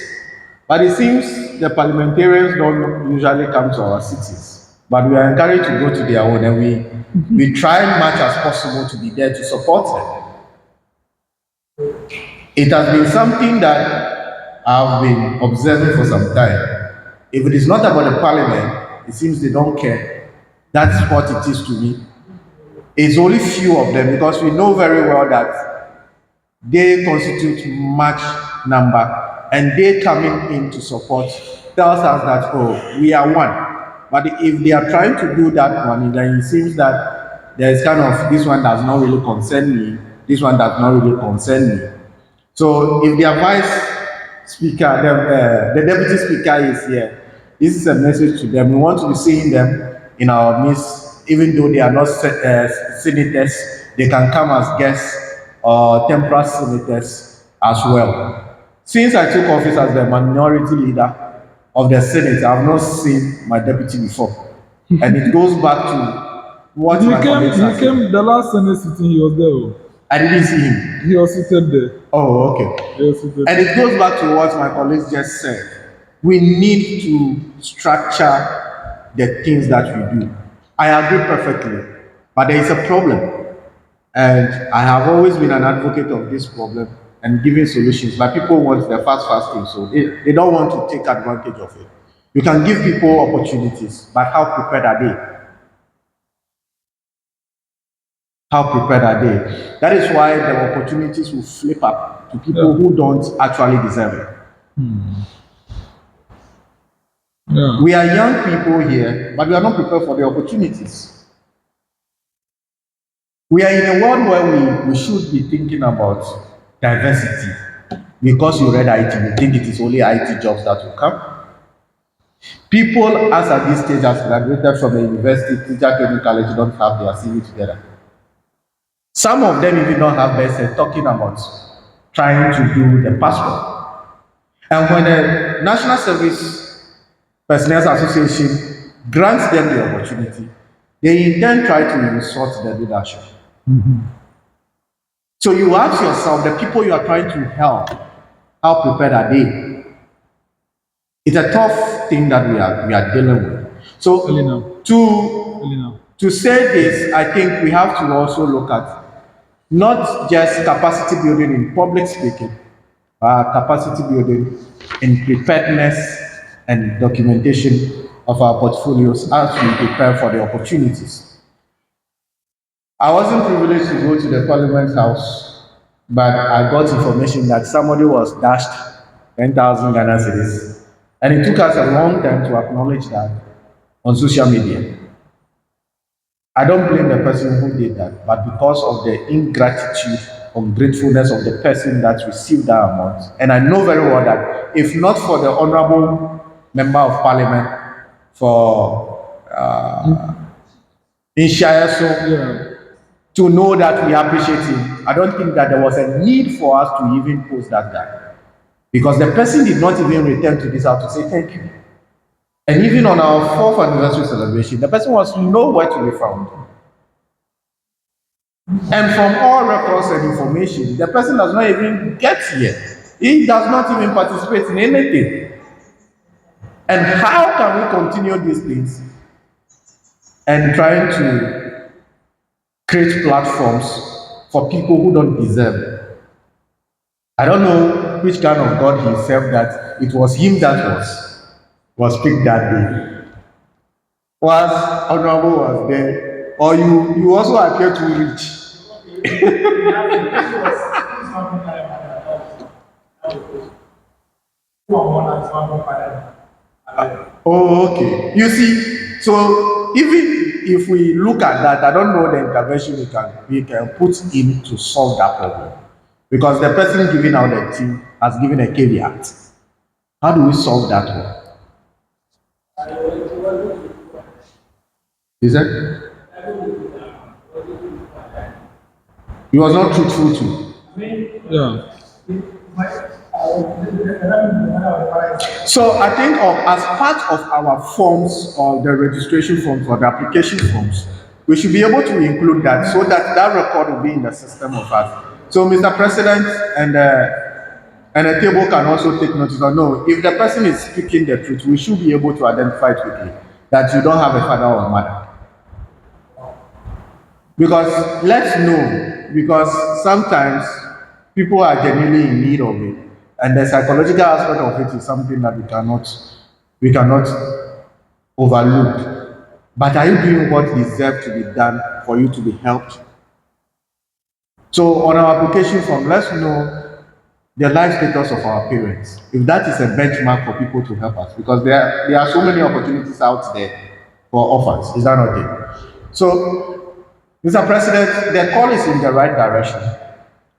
but it seems the parliamentarians don't usually come to our cities. But we are encouraged to go to their own, and we try much as possible to be there to support them. It has been something that I've been observing for some time. If it is not about the parliament, it seems they don't care. That's what it is to me. It's only few of them, because we know very well that they constitute much number, and they coming in to support tells us that, oh, we are one. But if they are trying to do that one, then it seems that there is kind of, this one does not really concern me, this one does not really concern me. So if their vice speaker, the deputy speaker is here, this is a message to them. We want to be seeing them in our midst, even though they are not senators, they can come as guests or temporary senators as well. Since I took office as the minority leader of the Senate, I have not seen my deputy before. And it goes back to what He my colleagues have said. came the last Senate sitting, he was there. I didn't see him. He was seated there. Oh, okay. He was seated And it goes back to what my colleagues just said. We need to structure the things that we do. I agree perfectly, but there is a problem. And I have always been an advocate of this problem and giving solutions, but people want the fast thing, so they don't want to take advantage of it. You can give people opportunities, but how prepared are they? How prepared are they? That is why the opportunities will flip up to people who don't actually deserve it. We are young people here, but we are not prepared for the opportunities. We are in a world where we should be thinking about diversity. Because you read IT, you think it is only IT jobs that will come. People, as at this stage, has graduated from a university, teacher training college, don't have their CV together. Some of them even don't have best talking about trying to do the passport. And when the National Service Personnel Association grants them the opportunity, they then try to insult the leadership. So you ask yourself, the people you are trying to help, how prepared are they? It's a tough thing that we are dealing with. So to say this, I think we have to also look at not just capacity building in public speaking, but capacity building in preparedness and documentation of our portfolios as we prepare for the opportunities. I wasn't privileged to go to the Parliament House, but I got information that somebody was dashed 10,000 Ghana cedis. And it took us a long time to acknowledge that on social media. I don't blame the person who did that, but because of the ingratitude, ungratefulness of the person that received that amount. And I know very well that if not for the Honorable Member of Parliament for Inshayaso to know that we appreciate him, I don't think that there was a need for us to even post that guy. Because the person did not even return to this house to say thank you. And even on our 4th anniversary celebration, the person was nowhere to be found. And from all records and information, the person does not even get here. He does not even participate in anything. And how can we continue these things and trying to create platforms for people who don't deserve it? I don't know which kind of God he served that it was him that was picked that day. Was Honorable was there, or you also appear too rich. Oh, okay. You see, so even if we look at that, I don't know the intervention we can put in to solve that problem. Because the person giving out the team has given a caveat. How do we solve that one? Is it? He was not truthful too. Yeah. So I think as part of our forms or the registration forms or the application forms, we should be able to include that so that that record will be in the system of us. So Mr. President and the table can also take notice or no, if the person is speaking the truth, we should be able to identify quickly that you don't have a father or a mother. Because let's know, because sometimes people are genuinely in need of it. And the psychological aspect of it is something that we cannot overlook. But are you doing what deserves to be done for you to be helped? So on our application form, let's know the life status of our parents. If that is a benchmark for people to help us, because there are so many opportunities out there for offers. Is that not it? So, Mr. President, the call is in the right direction.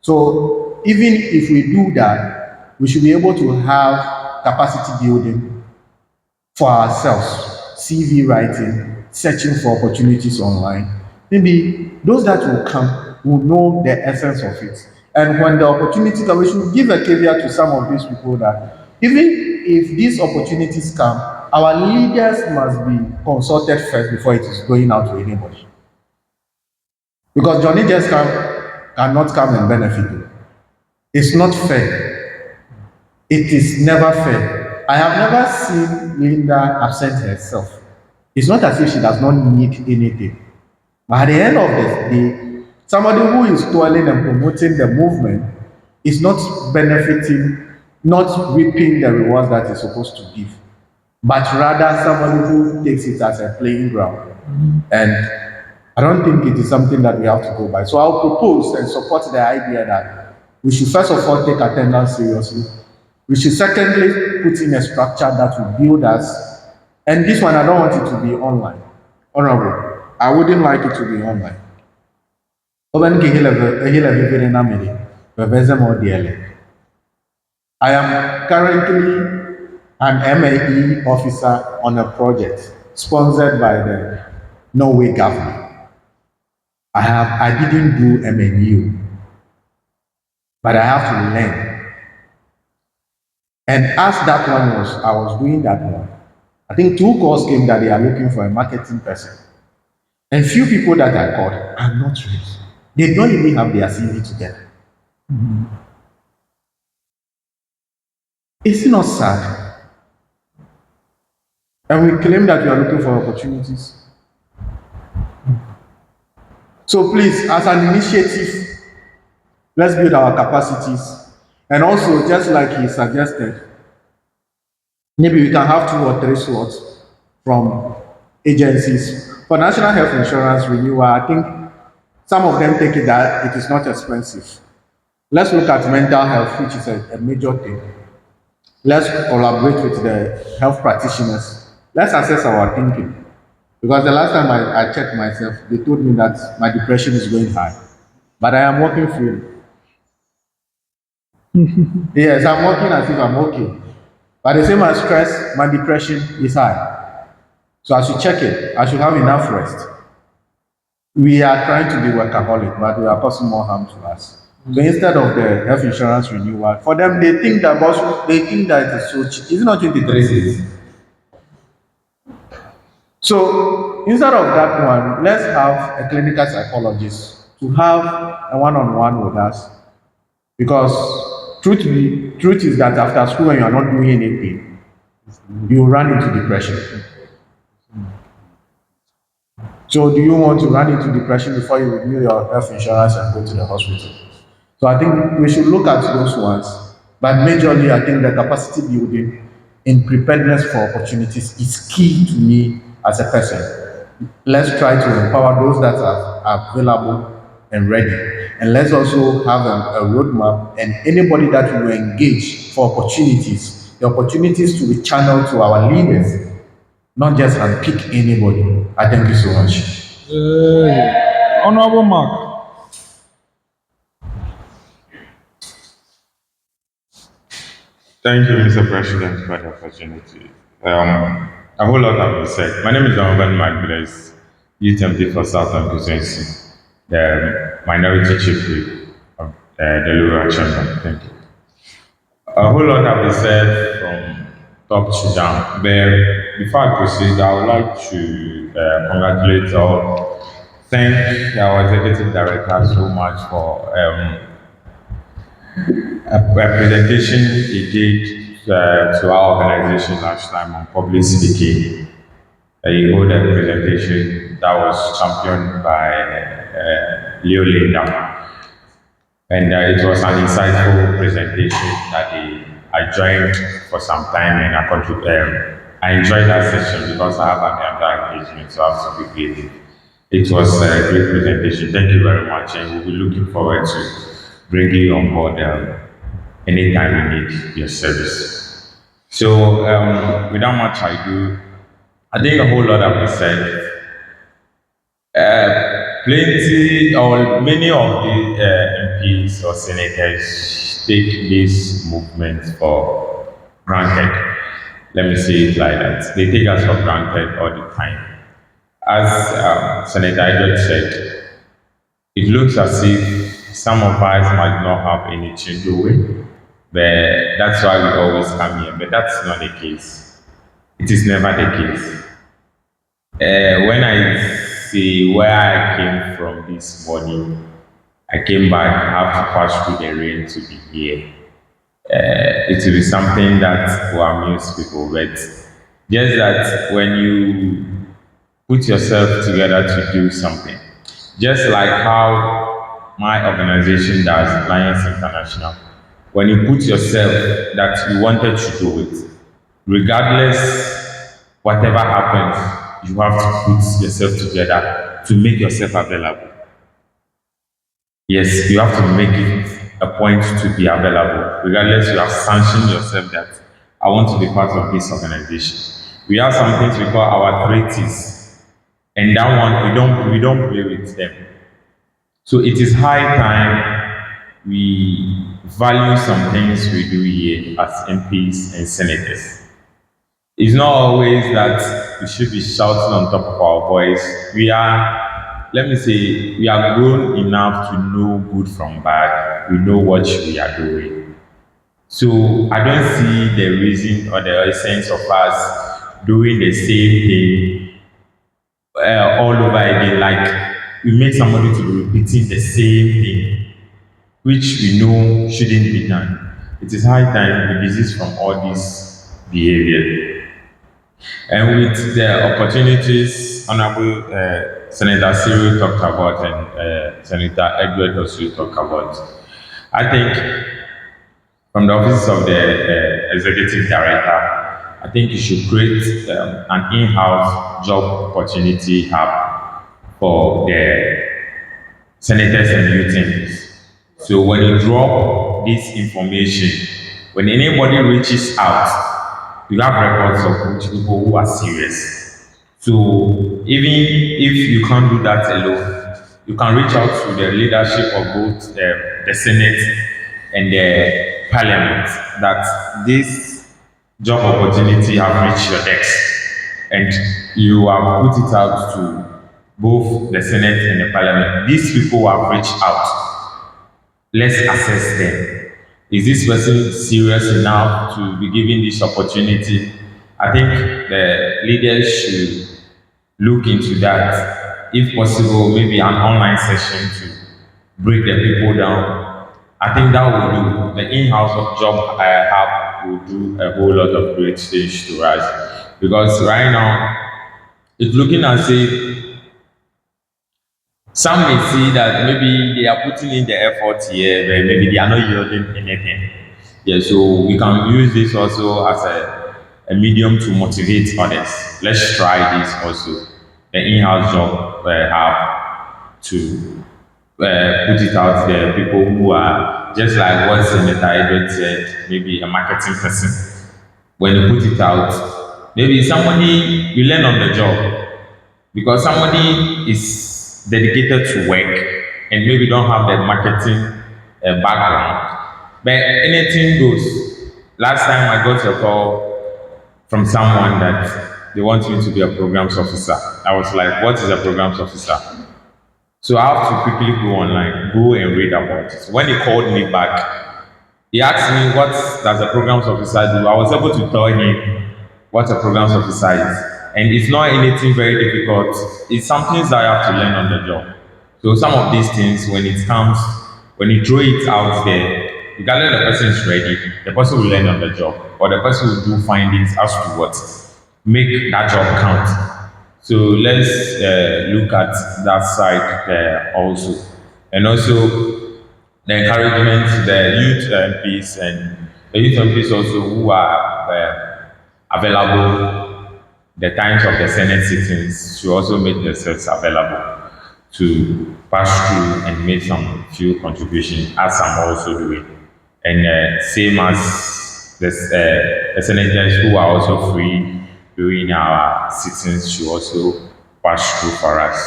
So even if we do that, we should be able to have capacity building for ourselves, CV writing, searching for opportunities online. Maybe those that will come will know the essence of it. And when the opportunity comes, we should give a caveat to some of these people that even if these opportunities come, our leaders must be consulted first before it is going out to anybody. Because Johnny just cannot come and benefit. It's not fair. It is never fair. I have never seen Linda absent herself. It's not as if she does not need anything. But at the end of the day, somebody who is toiling and promoting the movement is not benefiting, not reaping the rewards that is supposed to give, but rather somebody who takes it as a playing ground. And I don't think it is something that we have to go by. So I'll propose and support the idea that we should first of all take attendance seriously. We should secondly put in a structure that will build us. And this one, I don't want it to be online. Honorable, I wouldn't like it to be online. Oben ke hele vivere na mede, beveze mo diele. I am currently an MAE officer on a project sponsored by the Norway government. I didn't do MAU, but I have to learn. And as that one was, I was doing that one. I think 2 calls came that they are looking for a marketing person. And few people that I called are not ready. They don't even have their CV together. Is it not sad? And we claim that we are looking for opportunities. So please, as an initiative, let's build our capacities. And also, just like he suggested, maybe we can have 2 or 3 slots from agencies. For national health insurance renewal, I think some of them take it that it is not expensive. Let's look at mental health, which is a major thing. Let's collaborate with the health practitioners. Let's assess our thinking. Because the last time I checked myself, they told me that my depression is going high. But I am working freely. Yes, I'm working as if I'm okay. But the same as stress, my depression is high. So I should check it. I should have enough rest. We are trying to be workaholic, but we are causing more harm to us. So instead of the health insurance renewal, for them they think that it is so cheap. It's not 23 cities. So instead of that one, let's have a clinical psychologist to have a one-on-one with us. Because truth is that after school when you are not doing anything, you run into depression. So do you want to run into depression before you renew your health insurance and go to the hospital? So I think we should look at those ones. But majorly, I think the capacity building in preparedness for opportunities is key to me as a person. Let's try to empower those that are available and ready. And let's also have a roadmap, and anybody that will engage for opportunities, the opportunities to be channeled to our leaders, not just unpick anybody. I thank you so much. Honorable Mark. Thank you, Mr. President, for the opportunity. A whole lot has been said. My name is Donovan Magbless, Youth MD for Southern Constituency, the Minority Chief Whip of the Lower Chamber. Thank you. A whole lot has been said from top to down. But before I proceed, I would like to congratulate or thank our Executive Director so much for a presentation he did to our organization last time on public speaking. He held a presentation that was championed by Leo Linda. And it was an insightful presentation that I joined for some time, and I enjoyed that session because I have another engagement, so I have to be creative. It was a great presentation. Thank you very much, and we'll be looking forward to bringing you on board anytime we need your service. So without much ado, I think a whole lot has been said. Plenty or many of the MPs or senators take this movement for granted. Let me say it like that. They take us for granted all the time. As Senator Edward said, it looks as if some of us might not have anything to do, but that's why we always come here. But that's not the case. It is never the case. When I see where I came from this morning, I came back, I have to pass through the rain to be here. It will be something that will amuse people, but just that when you put yourself together to do something, just like how my organization does, Lions International, when you put yourself that you wanted to do it, regardless whatever happens, you have to put yourself together to make yourself available. Yes, you have to make it a point to be available, regardless you have sanctioned yourself that I want to be part of this organization. We have some things we call our 3 T's, and that one we don't play with them. So it is high time we value some things we do here as MPs and senators. It's not always that we should be shouting on top of our voice. We are, let me say, we are grown enough to know good from bad. We know what we are doing. So I don't see the reason or the essence of us doing the same thing all over again. Like we make somebody to be repeating the same thing, which we know shouldn't be done. It is high time we desist from all this behavior. And with the opportunities Honorable Senator Cyril talked about and Senator Edward also talked about, I think from the office of the Executive Director, I think you should create an in-house job opportunity hub for the senators and youth MPs. So when you drop this information, when anybody reaches out, you have records of which people who are serious. So even if you can't do that alone, you can reach out to the leadership of both the Senate and the Parliament that this job opportunity have reached your desk, and you have put it out to both the Senate and the Parliament. These people have reached out. Let's assess them. Is this person serious enough to be given this opportunity? I think the leaders should look into that. If possible, maybe an online session to break the people down. I think that will do. The in-house job I have will do a whole lot of great things to us. Because right now, it's looking as if some may see that maybe they are putting in the effort here, but maybe they are not yielding anything. Yeah, so we can use this also as a medium to motivate others. Let's try this also. The in-house job have to put it out there. People who are just like what Senator Edward said, maybe a marketing person. When you put it out, maybe somebody you learn on the job. Because somebody is dedicated to work and maybe don't have the marketing background, but anything goes. Last time I got a call from someone that they want me to be a programs officer. I was like, what is a programs officer? So I have to quickly go online, go and read about it. When he called me back, he asked me, what does a programs officer do? I was able to tell him what a programs officer is. And it's not anything very difficult. It's some things that I have to learn on the job. So some of these things, when it comes, when you throw it out there, regardless the person is ready, the person will learn on the job. Or the person will do findings as to what make that job count. So let's look at that side also. And also the encouragement to the youth MPs and the youth MPs also who are available the times of the Senate sittings to also make themselves available to pass through and make some few contributions as I'm also doing. And same as the senators who are also free during our sittings should also pass through for us.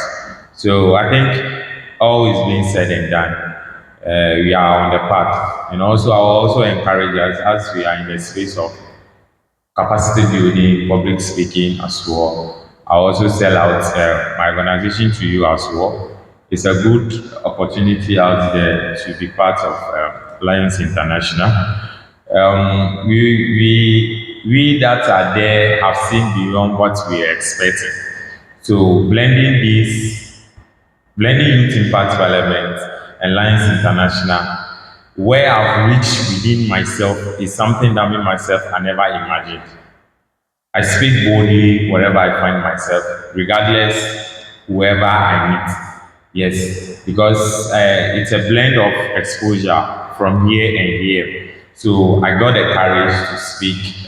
So I think all is being said and done. We are on the path. And also I will also encourage us as we are in the space of capacity building, public speaking as well. I also sell out my organization to you as well. It's a good opportunity out there to be part of Alliance International. We that are there have seen beyond what we are expecting. So blending Youth Impact Parliament and Alliance International, where I've reached within myself is something that me myself I never imagined. I speak boldly wherever I find myself, regardless whoever I meet. Yes, because it's a blend of exposure from here and here. So I got the courage to speak.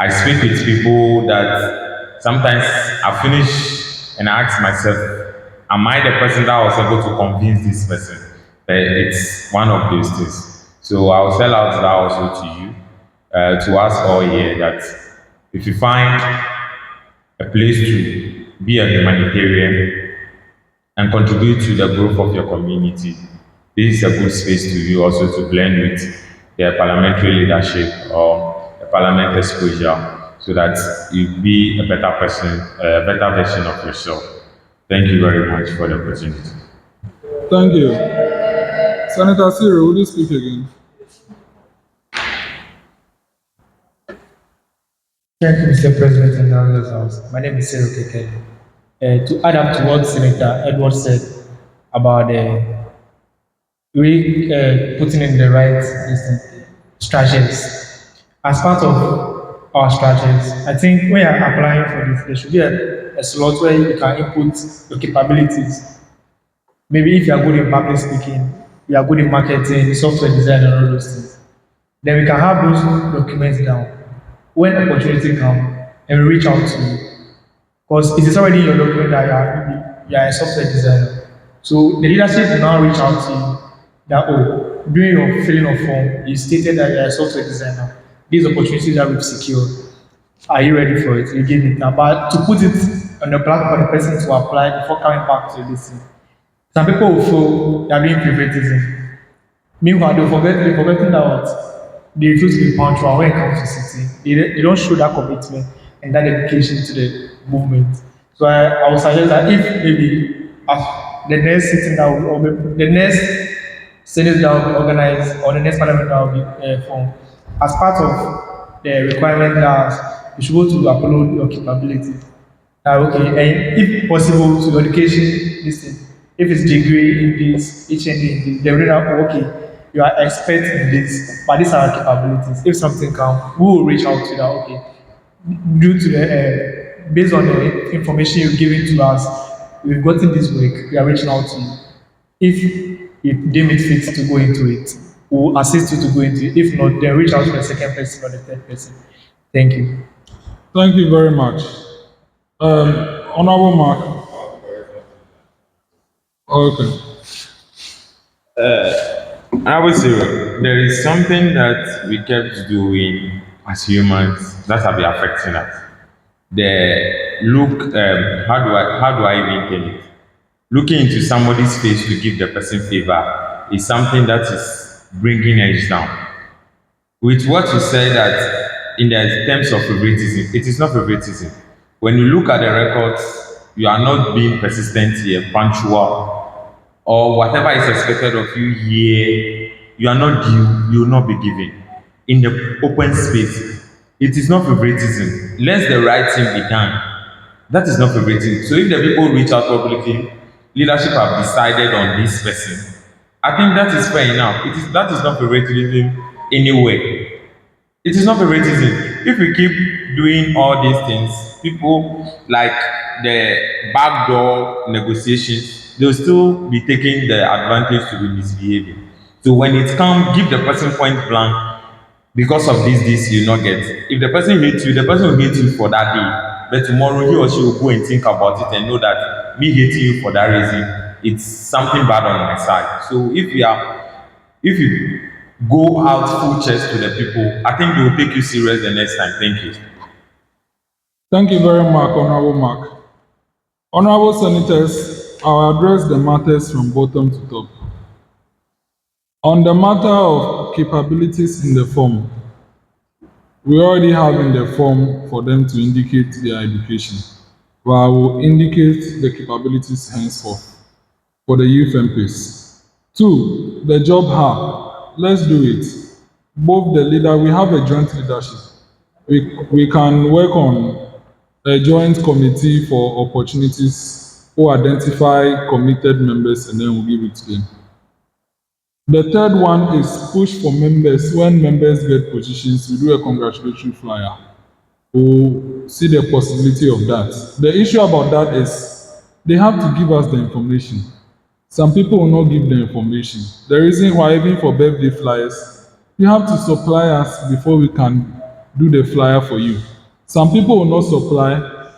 I speak with people that sometimes I finish and I ask myself, am I the person that was able to convince this person? But it's one of those things. So I'll sell out that also to you, to us all here, that if you find a place to be a humanitarian, and contribute to the growth of your community. This is a good space to you also to blend with the parliamentary leadership or the parliament exposure so that you be a better person, a better version of yourself. Thank you very much for the opportunity. Thank you. Senator Cyril, will you speak again? Thank you, Mr. President and members of the House. My name is Cyril Keke. To add up to what Senator Edward said about putting in the right strategies, as part of our strategies, I think when you're applying for this, there should be a slot where you can input your capabilities. Maybe if you are good in public speaking, you are good in marketing, software design, and all those things, then we can have those documents down. When opportunity comes, and we reach out to you, because it is already in your document that you are a software designer. So the leadership will now reach out to you that, oh, during your filling of form, you stated that you are a software designer. These opportunities that we've secured, are you ready for it? You give it now. But to put it on the platform for the person to apply before coming back to this thing, some people will feel they are being favoritism. Meanwhile, they're forgetting that what they refuse to be punctual when it comes to sitting. They don't show that commitment and that dedication to the movement. So I would suggest that if maybe the next sitting that will, or the next Senate that will be organized or the next parliament that will be formed, as part of the requirement that you should go to upload your capability. Okay, and if possible, to your education, this thing. If it's degree in this, HND in this, they will know, okay, you are expert in this, but these are our capabilities. If something comes, we will reach out to that, okay, due to the, based on the information you've given to us, we've gotten this work, we are reaching out to you. If you deem it fit to go into it, we'll assist you to go into it. If not, then reach out to the second person or the third person. Thank you. Thank you very much. Honorable Mark. Okay. I would say there is something that we kept doing as humans that have been affecting us. The look, how do I even tell it? Looking into somebody's face to give the person favor is something that is bringing us down. With what you said that in the terms of favoritism, it is not favoritism. When you look at the records, you are not being persistent here, punctual, or whatever is expected of you here, you are not due, you will not be given. In the open space, it is not favoritism. Let the right thing be done. That is not favoritism. So if the people reach out publicly, leadership have decided on this person. I think that is fair enough. That is not favoritism anyway. It is not favoritism. If we keep doing all these things, people like the backdoor negotiations, they'll still be taking the advantage to be misbehaving. So when it comes, give the person point blank, because of this you not get. If the person hates you, the person will hate you for that day. But tomorrow he or she will go and think about it and know that me hating you for that reason, it's something bad on my side. So if you go out full chest to the people, I think they will take you serious the next time. Thank you. Thank you very much, Honorable Mark. Honorable Senators, I'll address the matters from bottom to top. On the matter of capabilities in the form, we already have in the form for them to indicate their education, but I will indicate the capabilities henceforth for the youth MPs. 2, the job hub. Let's do it. Both the leader, we have a joint leadership. We can work on a joint committee for opportunities who identify committed members and then we'll give it to them. The third one is push for members. When members get positions, we do a congratulatory flyer. We'll see the possibility of that. The issue about that is they have to give us the information. Some people will not give the information. The reason why, even for birthday flyers, you have to supply us before we can do the flyer for you. Some people will not supply,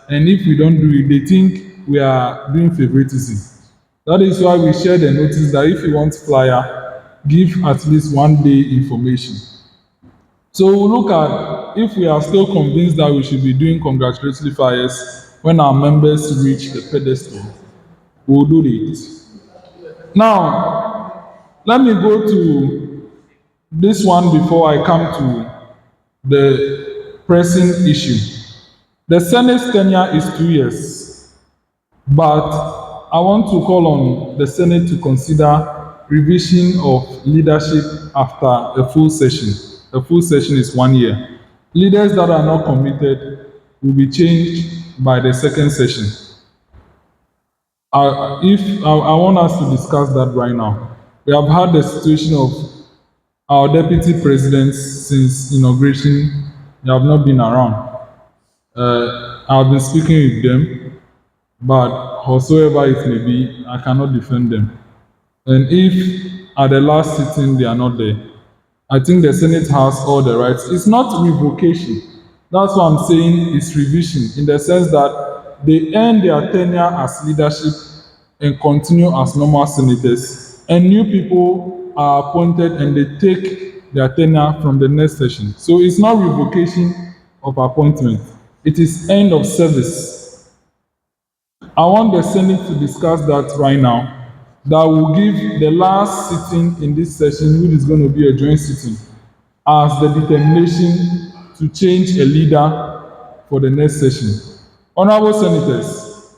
and if we don't do it, they think we are doing favoritism. That is why we share the notice that if you want flyer, give at least 1 day information. So we'll look at if we are still convinced that we should be doing congratulatory flyers when our members reach the pedestal. we'll do it. Now, let me go to this one before I come to the pressing issue. The Senate's tenure is 2 years, but I want to call on the Senate to consider revision of leadership after a full session. A full session is 1 year. Leaders that are not committed will be changed by the second session. I want us to discuss that right now. We have had the situation of our deputy presidents since inauguration. They have not been around. I've been speaking with them, but howsoever it may be, I cannot defend them. And if at the last sitting they are not there, I think the Senate has all the rights. It's not revocation. That's what I'm saying, it's revision, in the sense that they end their tenure as leadership and continue as normal senators, and new people are appointed and they take their tenure from the next session. So it's not revocation of appointment, it is end of service. I want the Senate to discuss that right now. That will give the last sitting in this session, which is going to be a joint sitting, as the determination to change a leader for the next session. Honorable Senators,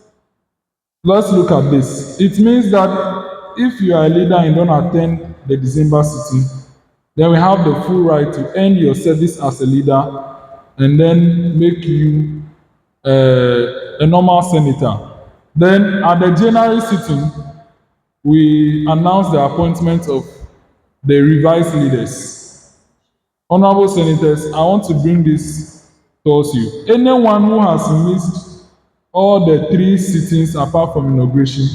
let's look at this. It means that if you are a leader and don't attend the December sitting, then we have the full right to end your service as a leader and then make you a normal senator. Then at the January sitting, we announce the appointment of the revised leaders. Honorable Senators, I want to bring this towards you. Anyone who has missed all the 3 sittings apart from inauguration,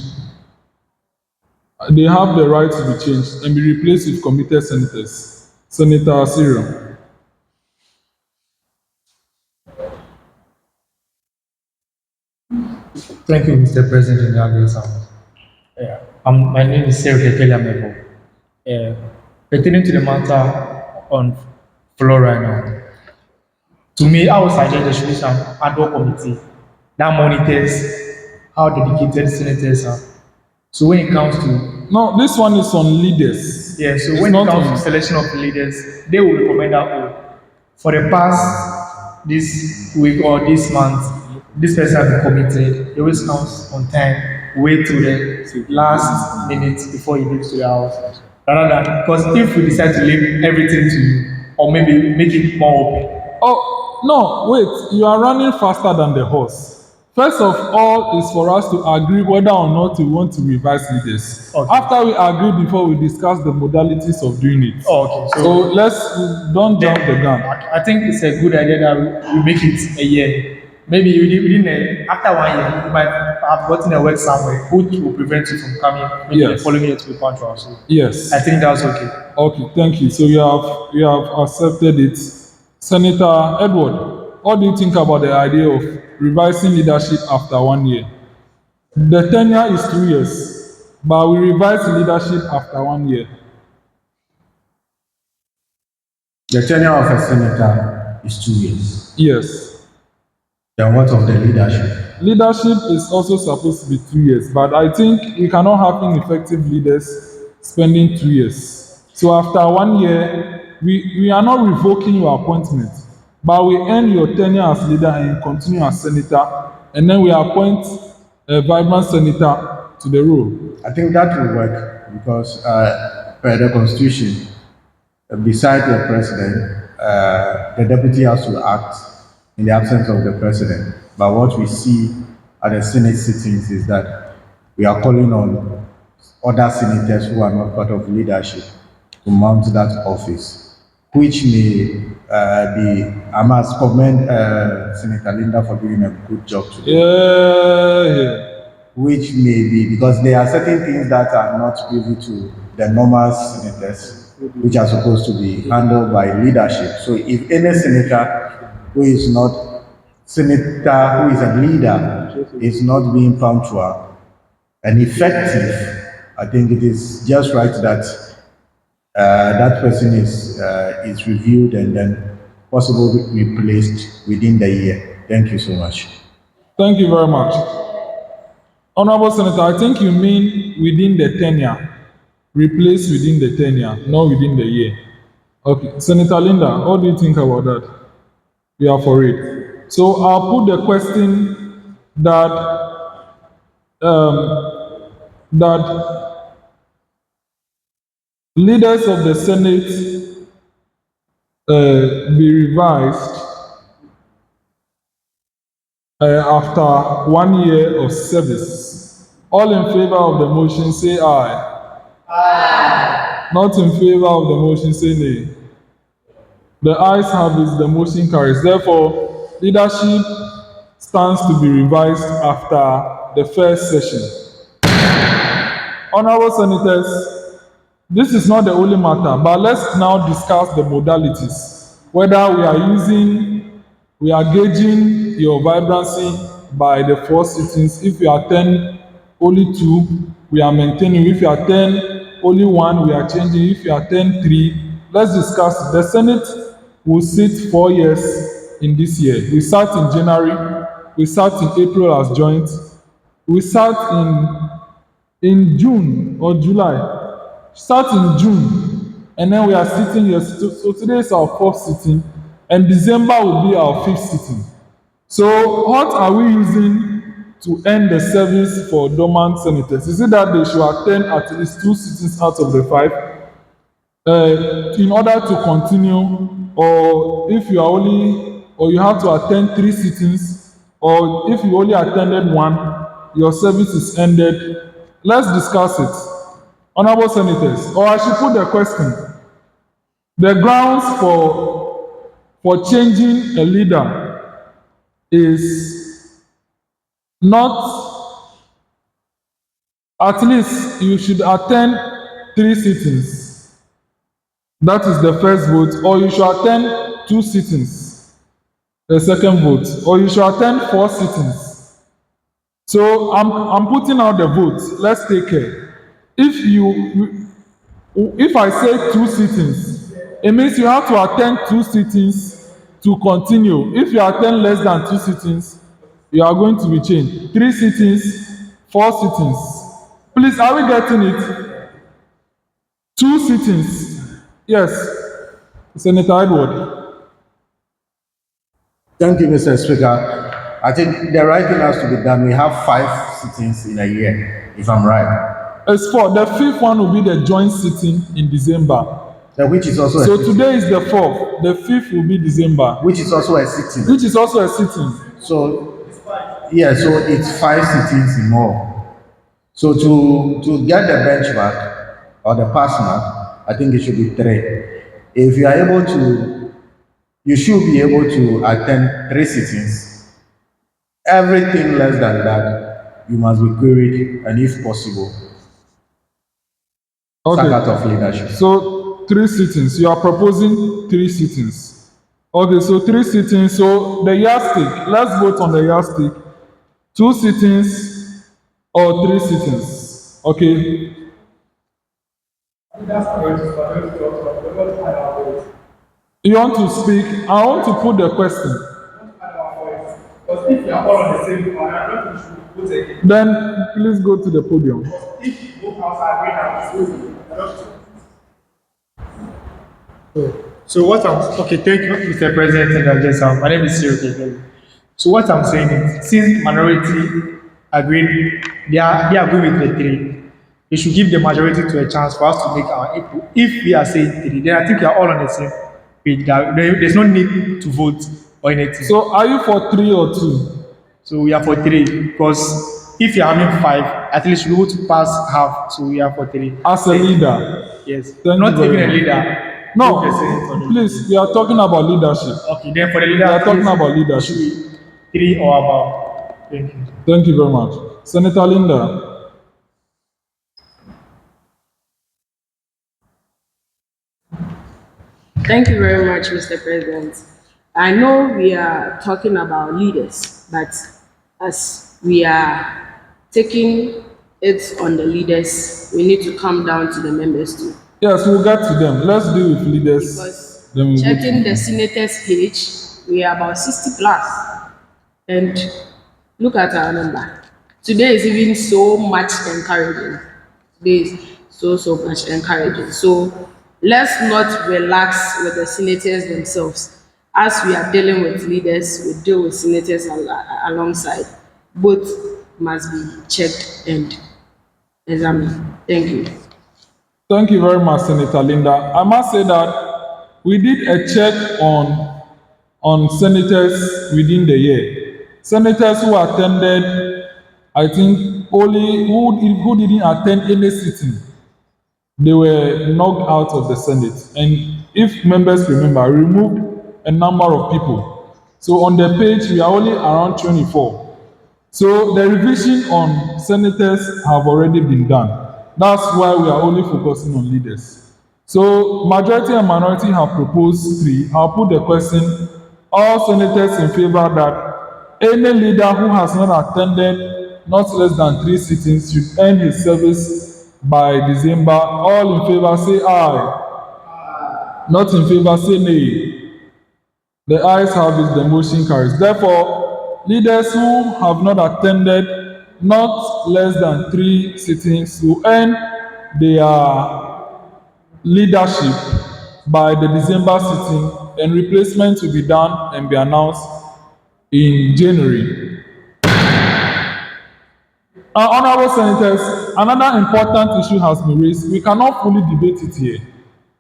they have the right to be changed and be replaced with committed senators. Senator Cyril. Thank you, Mr. President in the House. My name is Senator Linda Sewornu. Pertaining to the matter on floor right now, to me, I would suggest there should be some ad hoc committee that monitors how dedicated senators are. So when it comes to No, this one is on leaders. yeah, so It's when it not comes on- to selection of leaders, they will recommend that for the past this week or this month, this person has been committed. He always comes on time, wait till the last minute before he leaves to the house. Rather than because if we decide to leave everything to you, or maybe make it more open. Oh, no, wait, you are running faster than the horse. First of all is for us to agree whether or not we want to revise leaders. Okay. After we agree before we discuss the modalities of doing it. Okay. So don't jump the gun. I think it's a good idea that we make it a year. Maybe after 1 year, you might have gotten a work somewhere which will prevent you from coming maybe the following year to be punctual. So Yes. I think that's okay. Okay, thank you. So you have accepted it. Senator Edward, what do you think about the idea of revising leadership after 1 year? The tenure is 2 years, but we revise leadership after 1 year. The tenure of a senator is 2 years. Yes. Then what of the leadership? Leadership is also supposed to be 2 years, but I think we cannot have ineffective leaders spending 2 years. So after 1 year, we are not revoking your appointment, but we end your tenure as leader and you continue as senator, and then we appoint a vibrant senator to the role. I think that will work because per the constitution, beside the president, the deputy has to act in the absence of the president. But what we see at the Senate sittings is that we are calling on other senators who are not part of leadership to mount that office, which may be, I must commend Senator Linda for doing a good job today. Yeah. Which may be, because there are certain things that are not privy to the normal senators, which are supposed to be handled by leadership. So if any senator who is not senator, who is a leader, is not being punctual and effective, I think it is just right that that person is reviewed and then possibly replaced within the year. Thank you so much. Thank you very much. Honorable Senator, I think you mean within the tenure. Replace within the tenure, not within the year. Okay, Senator Linda, what do you think about that? You are for it. So I'll put the question that that leaders of the Senate be revised after 1 year of service. All in favor of the motion say aye. Aye. Not in favor of the motion say nay. The ayes have it, the motion carries. Therefore, leadership stands to be revised after the first session. Honorable Senators, this is not the only matter, but let's now discuss the modalities. Whether we are gauging your vibrancy by the 4 sittings. If you attend only 2, we are maintaining. If you attend only 1, we are changing. If you attend 3, let's discuss. The Senate will sit 4 years in this year. We sat in January, we sat in April as joint, we sat in June or July. Start in June, and then we are sitting here. So today is our 4th sitting, and December will be our 5th sitting. So what are we using to end the service for dormant senators? Is it that they should attend at least 2 sittings out of the 5 in order to continue, or if you are only, or you have to attend 3 sittings, or if you only attended 1, your service is ended? Let's discuss it. Honorable Senators, or I should put the question. The grounds for changing a leader is not, at least you should attend 3 sittings. That is the first vote, or you should attend 2 sittings, the second vote, or you should attend 4 sittings. So I'm putting out the votes. Let's take care. If I say 2 sittings, it means you have to attend 2 sittings to continue. If you attend less than 2 sittings, you are going to be changed. 3 sittings, 4 sittings. Please, are we getting it? 2 sittings. Yes. Senator Edward. Thank you, Mr. Speaker. I think the right thing has to be done. We have 5 sittings in a year, if I'm right. As for the 5th one will be the joint sitting in December. Which is also so today is the 4th. The 5th will be December. Which is also a sitting. Which is also a sitting. So, yeah, so it's 5 sittings in all. So to get the benchmark or the pass mark, I think it should be 3. If you are able to, you should be able to attend 3 sittings. Everything less than that, you must be queried, and if possible, sack out of leadership. So 3 sittings. You are proposing 3 sittings. Okay, so 3 sittings. So the yardstick. Let's vote on the yardstick. 2 sittings or 3 sittings. Okay. You want to speak? I want to put the question. If you are all on the same, I don't think you should vote again. Then please go to the podium. If both houses agree, So what I'm okay, thank you, Mr. President, and just my name is Cyril. So what I'm saying is, since minority agreed, they agree with the 3. They should give the majority to a chance for us to make our equal. If we are saying 3, then I think we are all on the same page. There's no need to vote or anything. So are you for 3 or 2? So we are for 3 because if you are having 5, at least we will to pass half. So we are for 3. As a leader? Yes. Not even a leader. No, please, we are talking about leadership. Okay, then for the leader, we are talking about leadership. 3 or above. Thank you. Thank you very much. Senator Linda. Thank you very much, Mr. President. I know we are talking about leaders, but as we are taking it on the leaders, we need to come down to the members too. Yes, we'll get to them. Let's deal with leaders. Because checking the senators' age, we are about 60 plus. And look at our number. Today is even so much encouraging. Today is so much encouraging. So let's not relax with the senators themselves. As we are dealing with leaders, we deal with senators alongside. Both must be checked and examined. Thank you. Thank you very much, Senator Linda. I must say that we did a check on senators within the year. Senators who attended, I think, only who didn't attend any sitting, they were knocked out of the Senate. And if members remember, we removed a number of people. So on the page, we are only around 24. So the revision on senators have already been done. That's why we are only focusing on leaders. So majority and minority have proposed 3. I'll put the question, all senators in favor that any leader who has not attended not less than 3 sittings should end his service by December. All in favor say aye. Not in favor say nay. The ayes have it, the motion carries. Therefore, leaders who have not attended not less than 3 sittings will end their leadership by the December sitting, and replacement will be done and be announced in January. Honorable Senators, another important issue has been raised. We cannot fully debate it here.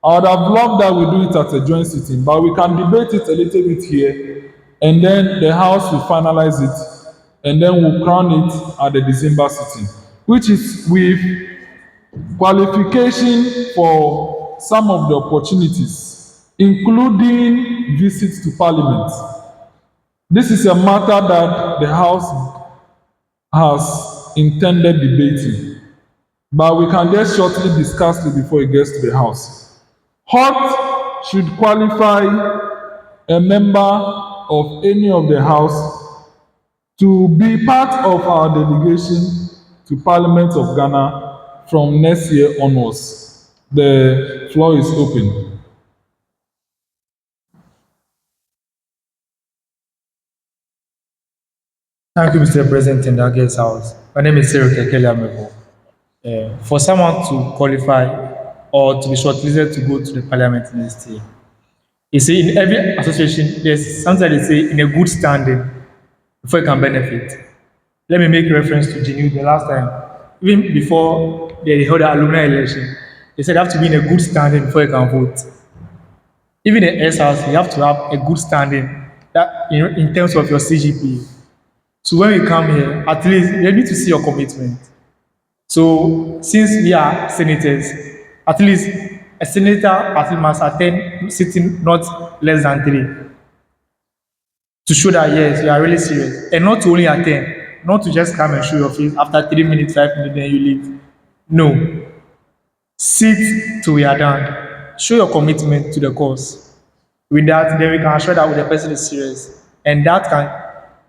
I would have loved that we do it at a joint sitting, but we can debate it a little bit here, and then the House will finalize it, and then we'll crown it at the December sitting, which is with qualification for some of the opportunities, including visits to Parliament. This is a matter that the House has intended debating, but we can just shortly discuss it before it gets to the House. HOT should qualify a member of any of the House to be part of our delegation to Parliament of Ghana from next year onwards. The floor is open. Thank you, Mr. President in the August House. My name is Senator Amegashie-Viglo. For someone to qualify or to be shortlisted to go to the Parliament next year, you see, in every association, there's something they say in a good standing before you can benefit. Let me make reference to GNU the last time. Even before they held the alumni election, they said you have to be in a good standing before you can vote. Even in SRC, you have to have a good standing that in terms of your CGP. So when you come here, at least they need to see your commitment. So since we are senators, at least a senator must attend sitting not less than 3 to show that yes, you are really serious. And not to only attend, not to just come and show your face after 3 minutes, 5 minutes, then you leave. No. Sit till we are done. Show your commitment to the cause. With that, then we can assure that the person is serious. And that can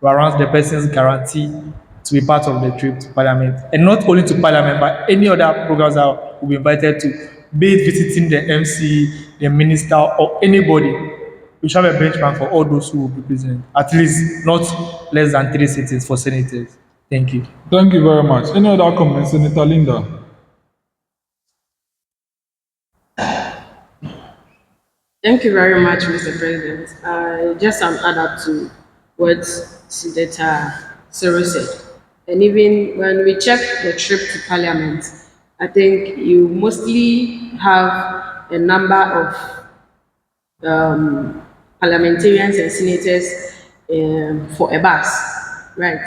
warrant the person's guarantee to be part of the trip to Parliament. And not only to Parliament, but any other programs that will be invited to, be it visiting the MC, the minister, or anybody. We shall have a benchmark for all those who will be present. At least not less than 3 sittings for senators. Thank you. Thank you very much. Any other comments, Senator Linda? Thank you very much, Mr. President. Just an add up to what Senator Sewornu said. And even when we check the trip to Parliament, I think you mostly have a number of parliamentarians and senators for a bus, right?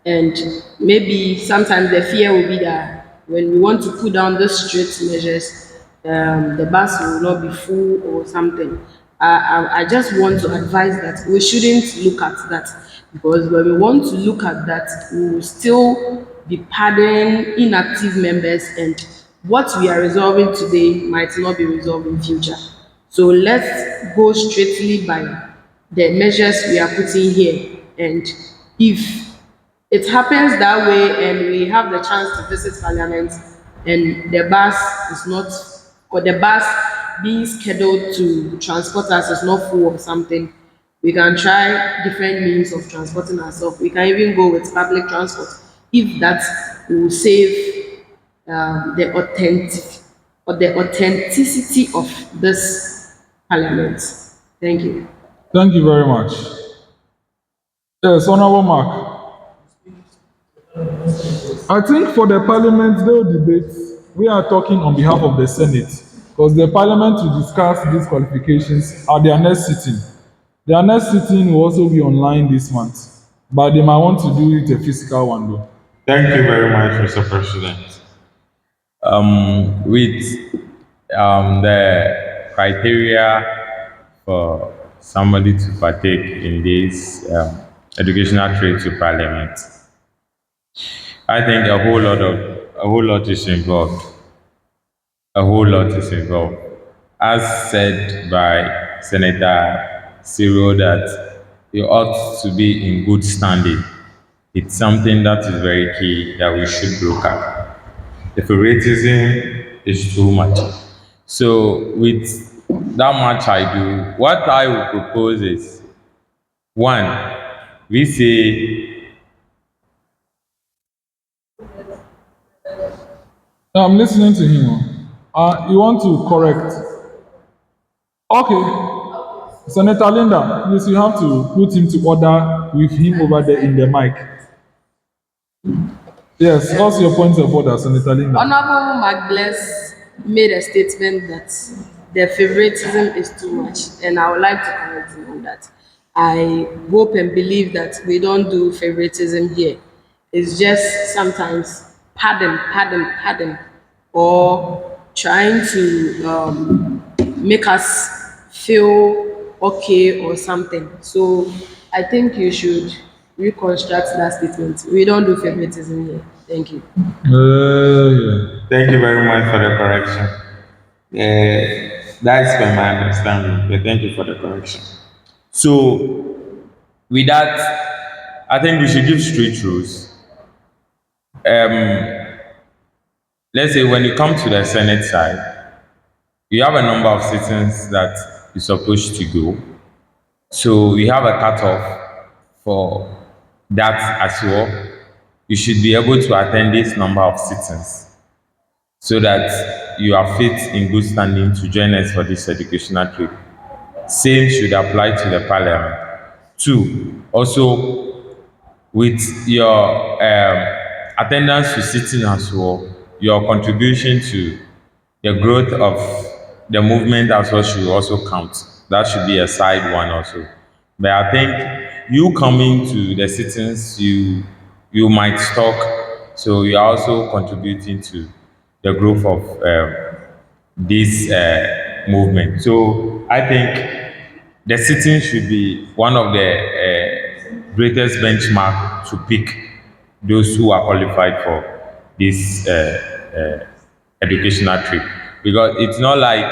And maybe sometimes the fear will be that when we want to put down those strict measures, the bus will not be full or something. I just want to advise that we shouldn't look at that, because when we want to look at that, we will still be pardoning inactive members, and what we are resolving today might not be resolved in future. So let's go straightly by the measures we are putting here, and if it happens that way and we have the chance to visit Parliament and the bus is not, or the bus being scheduled to transport us is not full or something, we can try different means of transporting ourselves. We can even go with public transport. if that will save the authenticity of this parliament. Thank you. Thank you very much. Yes, Honorable Mark. I think for the parliamentary debate, we are talking on behalf of the Senate because the parliament will discuss these qualifications at their next sitting. Their next sitting will also be online this month, but they might want to do it a physical one though. Thank you very much, Mr. President. With the criteria for somebody to partake in this educational trade to Parliament, I think a whole lot is involved. A whole lot is involved. As said by Senator Cyril that you ought to be in good standing. It's something that is very key that we should look at. The favoritism is too much. So with that much I do, what I would propose is, one, we say, I'm listening to him. You want to correct? Okay. Senator Linda, please, you have to put him to order with him over there in the mic. Yes, what's your point of order, Senator Linda? Honorable Magbless made a statement that the favoritism is too much, and I would like to correct him on that. I hope and believe that we don't do favoritism here. It's just sometimes pardon, or trying to make us feel okay or something. So I think you should reconstruct that statement. We don't do favoritism here. Thank you. Yeah. thank you very much for the correction. That's been my understanding, but thank you for the correction. So, with that, I think we should give straight rules. Let's say when you come to the Senate side, you have a number of sittings that you're supposed to go. So we have a cutoff for that as well. You should be able to attend this number of sittings so that you are fit in good standing to join us for this educational trip. Same should apply to the parliament. Two, also with your attendance to sitting as well, your contribution to the growth of the movement as well should also count. That should be a side one also. But I think you coming to the sittings, you might talk, so you are also contributing to the growth of this movement. So I think the sitting should be one of the greatest benchmark to pick those who are qualified for this educational trip, because it's not like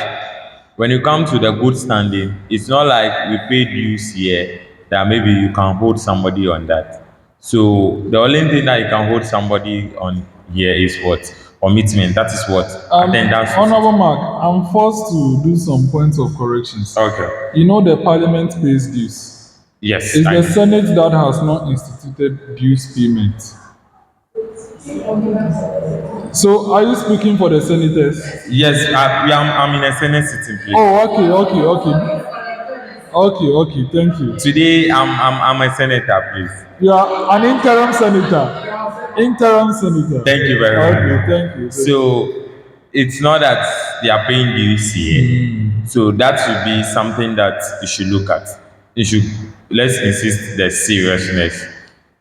when you come to the good standing, it's not like we paid dues here that maybe you can hold somebody on that. So the only thing that you can hold somebody on here is what? Commitment. That is what? Attendance. Honorable Mark, I'm forced to do some points of corrections. Okay. You know the parliament pays dues. Yes. It's the Senate that has not instituted dues payment. So, are you speaking for the senators? Yes, I'm in a Senate sitting, please. Okay, thank you. Today, I'm a senator, please. You are an interim senator. Thank you very much. Okay, thank you. So, it's not that they are paying dues here. So, that should be something that you should look at. Let's insist the seriousness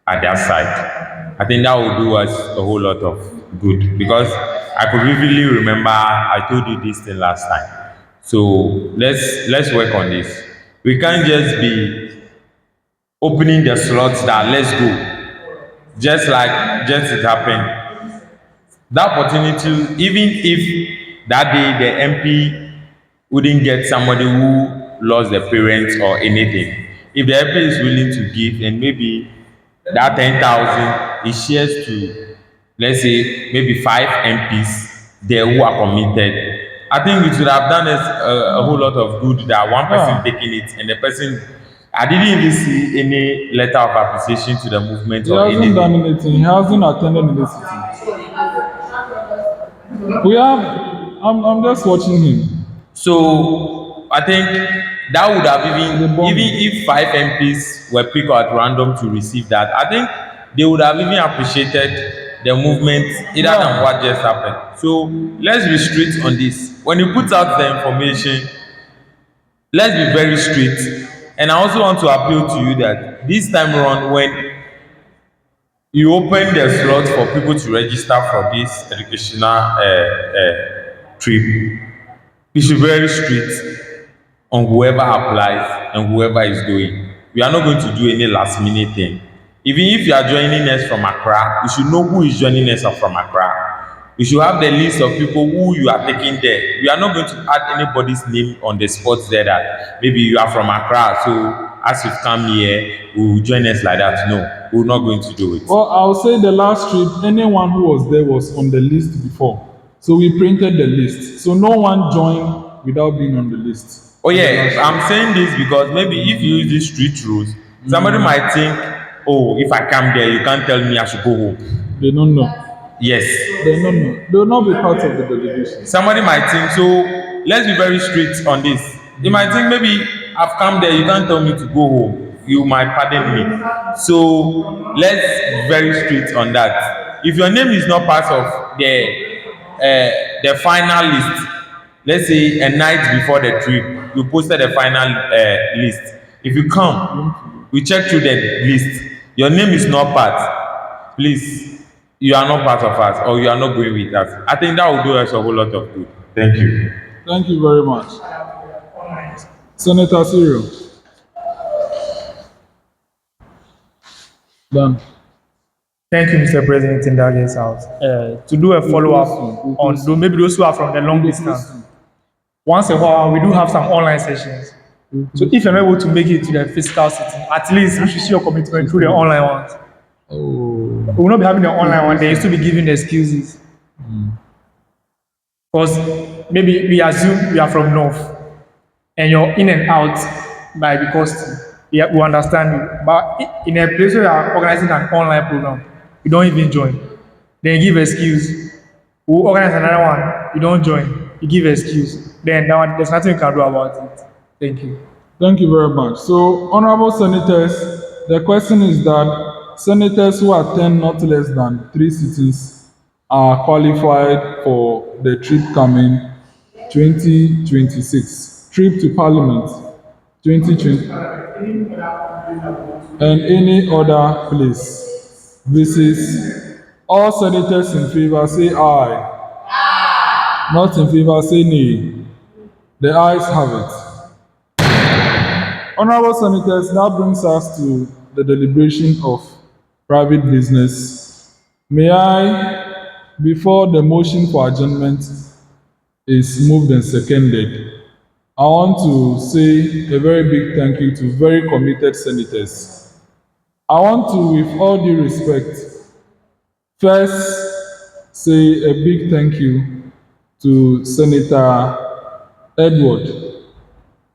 at that side. I think that will do us a whole lot of good, because I could vividly remember I told you this thing last time. So let's work on this. We can't just be opening the slots that let's go. Just it happened. That opportunity, even if that day the MP wouldn't get somebody who lost their parents or anything, if the MP is willing to give, and maybe that 10,000 is shares to, let's say, maybe 5 MPs there who are committed, I think we should have done a whole lot of good that one person taking it and the person, I didn't even see any letter of appreciation to the movement He or hasn't anything. done anything. He hasn't attended any sitting. We have. I'm just watching him. So I think that would have even if 5 MPs were picked at random to receive that, I think they would have even appreciated the movement either than what just happened. So let's be straight on this. When you put out the information, let's be very straight. And I also want to appeal to you that this time around, when you open the slot for people to register for this educational trip, you should be very strict on whoever applies and whoever is going. We are not going to do any last minute thing. Even if you are joining us from Accra, you should know who is joining us from Accra. You should have the list of people who you are taking there. We are not going to add anybody's name on the spot there that maybe you are from Accra, so as you've come here, you will join us like that. No, we're not going to do it. Well, I'll say the last trip, anyone who was there was on the list before. So we printed the list. So no one joined without being on the list. Oh yeah, I'm saying this because maybe if you use these street rules, somebody might think, oh, if I come there, you can't tell me I should go home. They don't know. Yes. They don't know. They will not be part of the delegation. Somebody might think, so let's be very strict on this. You might think maybe I've come there, you can't tell me to go home. You might pardon me. So let's be very strict on that. If your name is not part of the final list, let's say a night before the trip, you posted the final list. If you come, we check through the list. Your name is not part. Please, you are not part of us, or you are not going with us. I think that will do us a whole lot of good. Thank you. Thank you very much. Senator Cyril. Done. Thank you, Mr. President, in that case house. To do a follow-up on maybe those who are from the long distance. Once a while, we do have some online sessions. So if you're not able to make it to the physical sitting, at least you should see your commitment through the online ones. We will not be having the online one. They used to be giving excuses. Because maybe we assume we are from North and you're in and out by the cost. Yeah, we understand you. But in a place where you are organizing an online program, you don't even join. Then you give excuse. We'll organize another one, you don't join. You give excuse. Then there's nothing you can do about it. Thank you. Thank you very much. So, honorable senators, the question is that senators who attend not less than 3 sittings are qualified for the trip coming 2026, trip to Parliament 2020, and any other place. Visits. All senators in favor say aye. Aye. Not in favor say nay. The ayes have it. Honorable senators, that brings us to the deliberation of private business. May I, before the motion for adjournment is moved and seconded, I want to say a very big thank you to very committed senators. I want to, with all due respect, first say a big thank you to Senator Edward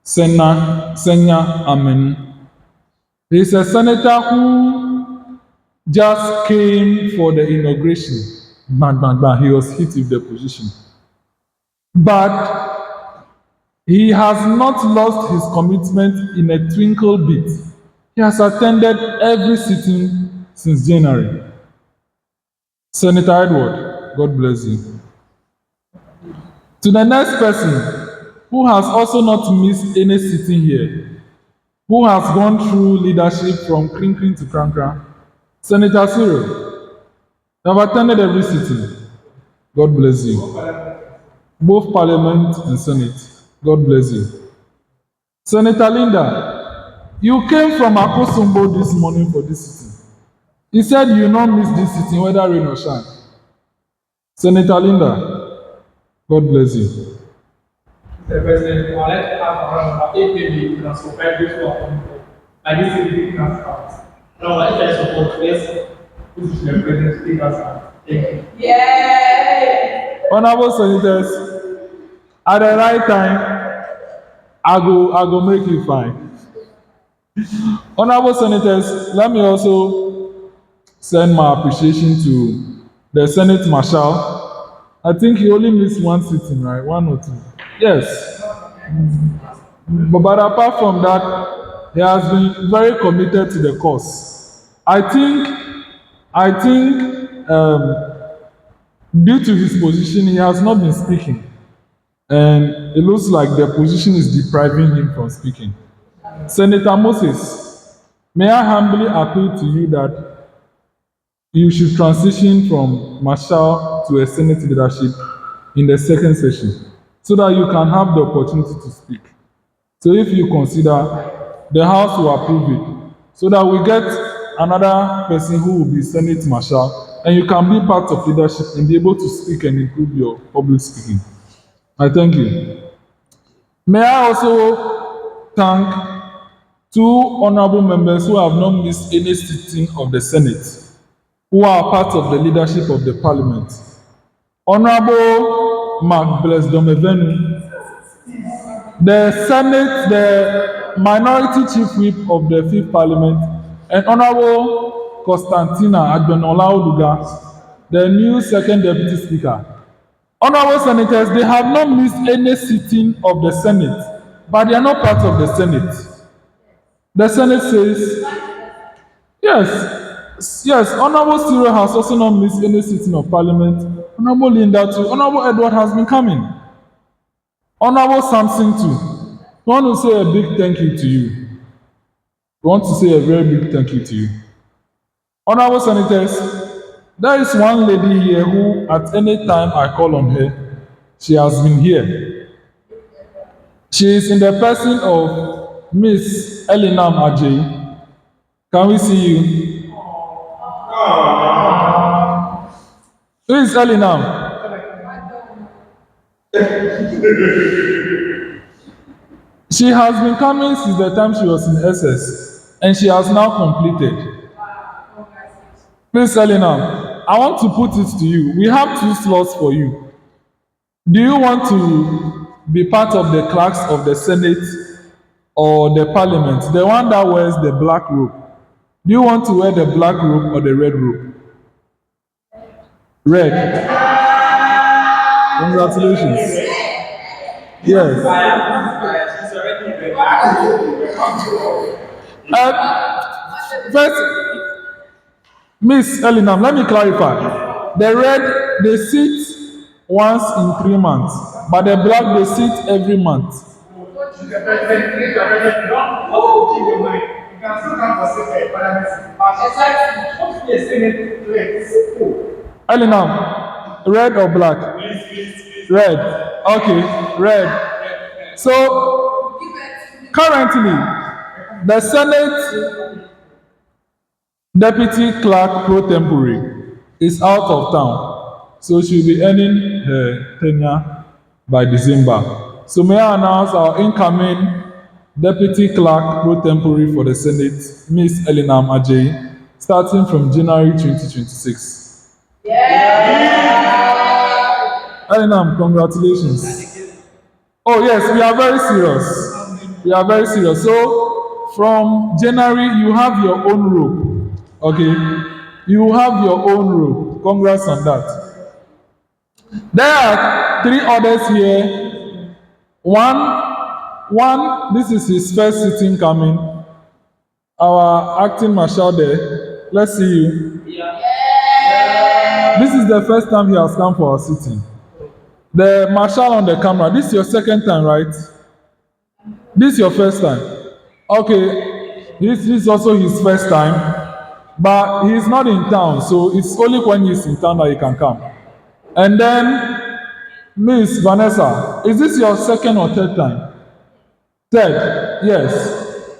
Senya Amen. He's a senator who just came for the inauguration. Bang, bang, bang. He was hit with the position. But he has not lost his commitment in a twinkle bit. He has attended every sitting since January. Senator Edward, God bless you. To the next person, who has also not missed any sitting here, who has gone through leadership from crinkling to crankra, Senator Cyril, you have attended every sitting. God bless you. Both Parliament and Senate. God bless you. Senator Linda, you came from Akosombo this morning for this sitting. He said you will not miss this sitting, whether rain or shine. Senator Linda, God bless you. Mr. President, I'd like to have around about 8 maybe plus for 5 days to appointed. I need to be taken as out. Now, if I support, yes, this is the president take us out. Thank you. Yeah. Honorable senators, at the right time, I go make you fine. Honorable Senators, let me also send my appreciation to the Senate Marshal. I think he only missed one sitting, right? One or two. Yes. But apart from that, he has been very committed to the cause. I think, due to his position, he has not been speaking. And it looks like the position is depriving him from speaking. Senator Moses, may I humbly appeal to you that you should transition from marshal to a Senate leadership in the second session so that you can have the opportunity to speak. So if you consider, the House will approve it so that we get another person who will be Senate marshal and you can be part of leadership and be able to speak and improve your public speaking. I thank you. May I also thank two honorable members who have not missed any sitting of the Senate, who are part of the leadership of the Parliament. Honorable Mark Blessdomevenu, the Senate, the Minority Chief Whip of the Fifth Parliament, and Honorable Constantina Agbenola-Oduga, the new Second Deputy Speaker. Honorable Senators, they have not missed any sitting of the Senate, but they are not part of the Senate. The Senate says, yes, Honorable Cyril has also not missed any sitting of Parliament. Honorable Linda too. Honorable Edward has been coming. Honorable Samson too. We want to say a big thank you to you. We want to say a very big thank you to you. Honorable Senators, there is one lady here who, at any time I call on her, she has been here. She is in the person of Miss Elinam Ajay. Can we see you? Who is Elinam? She has been coming since the time she was in SS, and she has now completed. Please, Elinam, I want to put it to you. We have 2 slots for you. Do you want to be part of the clerks of the Senate or the Parliament, the one that wears the black robe? Do you want to wear the black robe or the red robe? Red. Congratulations. Yes. First, Miss Elinam, let me clarify. The red, they sit once in 3 months, but the black, they sit every month. Elinam, red or black? Red. Okay, red. So, currently, the Senate Deputy Clerk Pro Tempore is out of town, so she'll be ending her tenure by December. So may I announce our incoming Deputy Clerk Pro Tempore for the Senate, Ms. Elinam Ajay, starting from January 2026. Elinam, congratulations. Oh yes, we are very serious. We are very serious. So from January, you have your own robe. Okay? You have your own robe. Congrats on that. There are 3 others here. One, this is his first sitting coming. Our acting marshal there. Let's see you. This is the first time he has come for our sitting. The marshal on the camera, this is your second time, right? This is your first time. Okay, this is also his first time, but he's not in town, so it's only when he's in town that he can come. And then, Miss Vanessa, is this your second or third time? Third, yes.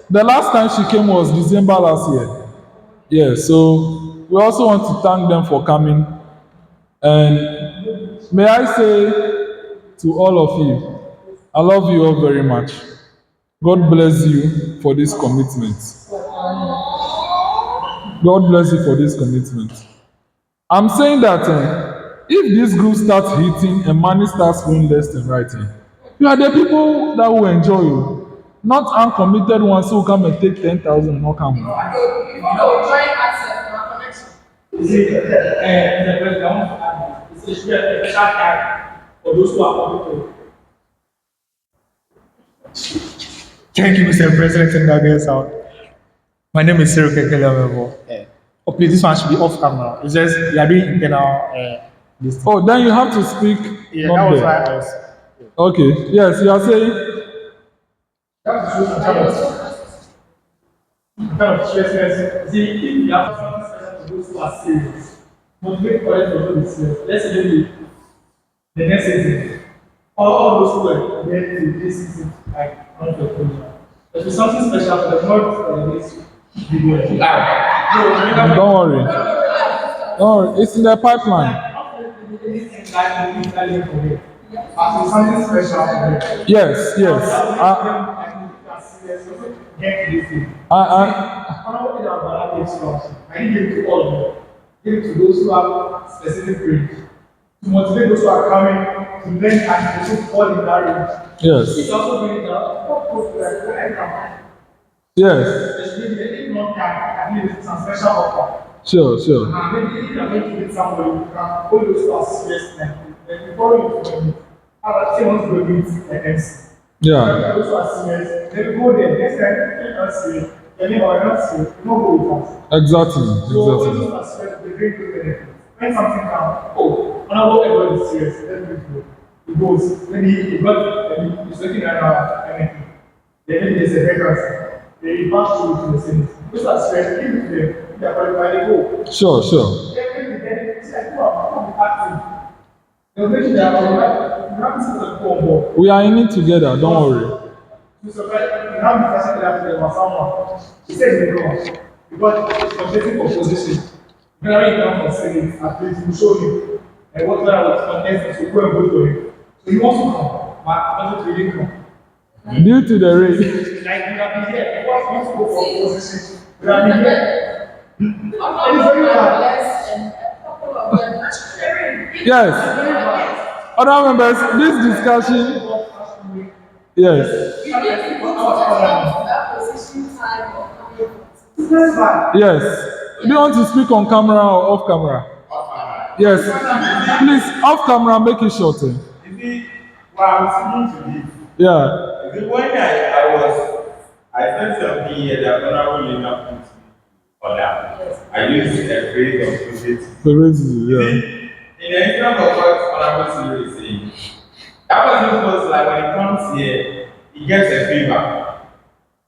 The last time she came was December last year. Yes, so we also want to thank them for coming. And may I say to all of you, I love you all very much. God bless you for this commitment. God bless you for this commitment. I'm saying that if this group starts hitting and money starts flowing left and right, you are the people that will enjoy you. Not uncommitted ones who come and take 10,000 no come. You know, joint access to our connection. You see, the president, it's a special time for those who are committed. Thank you, Mr. President, and that out. My name is Cyril Kekele. Oh, please, this one should be off camera. It's just we are doing internal. This Oh, then you have to speak. yeah, not that was there. why I was. Okay. Yes, you are saying. Kind of stress. See, if you have something special to those who are serious, motivate for them to do serious. Let's say maybe the next season, all those who are there to this season, like on the program. There's something special for the not this video. Don't worry. Don't worry. It's in the pipeline. Something special for them. Yes, yes. I need to all of them. Give it to those who have specific range. To motivate those who are coming to learn and also fall in that range. Yes. It's also doing that. Yes. If not time, I need some special offer. Sure, sure. Maybe if you're going to meet somebody, you can hold those who are serious then before you meet, how about say once you meet an MC? Yeah. Those who are serious, then go there. Next time, if you're not serious, then you are not serious, you don't go with us. Exactly. So when Exactly. you are serious, they bring good benefits. When something comes, oh, honorable everyone is serious, let me go. He goes, when he got, he's looking at anything. Then there's a vacancy. They pass through to the Senate. Those are serious, give it to them. If they are qualified, they go. Sure, sure. We are in it together. Don't worry. He said he come because he's contesting for position. When he comes for Senate, at least we show him and what I was contesting, so go and vote for him. So he wants to come, but doesn't really come. Due to the race. Like we have been here, because we want to go for position. We have been here. And it's very hard. Yes. Other members, this discussion. Yes. Yes. Do you want to speak on camera or off camera? Yes. Please, off camera, make it shorter. You see, what I'm speaking to this. Yeah. You see, when I said something here that Honorable Linda put for that. I used a phrase of presided. Yeah. In the instance of what Honorable Siri is saying, that person feels like when he comes here, he gets a favor.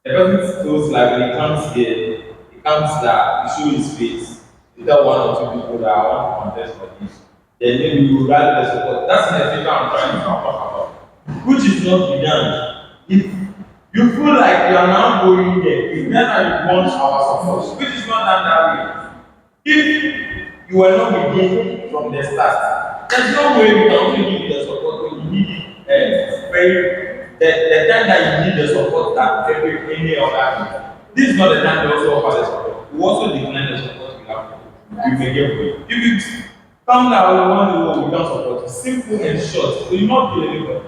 The person feels like when he comes here, he comes there, he shows his face. He tell one or two people that I want to contest for this. Then maybe you rally the support. That's the favor I'm trying to talk about. Which is not be done. If you feel like you are now going there, it's not that you want our support, which is not done that way. If you were not beginning from the start, there's no way we can only give you the support when you need it the time that you need the support that any other. This is not the time to also offer the support. We also decline the support we have. We may get for you. If you come now, we don't support you. Simple and short. So you not do anybody.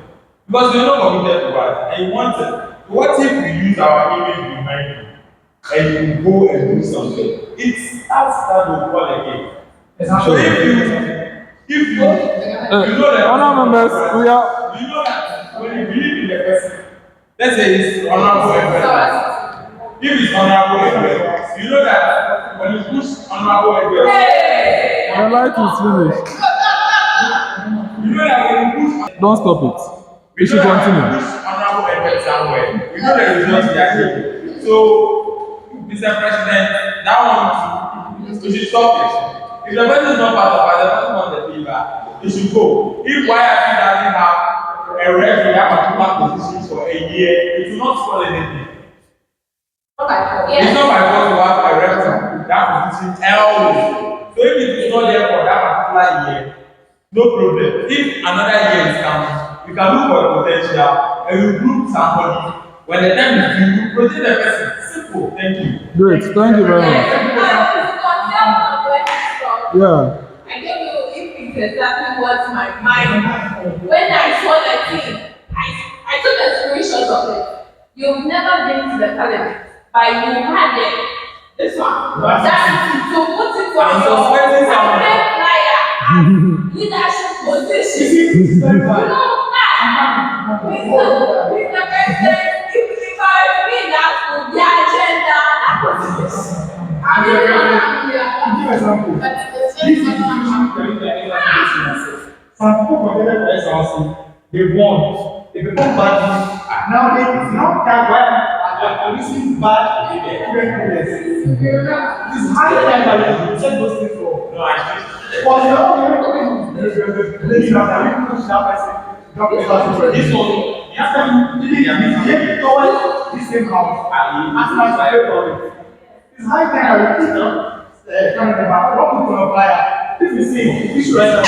Because you're not committed to us and you want it. What if we use our image behind you and you go and do something? It's us that will call again. So if you know that honor members, we are. You know that when you believe in the person, let's say it's honorable effort. If it's honorable effort, you know that when you push honorable effort, The light is finished. you know that when you push. Don't stop it. You should continue. Honorable effort somewhere. You know the results they are getting. So, Mr. President, that one you should stop it. If the person is not part of it, the person wants the favor, you should go. If YIP doesn't have a rep in that particular position for a year, it will not spoil anything. It's not my fault to have a rep in that position always. So if it is not there for that particular year, no problem. If another year is coming, you can look for a potential and you group somebody. When the time is due, you protect the person. Simple. Thank you. Great. Thank you very much. Yeah. I don't know if it's exactly what's my mind. When I saw the thing, I took a screenshot of it. You've never been to the parliament, but you had it. This one. That's it. So put it on your campaign flyer. Leadership position. You know that. With the president, if we mean that will be agenda, that position. I mean, give example. Some people consider the SRC, they won. They become bad. Now that why policing bad criminals. It's high time that you check those things for. No, I but you're not blaming that push that person. This one, you towards this same house. As much as I pay for it. It's high time that you don't put on a flyer. This is it. This should end up.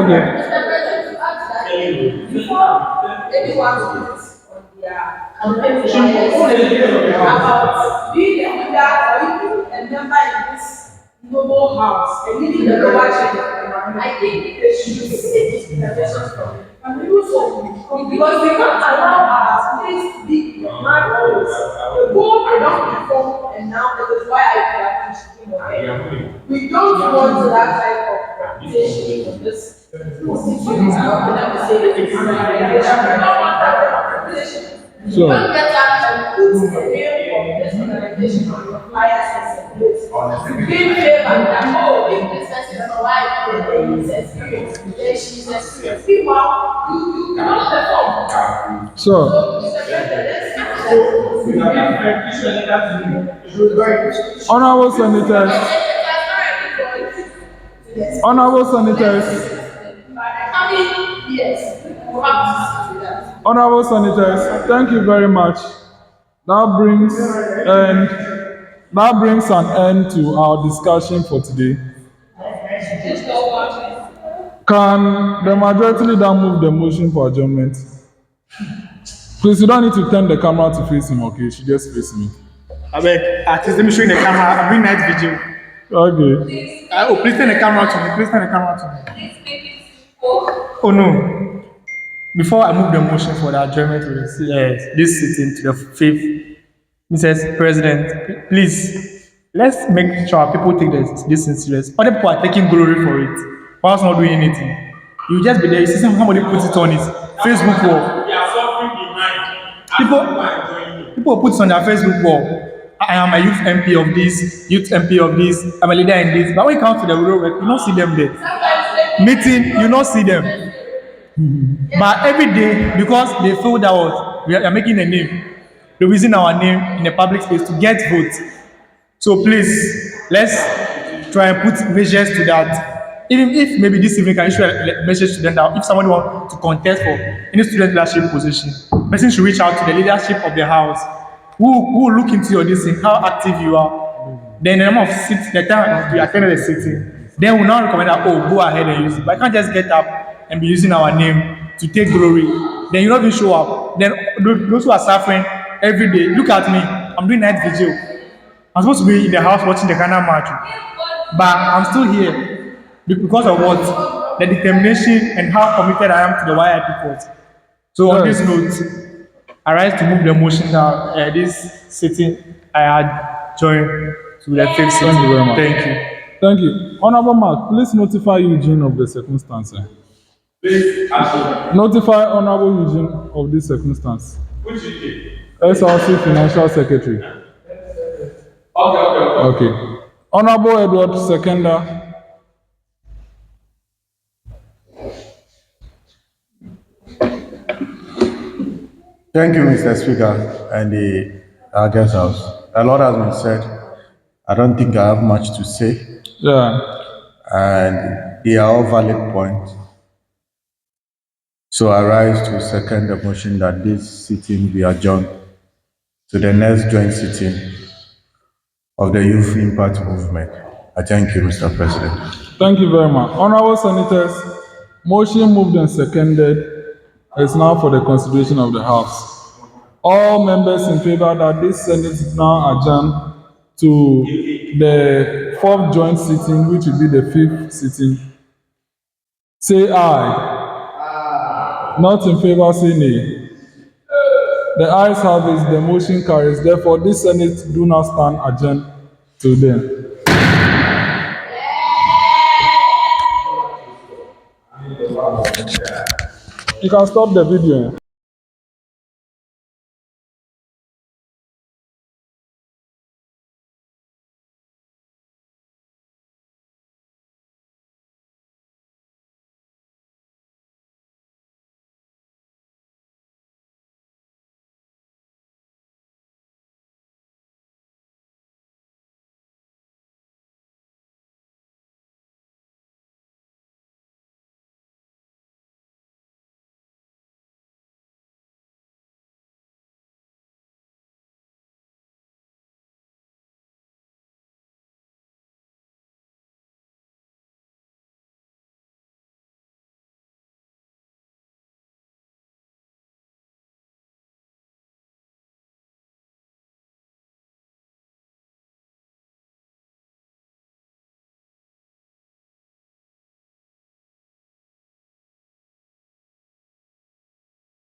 Okay. Before anyone speaks on their about being a leader or even a member in this noble house and leading the lower chamber, I think they should seek intervention from you. And do so because they can't allow our space to be mad always. The goal I don't perform and now that is why I feel like we don't want that type of reputation in this. So, Don't get up and put the name of this organization on your flyers and place. Give favor that, if this person survives this experience, then she's experienced. Meanwhile, you cannot perform. so honorable senators, Yes, you have to do that. honorable senators, thank you very much. That brings an end to our discussion for today. Can the majority leader move the motion for adjournment? Please, you don't need to turn the camera to face him, okay? She just face me. I beg, artist, let me show you the camera. I'm doing night vigil. Okay. Please turn the camera to me. Please turn the camera to me. Oh no. Before I move the motion for the adjournment of this sitting to the fifth, Mrs. President, please, let's make sure people take this thing serious. Other people are taking glory for it, whilst not doing anything. You just be there, you see somebody put it on his Facebook wall. People put it on their Facebook wall. I am a youth MP of this, youth MP of this, I'm a leader in this. But when it comes to the real work, you don't see them there. Meeting, you don't see them. But every day, because they feel that we are making a name, they're using our name in a public space to get votes. So please, let's try and put measures to that. Even if maybe this evening can issue a message to them that if somebody wants to contest for any student leadership position, person should reach out to the leadership of the house who will look into your listening, how active you are. Then the number of seats, the time you attended the sitting, then we'll now recommend that, go ahead and use it. But I can't just get up and be using our name to take glory. Then you not even show up. Then those who are suffering every day, look at me, I'm doing night vigil. I'm supposed to be in the house watching the Ghana match. But I'm still here because of what? The determination and how committed I am to the YIP cause. So on this note, I rise to move the motion that this sitting I had joined to the fifth sitting. Thank you very much. Thank you. Thank you. Honorable Mark, please notify Eugene of the circumstance. Please, absolutely. Notify Honorable Eugene of this circumstance. Which Eugene? SRC Financial Secretary. Okay. Honorable Edward Seconder. Thank you, Mr. Speaker, and the August House. A lot has been said. I don't think I have much to say. Yeah. And they are all valid points. So I rise to second the motion that this sitting be adjourned to the next joint sitting of the Youth Impact Movement. I thank you, Mr. President. Thank you very much. Honorable Senators, motion moved and seconded is now for the consideration of the House. All members in favor that this Senate is now adjourned to the fourth joint sitting, which will be the fifth sitting, say aye. Not in favor, say nay. The ayes have it, the motion carries. Therefore, this Senate do not stand adjourned till then. You can stop the video.